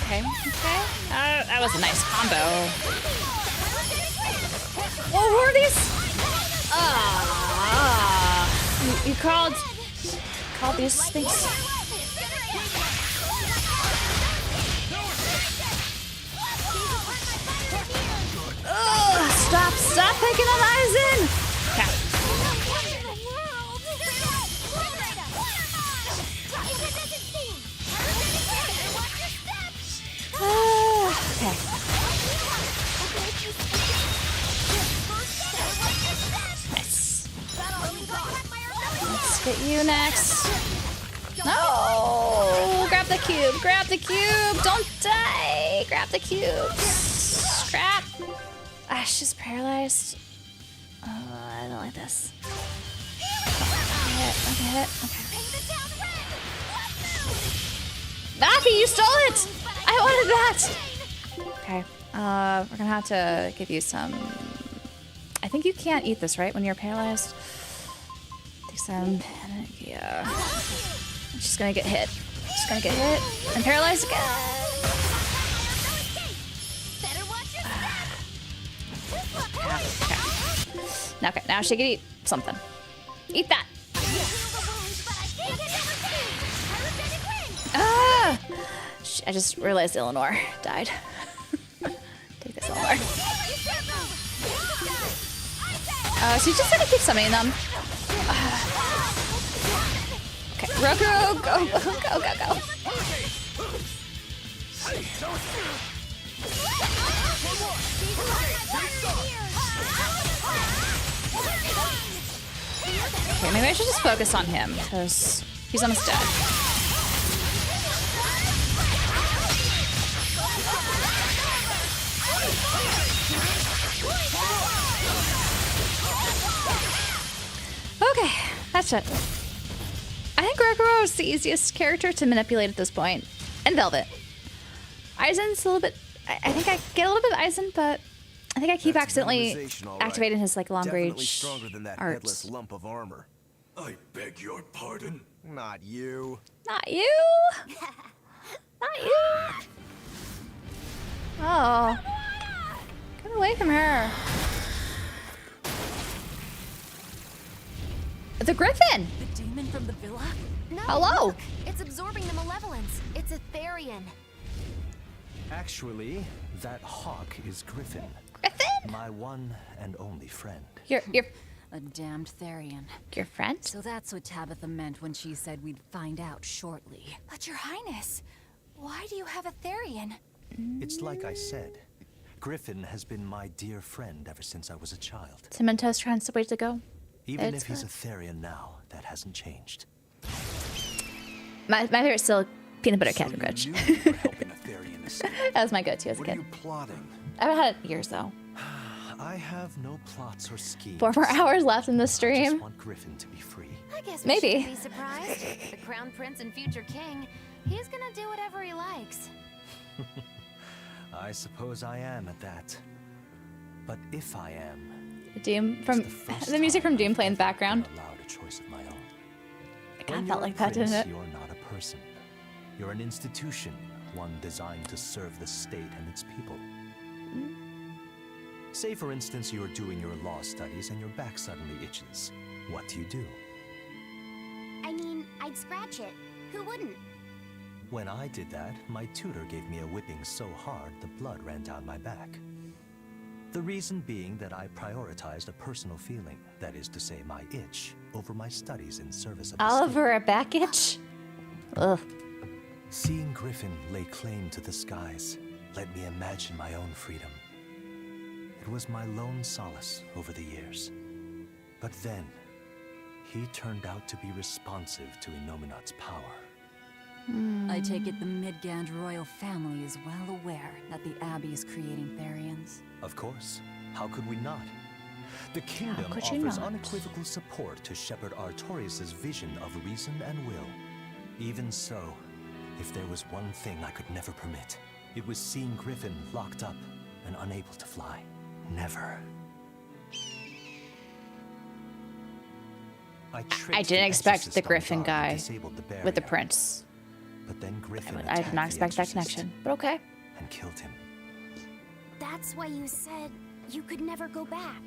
Okay, okay. That was a nice combo. What were these? You called these things. Stop picking on Aizen. Okay. Okay. Nice. Let's get you next. No! Grab the cube. Grab the cube. Don't die. Grab the cube. Scrap. Ah, she's paralyzed. I don't like this. Okay. Nafi, you stole it! I wanted that! Okay. We're gonna have to give you some... I think you can't eat this, right? When you're paralyzed? Take some... Yeah. She's gonna get hit. She's gonna get hit. And paralyzed again. Okay, now she can eat something. Eat that! Ah! I just realized Eleanor died. Take this, Eleanor. So you just gonna keep summoning them. Okay, Roku, go, go, go, go. Okay, maybe I should just focus on him, because he's almost dead. Okay, that's it. I think Rokuro is the easiest character to manipulate at this point. And Velvet. Aizen's a little bit... I think I get a little bit of Aizen, but I think I keep accidentally activating his like long Definitely range stronger than that arts. headless lump of armor. I beg your pardon? Not you. Not you! Not you! Oh. Get away from her. The Griffin! The demon from the villa? No, Hello! Look, it's absorbing the malevolence. It's a Therian. Actually, that hawk is Griffin. Griffin? My one and only friend. You're A damned Therian. Your friend? So that's what Tabitha meant when she said we'd find out shortly. But Your Highness, why do you have a Therian? It's like I said. Griffin has been my dear friend ever since I was a child. Cemento's trying to wait to go. Even It's if he's a good. Therian now, that hasn't changed. My favorite's still peanut butter cat crunch. You were helping a Therian escape. That was my go-to as a What are kid. you plotting? I haven't had it in years though. I have no plots or schemes. 4 more hours left in the I just stream. want Griffin to be free. I guess we Maybe. shouldn't be surprised. The crown prince and future king, he's gonna do whatever he likes. I suppose I am at that. But if I am, Doom from the music from Doom playing in the background. allowed a choice of my own. It kind When of felt you're a like that, didn't prince, it? You're not a person. You're an institution, one designed to serve the state and its people. Say, for instance, you're doing your law studies and your back suddenly itches. What do? I mean, I'd scratch it. Who wouldn't? When I did that, my tutor gave me a whipping so hard the blood ran down my back. The reason being that I prioritized a personal feeling, that is to say my itch, over my studies in service of the state. Oliver a back itch? Ugh. Seeing Griffin lay claim to the skies let me imagine my own freedom. It was my lone solace over the years. But then, he turned out to be responsive to Inominat's power. I take it the Midgand royal family is well aware that the Abbey is creating Therians. Of course. How could we not? The kingdom could you offers not? unequivocal support to Shepherd Artorius' vision of reason and will. Even so, if there was one thing I could never permit, it was seeing Griffin locked up and unable to fly. Never. I didn't expect the Griffin guy with the prince. But then Griffin I did not expect that connection, but okay. and killed him. That's why you said you could never go back.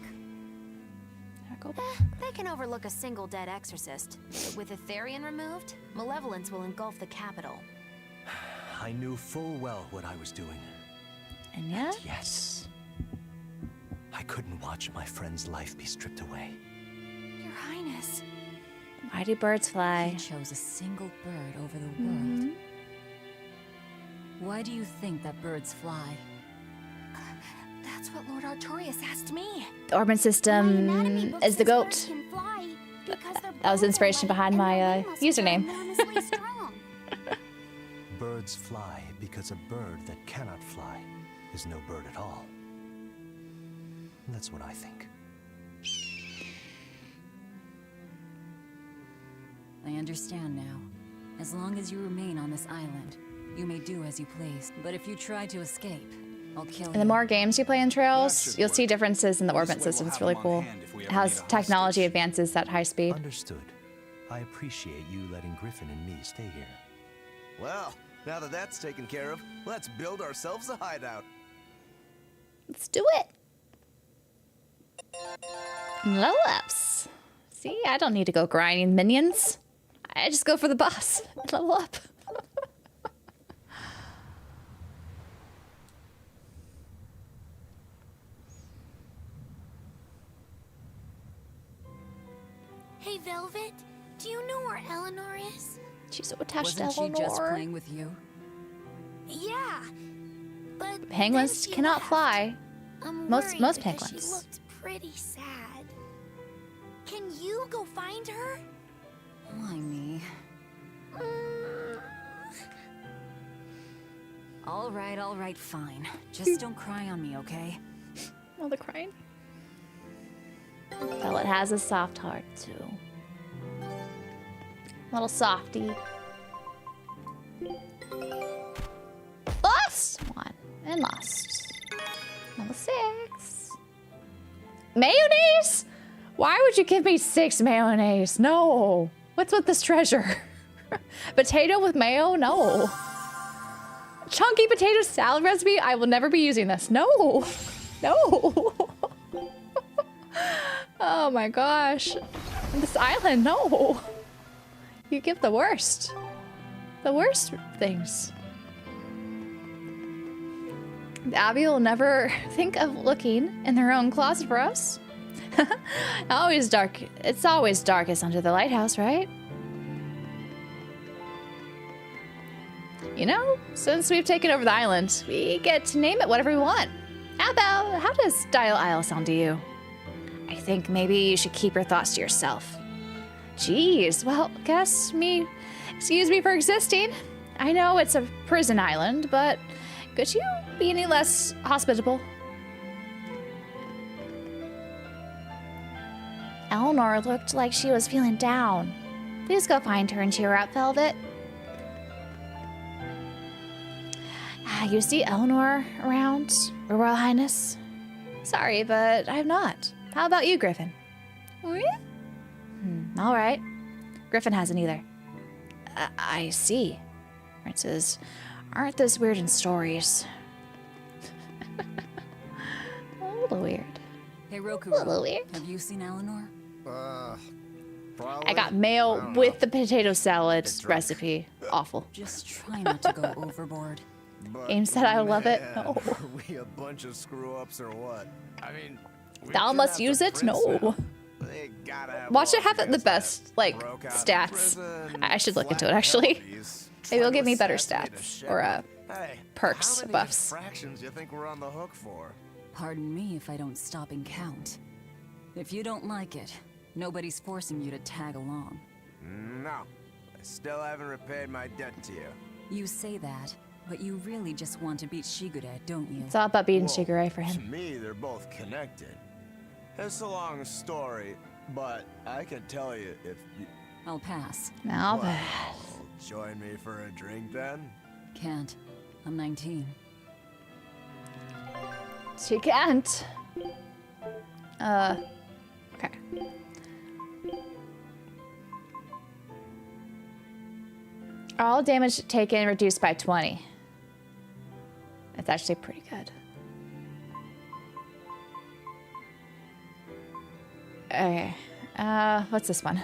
They can overlook a single dead exorcist. But with a Therian removed, malevolence will engulf the capital. I knew full well what I was doing. And yet? Yes. I couldn't watch my friend's life be stripped away. Your Highness. Why do birds fly? He chose a single bird over the world. Why do you think that birds fly? That's what Lord Artorius asked me. The Orban system is the goat. Can fly because they're That was the inspiration behind my username. enormously strong. Birds fly because a bird that cannot fly is no bird at all. That's what I think. I understand now. As long as you remain on this island, you may do as you please. But if you try to escape, I'll kill you. And the more games you play in Trails, you'll see differences in the orbit system. It's really cool. It has technology advances at high speed. Understood. I appreciate you letting Griffin and me stay here. Well, now that that's taken care of, let's build ourselves a hideout. Let's do it. Level ups. See, I don't need to go grinding minions. I just go for the boss. Level up. Hey, Velvet, do you know where Eleanor is? She's so attached to Wasn't Eleanor. she just playing with you? Yeah, but Penguins then she cannot left. fly. I'm Most worried because penguins. She looked pretty sad. Can you go find her? Why me? All right, fine. Just don't cry on me, okay? All the crying. Velvet has a soft heart too. Little softy. Lost one and lost. Number 6. Mayonnaise? Why would you give me 6 mayonnaise? No. What's with this treasure? Potato with mayo? No. Chunky potato salad recipe? I will never be using this. No. No. Oh my gosh. This island, no. You give the worst. The worst things. Abby will never think of looking in their own closet for us. Always dark. It's always darkest under the lighthouse, right? You know, since we've taken over the island, we get to name it whatever we want. How does Dial Isle sound to you? I think maybe you should keep your thoughts to yourself. Jeez, well, excuse me for existing. I know it's a prison island, but could you be any less hospitable? Eleanor looked like she was feeling down. Please go find her and cheer her up, Velvet. You see Eleanor around, Your Royal Highness? Sorry, but I have not. How about you, Griffin? Oh, yeah? All right. Griffin hasn't either. I see. Princes aren't this weird in stories. A little weird. Hey, Roku, A little weird. have you seen Eleanor? Probably. I got mayo with the potato salad recipe. Awful. Just try not to go overboard. Game said I love it. No. Are we a bunch of screw-ups or what? I mean, Thou must use it? No. Watch it have the best, like, stats. I should look into it, actually. Maybe it'll give me better stats. Or, perks, buffs. Fractions you think we're on the hook for? Pardon me if I don't stop and count. If you don't like it, nobody's forcing you to tag along. No. I still haven't repaid my debt to you. You say that, but you really just want to beat Shigure, don't you? It's all about beating Shigure for To him. me, they're both connected. It's a long story, but I can tell you if you... I'll pass. Now, Well, join me for a drink then? Can't. I'm 19. She can't. Okay. All damage taken reduced by 20. That's actually pretty good. Okay. What's this one?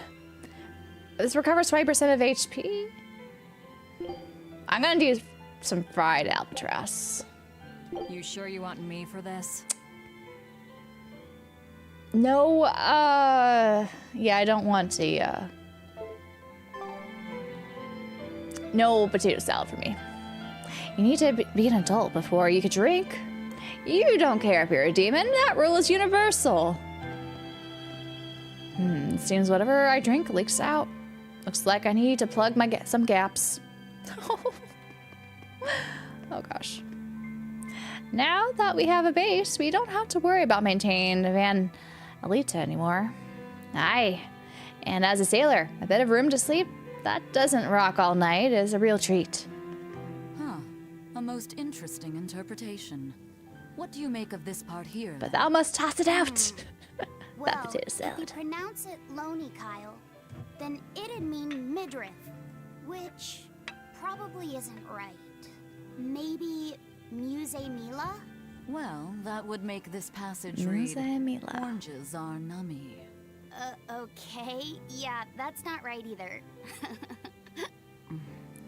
This recovers 20% of HP. I'm gonna do some fried albatross. You sure you want me for this? No, yeah, I don't want to, no potato salad for me. You need to be an adult before you can drink. You don't care if you're a demon. That rule is universal. Seems whatever I drink leaks out. Looks like I need to plug my some gaps. Oh gosh. Now that we have a base, we don't have to worry about maintaining Van Alita anymore. Aye. And as a sailor, a bit of room to sleep that doesn't rock all night is a real treat. Huh. A most interesting interpretation. What do you make of this part here? But thou must toss it out. Well, That potato if you salad. pronounce it Loney Kyle, then it'd mean midriff, which probably isn't right. Maybe Muse Mila? Well, that would make this passage Muse read, Mila. Oranges are nummy. Okay. Yeah, that's not right either.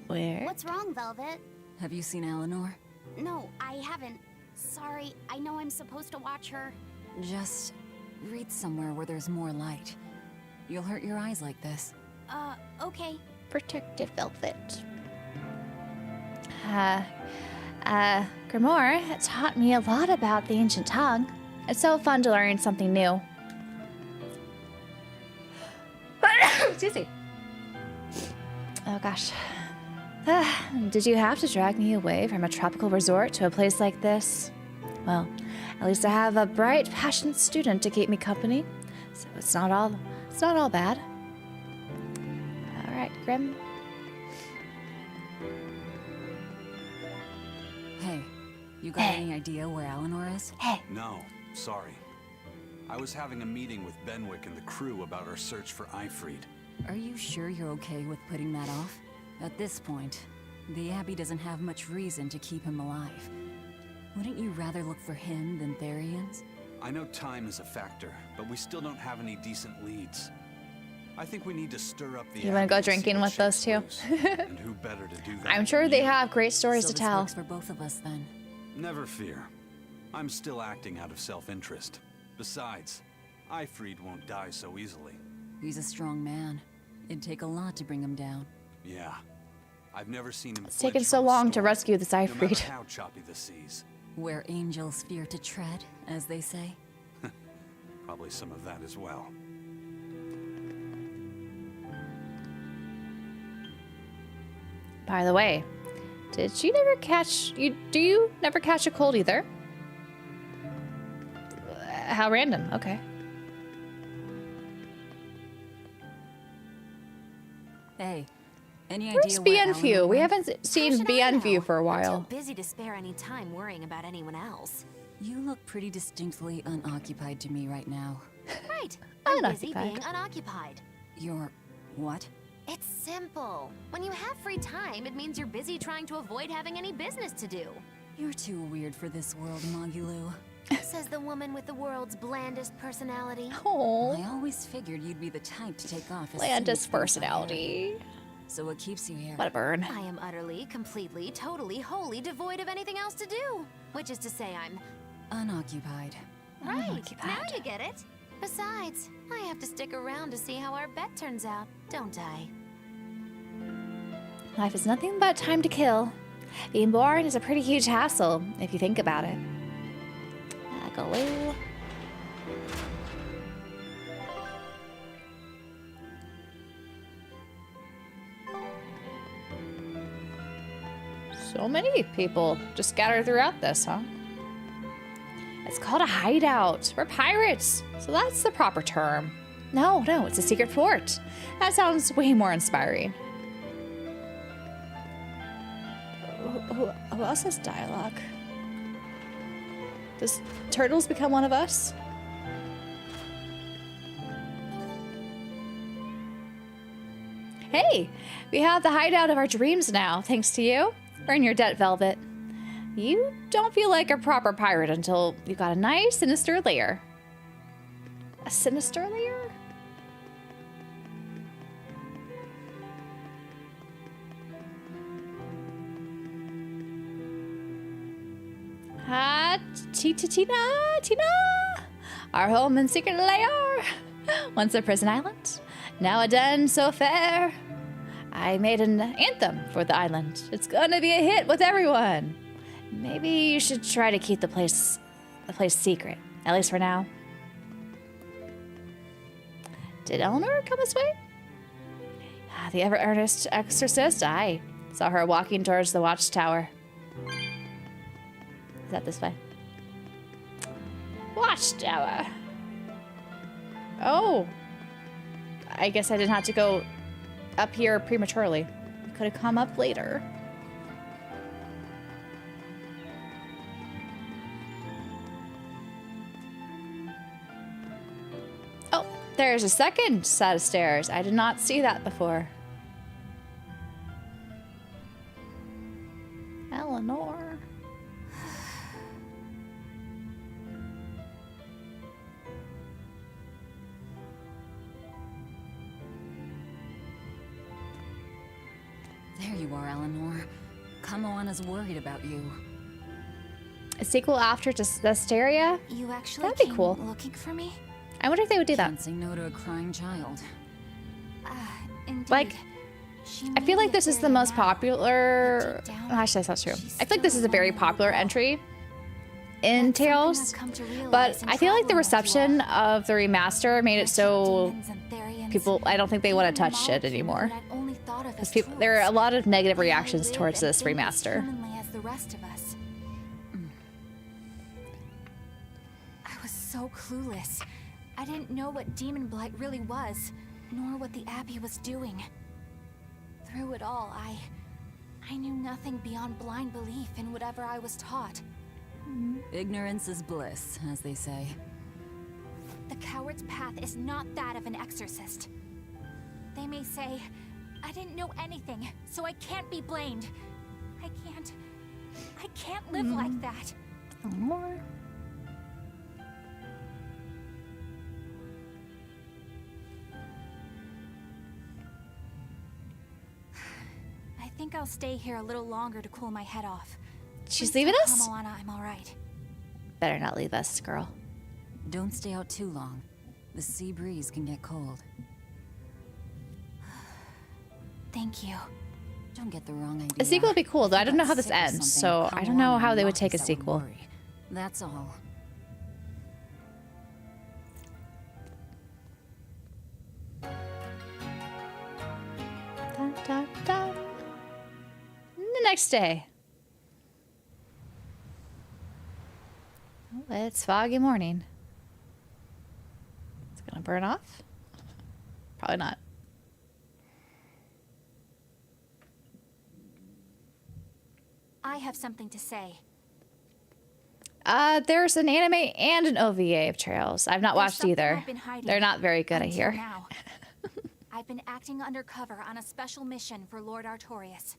Where? What's wrong, Velvet? Have you seen Eleanor? No, I haven't. Sorry, I know I'm supposed to watch her. Just read somewhere where there's more light. You'll hurt your eyes like this. Okay. Protective velvet. Grimoire taught me a lot about the ancient tongue. It's so fun to learn something new. Excuse me. Oh gosh. Did you have to drag me away from a tropical resort to a place like this? Well, at least I have a bright, passionate student to keep me company, so it's not all bad. All right, Grim. Hey, you got any idea where Eleanor is? Hey. No, sorry. I was having a meeting with Benwick and the crew about our search for Ifried. Are you sure you're okay with putting that off? At this point, the Abbey doesn't have much reason to keep him alive. Wouldn't you rather look for him than Therians? I know time is a factor, but we still don't have any decent leads. I think we need to stir up the. You want to go drinking with those two? And who better to do that? I'm sure they have great stories So to this tell. works for both of us then. Never fear. I'm still acting out of self-interest. Besides, Ifried won't die so easily. He's a strong man. It'd take a lot to bring him down. Yeah. I've never seen him. It's taken so long to rescue this no matter Ifried. how choppy the seas. Where angels fear to tread, as they say. Probably some of that as well. By the way, did you never catch do you never catch a cold either? How random. Okay. Hey, any Where's idea where Bienview? Eleanor We went? haven't seen Bienview for a while. Too busy to spare any time worrying about anyone else. You look pretty distinctly unoccupied to me right now. Right. I'm busy Unoccupied. being unoccupied. You're... what? It's simple. When you have free time, it means you're busy trying to avoid having any business to do. You're too weird for this world, Magulu. Says the woman with the world's blandest personality. Oh. I always figured you'd be the type to take off as Blandest soon as things got personality. hairy. So what keeps you here? What a burn. I am utterly, completely, totally, wholly devoid of anything else to do. Which is to say I'm... Unoccupied. Right, now you get it. Besides, I have to stick around to see how our bet turns out, don't I? Life is nothing but time to kill. Being born is a pretty huge hassle, if you think about it. Galoo. So many people just scattered throughout this, huh? It's called a hideout. We're pirates, so that's the proper term. No, it's a secret fort. That sounds way more inspiring. Who else has dialogue? Does Turtles become one of us? Hey, we have the hideout of our dreams now, thanks to you. Earn your debt, Velvet. You don't feel like a proper pirate until you got a nice sinister lair. A sinister lair? Tina! Our home and secret lair. Once a prison island, now a den so fair. I made an anthem for the island. It's gonna be a hit with everyone. Maybe you should try to keep the place secret, at least for now. Did Eleanor come this way? The ever-earnest exorcist? I saw her walking towards the watchtower. Is that this way? Watchtower. Oh. I guess I didn't have to go up here prematurely. I could have come up later. Oh, there's a second set of stairs. I did not see that before. Eleanor. There you are, Eleanor. Kamoana's worried about you. A sequel after Berseria? You actually That'd be came cool. looking for me? I wonder if they would do that. Can't say no to a crying child. Like, I feel like this is the most popular. Actually, that's not true. I feel like this is a very popular entry in Tales, but I feel like the reception of the remaster made it so people, I don't think they want to touch it anymore. Because there are a lot of negative reactions towards this remaster. I was so clueless. I didn't know what demon blight really was, nor what the Abbey was doing. Through it all, I knew nothing beyond blind belief in whatever I was taught. Ignorance is bliss, as they say. The coward's path is not that of an exorcist. They may say, I didn't know anything, so I can't be blamed. I can't live like that. More. I think I'll stay here a little longer to cool my head off. She's Please leaving tell us? Moana I'm all right. Better not leave us, girl. Don't stay out too long. The sea breeze can get cold. Thank you. Don't get the wrong idea. A sequel would be cool, though I don't know how this ends, so I don't know how they would take a sequel. That's all. Dun, dun, dun. The next day. Oh, it's foggy morning. It's gonna burn off? Probably not. I have something to say. There's an anime and an OVA of Trails. I've not watched either. They're not very good, I hear. Now. I've been acting undercover on a special mission for Lord Artorias.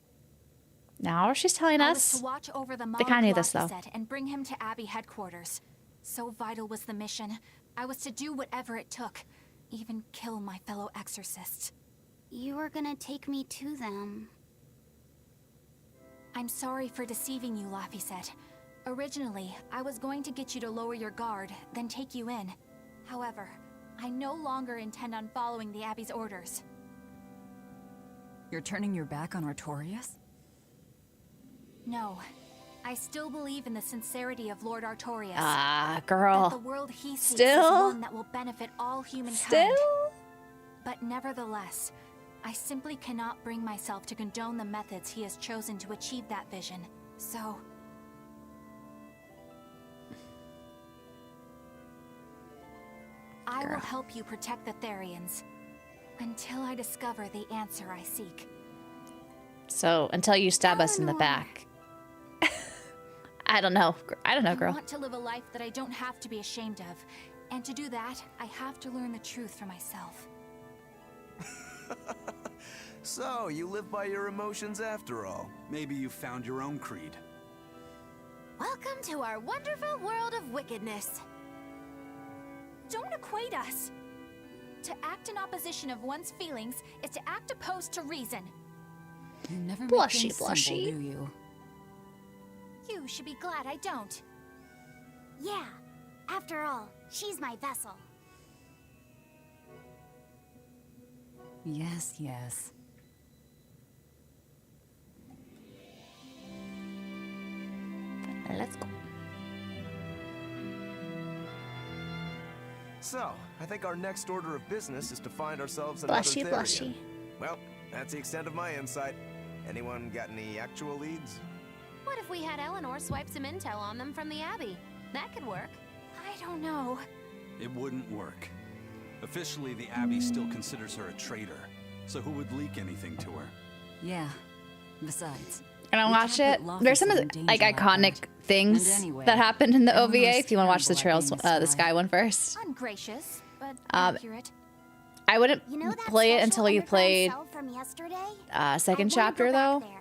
Now she's telling I was us. to watch over the They kinda knew this, though. set and bring him to Abbey headquarters. So vital was the mission. I was to do whatever it took, even kill my fellow exorcists. You were gonna take me to them. I'm sorry for deceiving you, Laphicet. Originally, I was going to get you to lower your guard, then take you in. However, I no longer intend on following the Abbey's orders. You're turning your back on Artorias? No. I still believe in the sincerity of Lord Artorias. Ah, girl. That the world he seeks Still? is one that will benefit all humankind. Still? But nevertheless, I simply cannot bring myself to condone the methods he has chosen to achieve that vision. So... I will help you protect the Therians. Until I discover the answer I seek. So, until you stab us in the back. I don't know. I don't know, I girl. want to live a life that I don't have to be ashamed of. And to do that, I have to learn the truth for myself. So, you live by your emotions after all. Maybe you found your own creed. Welcome to our wonderful world of wickedness. Don't equate us! To act in opposition of one's feelings is to act opposed to reason. You never make Blushy, things simple, blushy. do you? You should be glad I don't. Yeah. After all, she's my vessel. Yes, yes. Let's go. So, I think our next order of business is to find ourselves another Blushy, Therian. blushy. Well, that's the extent of my insight. Anyone got any actual leads? What if we had Eleanor swipe some intel on them from the Abbey? That could work. I don't know. It wouldn't work. Officially, the Abbey still considers her a traitor. So who would leak anything to her? Yeah. Besides, And I we watch can't it. put Loftus There's some in like danger like iconic that. things And anyway, that happened in the OVA. Eleanor's If you want to watch the terrible Trails, at being the Sky one first. Ungracious, but Um, accurate. I wouldn't You know that play it special until you underground played cell from yesterday? second I wanna chapter go though. back there.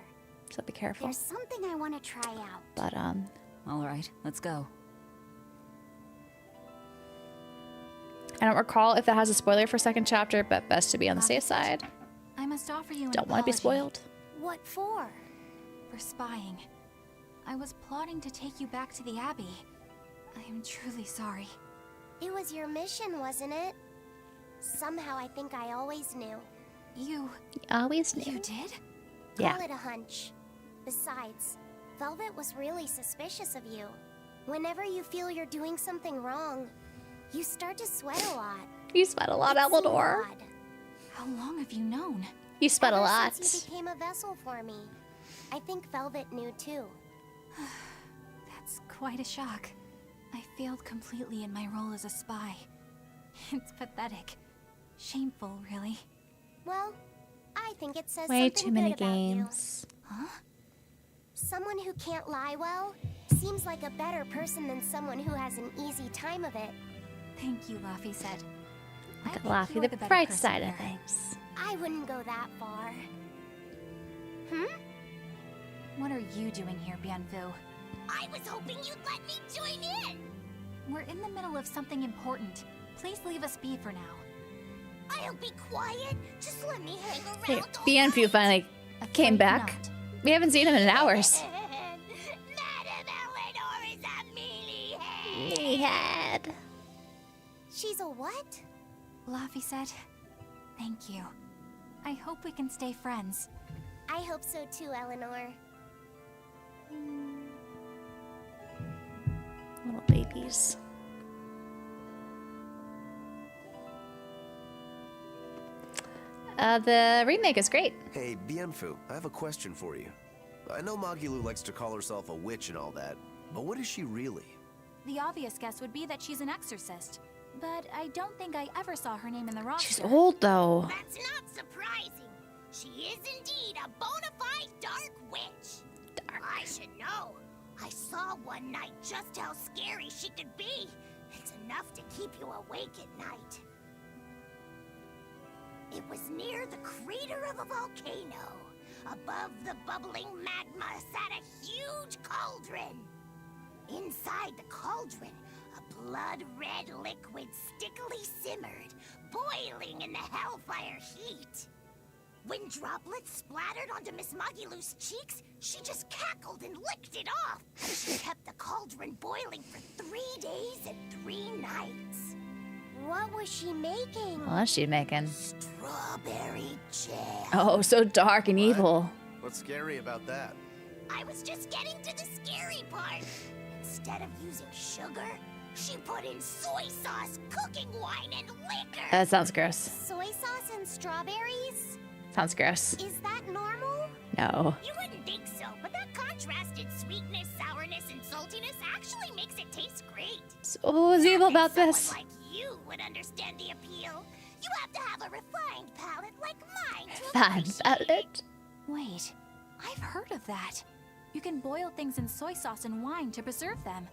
So be careful. There's something I want to try out. But all right, let's go. I don't recall if that has a spoiler for second chapter, but best to be on the safe side. I must offer you an Don't want to be apology. spoiled. What for? For spying. I was plotting to take you back to the Abbey. I am truly sorry. It was your mission, wasn't it? Somehow I think I always knew. You always knew. You did? Yeah. Call it a hunch. Besides, Velvet was really suspicious of you. Whenever you feel you're doing something wrong, you start to sweat a lot. You sweat a lot, Eleanor. How long have you known? You sweat a Ever lot. since you became a vessel for me. I think Velvet knew too. That's quite a shock. I failed completely in my role as a spy. It's pathetic. Shameful, really. Well, I think it says Way something too many good about you. games. Huh? Someone who can't lie well seems like a better person than someone who has an easy time of it. Thank you, Laffy said. Look at Laffy, the bright side of things. I wouldn't go that far. What are you doing here, Bienfu? I was hoping you'd let me join in! We're in the middle of something important. Please leave us be for now. I'll be quiet. Just let me hang around. Hey, Bienfu finally came back. We haven't seen him in hours. Meathead. She's a what? Laffy said, thank you. I hope we can stay friends. I hope so too, Eleanor. Little babies. The remake is great. Hey, Bienfu, I have a question for you. I know Magilu likes to call herself a witch and all that, but what is she really? The obvious guess would be that she's an exorcist, but I don't think I ever saw her name in the roster. She's old, though. That's not surprising. She is indeed a bona fide dark witch. I should know. I saw one night just how scary she could be. It's enough to keep you awake at night. It was near the crater of a volcano. Above the bubbling magma sat a huge cauldron. Inside the cauldron, a blood-red liquid stickily simmered, boiling in the hellfire heat. When droplets splattered onto Miss Magilu's cheeks, she just cackled and licked it off. She kept the cauldron boiling for 3 days and 3 nights. What was she making? What was she making? Strawberry jam. Oh, so dark and evil. What's scary about that? I was just getting to the scary part. Instead of using sugar, she put in soy sauce, cooking wine, and liquor. That sounds gross. Soy sauce and strawberries? Sounds gross. Is that normal? No. You wouldn't think so, but that contrasted sweetness, sourness, and saltiness actually makes it taste great. So what was evil about this? Someone like you would understand the appeal. You have to have a refined palate like mine to appreciate it. Wait, I've heard of that. You can boil things in soy sauce and wine to preserve them.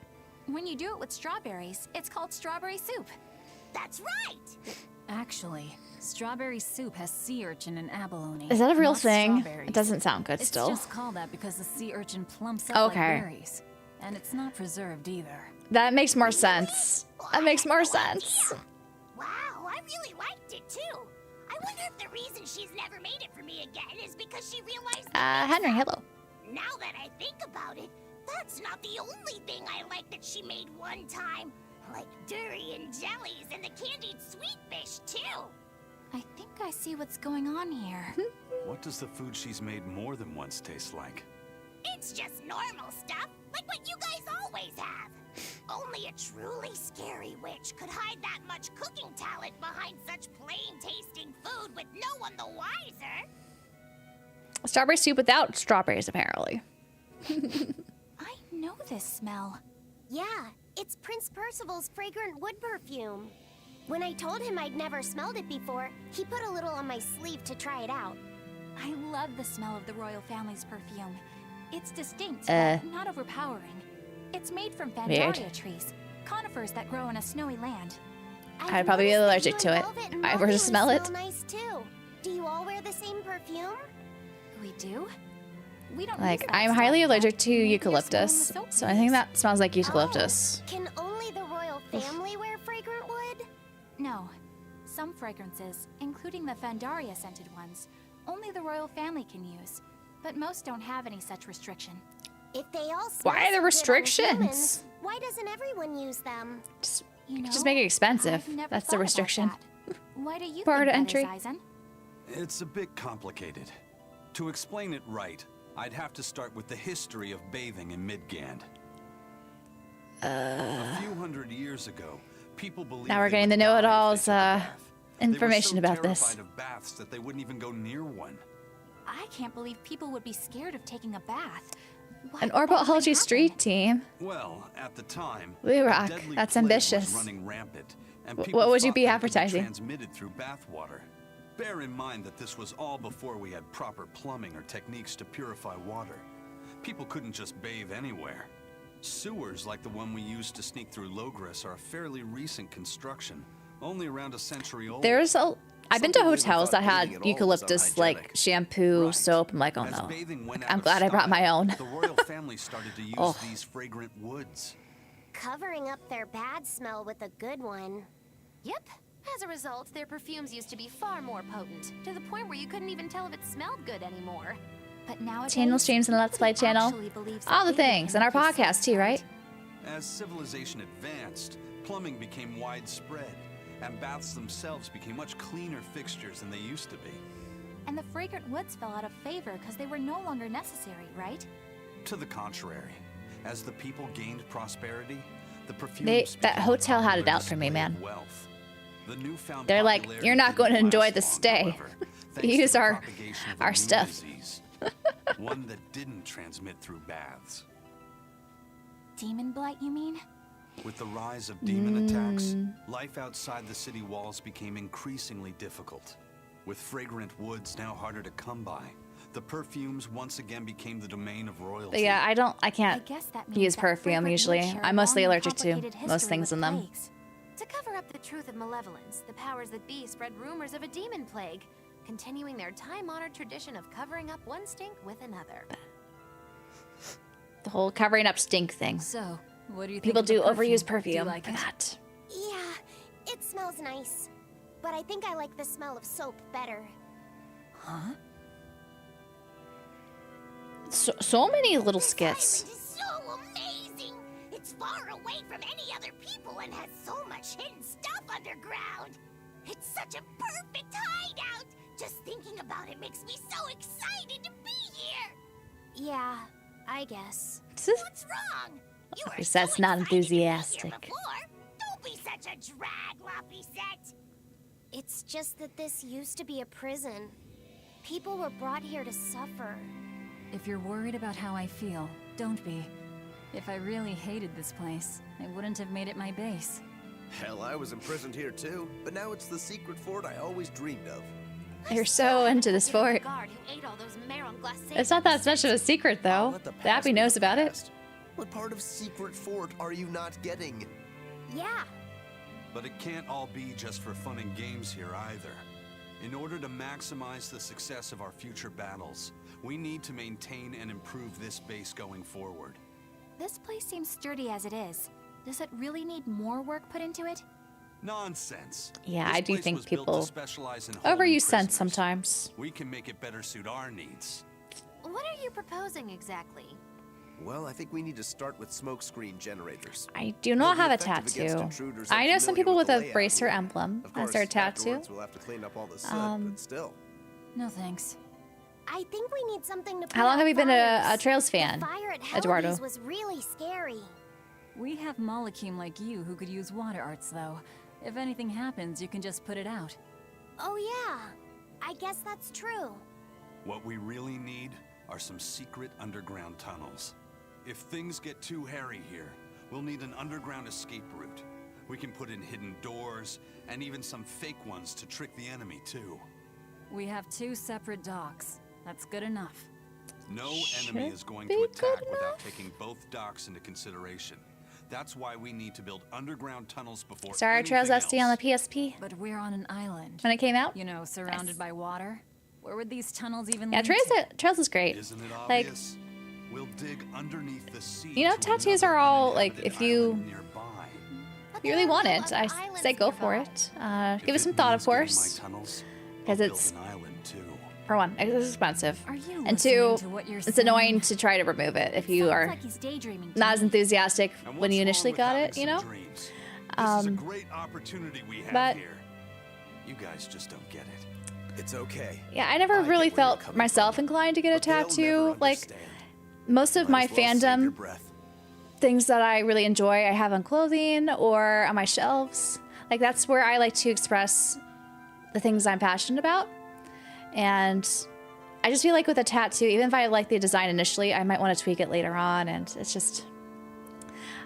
When you do it with strawberries, it's called strawberry soup. That's right! Actually, strawberry soup has sea urchin and abalone. Is that a real not thing? strawberries. It doesn't sound good It's still. just called that because the sea urchin plumps up Okay. like berries. And it's not preserved either. That makes more sense. That makes more sense. Wow, I really liked it too. I wonder if the reason she's never made it for me again is because she realized Henry, hello. Now that I think about it, that's not the only thing I like that she made one time. Like durian jellies and the candied sweet fish, too. I think I see what's going on here. What does the food she's made more than once taste like? It's just normal stuff, like what you guys always have. Only a truly scary witch could hide that much cooking talent behind such plain-tasting food with no one the wiser. Strawberry soup without strawberries, apparently. I know this smell. Yeah, it's Prince Percival's fragrant wood perfume. When I told him I'd never smelled it before, he put a little on my sleeve to try it out. I love the smell of the royal family's perfume. It's distinct, Uh. but not overpowering. It's made from Weird. Fandoria trees, conifers that grow in a snowy land. I'd probably be allergic to it if I were to smell it. Nice too. Do you all wear the same perfume? We do? We don't Like, use that I'm stuff, highly but allergic to maybe they're eucalyptus, smelling the soap so I think that smells like eucalyptus. Can only the royal family wear fragrant wood? No. Some fragrances, including the Fandaria scented ones, only the royal family can use, but most don't have any such restriction. If they all smell Why are there so good on restrictions? humans, why doesn't everyone use them? You know, Just make it expensive. I've never That's the thought about restriction. that. Why do you Bar think to that entry. is, Aizen? It's a bit complicated. To explain it right, I'd have to start with the history of bathing in Midgand. A few hundred years ago, people believed Now we're getting the know-it-alls information about this. They were so terrified of baths that they wouldn't even go near one. I can't believe people would be scared of taking a bath. An orbalology street team. Well, at the time, We a rock. deadly That's plague ambitious. was running rampant, and What people would you thought be that it could advertising? Transmitted through bathwater. Bear in mind that this was all before we had proper plumbing or techniques to purify water. People couldn't just bathe anywhere. Sewers like the one we used to sneak through Logres are a fairly recent construction, only around a century old. I've been to hotels that had eucalyptus like shampoo, soap. I'm like, oh no. I'm glad I brought my own. The royal family started to use these fragrant woods. Covering up their bad smell with a good one. Yep. As a result, their perfumes used to be far more potent, to the point where you couldn't even tell if it smelled good anymore. But nowadays, Channel streams and Let's Play channel. All the things. And our podcast too, right? As civilization advanced, plumbing became widespread, and baths themselves became much cleaner fixtures than they used to be. And the fragrant woods fell out of favor because they were no longer necessary, right? To the contrary, as the people gained prosperity, the perfumes That hotel had it out for me, man. wealth. The newfound They're like, popularity you're not going to didn't enjoy last the long, stay. however, thanks to Use the our propagation of a new stuff. disease, one that didn't transmit through baths. Demon blight, you mean? With the rise of demon attacks, life outside the city walls became increasingly difficult. With fragrant woods now harder to come by, the perfumes once again became the domain of royalty. But yeah, I can't use perfume usually. I'm mostly allergic to most things in them. To cover up the truth of malevolence, the powers that be spread rumors of a demon plague, continuing their time-honored tradition of covering up one stink with another. The whole covering up stink thing. So, what do you think People of the do perfume? overuse Do perfume you like for it? that. Yeah, it smells nice. But I think I like the smell of soap better. Huh? So many little skits. It's so amazing! It's far away from any other people and has so much hidden stuff underground. It's such a perfect hideout! Just thinking about it makes me so excited to be here! Yeah, I guess. What's wrong? You were so That's not excited to be here enthusiastic. before. Don't be such a drag, Loppy Set! It's just that this used to be a prison. People were brought here to suffer. If you're worried about how I feel, don't be. If I really hated this place, I wouldn't have made it my base. Hell, I was imprisoned here too, but now it's the secret fort I always dreamed of. You're so into this fort. It's not that much of a secret, though. The Abby knows about it. What part of secret fort are you not getting? Yeah. But it can't all be just for fun and games here either. In order to maximize the success of our future battles, we need to maintain and improve this base going forward. This place seems sturdy as it is. Does it really need more work put into it? Nonsense. Yeah, This I do place think was built to people specialize in holding overuse sense prisoners. sometimes. We can make it better suit our needs. What are you proposing exactly? Well, I think we need to start with smokescreen generators. I do not They'll have be a effective against tattoo. intruders I know some unfamiliar people with the a layout bracer here. emblem Of as course, their tattoo. afterwards we'll have to clean up all the soot, but still. No thanks. I think we need something to put How long out have you been a fires. Trails fan, The fire at Eduardo? Hellby's was really scary. We have Molecule like you who could use water arts, though. If anything happens, you can just put it out. Oh yeah, I guess that's true. What we really need are some secret underground tunnels. If things get too hairy here, we'll need an underground escape route. We can put in hidden doors, and even some fake ones to trick the enemy, too. We have 2 separate docks. That's good enough. No enemy is going to attack without taking both docks into consideration. That's why we need to build underground tunnels before Star Trails anything SD on else. the PSP. But we're on an island. When it came out? You know, surrounded by water. Where would these tunnels even Yeah, lead to? Trails is great. Isn't it Like, obvious? We'll dig underneath the sea. you know, to tattoos another are all, uninhabited like, if you island nearby. really want it, I say go for it. Give it some thought, of course. Because it's, for one, it's expensive. And 2, it's annoying to try to remove it if you are Like he's daydreaming. not as enthusiastic when you initially got it, you know? This is a great opportunity we have but- here. You guys just don't get it. It's okay. Yeah, I never really felt myself inclined to get a tattoo. Like, most of my fandom things that I really enjoy, I have on clothing or on my shelves. Like, that's where I like to express the things I'm passionate about. And I just feel like with a tattoo, even if I like the design initially, I might want to tweak it later on. And it's just,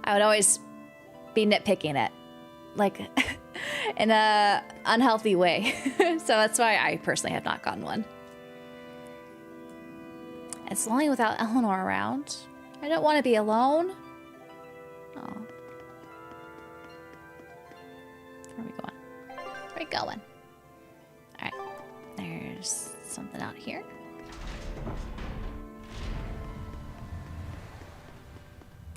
I would always be nitpicking it, like in a unhealthy way. So that's why I personally have not gotten one. It's lonely without Eleanor around. I don't want to be alone. Oh. Where are we going? Where are we going? All right. There's something out here.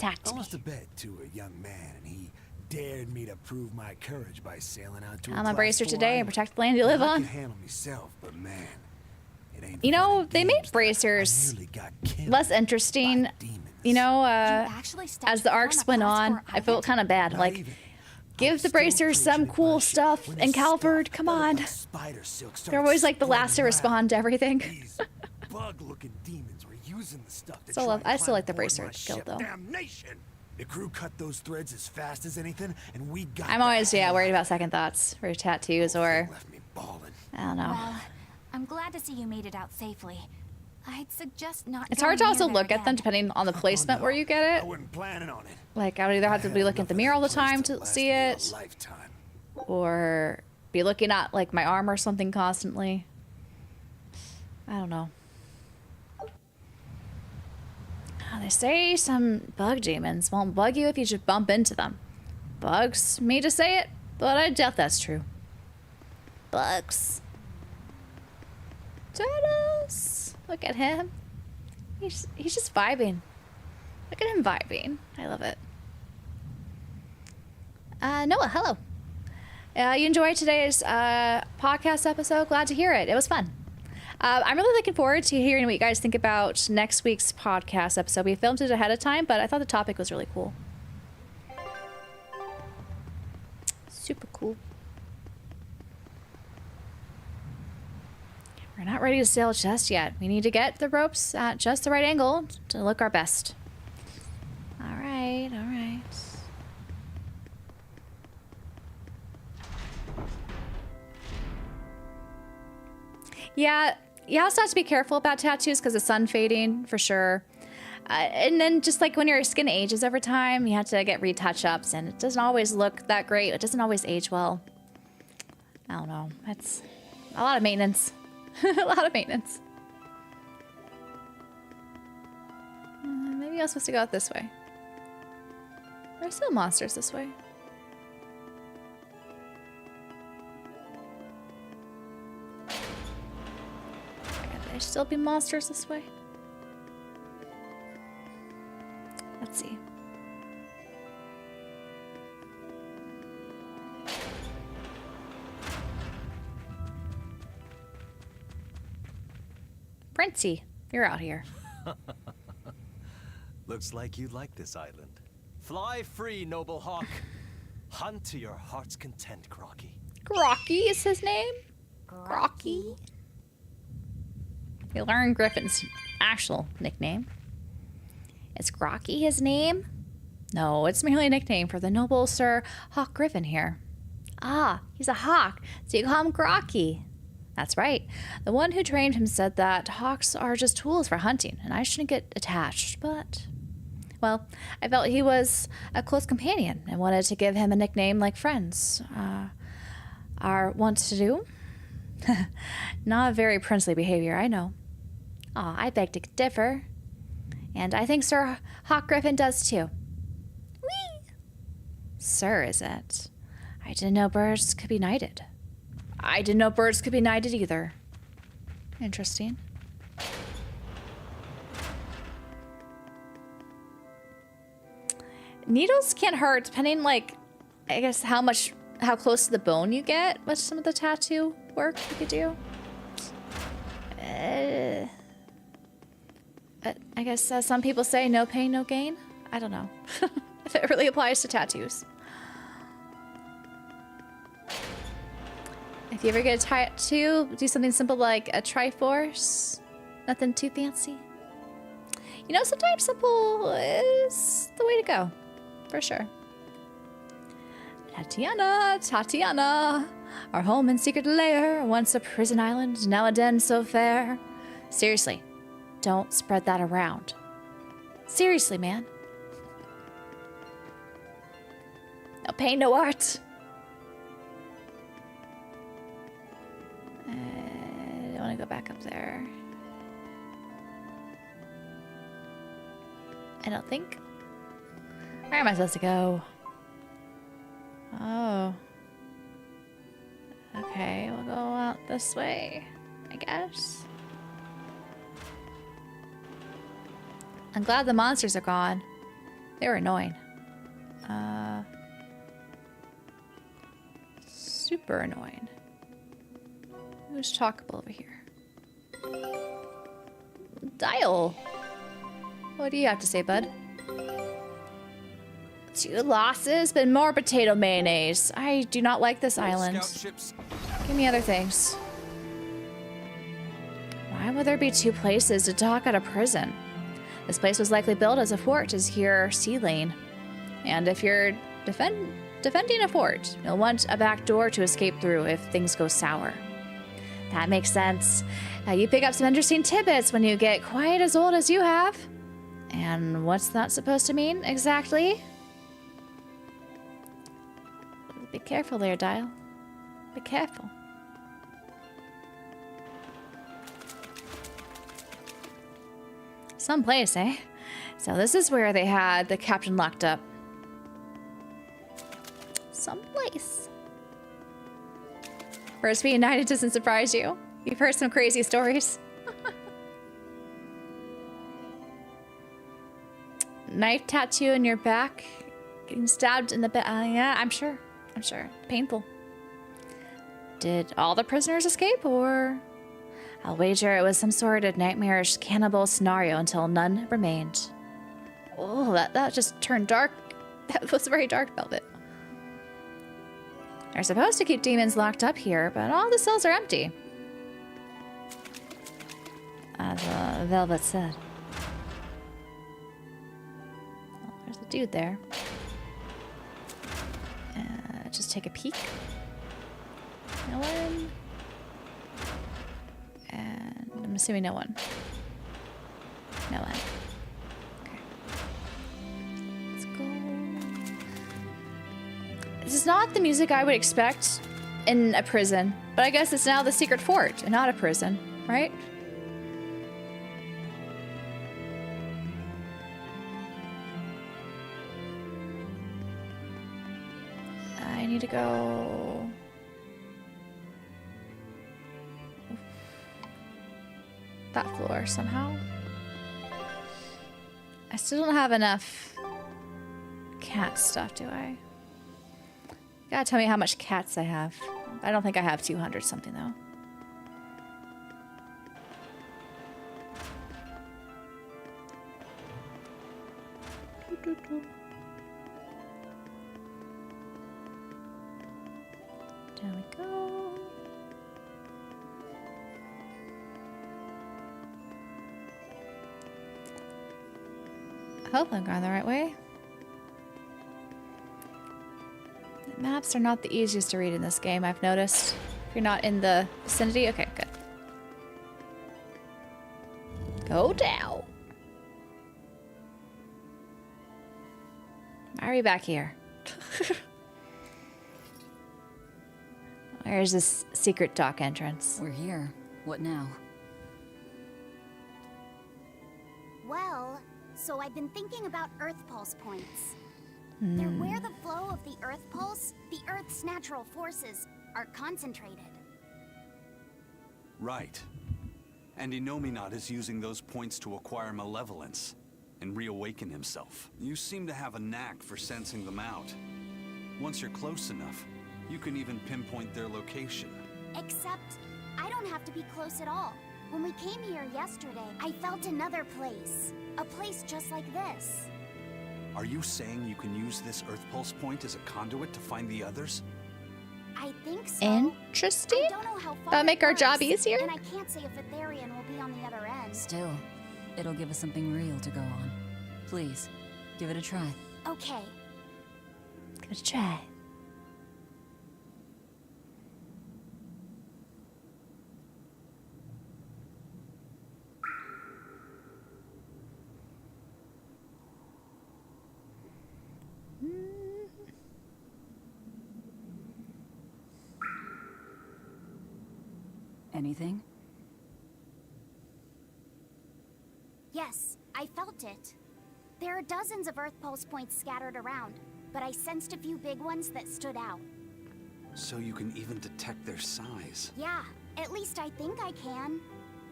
I lost a bet to a young man, and he dared me to prove my courage by sailing out to I'm a bracer today and protect the land you live on. I can handle myself, but man, it ain't. You know, they made bracers less interesting. You know, as the arcs went on, I felt kind of bad. Like, give the bracers some cool stuff. And Calvard, come on. They're always like the last to respond to everything. Bug-looking demons were using the stuff. I still like the bracer guild though. Damnation! The crew cut those threads as fast as anything, and we got. I'm always worried about second thoughts for tattoos or I don't know. Well, I'm glad to see you made it out safely. I'd suggest not. It's hard to also look at them depending on the placement where you get it. I wasn't planning on it. Like, I would either have to be looking at the mirror all the time to see it, or be looking at like my arm or something constantly. I don't know. They say some bug demons won't bug you if you just bump into them. Bugs me to say it, but I doubt that's true. Bugs. Turtles. Look at him. He's just vibing. Look at him vibing. I love it. Noah, hello. You enjoyed today's podcast episode? Glad to hear it. It was fun. I'm really looking forward to hearing what you guys think about next week's podcast episode. We filmed it ahead of time, but I thought the topic was really cool. Super cool. We're not ready to sail just yet. We need to get the ropes at just the right angle to look our best. All right, all right. Yeah, you also have to be careful about tattoos because of sun fading, for sure. And then just like when your skin ages over time, you have to get retouch-ups, and it doesn't always look that great. It doesn't always age well. I don't know. It's a lot of maintenance. A lot of maintenance. Maybe I was supposed to go out this way. There's still monsters this way. There still be monsters this way? Let's see. Princey, you're out here. Looks like you'd like this island. Fly free, noble hawk. Hunt to your heart's content, Crocky. Crocky is his name? Crocky? You learn Griffin's actual nickname. Is Crocky his name? No, it's merely a nickname for the noble Sir Hawk Griffin here. Ah, he's a hawk, so you call him Crocky. That's right. The one who trained him said that hawks are just tools for hunting, and I shouldn't get attached, but... Well, I felt he was a close companion and wanted to give him a nickname like friends are wont to do. Not a very princely behavior, I know. Aw, I beg to differ. And I think Sir Hawk Griffin does too. Whee! Sir, is it? I didn't know birds could be knighted. I didn't know birds could be knighted either. Interesting. Needles can't hurt depending, like, I guess how close to the bone you get with some of the tattoo work you could do. I guess some people say no pain, no gain. I don't know if it really applies to tattoos. If If you ever get a tattoo, do something simple like a Triforce. Nothing too fancy. You know, sometimes simple is the way to go. For sure. Tatiana. Our home and secret lair. Once a prison island, now a den so fair. Seriously, don't spread that around. Seriously, man. No pain, no art. I want to go back up there. I don't think. Where am I supposed to go? Oh. Okay, we'll go out this way, I guess. I'm glad the monsters are gone. They were annoying. Super annoying. Who's talkable over here? Dial. What do you have to say, bud? 2 losses, but more potato mayonnaise. I do not like this island. Give me other things. Why would there be 2 places to dock out of prison? This place was likely built as a fort to secure Sea Lane. And if you're defending a fort, you'll want a back door to escape through if things go sour. That makes sense. You pick up some interesting tidbits when you get quite as old as you have. And what's that supposed to mean, exactly? Be careful there, Dial. Be careful. Someplace, eh? So this is where they had the captain locked up. Someplace. First reunited doesn't surprise you. You've heard some crazy stories. Knife tattoo in your back. Getting stabbed in the back. Yeah, I'm sure. Painful. Did all the prisoners escape, or... I'll wager it was some sort of nightmarish cannibal scenario until none remained. Oh, that just turned dark. That was very dark, Velvet. They're supposed to keep demons locked up here, but all the cells are empty. As Velvet said. Well, there's a dude there. Just take a peek. No one. And I'm assuming no one. No one. Okay. Let's go. This is not the music I would expect in a prison, but I guess it's now the secret fort and not a prison, right? I need to go... that floor somehow. I still don't have enough cat stuff, do I? You gotta tell me how much cats I have. I don't think I have 200 something though. There we go. I hope I'm going the right way. The maps are not the easiest to read in this game, I've noticed. If you're not in the vicinity, okay, good. Go down. Why are we back here? Where's this secret dock entrance? We're here. What now? Well, so I've been thinking about Earth Pulse points. They're where the flow of the Earth Pulse, the Earth's natural forces, are concentrated. Right. And Innominat is using those points to acquire malevolence and reawaken himself. You seem to have a knack for sensing them out. Once you're close enough, you can even pinpoint their location. Except, I don't have to be close at all. When we came here yesterday, I felt another place. A place just like this. Are you saying you can use this Earth Pulse point as a conduit to find the others? I think so. Interesting. I don't know how far That'll make it our job works, easier. And I can't say if a Therian will be on the other end. Still, it'll give us something real to go on. Please, give it a try. Okay. Give it a try. Anything? Yes, I felt it. There are dozens of Earth Pulse points scattered around, but I sensed a few big ones that stood out. So you can even detect their size. Yeah, at least I think I can.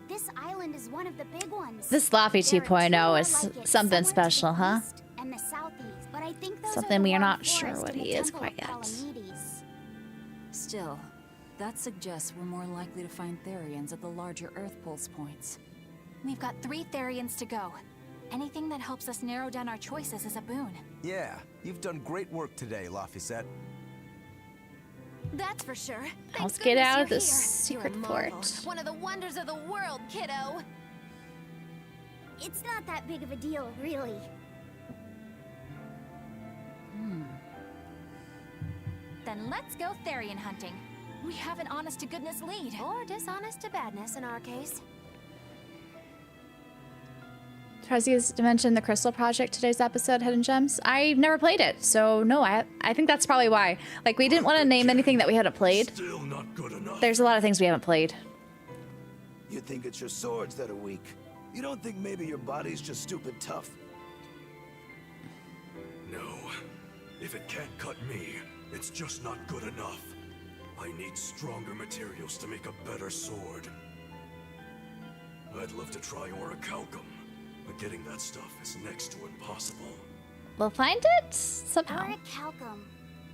This island is one of the big ones. This Laffy There are 2.0 two more is like it, something somewhere to special, the huh? east and the southeast, but I think those Something are the we are Warren not sure Forest what and the he is Temple quite of yet. Palamedes. Still, that suggests we're more likely to find Therians at the larger Earth Pulse points. We've got 3 Therians to go. Anything that helps us narrow down our choices is a boon. Yeah, you've done great work today, Laphicet. That's for sure. Let's Thank get goodness out you're of this here. secret You're a marvel. port. One of the wonders of the world, kiddo. It's not that big of a deal, really. Then let's go Therian hunting. We have an honest-to-goodness lead. Or dishonest to badness in our case. Tries to mention the Crystal Project today's episode, Hidden Gems. I've never played it, so no, I think that's probably why. Like, we didn't want to name anything that we hadn't played. Still not good enough. There's a lot of things we haven't played. You think it's your swords that are weak. You don't think maybe your body's just stupid tough? No. If it can't cut me, it's just not good enough. I need stronger materials to make a better sword. I'd love to try orichalcum, but getting that stuff is next to impossible. We'll find it somehow. Orichalcum.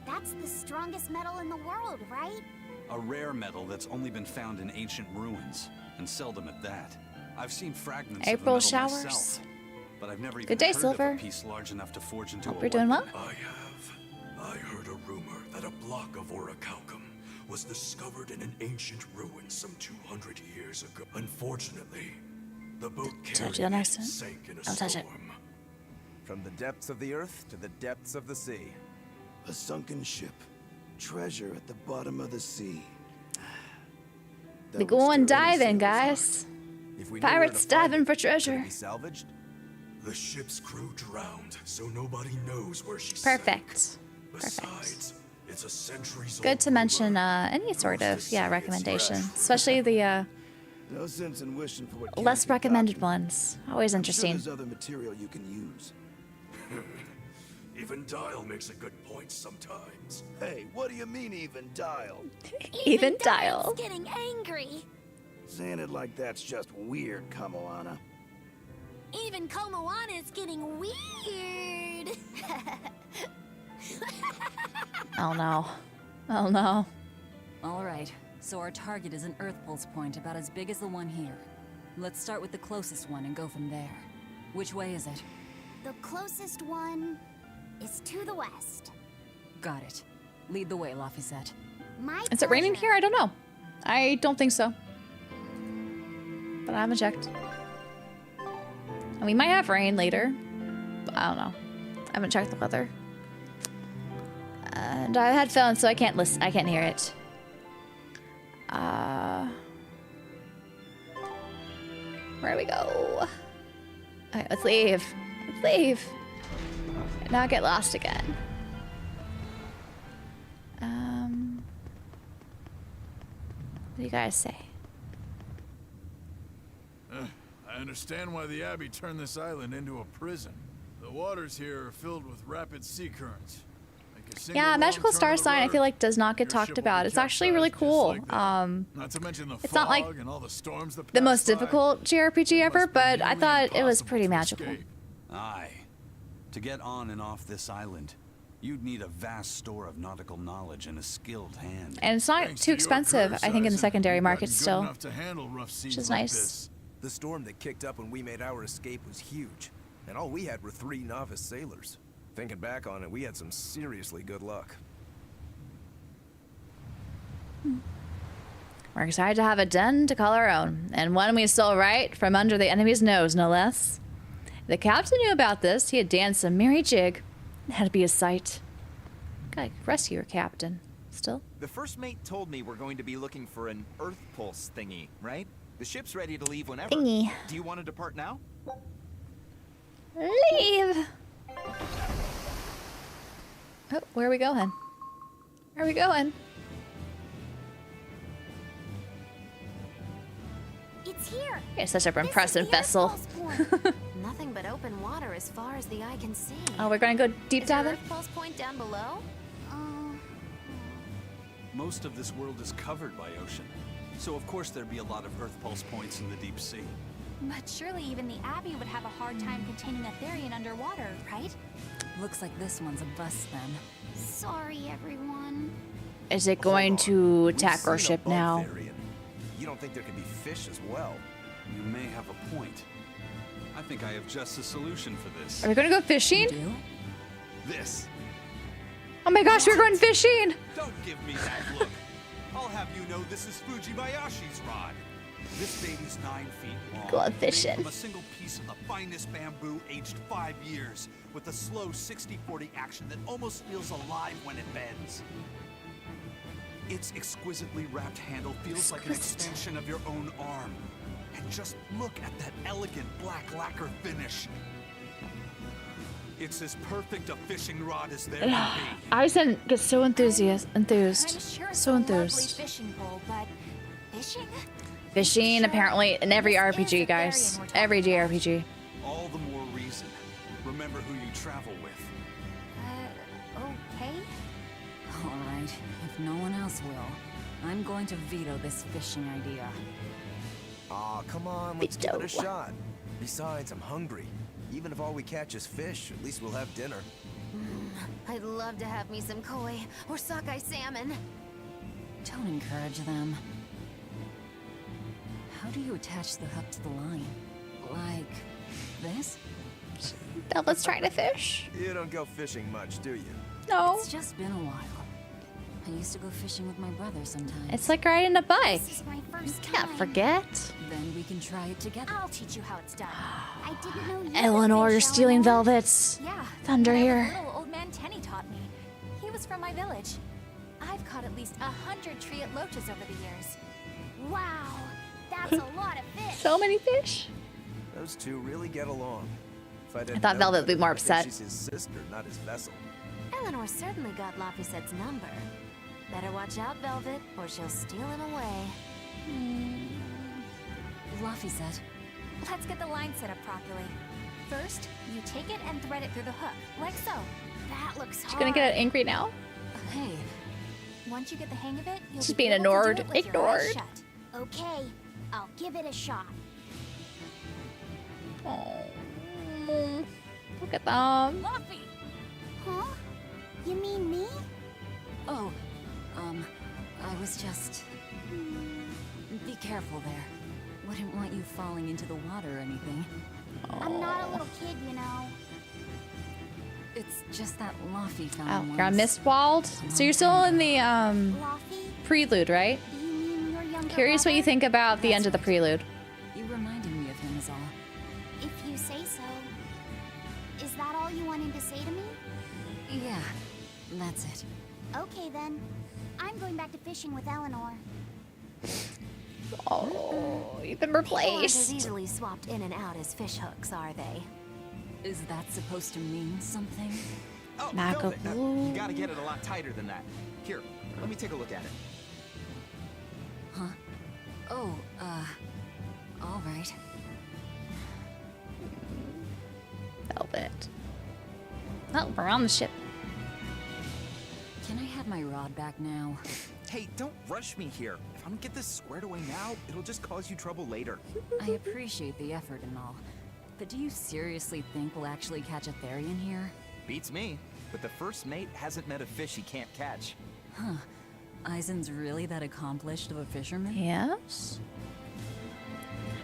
That's the strongest metal in the world, right? A rare metal that's only been found in ancient ruins, and seldom at that. I've seen fragments April of the metal showers. myself, but I've never even Good day, heard Silver. of a piece large enough to forge into Hope a you're doing well. weapon. I heard a rumor that a block of orichalcum was discovered in an ancient ruin some 200 years ago. Unfortunately, the boat Touch carrying it, it Arson. sank in a Don't touch it. storm. From the depths of the earth to the depths of the sea. A sunken ship. Treasure at the bottom of the sea. We go and diving, guys. If we know where Pirates to find diving it, for could it treasure. be salvaged? The ship's crew drowned, so nobody knows where she Perfect. sank. Besides, it's a centuries Good to mention any sort of recommendation, especially the No sense in wishing for what can't less be recommended ones. Always gotten. I'm sure interesting. there's other material you can use. Even Dial makes a good point sometimes. Hey, what do you mean even Dial? Even Dial. Getting angry. Saying it like that's just weird, Kamoana. Even Komoana is getting weird. Oh no. Oh no. All right, so our target is an Earth Pulse point about as big as the one here. Let's start with the closest one and go from there. Which way is it? The closest one is to the west. Got it. Lead the way, Laphicet. My Is it raining here? I don't know. I don't think so. But I haven't checked. And we might have rain later. But I don't know. I haven't checked the weather. And I had headphones, so I can't listen. I can't hear it. Where do we go? Alright, let's leave. Let's leave. And not get lost again. What do you guys say? I understand why the Abbey turned this island into a prison. The waters here are filled with rapid sea currents. Like a single Yeah, wrong Magical turn Star of the Sign I rudder, feel like does not get your talked ship will about. be It's actually really capsized just cool. like that. Not to mention the It's not like fog and all the storms that the pass most by. difficult JRPG ever, but I thought it was pretty magical. Aye. To get on and off this island, you'd need a vast store of nautical knowledge and a skilled hand. And it's not Thanks too to your expensive, I think, in the criticizing, secondary we've market gotten good still. enough to handle rough seas Which is like nice. this. The storm that kicked up when we made our escape was huge, and all we had were 3 novice sailors. Thinking back on it, we had some seriously good luck. We're excited to have a den to call our own, and one we stole right from under the enemy's nose, no less. The captain knew about this. He had danced a merry jig. It had to be a sight. Gotta rescue your captain. Still? The first mate told me we're going to be looking for an Earth Pulse thingy, right? The ship's ready to leave whenever. Thingy. Do you want to depart now? Leave! Oh, where are we going? Where are we going? It's here. You're such an impressive vessel. Nothing but open water as far as the eye can see. Oh, we're gonna go deep Is there diving? Earth Pulse Point down below? Most of this world is covered by ocean, so of course there'd be a lot of Earth Pulse points in the deep sea. But surely even the Abbey would have a hard time containing a Therian underwater, right? Looks like this one's a bust then. Sorry, everyone. Is it going to attack our ship now? You don't think there could be fish as well? You may have a point. I think I have just a solution for this. Are we gonna go fishing? This. Oh my gosh, we're going fishing! Don't give me that look. I'll have you know this is Fujibayashi's rod. This baby's 9 feet long. Go made fishing. from a single piece of the finest bamboo, aged 5 years, with a slow 60-40 action that almost feels alive when it bends. Its exquisitely wrapped handle feels like an extension of your own arm. And just look at that elegant black lacquer finish. It's as perfect a fishing rod as there can be. Eisen gets so enthused. I'm sure it's So a enthused. lovely fishing pole, but fishing? Fishing, apparently, in every RPG, guys. Every JRPG. All the more reason. Remember who you travel with. Okay. Alright, if no one else will, I'm going to veto this fishing idea. Aw, come on, let's give it a shot. Besides, I'm hungry. Even if all we catch is fish, at least we'll have dinner. I'd love to have me some koi or sockeye salmon. Don't encourage them. How do you attach the hook to the line? Like this? Now let's try to fish. You don't go fishing much, do you? No. It's just been a while. I used to go fishing with my brother sometimes. It's like riding a bike. This is my first Can't time. forget. Then we can try it together. I'll teach you how it's done. I didn't know you Eleanor, could you're fish, stealing Eleanor. velvets. Yeah. Thunder when I was here. little, old man Tenny taught me. He was from my village. I've caught at least 100 treat loaches over the years. Wow, that's a lot of fish. So many fish. Those two really get along. If I didn't thought know Velvet would be better, more I think upset. She's his sister, not his vessel. Eleanor certainly got Lapiset's number. Better watch out, Velvet, or she'll steal him away. Laphicet. Let's get the line set up properly. First, you take it and thread it through the hook, like so. That looks hard. She's gonna get angry now. Hey. Once you get the hang of it, you'll She's be being able to ignored. do it with your eyes Ignored. shut. Okay, I'll give it a shot. Oh, look at them. Luffy! Huh? You mean me? Oh, I was just... Be careful there. Wouldn't want you falling into the water or anything. I'm not a little kid, you know. It's just that Laffy found Oh, once. you're on Mistwald? So you're still in the, Laffy, prelude, right? do you mean your younger Curious what you brother? think about the end of the prelude. You reminded me of him is all. If you say so. Is that all you wanted to say to me? Yeah, that's it. Okay then. I'm going back to fishing with Eleanor. Oh, you've been People aren't as replaced. easily swapped in and out as fish hooks, are they? Is that supposed to mean something? Oh, Macaw Velvet, blue. you gotta get it a lot tighter than that. Here, let me take a look at it. Huh? Oh, all right. Velvet. Oh, we're on the ship. Can I have my rod back now? Hey, don't rush me here. If I don't get this squared away now, it'll just cause you trouble later. I appreciate the effort and all, but do you seriously think we'll actually catch a Therian here? Beats me. But the first mate hasn't met a fish he can't catch. Huh. Eisen's really that accomplished of a fisherman? Yes.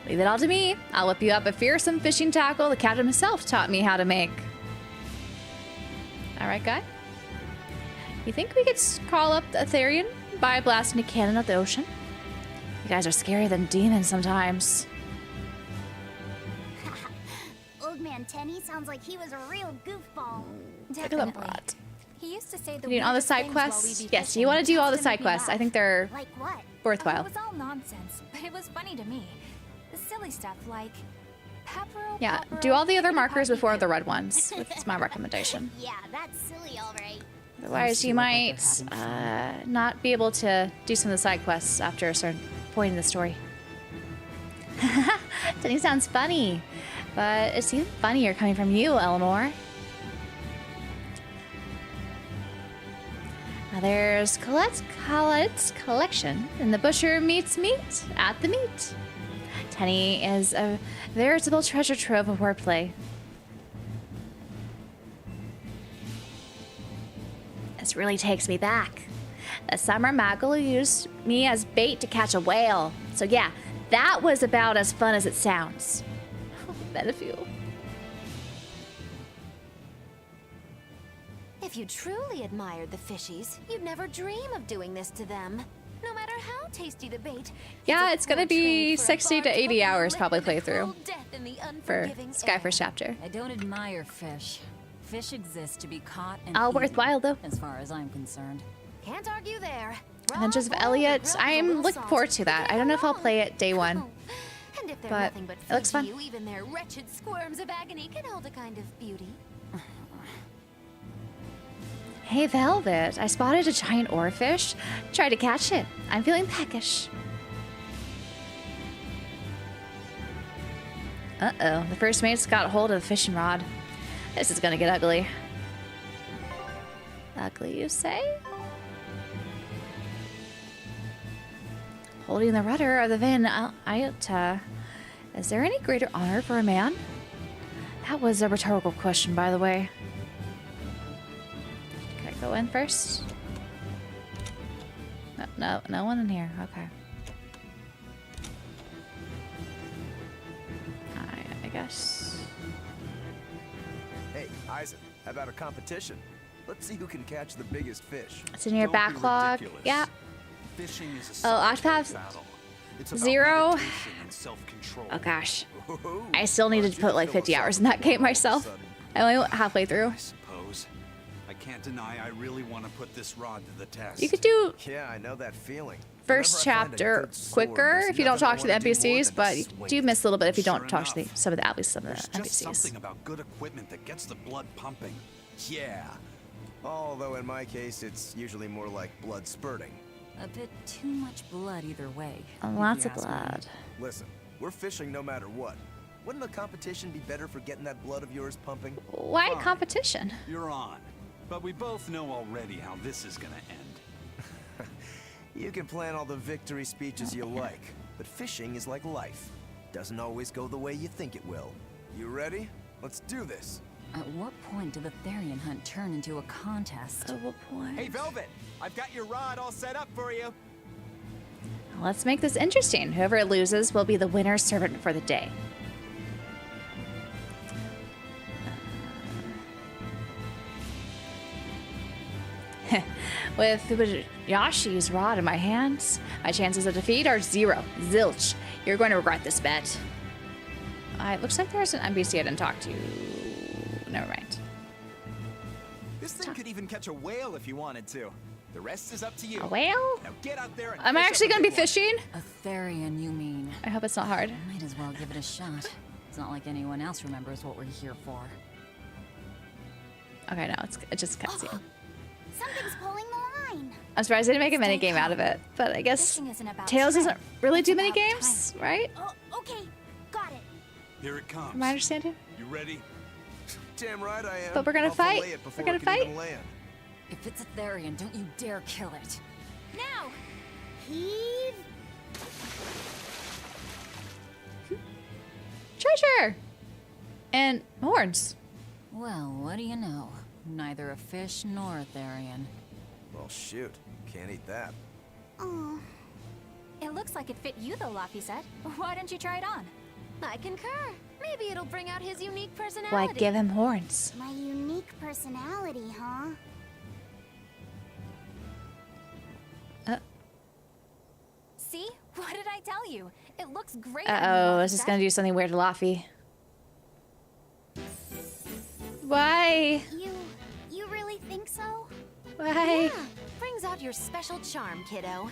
Leave it all to me. I'll whip you up a fearsome fishing tackle the captain himself taught me how to make. All right, guy. You think we could call up a Therian by blasting a cannon at the ocean. You guys are scarier than demons sometimes. Old man Tenny sounds like he was a real goofball. Look at the bot. He used to say the You need all the weirdest side things while quests? we'd be Yes, fishing, you want to do all the just to side make me quests. I laugh. think they're Like what? worthwhile. It was all nonsense, but it was funny to me. The silly stuff like pepper. Yeah, do all the other markers before the red ones. That's my recommendation. Yeah, that's silly, all right. Otherwise, you might not be able to do some of the side quests after a certain point in the story. Tenny sounds funny, but it's even funnier coming from you, Eleanor. Now there's Colette's collection, and the butcher meets meat at the meat. Tenny is a veritable treasure trove of wordplay. This really takes me back. The summer Maggle used me as bait to catch a whale. So yeah, that was about as fun as it sounds. Benefeel. If you truly admired the fishies, you'd never dream of doing this to them. No matter how tasty the bait. Yeah, it's gonna be 60 to 80 hours probably playthrough Death in the for unforgiving Sky First Chapter. I don't admire fish. Fish exist to be caught and All eaten, worthwhile though. as far as I'm concerned. Can't argue there. Adventures of Elliot. I'm looking forward to that. I don't know if I'll play it day one, And if they're but nothing but it looks food fun. to you, even their wretched squirms of agony can hold a kind of beauty. Hey Velvet, I spotted a giant oarfish. Tried to catch it. I'm feeling peckish. Uh-oh, the first mate's got hold of the fishing rod. This is gonna get ugly. Ugly, you say? Holding the rudder of the Van Iota. Is there any greater honor for a man? That was a rhetorical question, by the way. Can I go in first? No one in here. Okay. I guess. Hey, Isaac, how about a competition? Let's see who can catch the biggest fish. It's in your backlog. Yeah. Fishing is Oh, Octopath Zero. Oh gosh. I still needed to put like 50 hours in that game myself. I only went halfway through. I suppose. I can't deny I really want to put this rod to the test. You could do Yeah, I know that feeling. first chapter quicker if you don't talk to the NPCs, but you do miss a little bit if you don't talk to some of the There's just NPCs. something about good equipment that gets the blood pumping. Yeah. Although in my case, it's usually more like blood spurting. A bit too much blood either way. Lots if of you ask me. blood. Listen, we're fishing no matter what. Wouldn't a competition be better for getting that blood of yours pumping? Why a competition? You're on. But we both know already how this is gonna end. You can plan all the victory speeches you like, but fishing is like life. Doesn't always go the way you think it will. You ready? Let's do this. At what point did the Therian hunt turn into a contest? At what point? Hey, Velvet, I've got your rod all set up for you. Let's make this interesting. Whoever loses will be the winner's servant for the day. With Yashi's rod in my hands, my chances of defeat are 0. Zilch. You're going to regret this bet. It looks like there's an NPC I didn't talk to. Never mind. This thing could even catch a whale if you wanted to. The rest is up to you. A whale? Now get out there and Am I fish actually up a going to be big one. fishing? A Therian, you mean? I hope it's not hard. Might as well give it a shot. It's not like anyone else remembers what we're here for. Okay, no, it's just a cutscene. Something's pulling the line. I'm surprised they didn't make a mini game out of it, but I guess Fishing isn't about Tails doesn't strength, really it's do mini about games, right? Oh, okay. Got it. Here it comes. Am I understanding? You ready? Damn right I am. But we're gonna I'll fight. fillet it before We're gonna it can even fight. land. If it's a Therian, don't you dare kill it. Now, heave. Treasure! And horns. Well, what do you know? Neither a fish nor a Therian. Well, shoot. Can't eat that. Oh. It looks like it fit you though, Laphicet. Why don't you try it on? I concur. Maybe it'll bring out his unique personality. Why give him horns? My unique personality, huh? What did I tell you? It looks great. Uh-oh, this is gonna do something weird to Laffy. Why? You really think so? Why? Yeah, brings out your special charm, kiddo.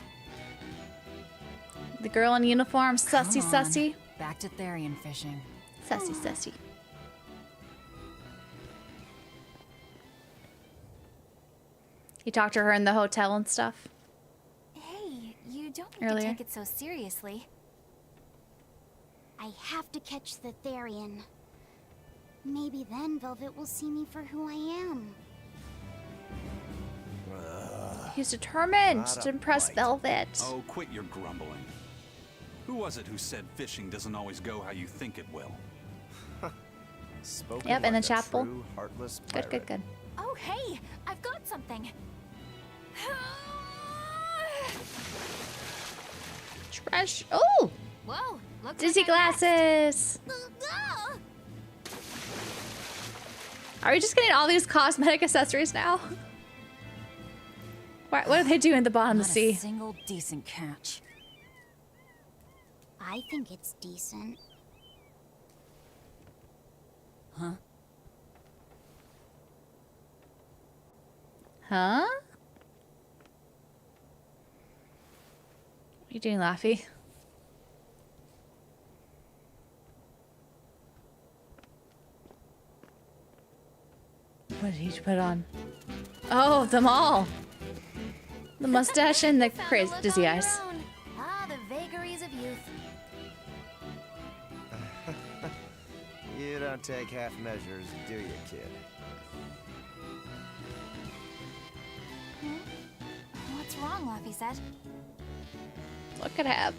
The girl in uniform, sussy, Come on. sussy. Back to Therian fishing. Sussy, sussy. You talked to her in the hotel and stuff? Hey, you don't need Earlier. to take it so seriously. I have to catch the Therian. Maybe then Velvet will see me for who I am. He's determined Not to a impress bite. Velvet. Oh, quit your grumbling. Who was it who said fishing doesn't always go how you think it will? Spoken Yep, in like the a chapel. true heartless Good, good, pirate. good. Oh, hey, I've got something. Trash. Oh! Whoa, looks Dizzy like I'm next. glasses. Are we just getting all these cosmetic accessories now? What are they doing at the bottom of Not the sea? a single decent catch. I think it's decent. Huh? Huh? What are you doing, Laffy? What did he put on? Oh, them all. The mustache and the crazy dizzy eyes. Ah, the vagaries of youth. You don't take half measures, do you, kid? What's wrong, Laffy said? Look at him.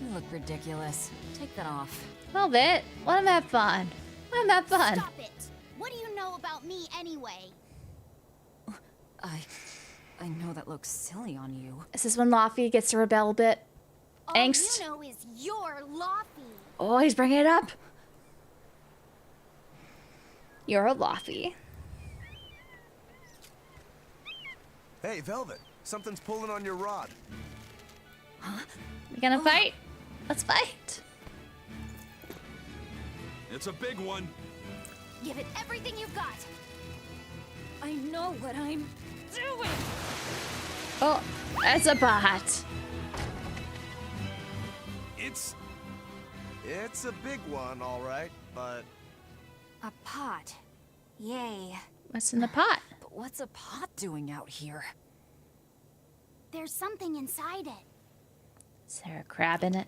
You look ridiculous. Take that off. A little bit. Let him have fun. Let him have fun. Stop it! What do you know about me anyway? I know that looks silly on you. This is when Laffy gets to rebel a bit. All Angst. you know is you're Laffy. Oh, he's bringing it up. You're a Laffy. Hey, Velvet, something's pulling on your rod. We gonna fight? Let's fight. It's a big one. Give it everything you've got. I know what I'm doing. Oh, that's a bot. It's a big one, all right, but A pot. Yay. What's in the pot? But what's a pot doing out here? There's something inside it. Is there a crab in it?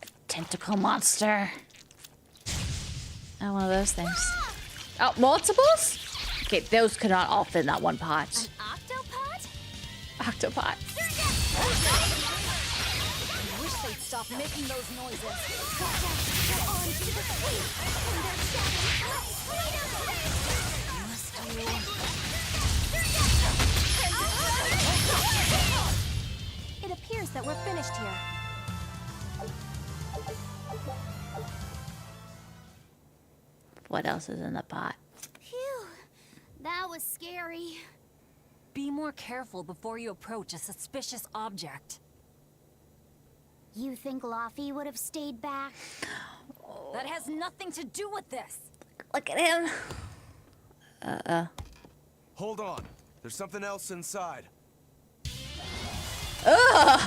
A tentacle monster. Oh, one of those things. Oh, multiples? Okay, those could not all fit in that one pot. Octopot? Octopot. I wish they'd stop making those noises. It appears that we're finished here. What else is in the pot? Phew. That was scary. Be more careful before you approach a suspicious object. You think Laffy would have stayed back? That has nothing to do with this. Look at him. hold on. There's something else inside. Ugh!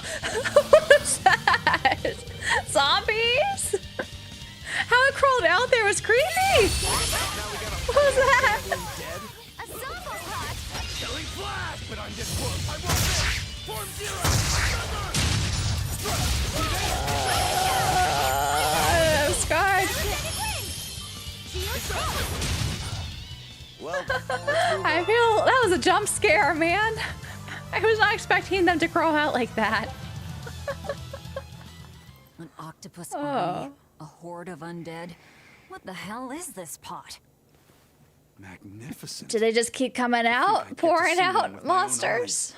What's that? Zombies? How it crawled out there was creepy! What was that? A Zobo pot! Killing flash! But I'm just I want this! Form zero! I'm scarred. Well, I feel that was a jump scare, man. I was not expecting them to crawl out like that. An octopus Oh. army? A horde of undead? What the hell is this pot? Magnificent. Do they just keep coming out, pouring see one out with my own monsters?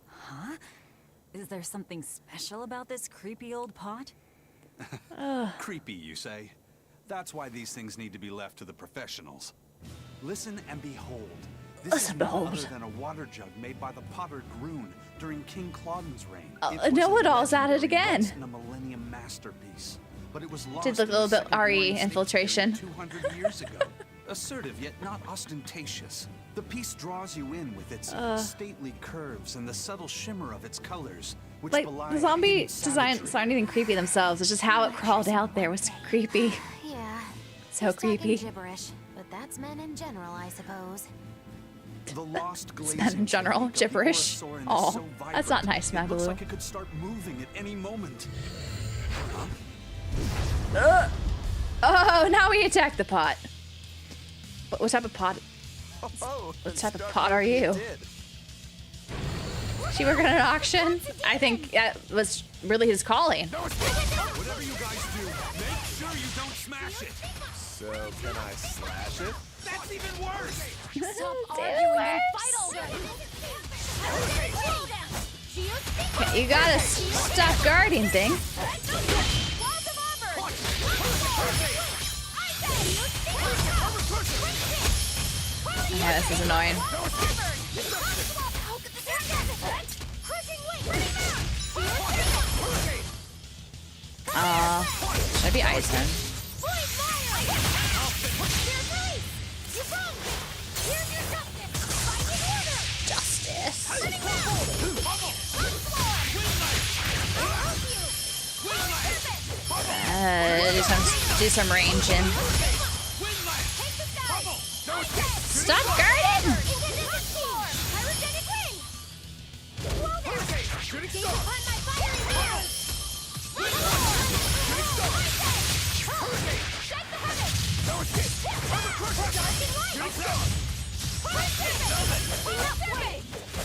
Huh? Is there something special about this creepy old pot? Creepy, you say? That's why these things need to be left to the professionals. Listen and behold. This is none other than a water jug made by the potter Groon during King Clauden's reign. Know-it-all's at it again. A Millennium masterpiece, but it was lost. Did look a little bit RE infiltration. 200 years ago. Assertive yet not ostentatious. The piece draws you in with its stately curves and the subtle shimmer of its colors, which Like belie the zombie hidden design, savagery. it's not anything creepy themselves. It's just how it crawled out there was creepy. Yeah. So Just talking creepy. gibberish, but that's men in general, I suppose. The lost It's not in general gibberish. Oh, that's not nice, It looks Magalu. like it could start moving at any moment. Oh, now we attack the pot. What type of pot? Oh, What type of pot are you? She working at an auction? I think that was really his calling. Whatever you guys do, make sure you don't smash it. So, can I slash it? That's even worse. Stop arguing and fight already! Okay, you got a stuff guarding thing. Yeah, this is annoying. Should I be icing? Justice. Do some ranging. Stop guarding!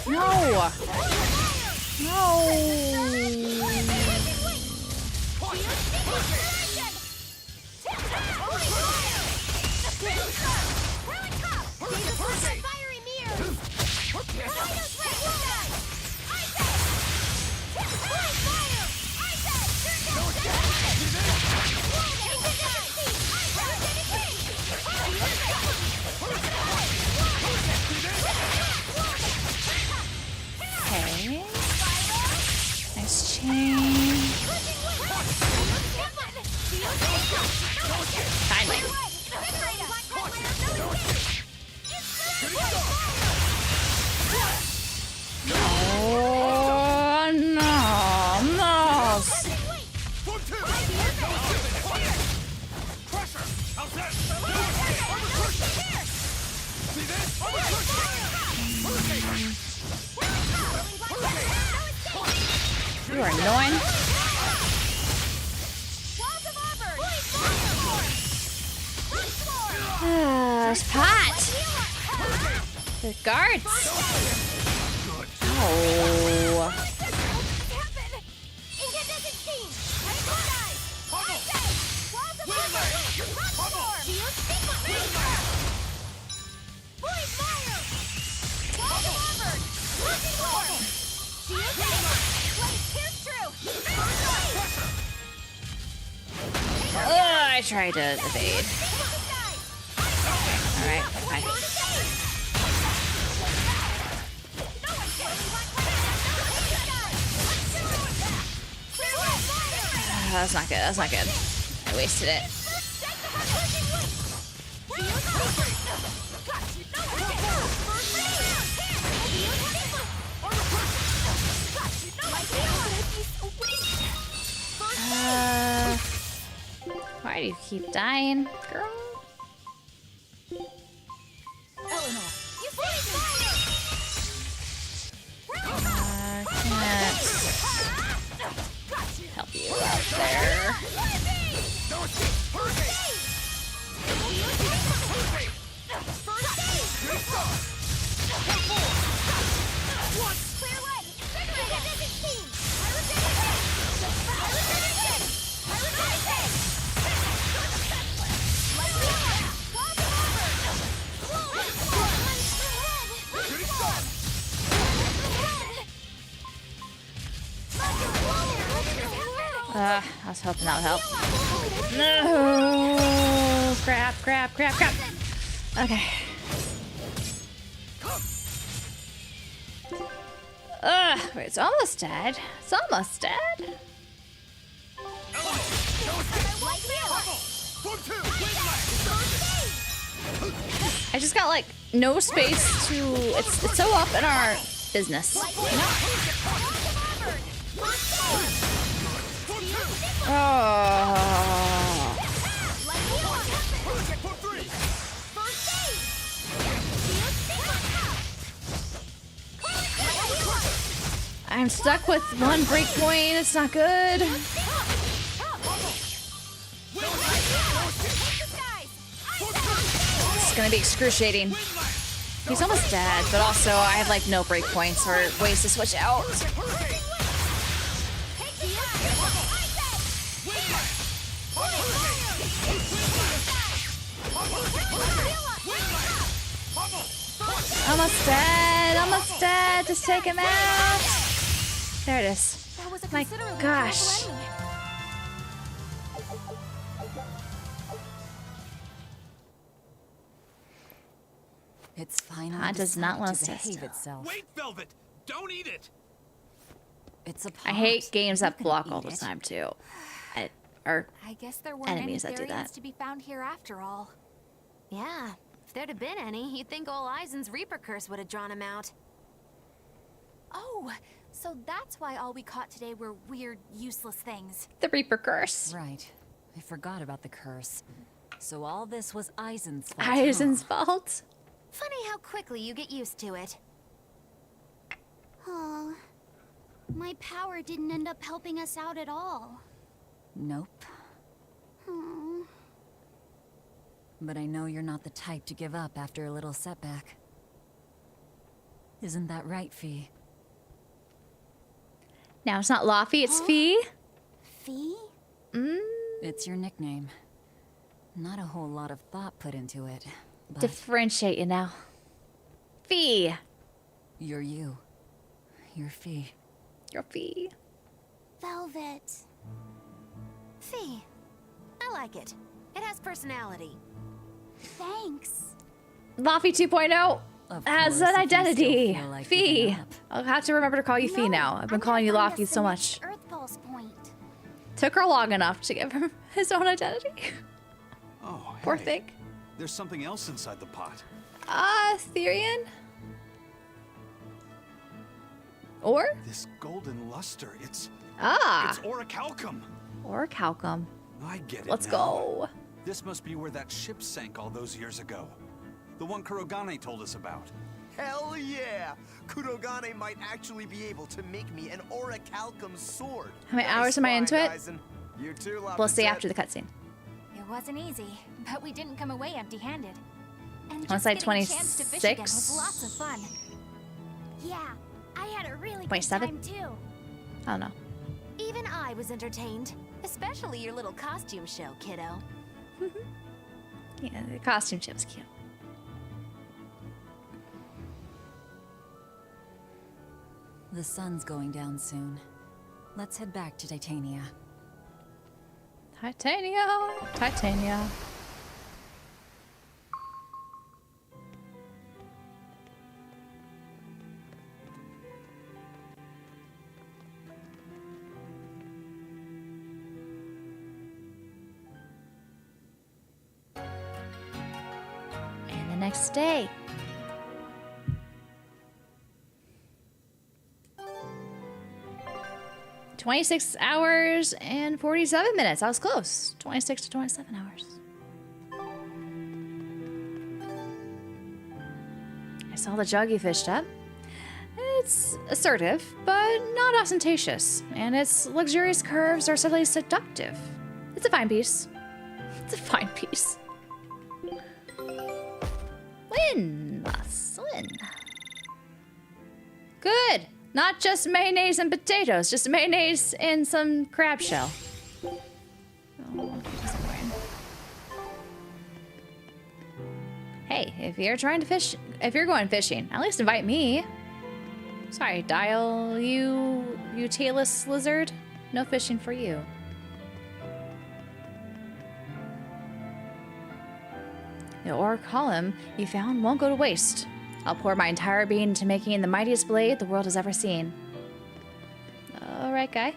No! No! Okay. Nice chain. Finally. Oh no, no. You are annoying. There's pot. The guards. Oh. I tried to evade. Alright, fine. That's not good, that's not good. I wasted it. Why do you keep dying, girl? Can't help you out there. I was hoping that would help. No! Crap, crap, crap, crap. Okay. Ugh, wait, it's almost dead. It's almost dead. I just got like no space to. It's so up in our business. You know? Oh. I'm stuck with one breakpoint. It's not good. It's gonna be excruciating. He's almost dead, but also I have like no breakpoints or ways to switch out. Almost dead, almost dead. Just take him out. There it is. My gosh. It's finally It does not want decided us to to behave itself. Wait, Velvet! Don't eat it! It's a I hate games that block all the time too. Or I guess there weren't enemies any that do that. Therians to be found here after all. Yeah, if there'd have been any, you'd think old Eisen's Reaper curse would have drawn him out. Oh, so that's why all we caught today were weird, useless things. The Reaper curse. Right. I forgot about the curse. So all this was Eisen's fault. Eisen's fault. Funny how quickly you get used to it. Oh, my power didn't end up helping us out at all. Nope. Oh. But I know you're not the type to give up after a little setback. Isn't that right, Fee? Now it's not Laffy, it's Fee. Fee? It's your nickname. Not a whole lot of thought put into it. But Differentiate you now. Fee. You're you. You're Fee. You're Fee. Velvet. Fee. I like it. It has personality. Thanks. Laffy 2.0 has an identity. Like Fee. I'll have to remember to call you Fee now. I've been calling you Laffy so much. Earth Pulse point. Took her long enough to give him his own identity. Oh, Poor hey. thing. There's something else inside the pot. Therian? Or? This golden luster, it's orichalcum. Orichalcum. I get it Let's now. go. This must be where that ship sank all those years ago. The one Kurogane told us about. Hell yeah! Kurogane might actually be able to make me an orichalcum sword. How many hours am I into it? You too, We'll see after the cutscene. It wasn't easy, but we didn't come away empty-handed. And Once just like getting a chance to fish again was 26. lots of fun. Yeah, I had a really good 27? time too. I don't know. Even I was entertained. Especially your little costume show, kiddo. Yeah, the costume shit was cute. The sun's going down soon. Let's head back to Titania. Titania. Titania. And the next day. "26 hours and 47 minutes. I was close. 26 to 27 hours. I saw the jug you fished up. It's assertive, but not ostentatious, and its luxurious curves are subtly seductive. It's a fine piece. It's a fine piece. Win! Must win. Good! Not just mayonnaise and potatoes, just mayonnaise and some crab shell. Oh, hey, if you're trying to fish, if you're going fishing, at least invite me. Sorry, Dial, you tailless lizard. No fishing for you. The ore column you found won't go to waste. I'll pour my entire being into making the mightiest blade the world has ever seen. Alright, guy.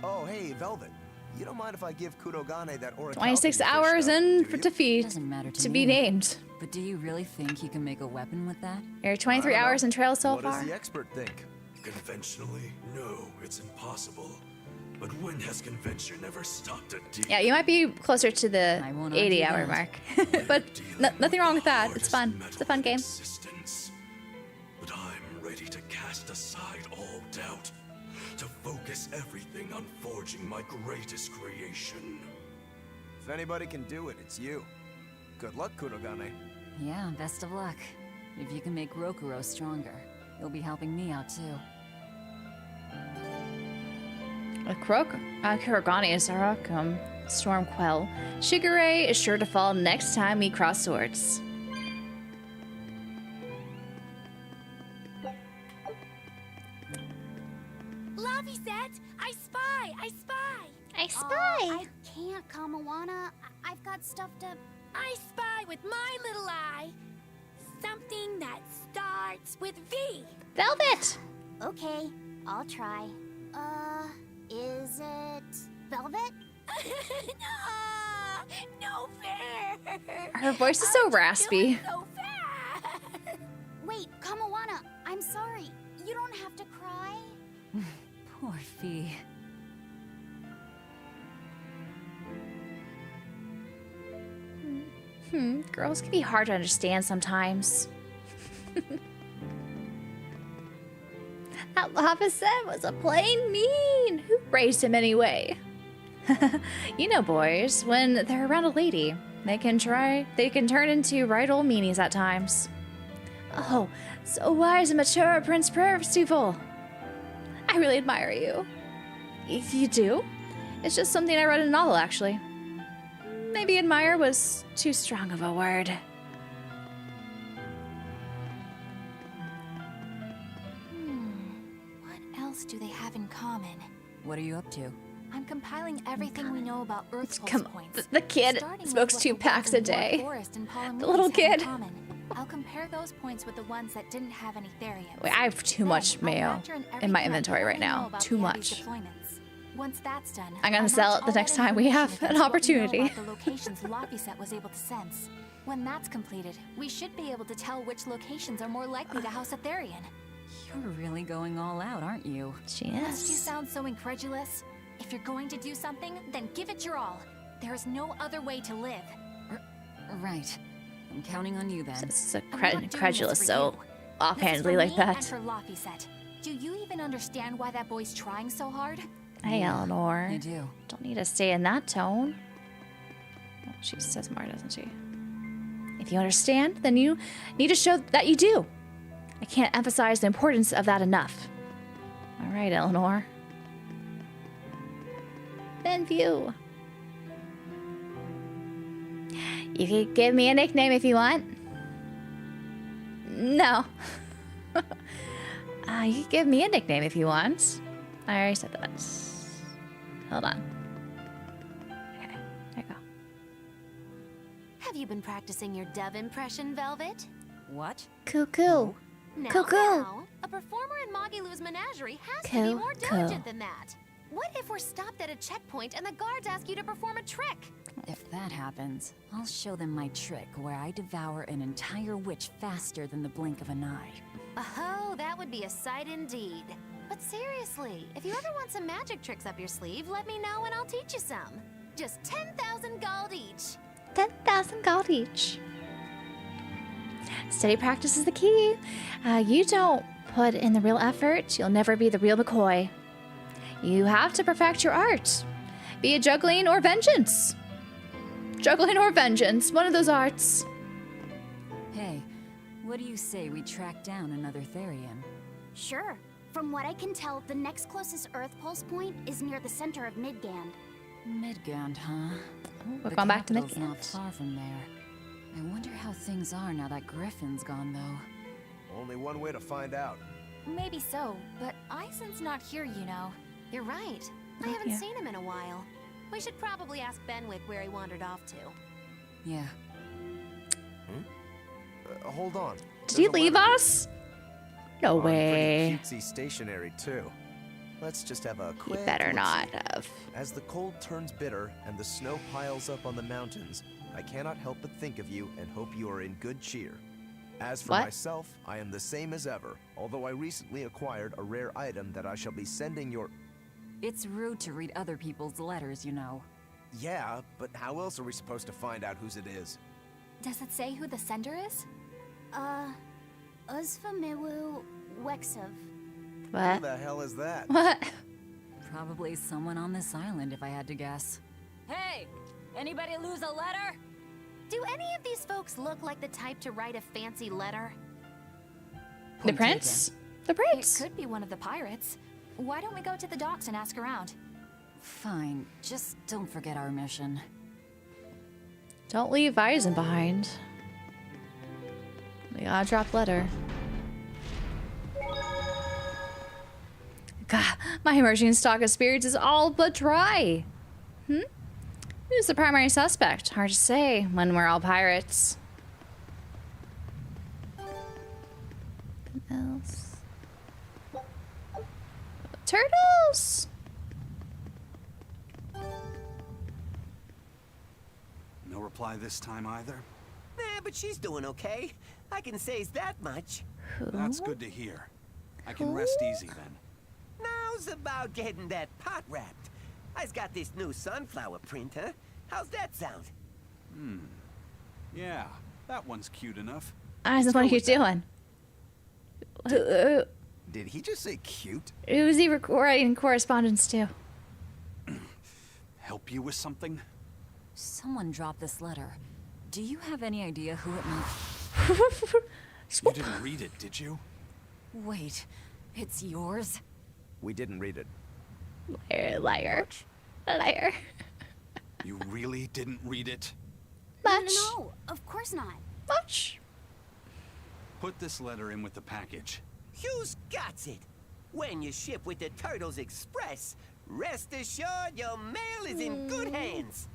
Oh, hey, Velvet. You don't mind if I give Kurogane that orichalcum 26 you fished hours up, in do for you? defeat. Doesn't matter To me. be named. But do you really think you can make a weapon with that? You're 23 I don't hours know. in trail so What far. does the expert think? Conventionally, no, it's impossible. But when has convention ever stopped a deed? Yeah, you might be closer to the 80-hour mark. But nothing wrong with that. It's fun. It's a fun game. Existence. But I'm ready to cast aside all doubt, to focus everything on forging my greatest creation. If anybody can do it, it's you. Good luck, Kurogane. Yeah, best of luck. If you can make Rokuro stronger, you'll be helping me out too. With Kurogane is Arakum, Stormquell. Shigure is sure to fall next time we cross swords. Laviset! I spy! I spy! I spy! I can't, Kamawana. I've got stuff to... I spy with my little eye. Something that starts with V. Velvet! Okay, I'll try. Is it... Velvet? No fair! Her voice is so raspy. Wait, Kamawana, I'm sorry. You don't have to cry. Poor Fee. Girls can be hard to understand sometimes. That lava set was a plain mean. Who raised him anyway? You know, boys, when they're around a lady, they can turn into right old meanies at times. Oh, so wise and mature, Prince Percival. I really admire you. You do? It's just something I read in a novel, actually. Maybe admire was too strong of a word. What else do they have in common? What are you up to? I'm compiling everything we know about Earth's pulse points. The kid starting with smokes what 2 the packs ones a in Ward day. Forest and Palm The little Reeds have in kid. common. I'll compare those points with the ones that didn't have any therians. Wait, I have too much mayo in my inventory right now. Too much. Once that's done, I'm gonna I'll sell match it the all next that time we have information an against what we know opportunity. about the locations Lapiset was able to sense. When that's completed, we should be able to tell which locations are more likely to house a therian. You're really going all out, aren't you? She Must you sound so incredulous? If you're going to do something, then give it your all. There is no other way to live. Right. I'm counting on you then. It's so I'm not doing incredulous, this for so you. offhandedly This like is for me that. and for Lapiset. Do you even understand why that boy's trying so hard? Hey, Eleanor. I do. Don't need to stay in that tone. Oh, she's so smart, doesn't she? If you understand, then you need to show that you do. I can't emphasize the importance of that enough. All right, Eleanor. Benview. You can give me a nickname if you want. No. You can give me a nickname if you want. I already said that. Hold on. Okay, there you go. Have you been practicing your dove impression, Velvet? What? Cuckoo. Now, Cuckoo. now, a performer in Magilou's menagerie has to be more Cuckoo. diligent than that. What if we're stopped at a checkpoint and the guards ask you to perform a trick? If that happens, I'll show them my trick where I devour an entire witch faster than the blink of an eye. Oh, that would be a sight indeed. But seriously, if you ever want some magic tricks up your sleeve, let me know and I'll teach you some. Just 10,000 gold each. 10,000 gold each. Steady practice is the key. You don't put in the real effort, you'll never be the real McCoy. You have to perfect your art. Be it juggling or vengeance. Juggling or vengeance, one of those arts. Hey, what do you say we track down another Therian? Sure. From what I can tell, the next closest Earth pulse point is near the center of Midgand. Midgand, huh? We're The going back to capital's Midgand. not far from there. I wonder how things are now that Griffin's gone, though. Only one way to find out. Maybe so, but Eisen's not here, you know. You're right. I haven't seen him in a while. We should probably ask Benwick where he wandered off to. Yeah. Hold on. Did he leave us? No way. Pretty cutesy stationery too. Let's just have a quick. You better not look-see. have. As the cold turns bitter and the snow piles up on the mountains, I cannot help but think of you and hope you are in good cheer. As for What? myself, I am the same as ever, although I recently acquired a rare item that I shall be sending your... It's rude to read other people's letters, you know. Yeah, but how else are we supposed to find out whose it is? Does it say who the sender is? Uzfamiwu Wexov. What? Who the hell is that? What? Probably someone on this island, if I had to guess. Hey! Anybody lose a letter? Do any of these folks look like the type to write a fancy letter? The prince? The prince. It could be one of the pirates. Why don't we go to the docks and ask around? Fine, just don't forget our mission. Don't leave Eisen behind. We gotta drop letter. God, my emerging stock of spirits is all but dry. Who's the primary suspect? Hard to say when we're all pirates. What else? Turtles! No reply this time either? But she's doing okay. I can say's that much. That's good to hear. I can rest easy then. Now's about getting that pot wrapped. I's got this new sunflower printer. How's that sound? Yeah, that one's cute enough. Eisen, what are you doing? Did he just say cute? Who's he writing correspondence to? Help you with something? Someone dropped this letter. Do you have any idea who it might... You didn't read it, did you? Wait, it's yours? We didn't read it. Liar, liar. Liar. You really didn't read it? Much. No, of course not. Much. Put this letter in with the package. Who's got it? When you ship with the Turtles Express, rest assured your mail is in good hands.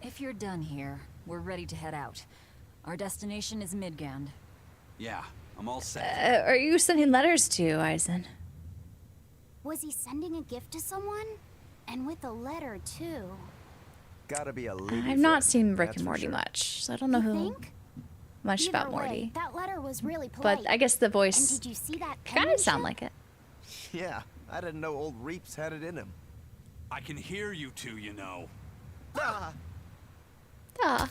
If you're done here, we're ready to head out. Our destination is Midgand. Yeah, I'm all set. Are you sending letters to Eisen? Was he sending a gift to someone? And with a letter, too. Gotta be a lady I've not friend, seen Rick that's and for Morty sure. much, so I don't know much Either about way, Morty. that letter was really polite. But I guess the And voice did you see that kind of penmanship? sound like it. Yeah, I didn't know old Reeps had it in him. I can hear you two, you know. Ah, Ah.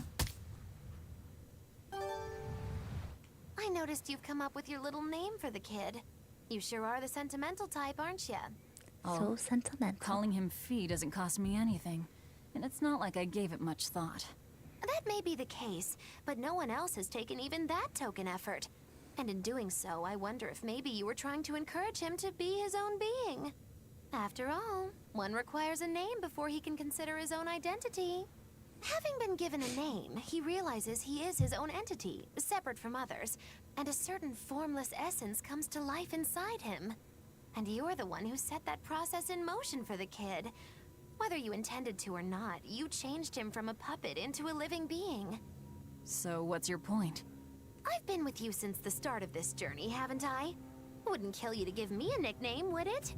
I noticed you've come up with your little name for the kid. You sure are the sentimental type, aren't you? So sentimental. Calling him Fee doesn't cost me anything. And it's not like I gave it much thought. That may be the case, but no one else has taken even that token effort. And in doing so, I wonder if maybe you were trying to encourage him to be his own being. After all, one requires a name before he can consider his own identity. Having been given a name, he realizes he is his own entity, separate from others, and a certain formless essence comes to life inside him. And you're the one who set that process in motion for the kid. Whether you intended to or not, you changed him from a puppet into a living being. So what's your point? I've been with you since the start of this journey, haven't I? Wouldn't kill you to give me a nickname, would it?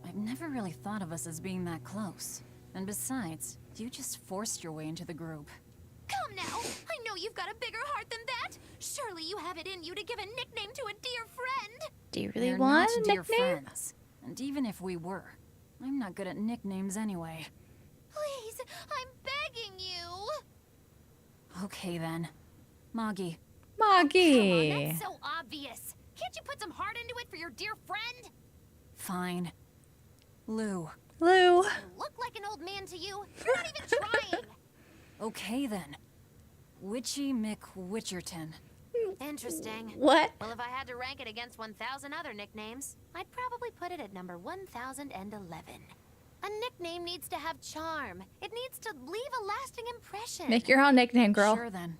I've never really thought of us as being that close. And besides, you just forced your way into the group. Come now! I know you've got a bigger heart than that! Surely you have it in you to give a nickname to a dear friend! Do you really We're want not a dear nickname? friends. And even if we were, I'm not good at nicknames anyway. Please, I'm begging you! Okay then. Moggy. Moggy. Come on, that's so obvious! Can't you put some heart into it for your dear friend? Fine. Lou. Lou. I look like an old man to you? You're not even trying! Okay then. Witchy McWitcherton. Interesting. What? Well, if I had to rank it against 1,000 other nicknames, I'd probably put it at number 1,011. A nickname needs to have charm. It needs to leave a lasting impression. Make your own nickname, girl. Sure then.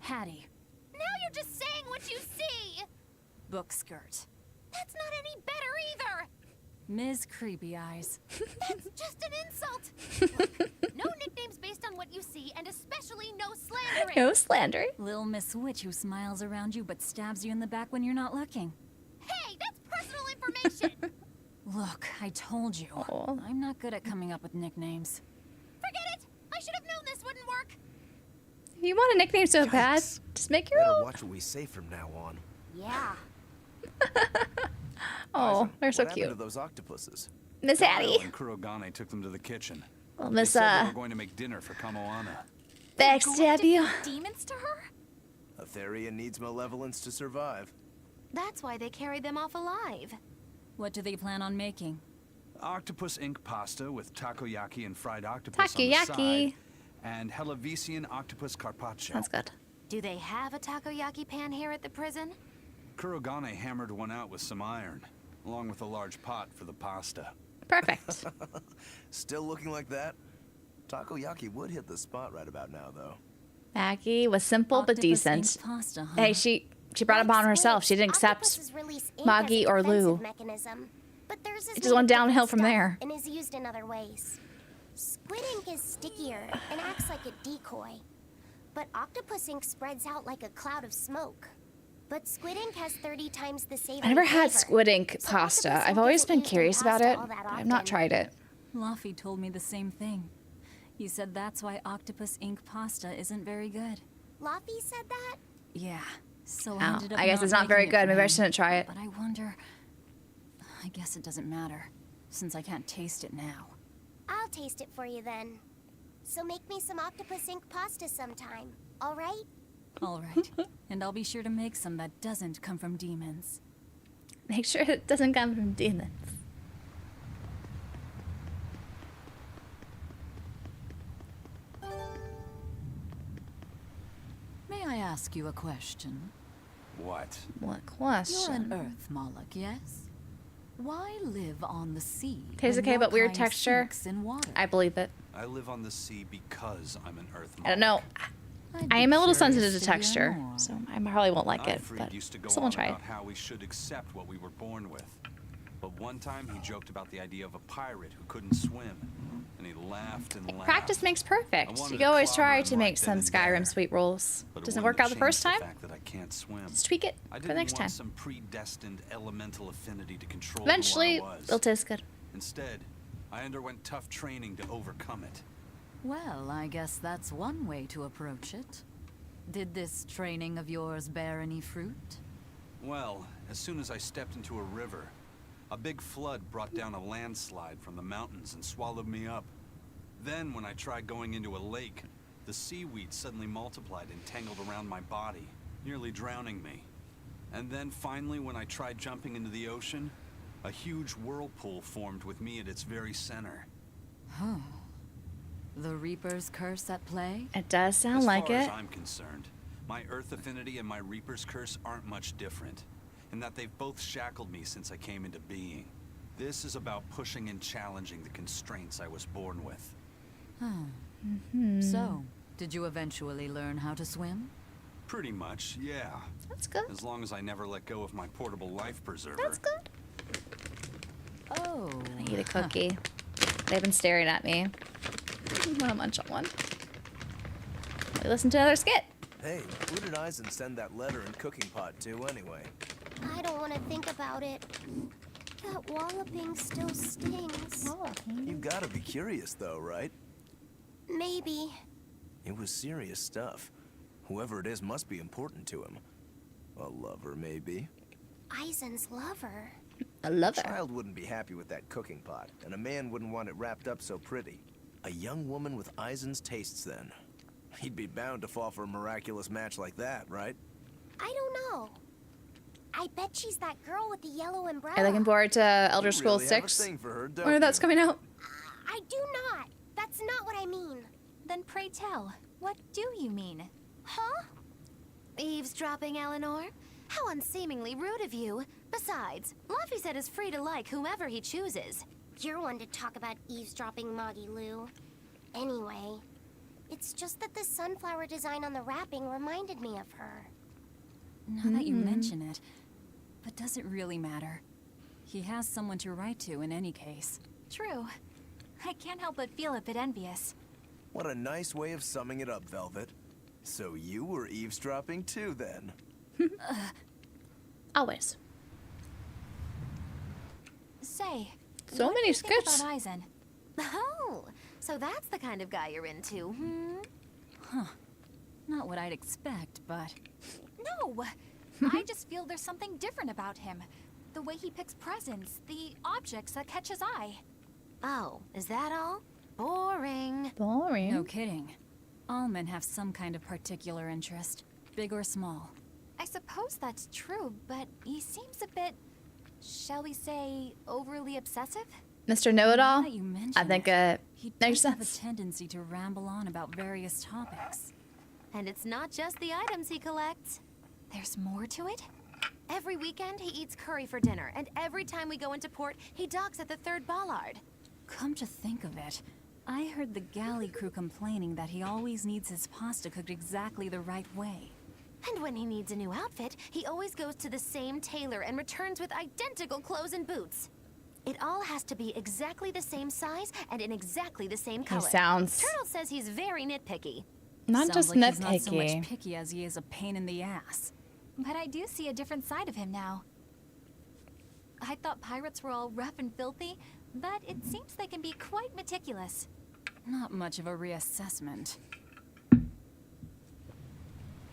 Hattie. Now you're just saying what you see! Book skirt. That's not any better either! Ms. Creepy Eyes. That's just an insult! Look, no nicknames based on what you see, and especially no slandering! No slandering. Lil Miss Witch who smiles around you but stabs you in the back when you're not looking. Hey, that's personal information! Look, I told you. I'm not good at coming up with nicknames. Forget it! I should have known this wouldn't work! If you want a nickname so bad, just make your Better own. watch what we say from now on. Yeah. Oh, they're so What happened cute. to those octopuses? Miss Hattie. and Kurogane took them to the kitchen. Well, They Miss, said they were going to make dinner for Kamoana. backstab you. Demons to her? A Therian needs malevolence to survive. That's why they carried them off alive. What do they plan on making? Octopus ink pasta with takoyaki and fried octopus on the Takoyaki. side, and Hellavisian octopus carpaccio. Sounds good. Do they have a takoyaki pan here at the prison? Kurogane hammered one out with some iron, along with a large pot for the pasta. Perfect. Still looking like that? Takoyaki would hit the spot right about now, though. Maggie was simple but Octopus decent. ink pasta, huh? Hey, she brought it upon herself. She didn't accept Octopuses release ink Maggie as a or Lou. defensive mechanism, but theirs is It just made of went different downhill from stuff there. and is used in other ways. Squid ink is stickier and acts like a decoy, but octopus ink spreads out like a cloud of smoke. But squid ink has 30 times the savory I never had flavor. squid ink pasta. octopus I've ink always isn't been used in curious about pasta it. all that I've not often. tried it. Laffy told me the same thing. He said that's why octopus ink pasta isn't very good. Laffy said that? Yeah. So Oh, ended up I guess it's not making very it good. for Maybe I him. shouldn't try it. But I wonder. I guess it doesn't matter, since I can't taste it now. I'll taste it for you then. So make me some octopus ink pasta sometime, all right? All right. And I'll be sure to make some that doesn't come from demons. Make sure it doesn't come from demons. May I ask you a question? What? What You're an question? earth Moloch, yes? Why live on the sea? Tastes when okay, your but weird kind texture. sinks in water? I believe it. I live on the sea because I'm an earth I don't know. I am a little sensitive to texture, so I probably won't like it. Alfred But used to go someone on try it. about how we should accept what we were born with. But one time he joked about the idea of a pirate who couldn't swim, and he laughed and laughed. Practice makes perfect. I You wanted can always to try clobber to him make right some then and there, Skyrim sweet rolls. but it Doesn't wouldn't work out the change first time. fact that I can't swim. Just tweak it I for the didn't next want time. some predestined elemental affinity to control Eventually, who I was. it'll taste good. Instead, I underwent tough training to overcome it. Well, I guess that's one way to approach it. Did this training of yours bear any fruit? Well, as soon as I stepped into a river, a big flood brought down a landslide from the mountains and swallowed me up. Then, when I tried going into a lake, the seaweed suddenly multiplied and tangled around my body, nearly drowning me. And then finally, when I tried jumping into the ocean, a huge whirlpool formed with me at its very center. Huh. The Reaper's curse at play? It does sound As like far it. as I'm concerned, my Earth affinity and my Reaper's curse aren't much different, in that they've both shackled me since I came into being. This is about pushing and challenging the constraints I was born with. Huh. So, did you eventually learn how to swim? Pretty much, yeah. That's good. As long as I never let go of my portable life preserver. That's good. Oh. I eat a cookie. They've been staring at me. I want to munch on one. We listen to another skit. Hey, who did Eisen send that letter and cooking pot to anyway? I don't want to think about it. That walloping still stings. You've got to be curious though, right? Maybe. It was serious stuff. Whoever it is must be important to him. A lover, maybe. Eisen's lover. A lover. A child wouldn't be happy with that cooking pot, and a man wouldn't want it wrapped up so pretty. A young woman with Eisen's tastes, then. He'd be bound to fall for a miraculous match like that, right? I don't know. I bet she's that girl with the yellow umbrella. Are you looking forward to Elder You Scrolls really have a 6? thing for her, don't When that's you? coming out? I do not. That's not what I mean. Then pray tell, what do you mean? Huh? Eavesdropping, Eleanor? How unseemingly rude of you. Besides, Laffy said is free to like whomever he chooses. You're one to talk about eavesdropping, Moggy Lou. Anyway, it's just that the sunflower design on the wrapping reminded me of her. Now that you mention it, but does it really matter? He has someone to write to in any case. True. I can't help but feel a bit envious. What a nice way of summing it up, Velvet. So you were eavesdropping too, then? Always. Say, So what many do you think skits. about Eisen? Oh, so that's the kind of guy you're into, hmm? Huh. Not what I'd expect, but... No! I just feel there's something different about him. The way he picks presents, the objects that catch his eye. Oh, is that all? Boring. Boring. No kidding. All men have some kind of particular interest, big or small. I suppose that's true, but he seems a bit, shall we say, overly obsessive? Mr. Know-It-All? Now that you mention I think he makes does have a sense. tendency to ramble on about various topics. And it's not just the items he collects. There's more to it? Every weekend, he eats curry for dinner, and every time we go into port, he docks at the 3rd bollard. Come to think of it, I heard the galley crew complaining that he always needs his pasta cooked exactly the right way. And when he needs a new outfit, he always goes to the same tailor and returns with identical clothes and boots. It all has to be exactly the same size and in exactly the same color. sounds- Turtle says he's very nitpicky. Not Sounds just like he's not so nitpicky. much picky as he is a pain in the ass. But I do see a different side of him now. I thought pirates were all rough and filthy, but it seems they can be quite meticulous. Not much of a reassessment.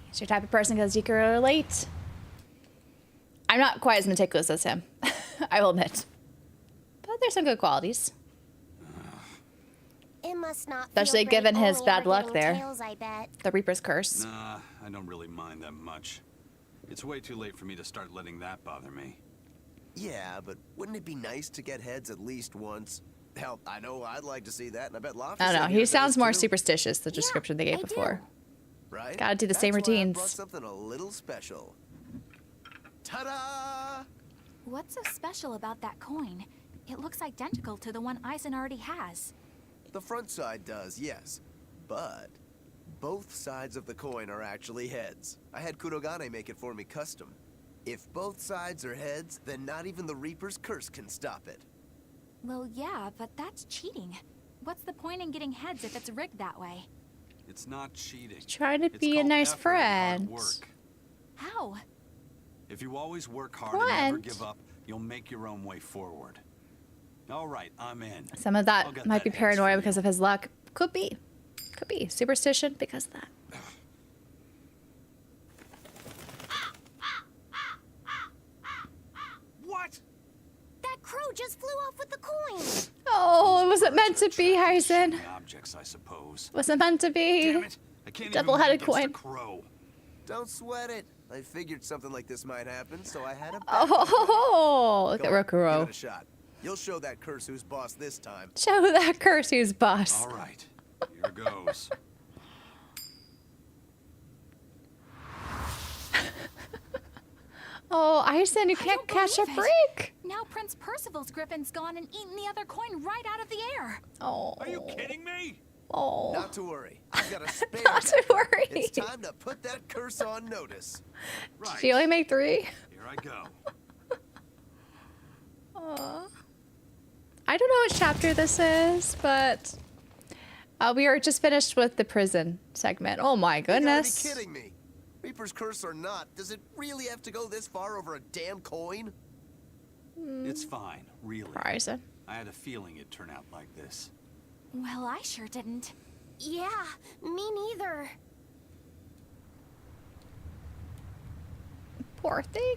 He's your type of person because you can relate. I'm not quite as meticulous as him, I will admit. But there's some good qualities. It must not Especially feel great given his only bad luck getting there. tails, I bet. The Reaper's Curse. Nah, I don't really mind that much. It's way too late for me to start letting that bother me. Yeah, but wouldn't it be nice to get heads at least once? Hell, I know I'd like to see that, and I bet Loftus I don't know. in He here sounds does more too. superstitious, the description they gave before. Right? Gotta do the same That's why I routines. brought something a little special. Ta-da! What's so special about that coin? It looks identical to the one Eisen already has. The front side does, yes. But both sides of the coin are actually heads. I had Kurogane make it for me custom. If both sides are heads, then not even the Reaper's Curse can stop it. Well, yeah, but that's cheating. What's the point in getting heads if it's rigged that way? It's not cheating. Try to It's be a called nice effort and hard friend. work. How? If you always work hard and never Friend. give up, you'll make your own way forward. All right, I'm in. Some of I'll that get might be that heads for paranoia you. because of his luck. Could be. Could be. Superstition because of that. What? That crow just flew off with the coin. Oh, was it meant to be, Hyson? Objects, I suppose. Was it meant to be? Damn it! I can't Double-headed even win against coin. a crow. Don't sweat it. I figured something like this might happen, so I had a Oh, look at Go on, Rokuro. give it a shot. You'll show that curse who's boss this time. Show that curse who's boss. All right, here goes. Oh, Hyson, you can't catch a believe it. break. Now Prince Percival's griffin's gone and eaten the other coin right out of the air. Oh. Are you kidding me? Oh. Not to worry. I've got a spare. Not to worry. It's time to put that curse on notice. Right. Did you only make 3? Here I go. Aw. I don't know what chapter this is, but we are just finished with the prison segment. Oh my You gotta goodness. be kidding me. Reaper's Curse or not, does it really have to go this far over a damn coin? It's fine, really. Horizon. I had a feeling it'd turn out like this. Well, I sure didn't. Yeah, me neither. Poor thing.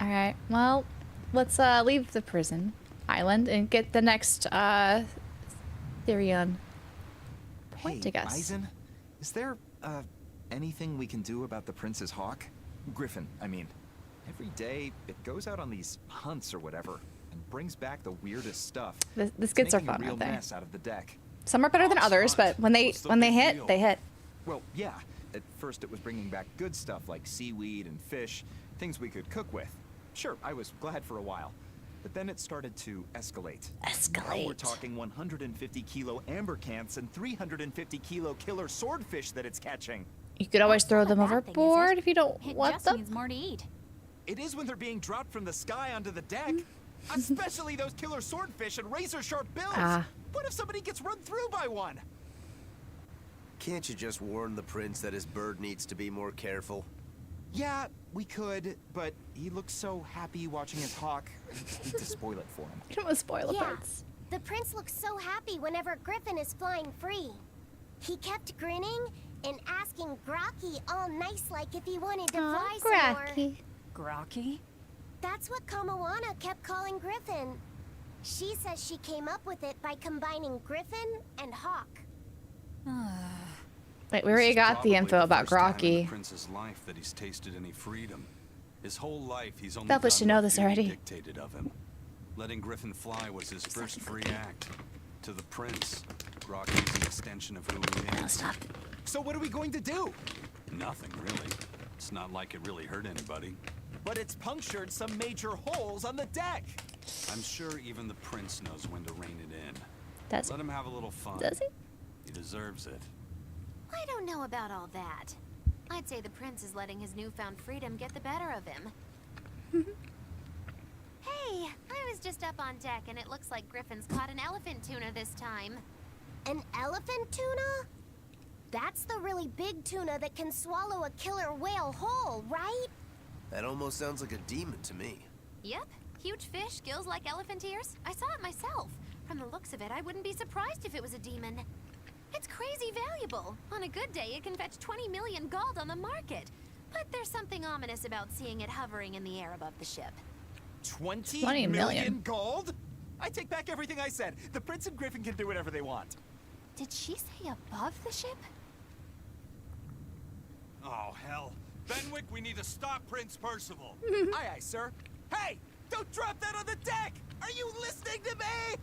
Alright, well, let's leave the prison island and get the next Therion point, I guess. Eisen, is there anything we can do about the prince's hawk? Griffin, I mean. Every day, it goes out on these hunts or whatever, and brings back the weirdest stuff. The skits are Making fun, a real aren't they? mess out of the deck. Some are better than others, but when they hit, they hit. Well, yeah. At first it was bringing back good stuff like seaweed and fish, things we could cook with. Sure, I was glad for a while. But then it started to escalate. Now we're talking 150 kilo amber cants and 350 kilo killer swordfish that it's catching. You could always throw them overboard if you don't It want just them. means more to eat. It is when they're being dropped from the sky onto the deck. Especially those killer swordfish and razor-sharp bills. Ah. What if somebody gets run through by one? Can't you just warn the prince that his bird needs to be more careful? Yeah, we could, but he looks so happy watching his hawk. I hate to spoil it for him. You don't want to spoil Yeah, it. the prince looks so happy whenever Griffin is flying free. He kept grinning and asking Grocky all nice like if he wanted to fly some more. Grocky. Grocky? That's what Kamawana kept calling Griffin. She says she came up with it by combining Griffin and Hawk. Wait, we already got the info about Grocky. The prince's life that he's tasted any freedom. His whole life he's only Thought we should know this already. Dictated of him. Letting Griffin fly was his first free act. To the prince, Grocky's an extension of who he is. Stop. So what are we going to do? Nothing really. It's not like it really hurt anybody. But it's punctured some major holes on the deck. I'm sure even the prince knows when to rein it in. Does Let him have a little fun. Does he? He deserves it. I don't know about all that. I'd say the prince is letting his newfound freedom get the better of him. Hey, I was just up on deck and it looks like Griffin's caught an elephant tuna this time. An elephant tuna? That's the really big tuna that can swallow a killer whale whole, right? That almost sounds like a demon to me. Yep. Huge fish, gills like elephant ears. I saw it myself. From the looks of it, I wouldn't be surprised if it was a demon. It's crazy valuable. On a good day, it can fetch 20 million gold on the market. But there's something ominous about seeing it hovering in the air above the ship. 20 million gold? I take back everything I said. The prince and Griffin can do whatever they want. Did she say above the ship? Oh, hell. Benwick, we need to stop Prince Percival. Aye, aye, sir. Hey, don't drop that on the deck! Are you listening to me?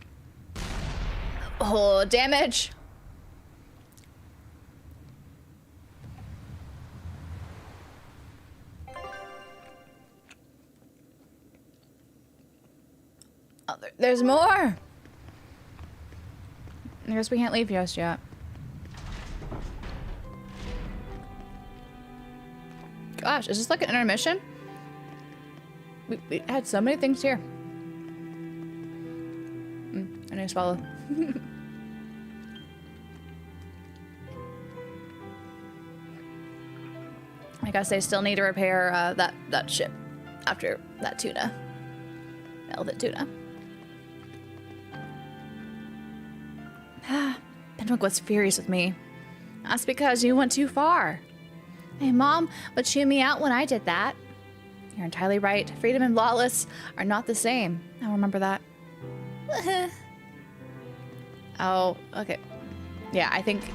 Oh, damage. Oh, there's more. I guess we can't leave just yet. Gosh, is this like an intermission? We had so many things here. I need to swallow. I guess they still need to repair that ship after that tuna. Elephant tuna. Benwick was furious with me. That's because you went too far. My mom would chew me out when I did that. You're entirely right. Freedom and lawless are not the same. I'll remember that. Oh, okay. Yeah, I think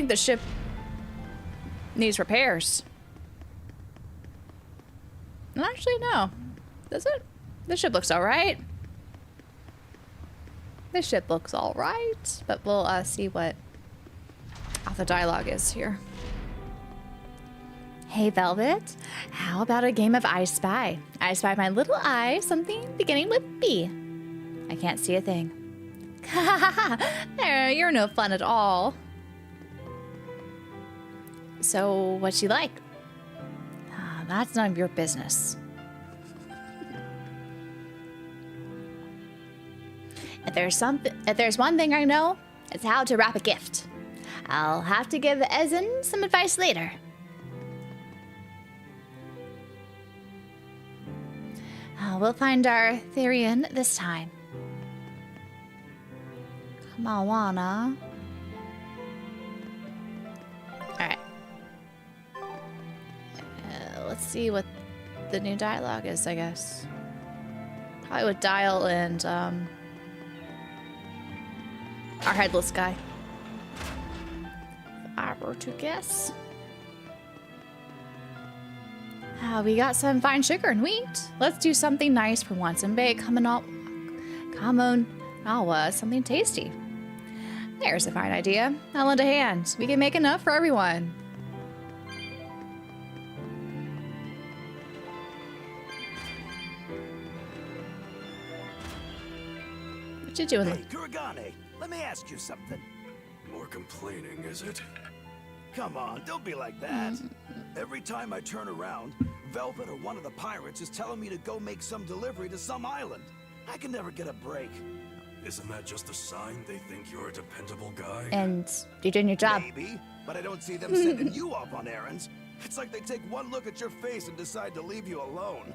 the ship needs repairs. Actually, no. Does it? The ship looks alright. The ship looks alright. But we'll see what the dialogue is here. Hey, Velvet. How about a game of I Spy? I spy my little eye, something beginning with B. I can't see a thing. There, you're no fun at all. So, what's she like? That's none of your business. If there's one thing I know, it's how to wrap a gift. I'll have to give Ezen some advice later. We'll find our Therian this time. Kamawana. Alright. Let's see what the new dialogue is, I guess. Probably with Dial and our headless guy. If I were to guess. We got some fine sugar and wheat. Let's do something nice for once and bake something tasty. There's a fine idea. I'll lend a hand. We can make enough for everyone. What you doing? Hey, Kuragane, let me ask you something. More complaining, is it? Come on, don't be like that. Every time I turn around, Velvet or one of the pirates is telling me to go make some delivery to some island. I can never get a break. Isn't that just a sign they think you're a dependable guy? And you're doing your job. Maybe, but I don't see them sending you off on errands. It's like they take one look at your face and decide to leave you alone.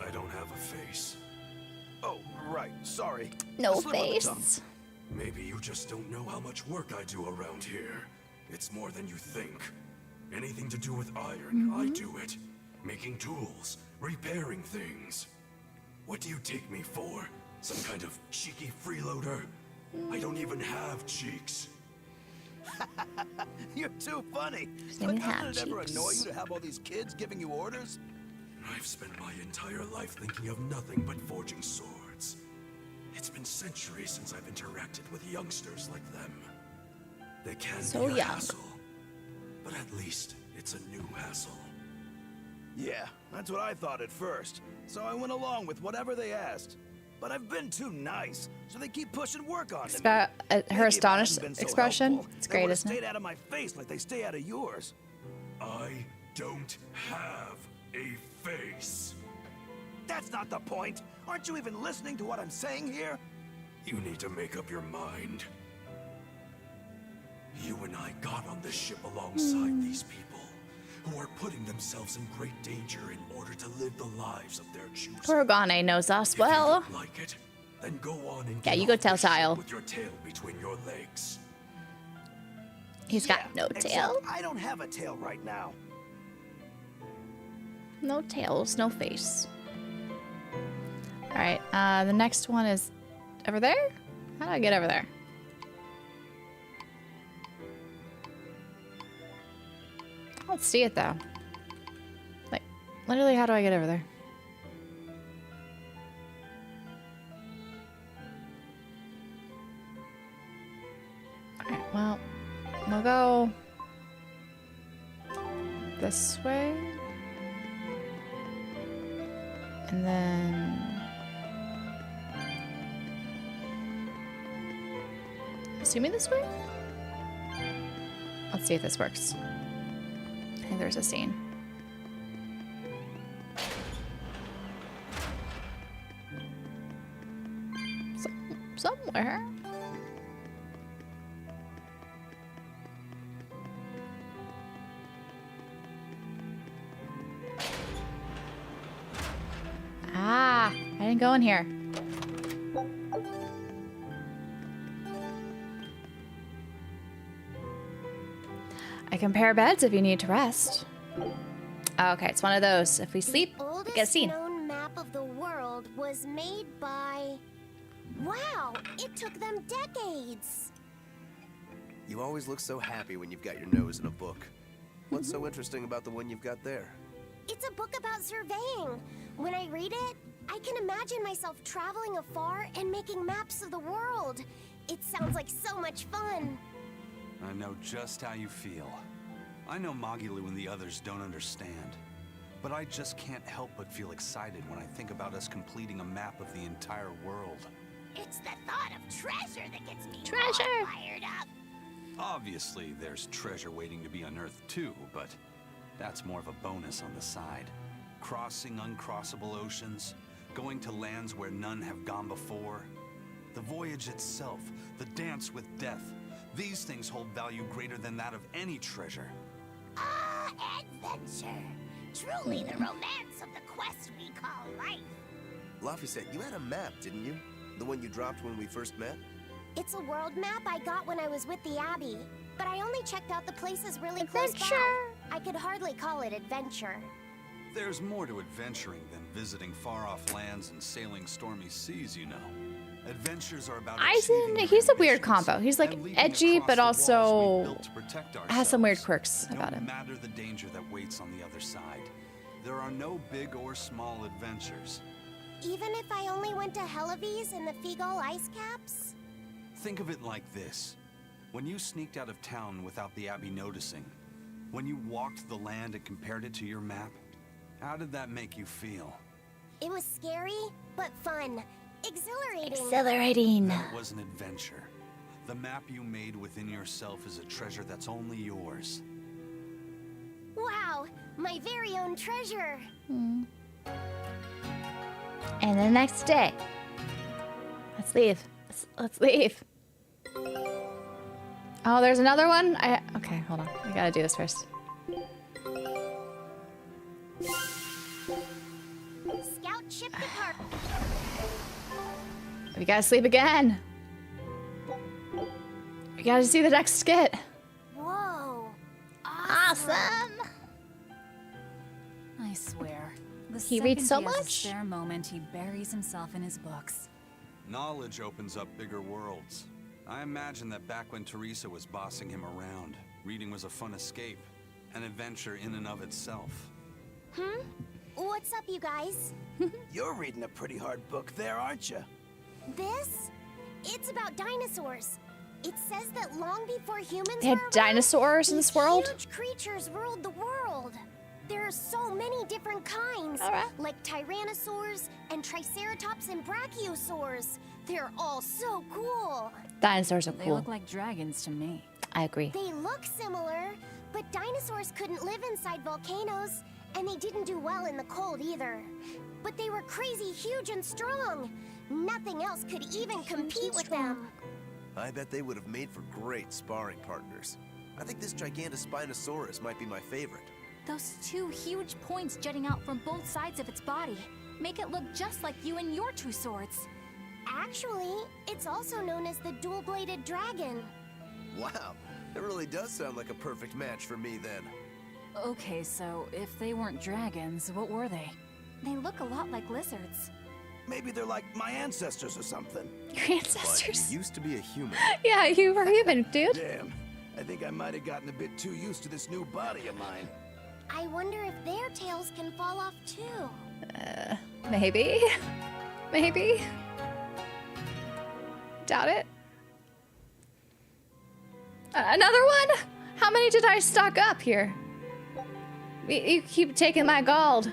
I don't have a face. Oh, right. Sorry. No A slip of the tongue. face. Maybe you just don't know how much work I do around here. It's more than you think. Anything to do with iron, I do it. Making tools, repairing things. What do you take me for? Some kind of cheeky freeloader? I don't even have cheeks. You're too funny. Don't But have doesn't it ever cheeks. annoy you to have all these kids giving you orders? I've spent my entire life thinking of nothing but forging swords. It's been centuries since I've interacted with youngsters like them. They can So be a young. hassle, but at least it's a new hassle. Yeah, that's what I thought at first. So I went along with whatever they asked. But I've been too nice, so they keep pushing work on me. Her Maybe if I astonished hadn't been so expression. helpful, It's they great, would've isn't it? stayed out of my face like they stay out of yours. I don't have a face. That's not the point. Aren't you even listening to what I'm saying here? You need to make up your mind. You and I got on this ship alongside these people who are putting themselves in great danger in order to live the lives of their choosing. Organe knows us If you well. don't like it, then go on and Yeah, get you go off the tell ship Tile. with your tail between your legs. He's got no Except tail. I don't have a tail right now. No tails, no face. Alright, the next one is over there? How do I get over there? I don't see it though. Like, literally, how do I get over there? Alright, well, we'll go this way. And then... assuming this way? Let's see if this works. I think there's a scene. Somewhere. Ah, I didn't go in here. I compare beds if you need to rest. Okay, it's one of those. If we sleep, we get a scene. Known map of the world was made by... Wow, it took them decades. You always look so happy when you've got your nose in a book. What's so interesting about the one you've got there? It's a book about surveying. When I read it, I can imagine myself traveling afar and making maps of the world. It sounds like so much fun. I know just how you feel. I know Magilu and the others don't understand. But I just can't help but feel excited when I think about us completing a map of the entire world. It's the thought of treasure that gets me Treasure! all fired up. Obviously, there's treasure waiting to be unearthed too, but that's more of a bonus on the side. Crossing uncrossable oceans, going to lands where none have gone before. The voyage itself, the dance with death, these things hold value greater than that of any treasure. Ah, adventure. Truly the romance of the quest we call life. Laphicet, you had a map, didn't you? The one you dropped when we first met? It's a world map I got when I was with the Abbey, but I only checked out the places really close by. I could hardly call it adventure. There's more to adventuring than visiting far-off lands and sailing stormy seas, you know. Adventures are about He's a weird combo. He's like edgy, but also has some weird quirks about him. No matter the danger that waits on the other side, there are no big or small adventures. Even if I only went to Helavis and the Figol ice caps? Think of it like this. When you sneaked out of town without the Abbey noticing, when you walked the land and compared it to your map, how did that make you feel? It was scary, but fun. Exhilarating. Exhilarating. That was an adventure. The map you made within yourself is a treasure that's only yours. Wow, my very own treasure. And the next day, let's leave. Let's leave. Oh, there's another one? Okay, hold on. I gotta do this first. Scout ship depart. We gotta sleep again. We gotta see the next skit. Whoa. Awesome. I swear. The He reads so second he has a much. spare moment, he buries himself in his books. Knowledge opens up bigger worlds. I imagine that back when Teresa was bossing him around, reading was a fun escape, an adventure in and of itself. What's up, you guys? You're reading a pretty hard book there, aren't you? This? It's about dinosaurs. It says that long before humans They had were around, dinosaurs in this these world? huge creatures ruled the world. There are so many different kinds, like tyrannosaurs and triceratops and brachiosaurs. They're all so cool. Dinosaurs are They cool. look like dragons to me. I agree. They look similar, but dinosaurs couldn't live inside volcanoes, and they didn't do well in the cold either. But they were crazy huge and strong. Nothing else could even compete with them. I bet they would have made for great sparring partners. I think this Gigantospinosaurus might be my favorite. Those two huge points jutting out from both sides of its body make it look just like you and your two swords. Actually, it's also known as the dual-bladed dragon. Wow, that really does sound like a perfect match for me then. Okay, so if they weren't dragons, what were they? They look a lot like lizards. Maybe they're like my ancestors or something. Your ancestors? But you used to be a human. Yeah, you were human, dude. Damn, I think I might have gotten a bit too used to this new body of mine. I wonder if their tails can fall off too. Maybe. Maybe. Doubt it. Another one? How many did I stock up here? You keep taking my gold.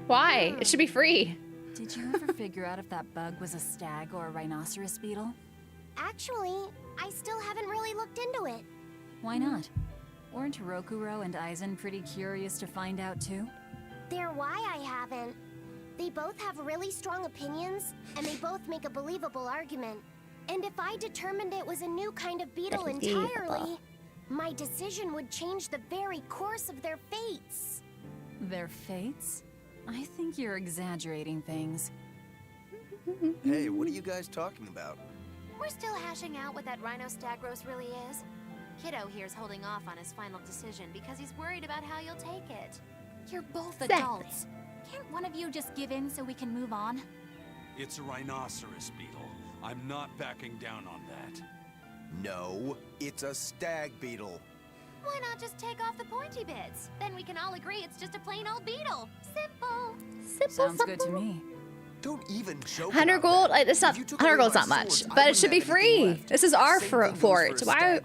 Why? It should be free. Did you ever figure out if that bug was a stag or a rhinoceros beetle? Actually, I still haven't really looked into it. Why not? Weren't Rokuro and Aizen pretty curious to find out too? They're why I haven't. They both have really strong opinions, and they both make a believable argument. And if I determined it was a new kind of beetle entirely, my decision would change the very course of their fates. Their fates? I think you're exaggerating things. Hey, what are you guys talking about? We're still hashing out what that Rhinostagros really is. Kiddo here's holding off on his final decision because he's worried about how you'll take it. You're both Exactly. adults. Can't one of you just give in so we can move on? It's a rhinoceros beetle. I'm not backing down on that. No, it's a stag beetle. Why not just take off the pointy bits? Then we can all agree it's just a plain old beetle. Simple. Sounds good to me. Don't even joke. 100 gold? It's not 100 gold's not much, but it should be free. This is our fort. Why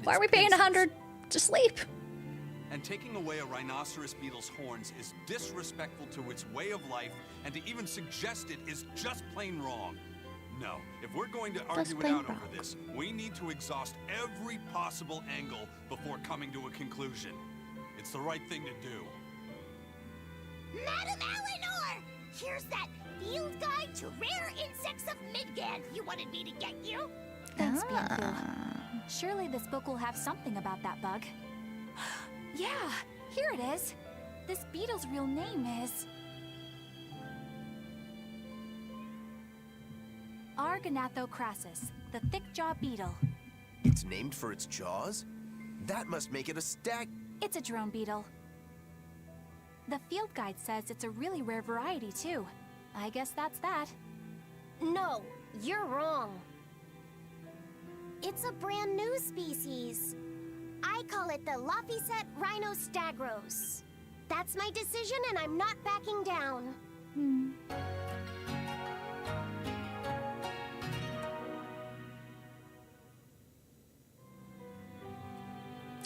are we paying 100 to sleep? And taking away a rhinoceros beetle's horns is disrespectful to its way of life, and to even suggest it is just plain wrong. No, if we're going to argue it out over this, we need to exhaust every possible angle before coming to a conclusion. It's the right thing to do. Madam Eleanor! Here's that field guide to rare insects of Midgand you wanted me to get you. Thanks, Bianca. Surely this book will have something about that bug. Yeah, here it is. This beetle's real name is Argonathocrassus, the thick-jaw beetle. It's named for its jaws? That must make it a stag. It's a drone beetle. The field guide says it's a really rare variety, too. I guess that's that. No, you're wrong. It's a brand new species. I call it the Laphicet Rhinostagros. That's my decision, and I'm not backing down.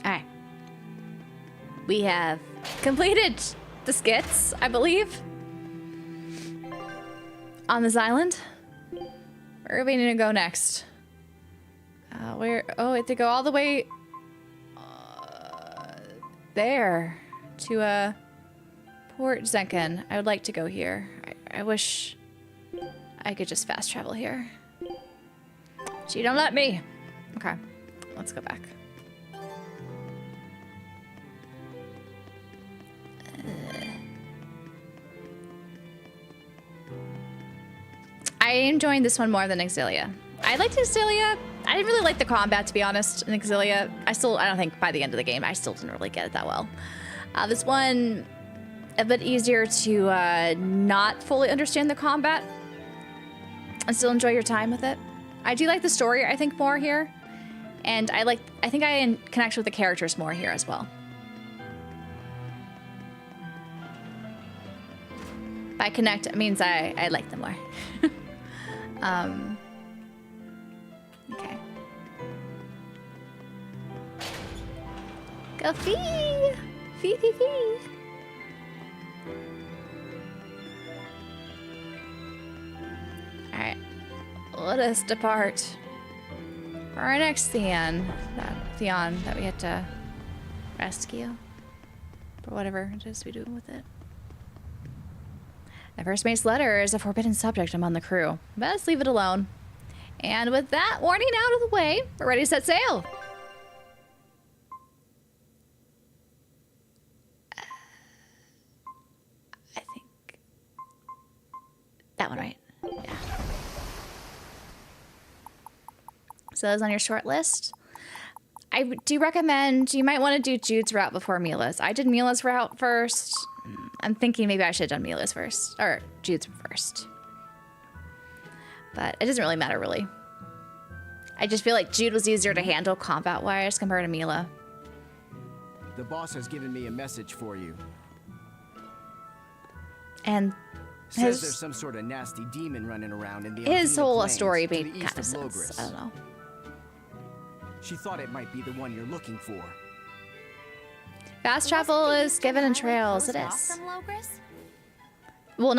Alright. We have completed the skits, I believe, on this island. Where are we need to go next? Oh, we have to go all the way there to Port Zenken. I would like to go here. I wish I could just fast travel here. She don't let me. Okay, let's go back. I enjoyed this one more than Exilia. I liked Exilia. I didn't really like the combat, to be honest, in Exilia. I don't think by the end of the game, I still didn't really get it that well. This one, a bit easier to not fully understand the combat and still enjoy your time with it. I do like the story, I think, more here. And I think I connect with the characters more here as well. By connect, it means I like them more. Okay. Go fee! Fee, fee, fee! Alright. Let us depart. For our next Theon that we had to rescue. For whatever it is we do with it. The first mate's letter is a forbidden subject among the crew. Best leave it alone. And with that warning out of the way, we're ready to set sail. I think that one, right? Yeah. So that's on your short list. I do recommend you might want to do Jude's route before Mila's. I did Mila's route first. I'm thinking maybe I should have done Mila's first, or Jude's first. But it doesn't really matter, really. I just feel like Jude was easier to handle combat-wise compared to Mila. The boss has given me a message for you. And says there's some sort of nasty demon running around in the his Aldina whole Plains story to the made east kind of sense. Logris. I don't know. She thought it might be the one you're looking for. Fast travel is given in trails. It is. From Logris? Well,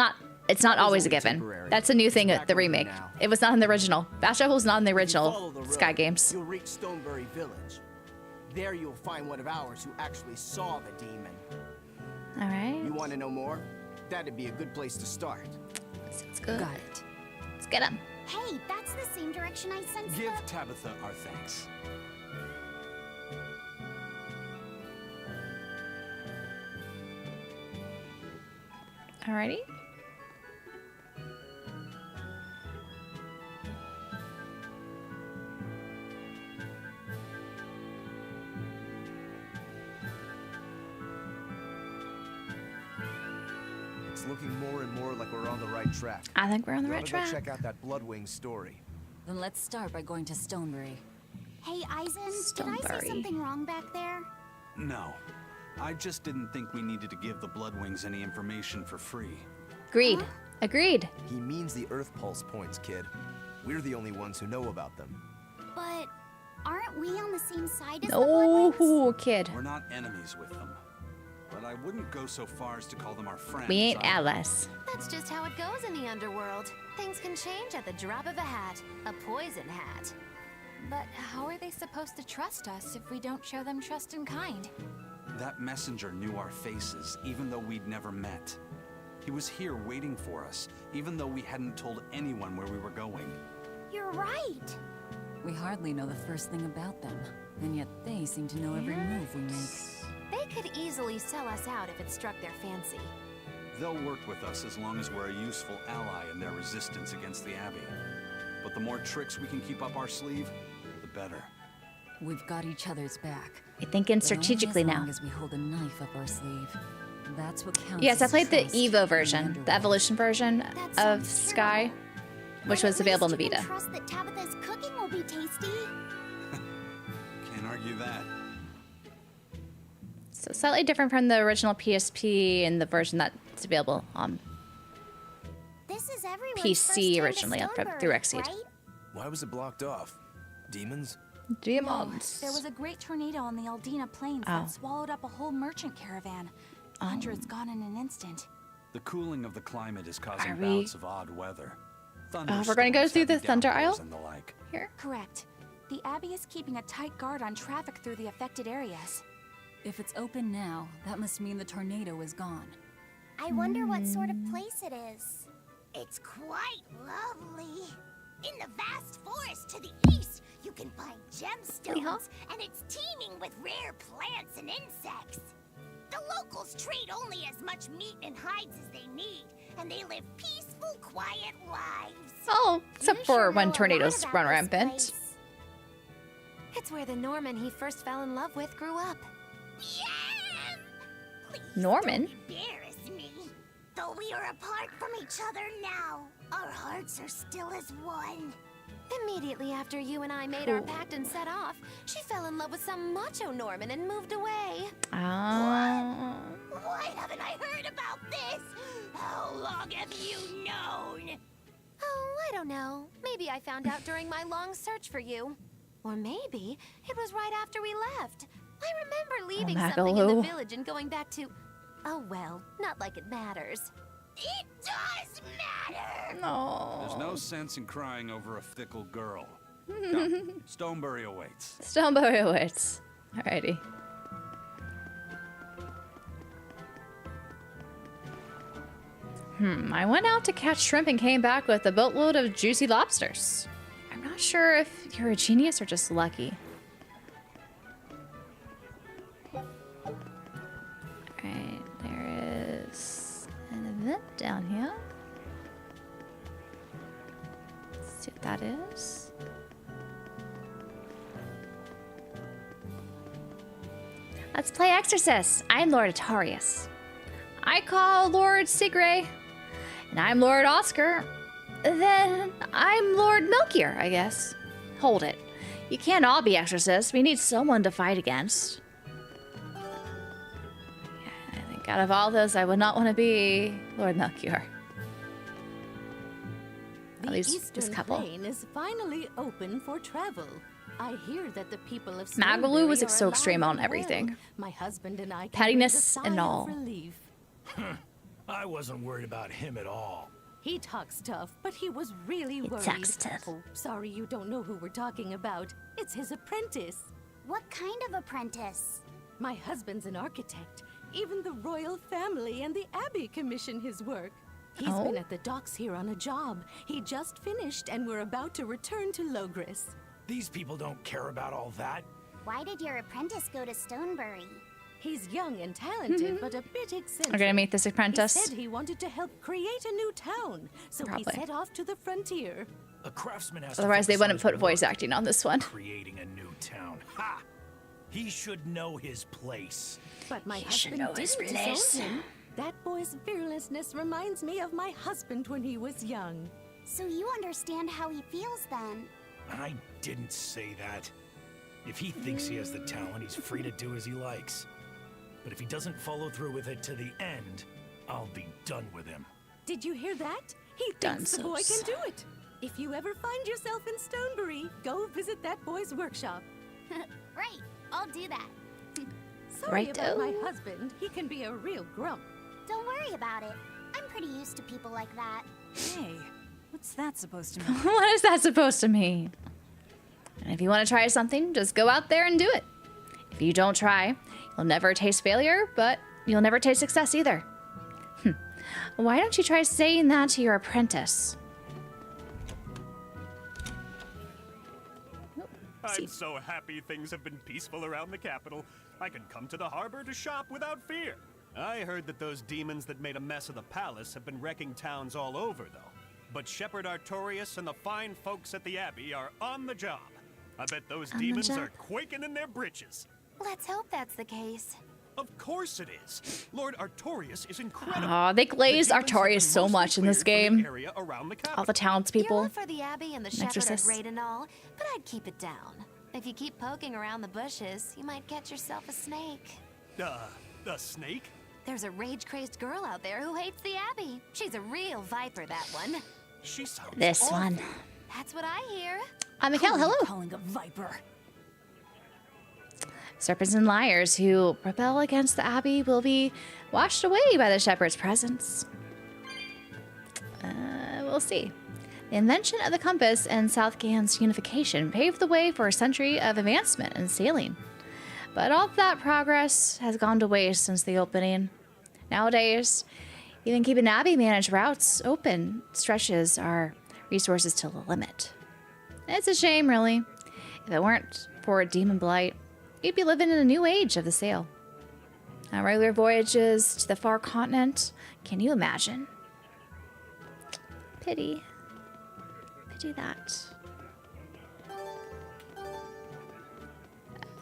it's not always a only given. temporary. That's a new thing It's at the back on remake. now. It was not in the original. Fast travel was not in the Follow original the road, Sky games. You'll reach Stonebury Village. There you'll find one of ours who actually saw the demon. All right. You want to know more? That'd be a good place to start. Sounds good. Got it. Let's get him. Hey, that's the same direction I sensed Give the... Tabitha our thanks. Alrighty. It's looking more and more like we're on the right track. I think we're on the We right ought to go track. check out that Bloodwing story. Then let's start by going to Stonebury. Hey, Eisen, did I Stonebury. say something wrong back there? No. I just didn't think we needed to give the Bloodwings any information for free. Agreed. Agreed. He means the Earth Pulse points, kid. We're the only ones who know about them. But aren't we on the same side as the Bloodwings? Oh, kid. We're not enemies with them. But I wouldn't go so far as to call them our friends. We ain't either. allies. That's just how it goes in the underworld. Things can change at the drop of a hat. A poison hat. But how are they supposed to trust us if we don't show them trust in kind? That messenger knew our faces, even though we'd never met. He was here waiting for us, even though we hadn't told anyone where we were going. You're right. We hardly know the first thing about them, and yet they seem to know every move we make. They could easily sell us out if it struck their fancy. They'll work with us as long as we're a useful ally in their resistance against the Abbey. But the more tricks we can keep up our sleeve, the better. We've got each other's back. You're thinking But strategically only as now. long as we hold a knife up our sleeve. That's what counts. Yes, I as played the trust Evo in version, the underworld. evolution version That of sounds Sky, terrible. which But was at available in least the you Vita. can trust that Tabitha's cooking will be tasty. Can't argue that. So slightly different from the original PSP and the version that's available on This is everyone's PC first time to originally through Stonebury, Xseed. right? Why was it blocked off? Demons? Demons. There was a great tornado on the Aldina Plains Oh. that swallowed up a whole merchant caravan. Hundreds gone in an instant. The cooling of the climate is causing Are we- bouts of odd weather. We're gonna go Thunderstorms, through the heavy Thunder downpours, Isle? and the like. Here. Correct. The Abbey is keeping a tight guard on traffic through the affected areas. If it's open now, that must mean the tornado is gone. I wonder what sort of place it is. It's quite lovely. In the vast forest to the east, you can find gemstones, and it's teeming with rare plants and insects. The locals trade only as much meat and hides as they need, and they live peaceful, quiet lives. Oh, except for when tornadoes run rampant. It's where the Norman he first fell in love with grew up. Norman? Embarrass me. Though we are apart from each other now, our hearts are still as one. Immediately after you and I made our pact and set off, she fell in love with some macho Norman and moved away. Oh. Why haven't I heard about this? How long have you known? Oh, I don't know. Maybe I found out during my long search for you. Or maybe it was right after we left. I remember leaving something in the village and going back to... Oh well, not like it matters. It does matter! No. There's no sense in crying over a fickle girl. Come, Stonebury awaits. Stonebury awaits. Alrighty. I went out to catch shrimp and came back with a boatload of juicy lobsters. I'm not sure if you're a genius or just lucky. Alright, there is an event down here. Let's see what that is. Let's play Exorcist. I'm Lord Artorias. I call Lord Sigray. And I'm Lord Oscar. Then I'm Lord Melchior, I guess. Hold it. You can't all be exorcists. We need someone to fight against. Yeah, I think out of all those, I would not want to be Lord Melchior. At least this couple. The Eastern Plain is finally open for travel. I hear that the people of Magalu was Stonebury so are extreme alive on and everything. well. My husband and I Pettiness can and all. relief. I wasn't worried about him at all. He talks tough, but he was really worried. talks tough. Oh, sorry you don't know who we're talking about. It's his apprentice. What kind of apprentice? My husband's an architect. Even the royal family and the Abbey commission his work. He's been at the docks here on a job. He just finished and we're about to return to Logris. These people don't care about all that. Why did your apprentice go to Stonebury? He's young and talented, but a bit eccentric. We're gonna meet this apprentice. He said he wanted to help create a new town, so Probably. he set off to the frontier. A craftsman has Otherwise, to they focus wouldn't on put his voice work, acting on this one. creating a new town. Ha! He should know his place. But my He should husband know his didn't place. disown him. That boy's fearlessness reminds me of my husband when he was young. So you understand how he feels then? I didn't say that. If he thinks he has the talent, he's free to do as he likes. But if he doesn't follow through with it to the end, I'll be done with him. Did you hear that? He thinks the boy can do it. If you ever find yourself in Stonebury, go visit that boy's workshop. Right, I'll do that. Sorry about my husband. He can be a real grump. Don't worry about it. I'm pretty used to people like that. Hey, what's that supposed to mean? What is that supposed to mean? And if you want to try something, just go out there and do it. If you don't try, you'll never taste failure, but you'll never taste success either. Why don't you try saying that to your apprentice? I'm so happy things have been peaceful around the capital. I can come to the harbor to shop without fear. I heard that those demons that made a mess of the palace have been wrecking towns all over, though. But Shepherd Artorias and the fine folks at the Abbey are on the job. I bet those demons are quaking in their britches. Let's hope that's the case. Of course it is. Lord Artorias is incredible. Aw, they glazed Artorias so much in this game. All the townspeople. Your love for the Abbey and the Shepherd are Exorcists. great and all, but I'd keep it down. If you keep poking around the bushes, you might catch yourself a snake. A snake? There's a rage-crazed girl out there who hates the Abbey. She's a real viper, that one. She sounds This awful. one. That's what I hear. I'm Mikhail, hello. Calling a viper. Serpents and liars who rebel against the Abbey will be washed away by the Shepherd's presence. We'll see. The invention of the compass and Southgan's unification paved the way for a century of advancement in sailing. But all of that progress has gone to waste since the opening. Nowadays, even keeping Abbey-managed routes open stretches are resources to the limit. It's a shame, really. If it weren't for Demon Blight, you'd be living in a new age of the sail. Now, regular voyages to the far continent, can you imagine? Pity. Pity that.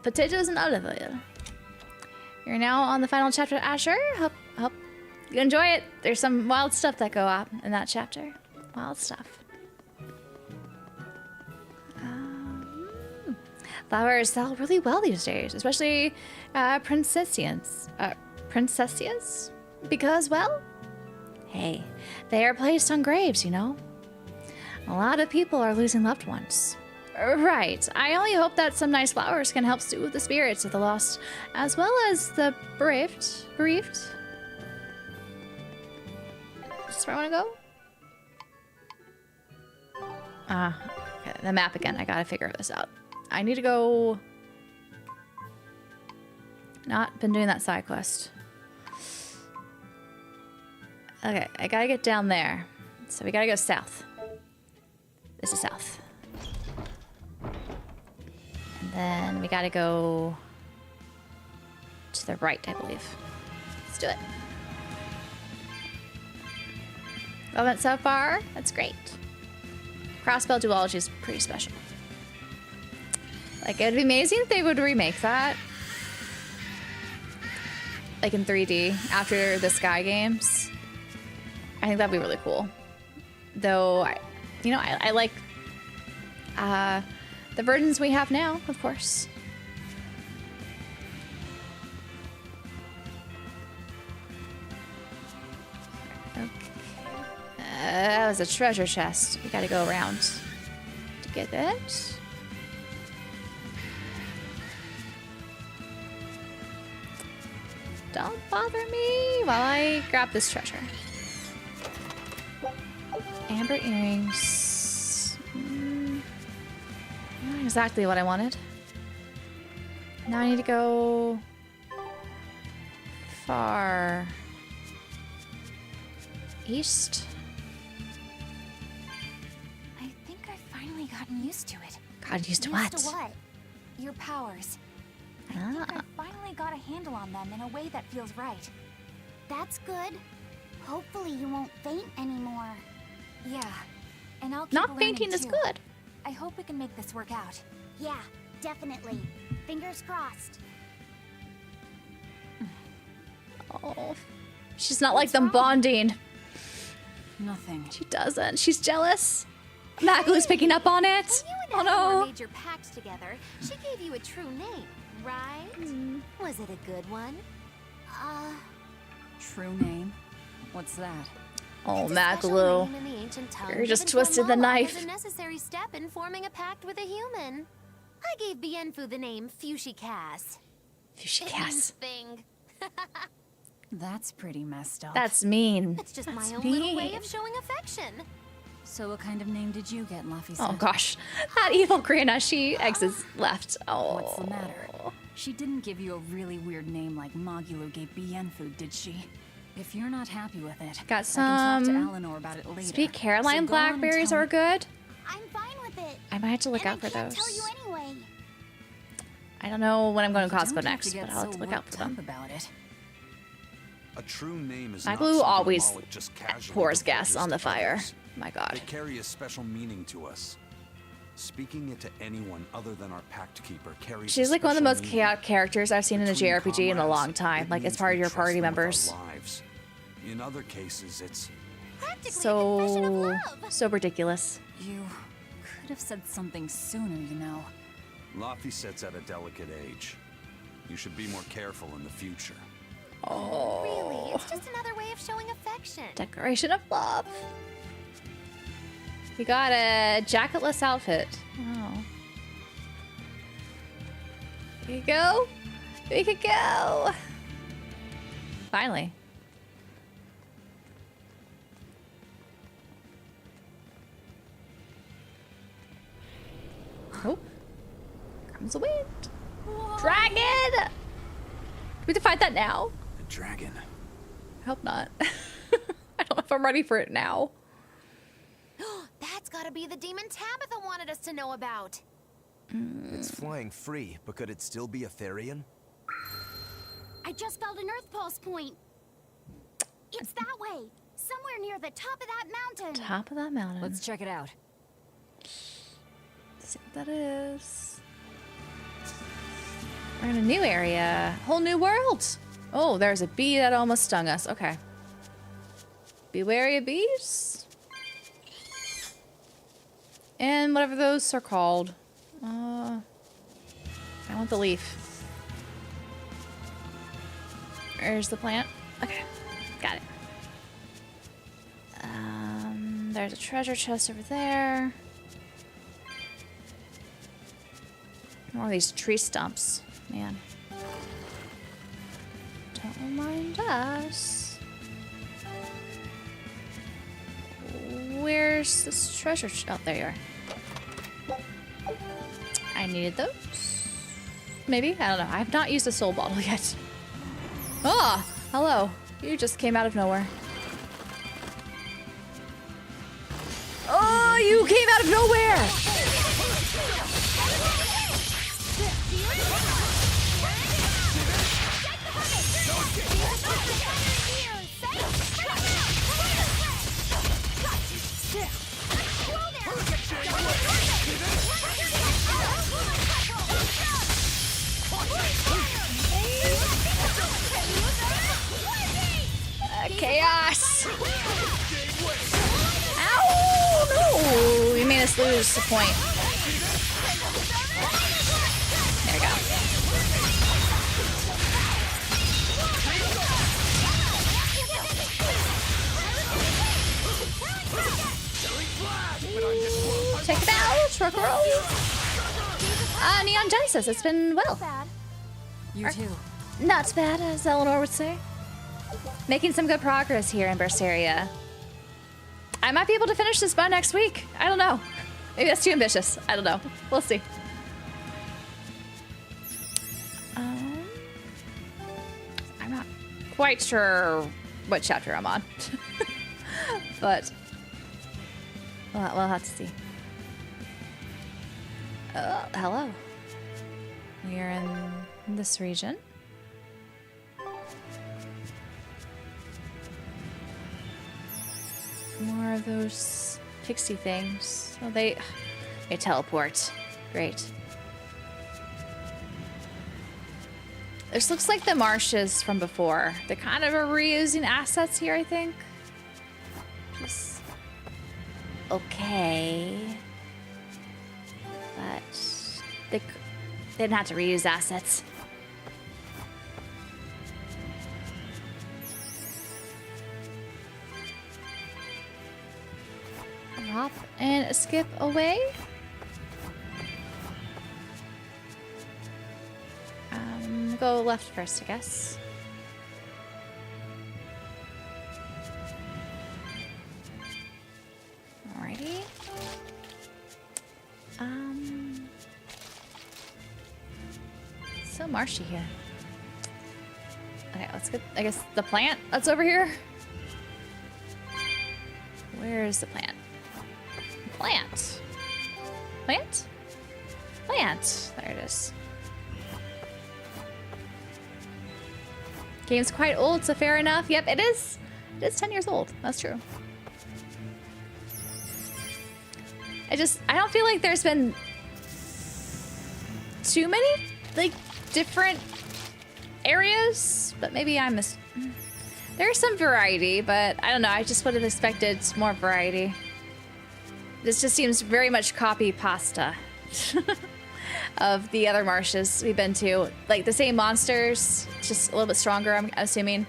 Potatoes and olive oil. You're now on the final chapter of Asher. Hope you enjoy it. There's some wild stuff that go on in that chapter. Wild stuff. Flowers sell really well these days, especially princessias. Princessias? Because, well, hey, they are placed on graves, you know? A lot of people are losing loved ones. Right. I only hope that some nice flowers can help soothe the spirits of the lost, as well as the bereaved. Is this where I want to go? Okay, the map again. I gotta figure this out. I need to go... Not been doing that side quest. Okay, I gotta get down there. So we gotta go south. This is south. And then we gotta go to the right, I believe. Let's do it. Well, went so far. That's great. Crossbow duology is pretty special. Like, it'd be amazing if they would remake that. Like in 3D after the Sky games. I think that'd be really cool. Though, I like the versions we have now, of course. Okay. That was a treasure chest. We gotta go around to get it. Don't bother me while I grab this treasure. Amber earrings. Not exactly what I wanted. Now I need to go far east. I think I've finally gotten used to it. Gotten used to what? Used to what? Your powers. I think I finally got a handle on them in a way that feels right. That's good. Hopefully you won't faint anymore. Yeah, and I'll keep Not fainting is too. good. I hope we can make this work out. Yeah, definitely. Fingers crossed. Oh, she's not like them bonding. Nothing. She doesn't. She's jealous. Magalu's picking up on it. When you and Oh Eleanor no. made your pact together, she gave you a true name, right? Was it a good one? True name? What's that? Oh, It's a special Magalu. name in the ancient tongue You're just given to a twisted the Moloch knife. as a necessary step in forming a pact with a human. I gave Bienfu the name Fushicas. Fushicas. Thing. That's pretty messed up. That's mean. It's just my That's own little way mean. of showing affection. So what kind of name did you get, Luffy? Oh gosh, that evil Grana, she exits left. Oh. What's the matter? She didn't give you a really weird name like Magulu gave Bienfu, did she? If you're not happy with it, Got I can talk to some Eleanor about it later. Sweet Caroline So go on and blackberries tell are me. good. I'm fine with it. I might have to look And out for I can't those. tell you anyway. I don't know when I'm going to You Costco don't have next, to but get I'll have so to look out worked for them. up about it. A true name is My not glue something always Moloch just casually pours divulges gas on to the fire. others. My God. They carry a special meaning to us. Speaking it to anyone other than our pact keeper carries. She's a like one of the most special meaning. chaotic characters I've seen in a Between JRPG in a long comrades, time. it Like, as means part of we your trust party them with our members. lives. In other cases, it's So ridiculous. You could have said something sooner, you know. Laffy sits at a delicate age. You should be more careful in the future. Oh. Really, it's just another way of showing affection. Declaration of love. We got a jacketless outfit. Oh. We could go. We could go. Finally. Oh. Comes the wind. Dragon! We have to fight that now? The dragon. I hope not. I don't know if I'm ready for it now. That's gotta gotta be the demon Tabitha wanted us to know about. It's flying free, but could it still be a Therian? I just felt an Earth Pulse point. It's that way. Somewhere near the top of that mountain. Top of that mountain. Let's check it out. See what that is. We're in a new area. Whole new world. Oh, there's a bee that almost stung us. Okay. Be wary of bees. And whatever those are called. I want the leaf. There's the plant. Okay. Got it. There's a treasure chest over there. More of these tree stumps. Man. Don't mind us. Where's this treasure? Oh, there you are. I needed those. Maybe? I don't know. I have not used a soul bottle yet. Oh, hello. You just came out of nowhere. Oh, you came out of nowhere! Chaos! Ow! No! You made us lose a point. There we go. Check it out, truck roll. Neon Genesis, it's been well. You too. Not bad, as Eleanor would say. Making some good progress here in Berseria. I might be able to finish this by next week. I don't know. Maybe that's too ambitious. I don't know. We'll see. I'm not quite sure what chapter I'm on. But we'll have to see. Hello. We're in this region. More of those pixie things. Oh, they teleport. Great. This looks like the marshes from before. They kind of are reusing assets here, I think. Just okay. But they didn't have to reuse assets. Hop and skip away. Go left first, I guess. Alrighty. So marshy here. Okay, let's get, I guess, the plant that's over here. Where's the plant? Plant. Plant? Plant. There it is. Game's quite old, so fair enough. Yep, it is. It is 10 years old. That's true. I don't feel like there's been too many, like, different areas, but maybe I missed. There's some variety, but I don't know. I just would have expected more variety. This just seems very much copy pasta of the other marshes we've been to. Like the same monsters, just a little bit stronger, I'm assuming.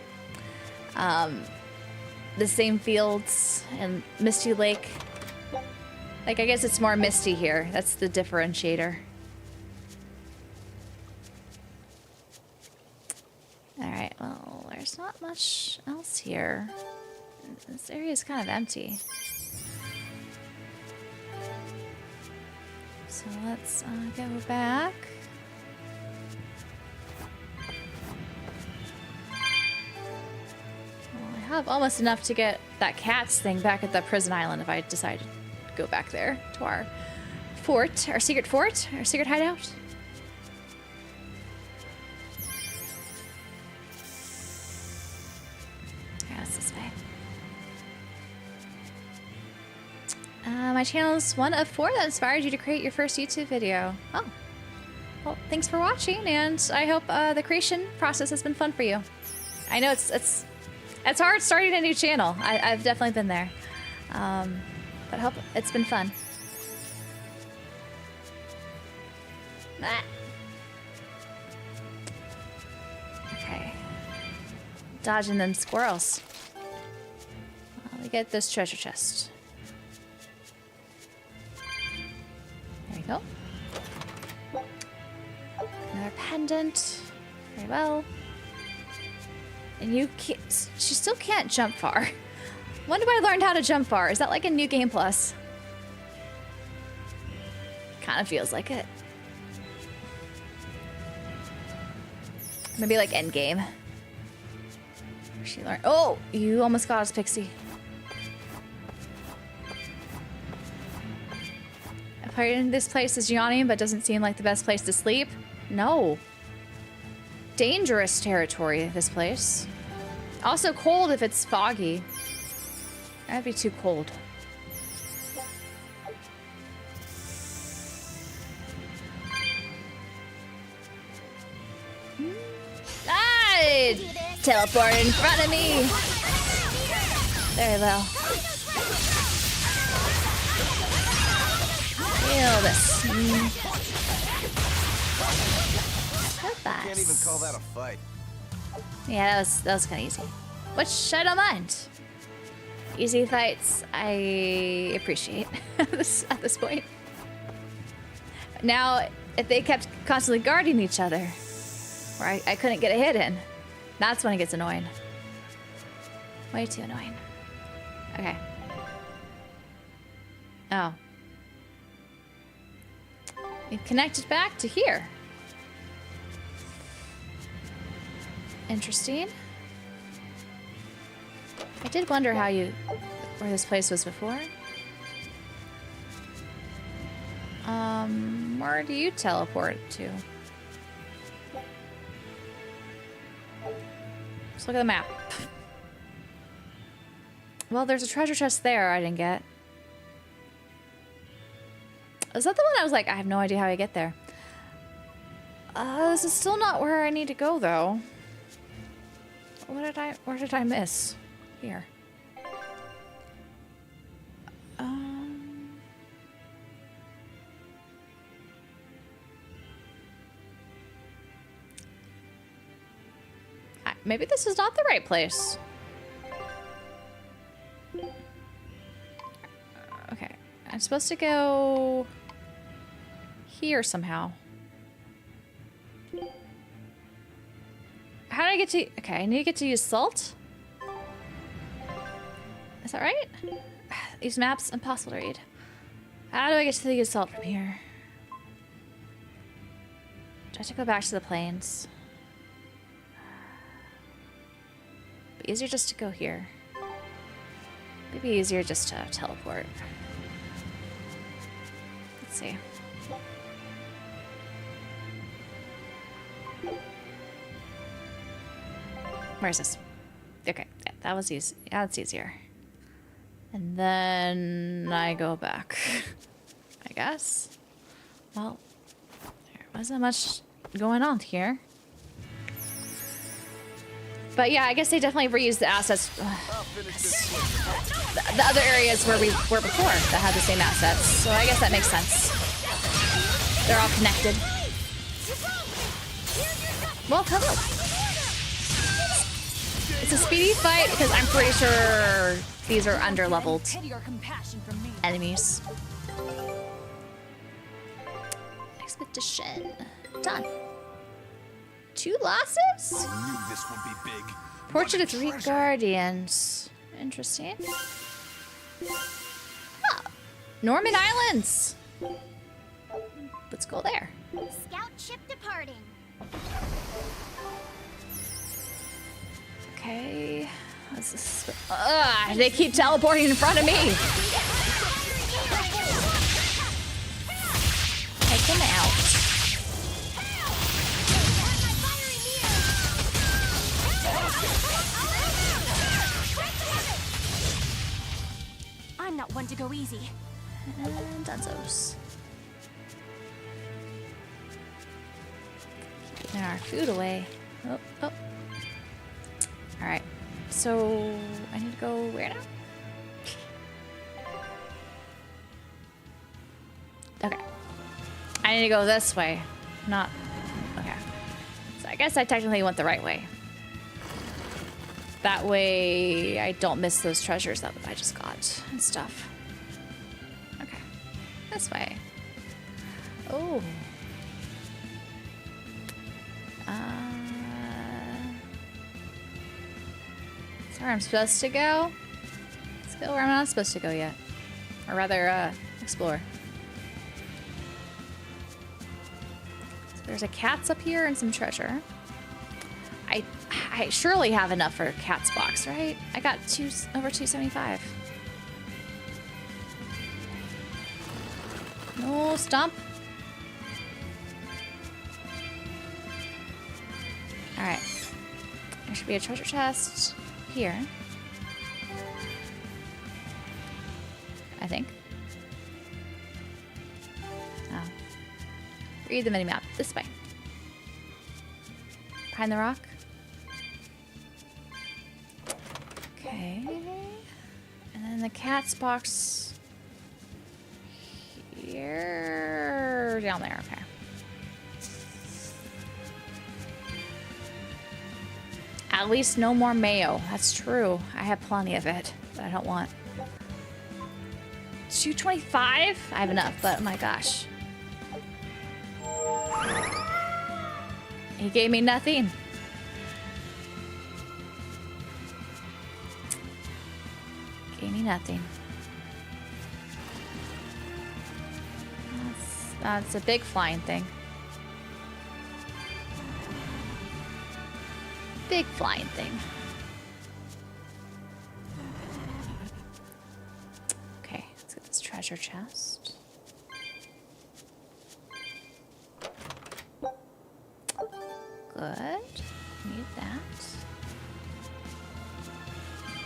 The same fields and Misty Lake. Like, I guess it's more misty here. That's the differentiator. Alright, well, there's not much else here. This area is kind of empty. So let's go back. Well, I have almost enough to get that cats thing back at the prison island if I decide to go back there to our fort, our secret hideout. Yeah, it's this way. My channel is one of 4 that inspired you to create your first YouTube video. Oh. Well, thanks for watching, and I hope the creation process has been fun for you. I know it's hard starting a new channel. I've definitely been there. But I hope it's been fun. Ah. Okay. Dodging them squirrels. Well, we get this treasure chest. There you go. Another pendant. Very well. And you can't, she still can't jump far. When do I learn how to jump far? Is that like a new game plus? Kind of feels like it. Maybe like end game. She learned. Oh, you almost got us, Pixie. Apparently this place is yawning, but doesn't seem like the best place to sleep. No. Dangerous territory, this place. Also cold if it's foggy. That'd be too cold. Ah! Teleport in front of me. Very well. Feel this. Can't even call that a fight. Yeah, that was kind of easy. Which I don't mind. Easy fights, I appreciate at this point. Now, if they kept constantly guarding each other, where I couldn't get a hit in, that's when it gets annoying. Way too annoying. Okay. Oh. We've connected back to here. Interesting. I did wonder where this place was before. Where do you teleport to? Let's look at the map. Well, there's a treasure chest there I didn't get. Is that the one I was like, I have no idea how I get there? This is still not where I need to go, though. Where did I miss? Here. Maybe this is not the right place. Okay, I'm supposed to go here somehow. How do I get to... Okay, I need to get to use salt. Is that right? These maps, impossible to read. How do I get to the use salt from here? Do I have to go back to the plains? Be easier just to go here. Maybe easier just to teleport. Let's see. Where's this? Okay, yeah, that was easy. Yeah, that's easier. And then I go back, I guess. Well, there wasn't much going on here. But yeah, I guess they definitely reused the assets. The other areas where we were before that had the same assets. So I guess that makes sense. They're all connected. Well, hello. It's a speedy fight because I'm pretty sure these are under-leveled enemies. Expedition. Done. 2 losses? I knew this would be big. Portrait of 3 guardians. Interesting. Oh, Norman Islands. Let's go there. Scout ship departing. Okay. What's this? They keep teleporting in front of me. one to go easy. And Dunzos. Keeping our food away. Oh, oh. Alright. So, I need to go where now? Okay. I need to go this way. Not... Okay. So I guess I technically went the right way. That way I don't miss those treasures that I just got and stuff. Okay. This way. Oh. Is where I'm supposed to go? Let's go where I'm not supposed to go yet. Or rather, explore. So there's a cat's up here and some treasure. I surely have enough for a cat's box, right? I got over 275. No, stomp. Alright. There should be a treasure chest here. I think. Oh. Read the minimap. This way. Behind the rock. Okay. And then the cat's box here. Down there, okay. At least no more mayo. That's true. I have plenty of it, but I don't want. 225? I have enough, but oh my gosh. He gave me nothing. Gave me nothing. That's a big flying thing. Big flying thing. Okay, let's get this treasure chest. Good. Need that.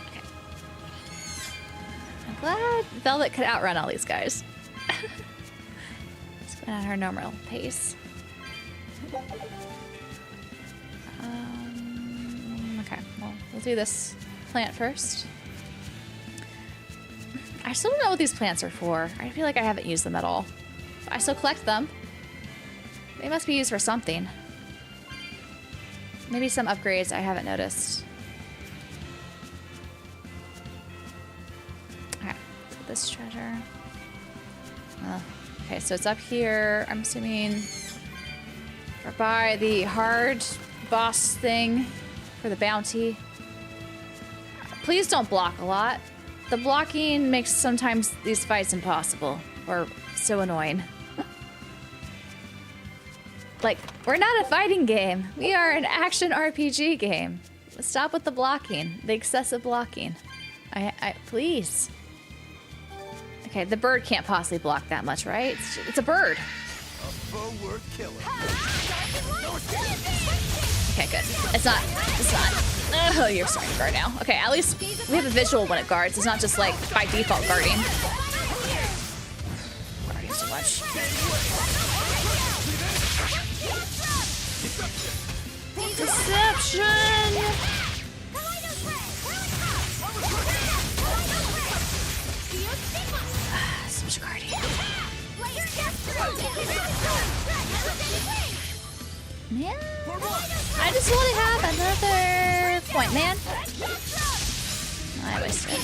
Okay. I'm glad Velvet could outrun all these guys. Let's go at her normal pace. Okay, well, we'll do this plant first. I still don't know what these plants are for. I feel like I haven't used them at all. But I still collect them. They must be used for something. Maybe some upgrades I haven't noticed. Okay, this treasure. Okay, so it's up here. I'm assuming we're by the hard boss thing for the bounty. Please don't block a lot. The blocking makes sometimes these fights impossible or so annoying. Like, we're not a fighting game. We are an action RPG game. Stop with the blocking, the excessive blocking. Please. Okay, the bird can't possibly block that much, right? It's a bird. A forward killer. Okay, good. It's not. Oh, you're starting to guard now. Okay, at least we have a visual when it guards. It's not just like by default guarding. Guarding so much. Deception! So much guarding. Man, I just want to have another point, man. I wasted it.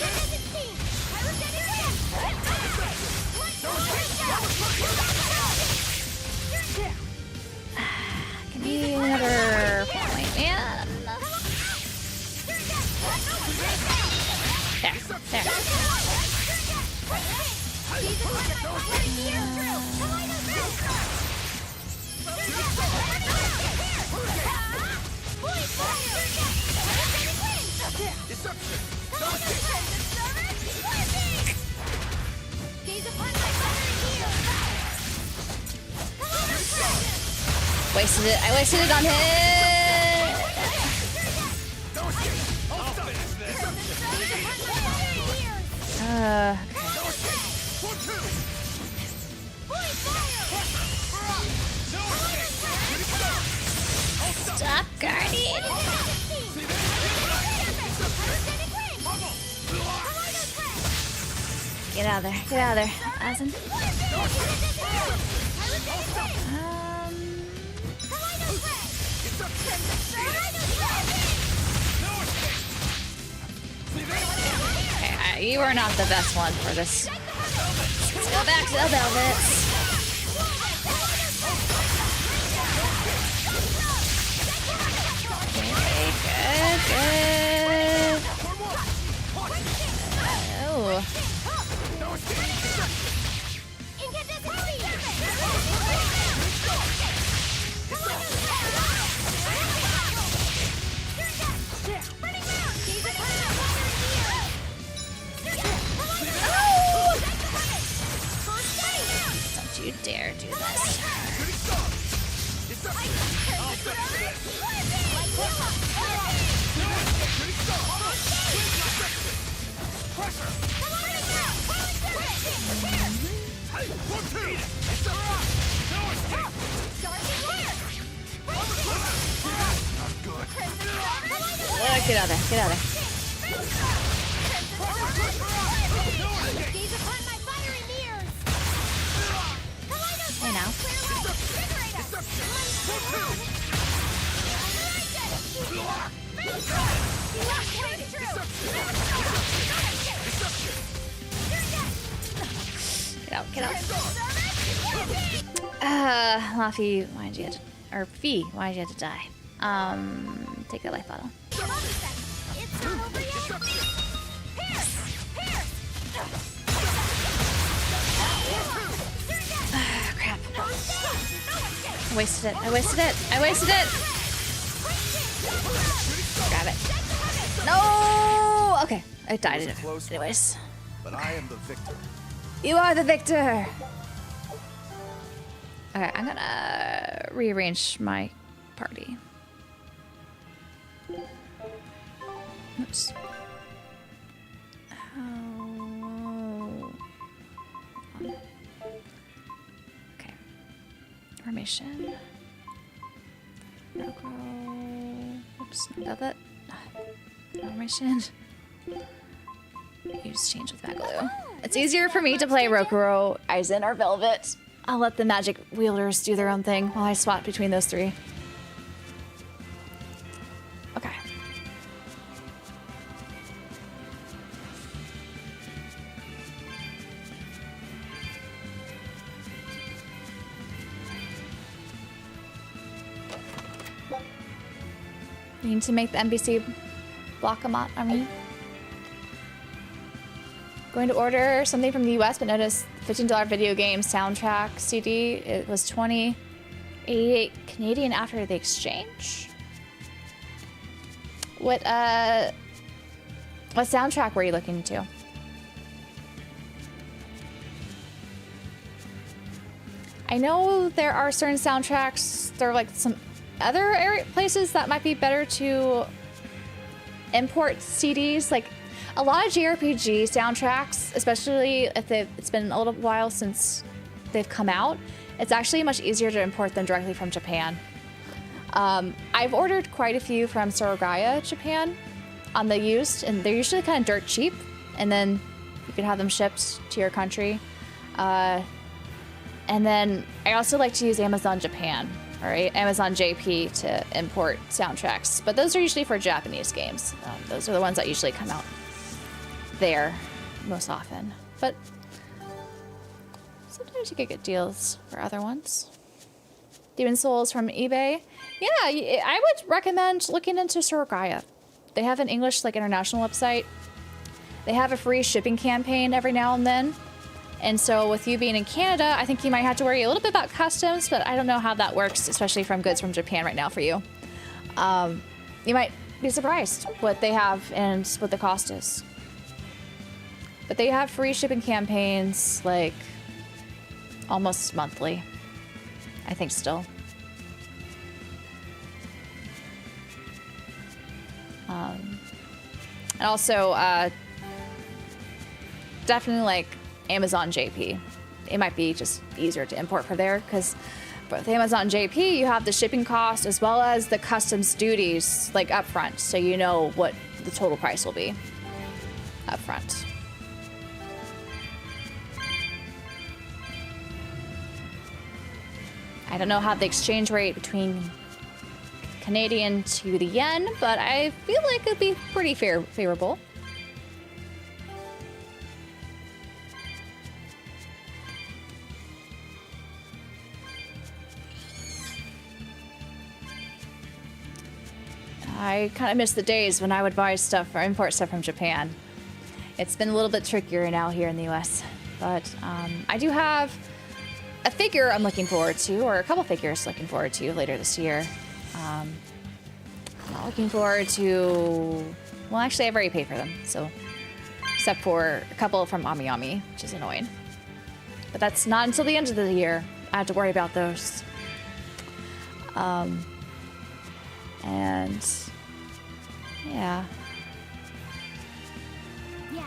Give me another point, man. There. Wasted it. I wasted it on him. Okay. Get out of there. Get out of there, Asin. Okay, you are not the best one for this. Let's go back to the velvets. Okay, good. Oh. Don't you dare do this. Get out of there. Get out of there. Hey now. Get out, get out. Laffy, why'd you have to, or Fee, why'd you have to die? Take a life bottle. Crap. I wasted it. I wasted it. I wasted it. Grab it. No! Okay, I died anyways. But I am the victor. You are the victor. Okay, I'm gonna rearrange my party. Oops. Oh. Okay. Formation. Roco. Oops, not that. Formation. Use change with Magaloo. It's easier for me to play Rokuro, Aizen, or Velvet. I'll let the magic wielders do their own thing while I swap between those three. Okay. You need to make the NPC block them out on me. Going to order something from the US, but notice $15 video game soundtrack CD. It was $20.88 Canadian after the exchange. What soundtrack were you looking to? I know there are certain soundtracks. There are like some other places that might be better to import CDs. Like a lot of JRPG soundtracks, especially if it's been a little while since they've come out, it's actually much easier to import them directly from Japan. I've ordered quite a few from Surugaya, Japan, on the used, and they're usually kind of dirt cheap, and then you can have them shipped to your country. And then I also like to use Amazon Japan, or Amazon JP to import soundtracks, but those are usually for Japanese games. Those are the ones that usually come out there most often, but sometimes you can get deals for other ones. Demon Souls from eBay. Yeah, I would recommend looking into Surugaya. They have an English, like, international website. They have a free shipping campaign every now and then. And so with you being in Canada, I think you might have to worry a little bit about customs, but I don't know how that works, especially from goods from Japan right now for you. You might be surprised what they have and what the cost is. But they have free shipping campaigns, like, almost monthly. I think still. And also, definitely, like, Amazon JP. It might be just easier to import from there, because with Amazon JP, you have the shipping cost as well as the customs duties, like, up front, so you know what the total price will be up front. I don't know how the exchange rate between Canadian to the yen, but I feel like it'd be pretty favorable. I kind of miss the days when I would buy stuff or import stuff from Japan. It's been a little bit trickier now here in the US, but I do have a figure I'm looking forward to, or a couple figures looking forward to later this year. I'm not looking forward to, well, actually I've already paid for them, so except for a couple from Ami, which is annoying. But that's not until the end of the year I have to worry about those. And yeah,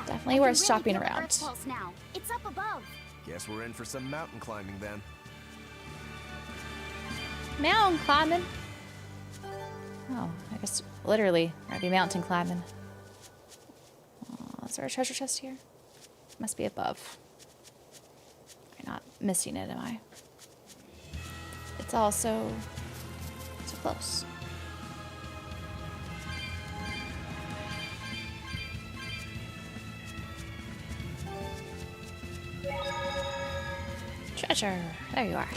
definitely worth shopping around. Now. It's up above. Guess we're in for some mountain climbing then. Mountain climbing? Oh, I guess literally I'd be mountain climbing. Oh, is there a treasure chest here? Must be above. I'm not missing it, am I? It's also so close. Treasure. There you are.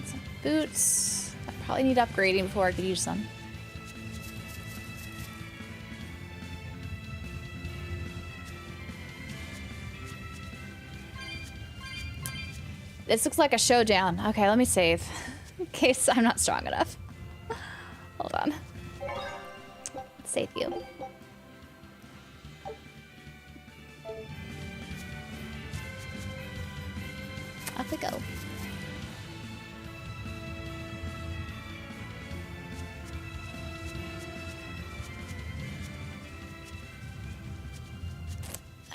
Some boots. I probably need upgrading before I could use them. This looks like a showdown. Okay, let me save. In case I'm not strong enough. Hold on. Let's save you. Off we go.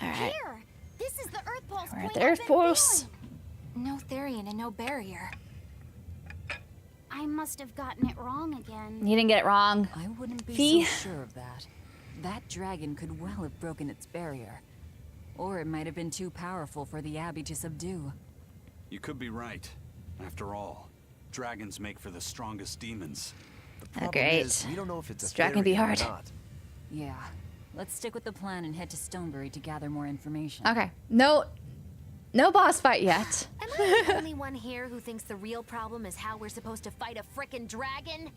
Alright. Here! This is the Earth Pulse. We're at the Earth Pulse. No Therian and no barrier. I must have gotten it wrong again. You didn't get it wrong. I wouldn't be Fee. so sure of that. That dragon could well have broken its barrier. Or it might have been too powerful for the Abbey to subdue. You could be right. After all, dragons make for the strongest demons. The problem great. is, we don't know if it's This a dragon be fairy or hard. not. Yeah. Let's stick with the plan and head to Stonebury to gather more information. Okay. No boss fight yet. Am I the only one here who thinks the real problem is how we're supposed to fight a frickin' dragon?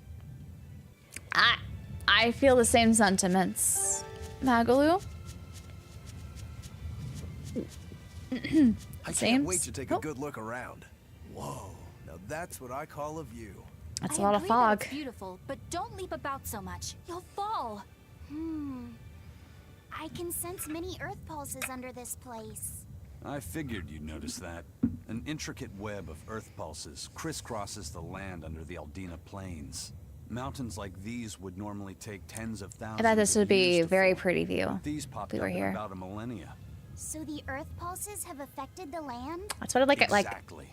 I feel the same sentiments. Magalu? I can't wait to take a good look around. Whoa, now that's what I call a view. That's a I lot of agree that fog. It's beautiful, but don't leap about so much. You'll fall. I can sense many Earth pulses under this place. I figured you'd notice that. An intricate web of earth pulses crisscrosses the land under the Aldina Plains. Mountains like these would normally take tens of thousands. I bet this of would be a years to very form. pretty view. These popped if we up were in here. about a millennia. So the Earth pulses have affected the land? That's what I like. Exactly.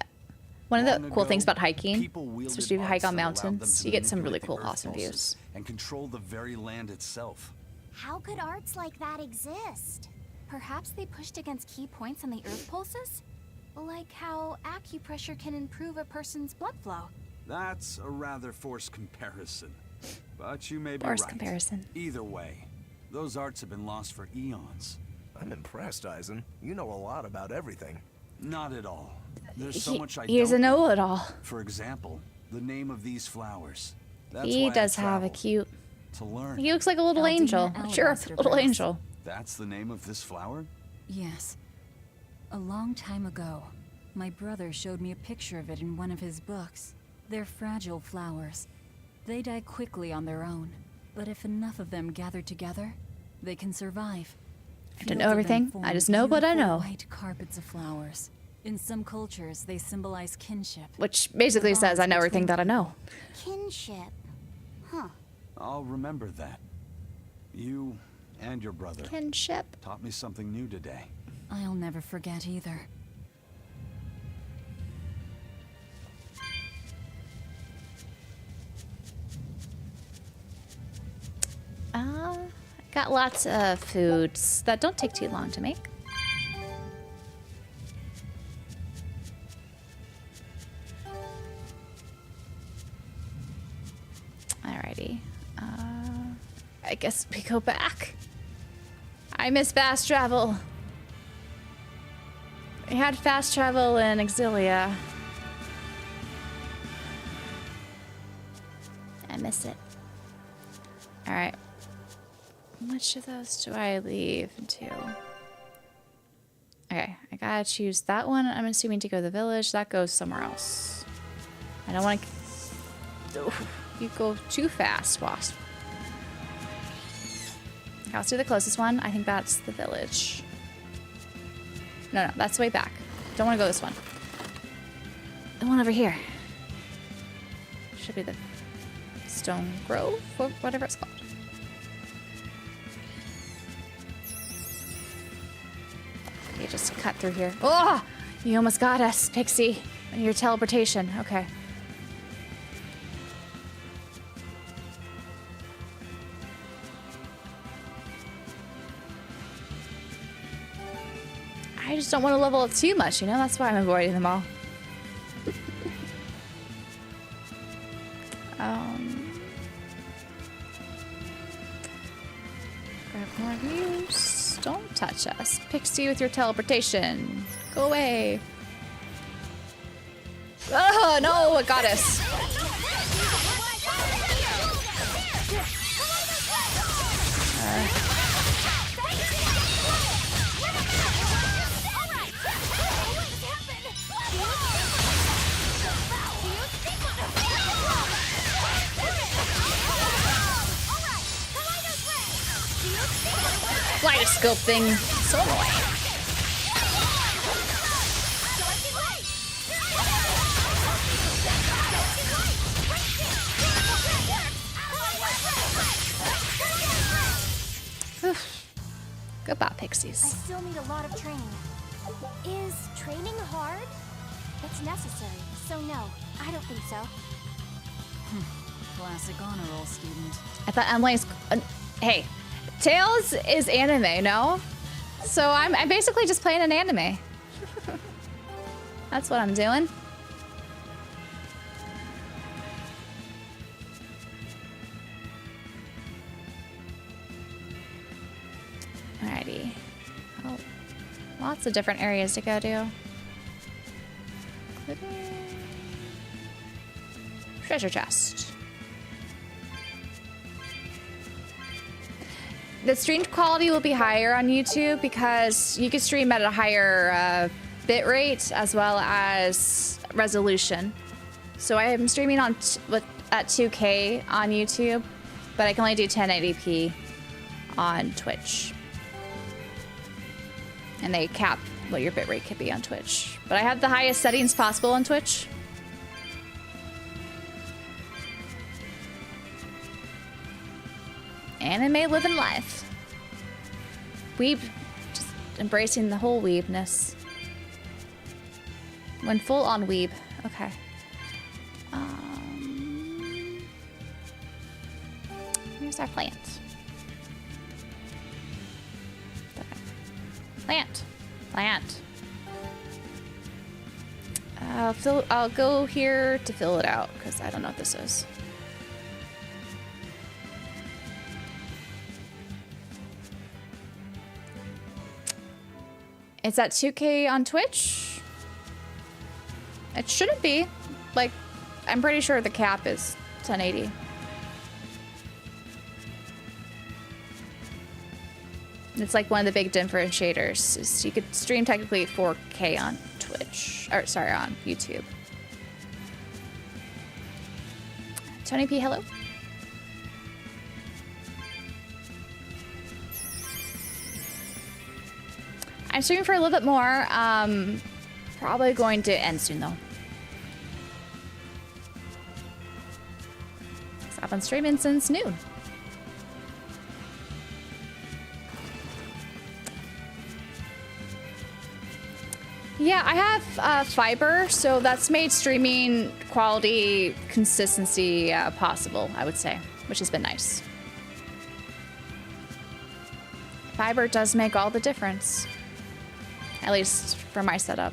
One of the Long cool things ago, about hiking, people wielded especially if you hike arts on that allowed them mountains, to you get some really manipulate cool, the earth awesome pulses views. and control the very land itself. How could arts like that exist? Perhaps they pushed against key points on the earth pulses? Like how acupressure can improve a person's blood flow. That's a rather forced comparison. But you may be Forced right. comparison. Either way, those arts have been lost for eons. I'm impressed, Eisen. You know a lot about everything. Not at all. There's so much I He's a don't know-it-all. For example, the name of these flowers. That's He why I does have a traveled, cute. to learn. He looks like a little Aldina angel. Sure, alabaster little grass. angel. That's the name of this flower? Yes. A long time ago, my brother showed me a picture of it in one of his books. They're fragile flowers. They die quickly on their own, but if enough of them gather together, they can survive. I don't know everything. I just know what I know. White carpets of flowers. In some cultures, they symbolize kinship. Which basically says I know everything that I know. Kinship. Huh. I'll remember that. You and your brother Kinship. taught me something new today. I'll never forget either. Got lots of foods that don't take too long to make. I guess we go back. I miss fast travel. We had fast travel in Exilia. I miss it. Alright. Which of those do I leave to? Okay, I gotta choose that one. I'm assuming to go to the village. That goes somewhere else. I don't want to... You go too fast, Wasp. Okay, let's do the closest one. I think that's the village. No, that's way back. Don't want to go this one. The one over here. Should be the Stone Grove, or whatever it's called. You just cut through here. Oh! You almost got us, Pixie. Your teleportation. Okay. I just don't want to level up too much, you know? That's why I'm avoiding them all. Grab more views. Don't touch us. Pixie with your teleportation. Go away. Oh, no, it got us. Kaleidoscope thing. So annoying. Goodbye, Pixies. I still need a lot of training. Is training hard? It's necessary, so no, I don't think so. Classic honor roll student. I thought Emily's... hey, Tails is anime, no? So I'm basically just playing an anime. That's what I'm doing. Alrighty. Oh, lots of different areas to go to. Treasure chest. The stream quality will be higher on YouTube because you can stream at a higher bit rate as well as resolution. So I am streaming on at 2K on YouTube, but I can only do 1080p on Twitch. And they cap what your bit rate could be on Twitch. But I have the highest settings possible on Twitch. Anime living life. Weeb, just embracing the whole weebness. When full on weeb. Okay. Here's our plant. Plant. Plant. I'll go here to fill it out because I don't know what this is. It's at 2K on Twitch. It shouldn't be. Like, I'm pretty sure the cap is 1080. It's like one of the big differentiators. Is you could stream technically 4K on Twitch. Or, sorry, on YouTube. Tony P, hello. I'm streaming for a little bit more. Probably going to end soon though. I've been streaming since noon. Yeah, I have fiber, so that's made streaming quality consistency possible, I would say, which has been nice. Fiber does make all the difference. At least for my setup.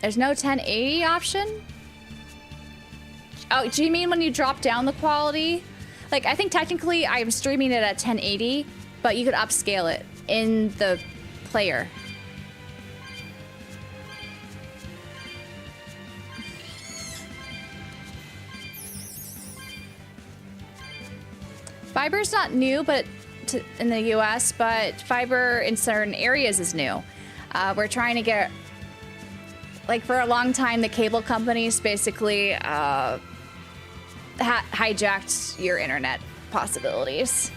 There's no 1080 option? Oh, do you mean when you drop down the quality? Like, I think technically I'm streaming it at 1080, but you could upscale it in the player. Fiber's not new, but in the US, but fiber in certain areas is new. We're trying to get, like, for a long time, the cable companies basically hijacked your internet possibilities,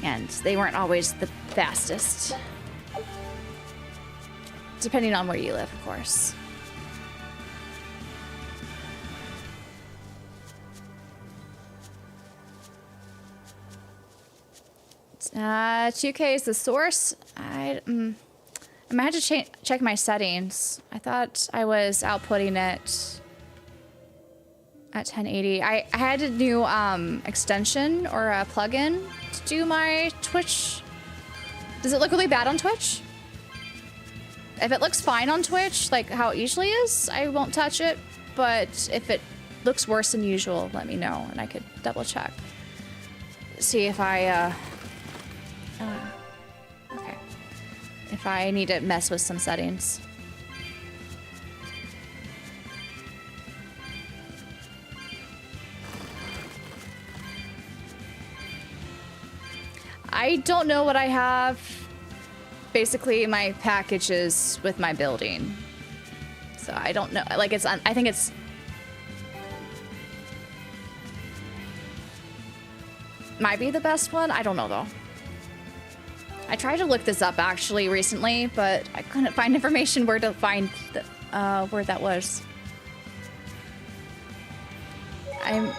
and they weren't always the fastest, depending on where you live, of course. 2K is the source. I might have to check my settings. I thought I was outputting it at 1080. I had a new extension or a plugin to do my Twitch. Does it look really bad on Twitch? If it looks fine on Twitch, like how it usually is, I won't touch it. But if it looks worse than usual, let me know and I could double check. See if I okay. If I need to mess with some settings. I don't know what I have. Basically, my packages with my building. So I don't know. Like, it's, I think it's... might be the best one. I don't know, though. I tried to look this up, actually, recently, but I couldn't find information where to find the, where that was. I'm...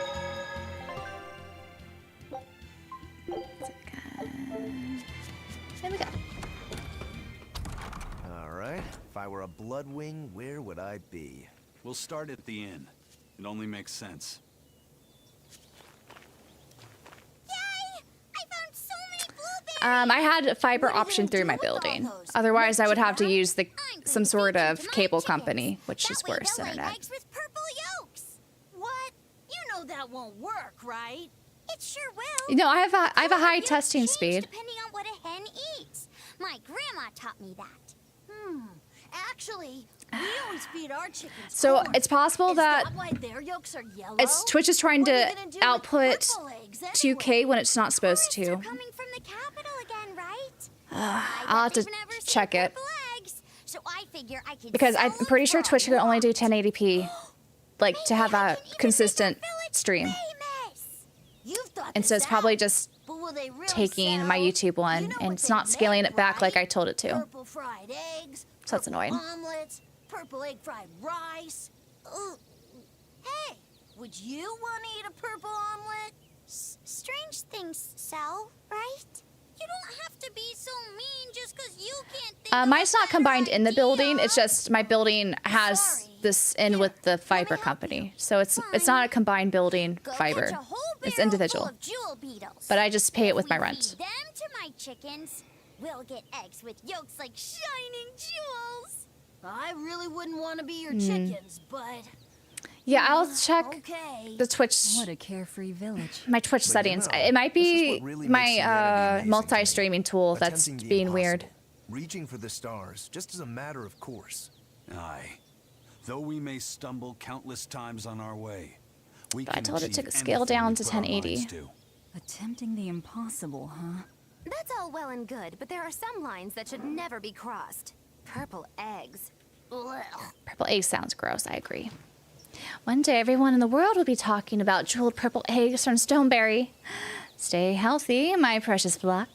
There we go. Alright, if I were a Bloodwing, where would I be? We'll start at the inn. It only makes sense. I had a fiber option through my building. Otherwise, I would have to use some sort of cable company, which is worse internet. What? You know that won't work, right? It sure will. You know, I have a high testing speed. Depending on what a hen eats. My grandma taught me that. Actually, we always feed our chickens So corn. it's possible that why their yolks are yellow? Twitch is trying to output purple eggs 2K when it's not supposed to. Coming from the capital again, right? I'll have to check it. So I figure I could Because I'm pretty sure Twitch can only do 1080p, like, to have a consistent stream. And so it's probably just taking my YouTube one, and it's not scaling it back like I told it to. Purple fried eggs, So that's annoying. omelets, purple egg fried rice. Hey, would you want to eat a purple omelet? Strange things sell, right? You don't have to be so mean just because you can't think Mine's not combined in the building. It's just my building has this in with the fiber company. So it's not a combined building fiber. It's individual. But I just pay it with my rent. Feed them to my chickens. We'll get eggs with yolks like shining jewels. I really wouldn't want to be your chickens, but... Yeah, I'll check the Twitch. What a carefree village. My Twitch settings. It might be my multi-streaming tool that's being weird. Reaching for the stars, just as a matter of course. Aye. Though we may stumble countless times on our way, I told it to scale down to 1080. Attempting the impossible, huh? That's all well and good, but there are some lines that should never be crossed. Purple eggs. Ugh. Purple egg sounds gross, I agree. One day everyone in the world will be talking about jeweled purple eggs from Stoneberry. Stay healthy, my precious flock.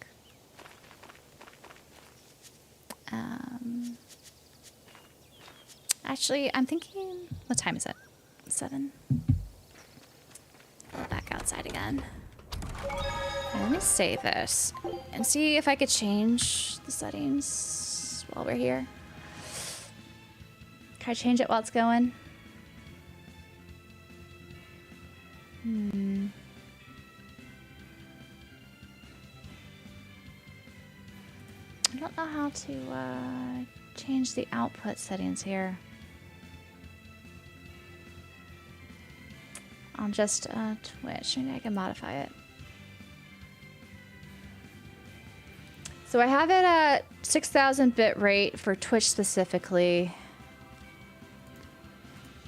Actually, I'm thinking... What time is it? 7? Go back outside again. Let me save this and see if I could change the settings while we're here. Can I change it while it's going? I don't know how to change the output settings here. on just Twitch. Maybe I can modify it. So I have it at 6,000 bit rate for Twitch specifically.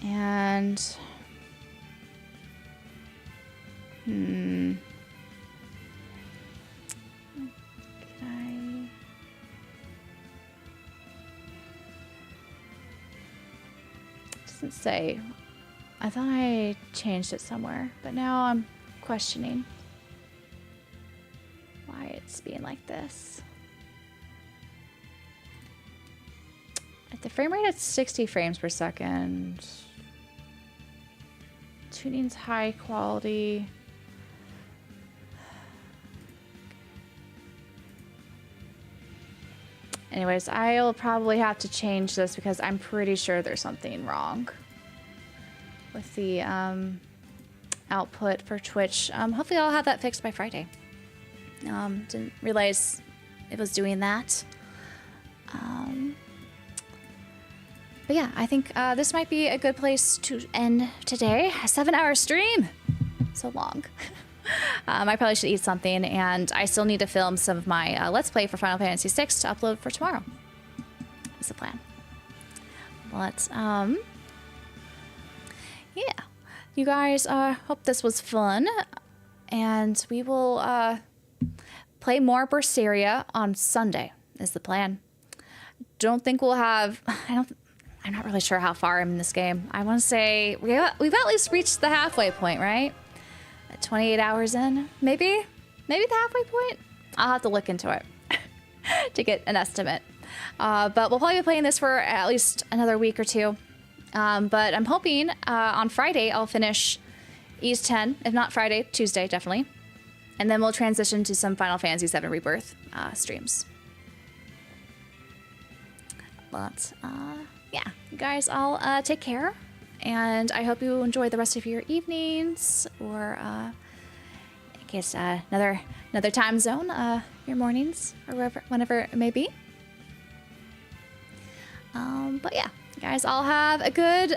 And can I? Doesn't say. I thought I changed it somewhere, but now I'm questioning why it's being like this. At the frame rate at 60 frames per second. Tuning's high quality. Anyways, I'll probably have to change this because I'm pretty sure there's something wrong with the output for Twitch. Hopefully I'll have that fixed by Friday. Didn't realize it was doing that. But yeah, I think this might be a good place to end today. A 7-hour stream. So long. I probably should eat something, and I still need to film some of my Let's Play for Final Fantasy VI to upload for tomorrow. That's the plan. But, yeah. You guys, hope this was fun. And we will play more Berseria on Sunday, is the plan. Don't think we'll have... I'm not really sure how far I'm in this game. I want to say we've at least reached the halfway point, right? 28 hours in, maybe the halfway point. I'll have to look into it to get an estimate. But we'll probably be playing this for at least another week or two. But I'm hoping on Friday I'll finish Ys 10, if not Friday, Tuesday definitely, and then we'll transition to some Final Fantasy VII Rebirth streams. But yeah, you guys all take care. And I hope you enjoy the rest of your evenings, or in case another time zone, your mornings, or whenever it may be. But yeah, you guys all have a good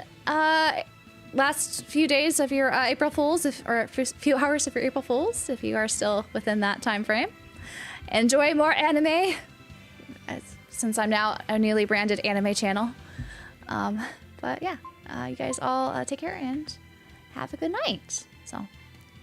last few days of your April Fools, or a few hours of your April Fools, if you are still within that time frame. Enjoy more anime, since I'm now a newly branded anime channel. But yeah. You guys all take care and have a good night. So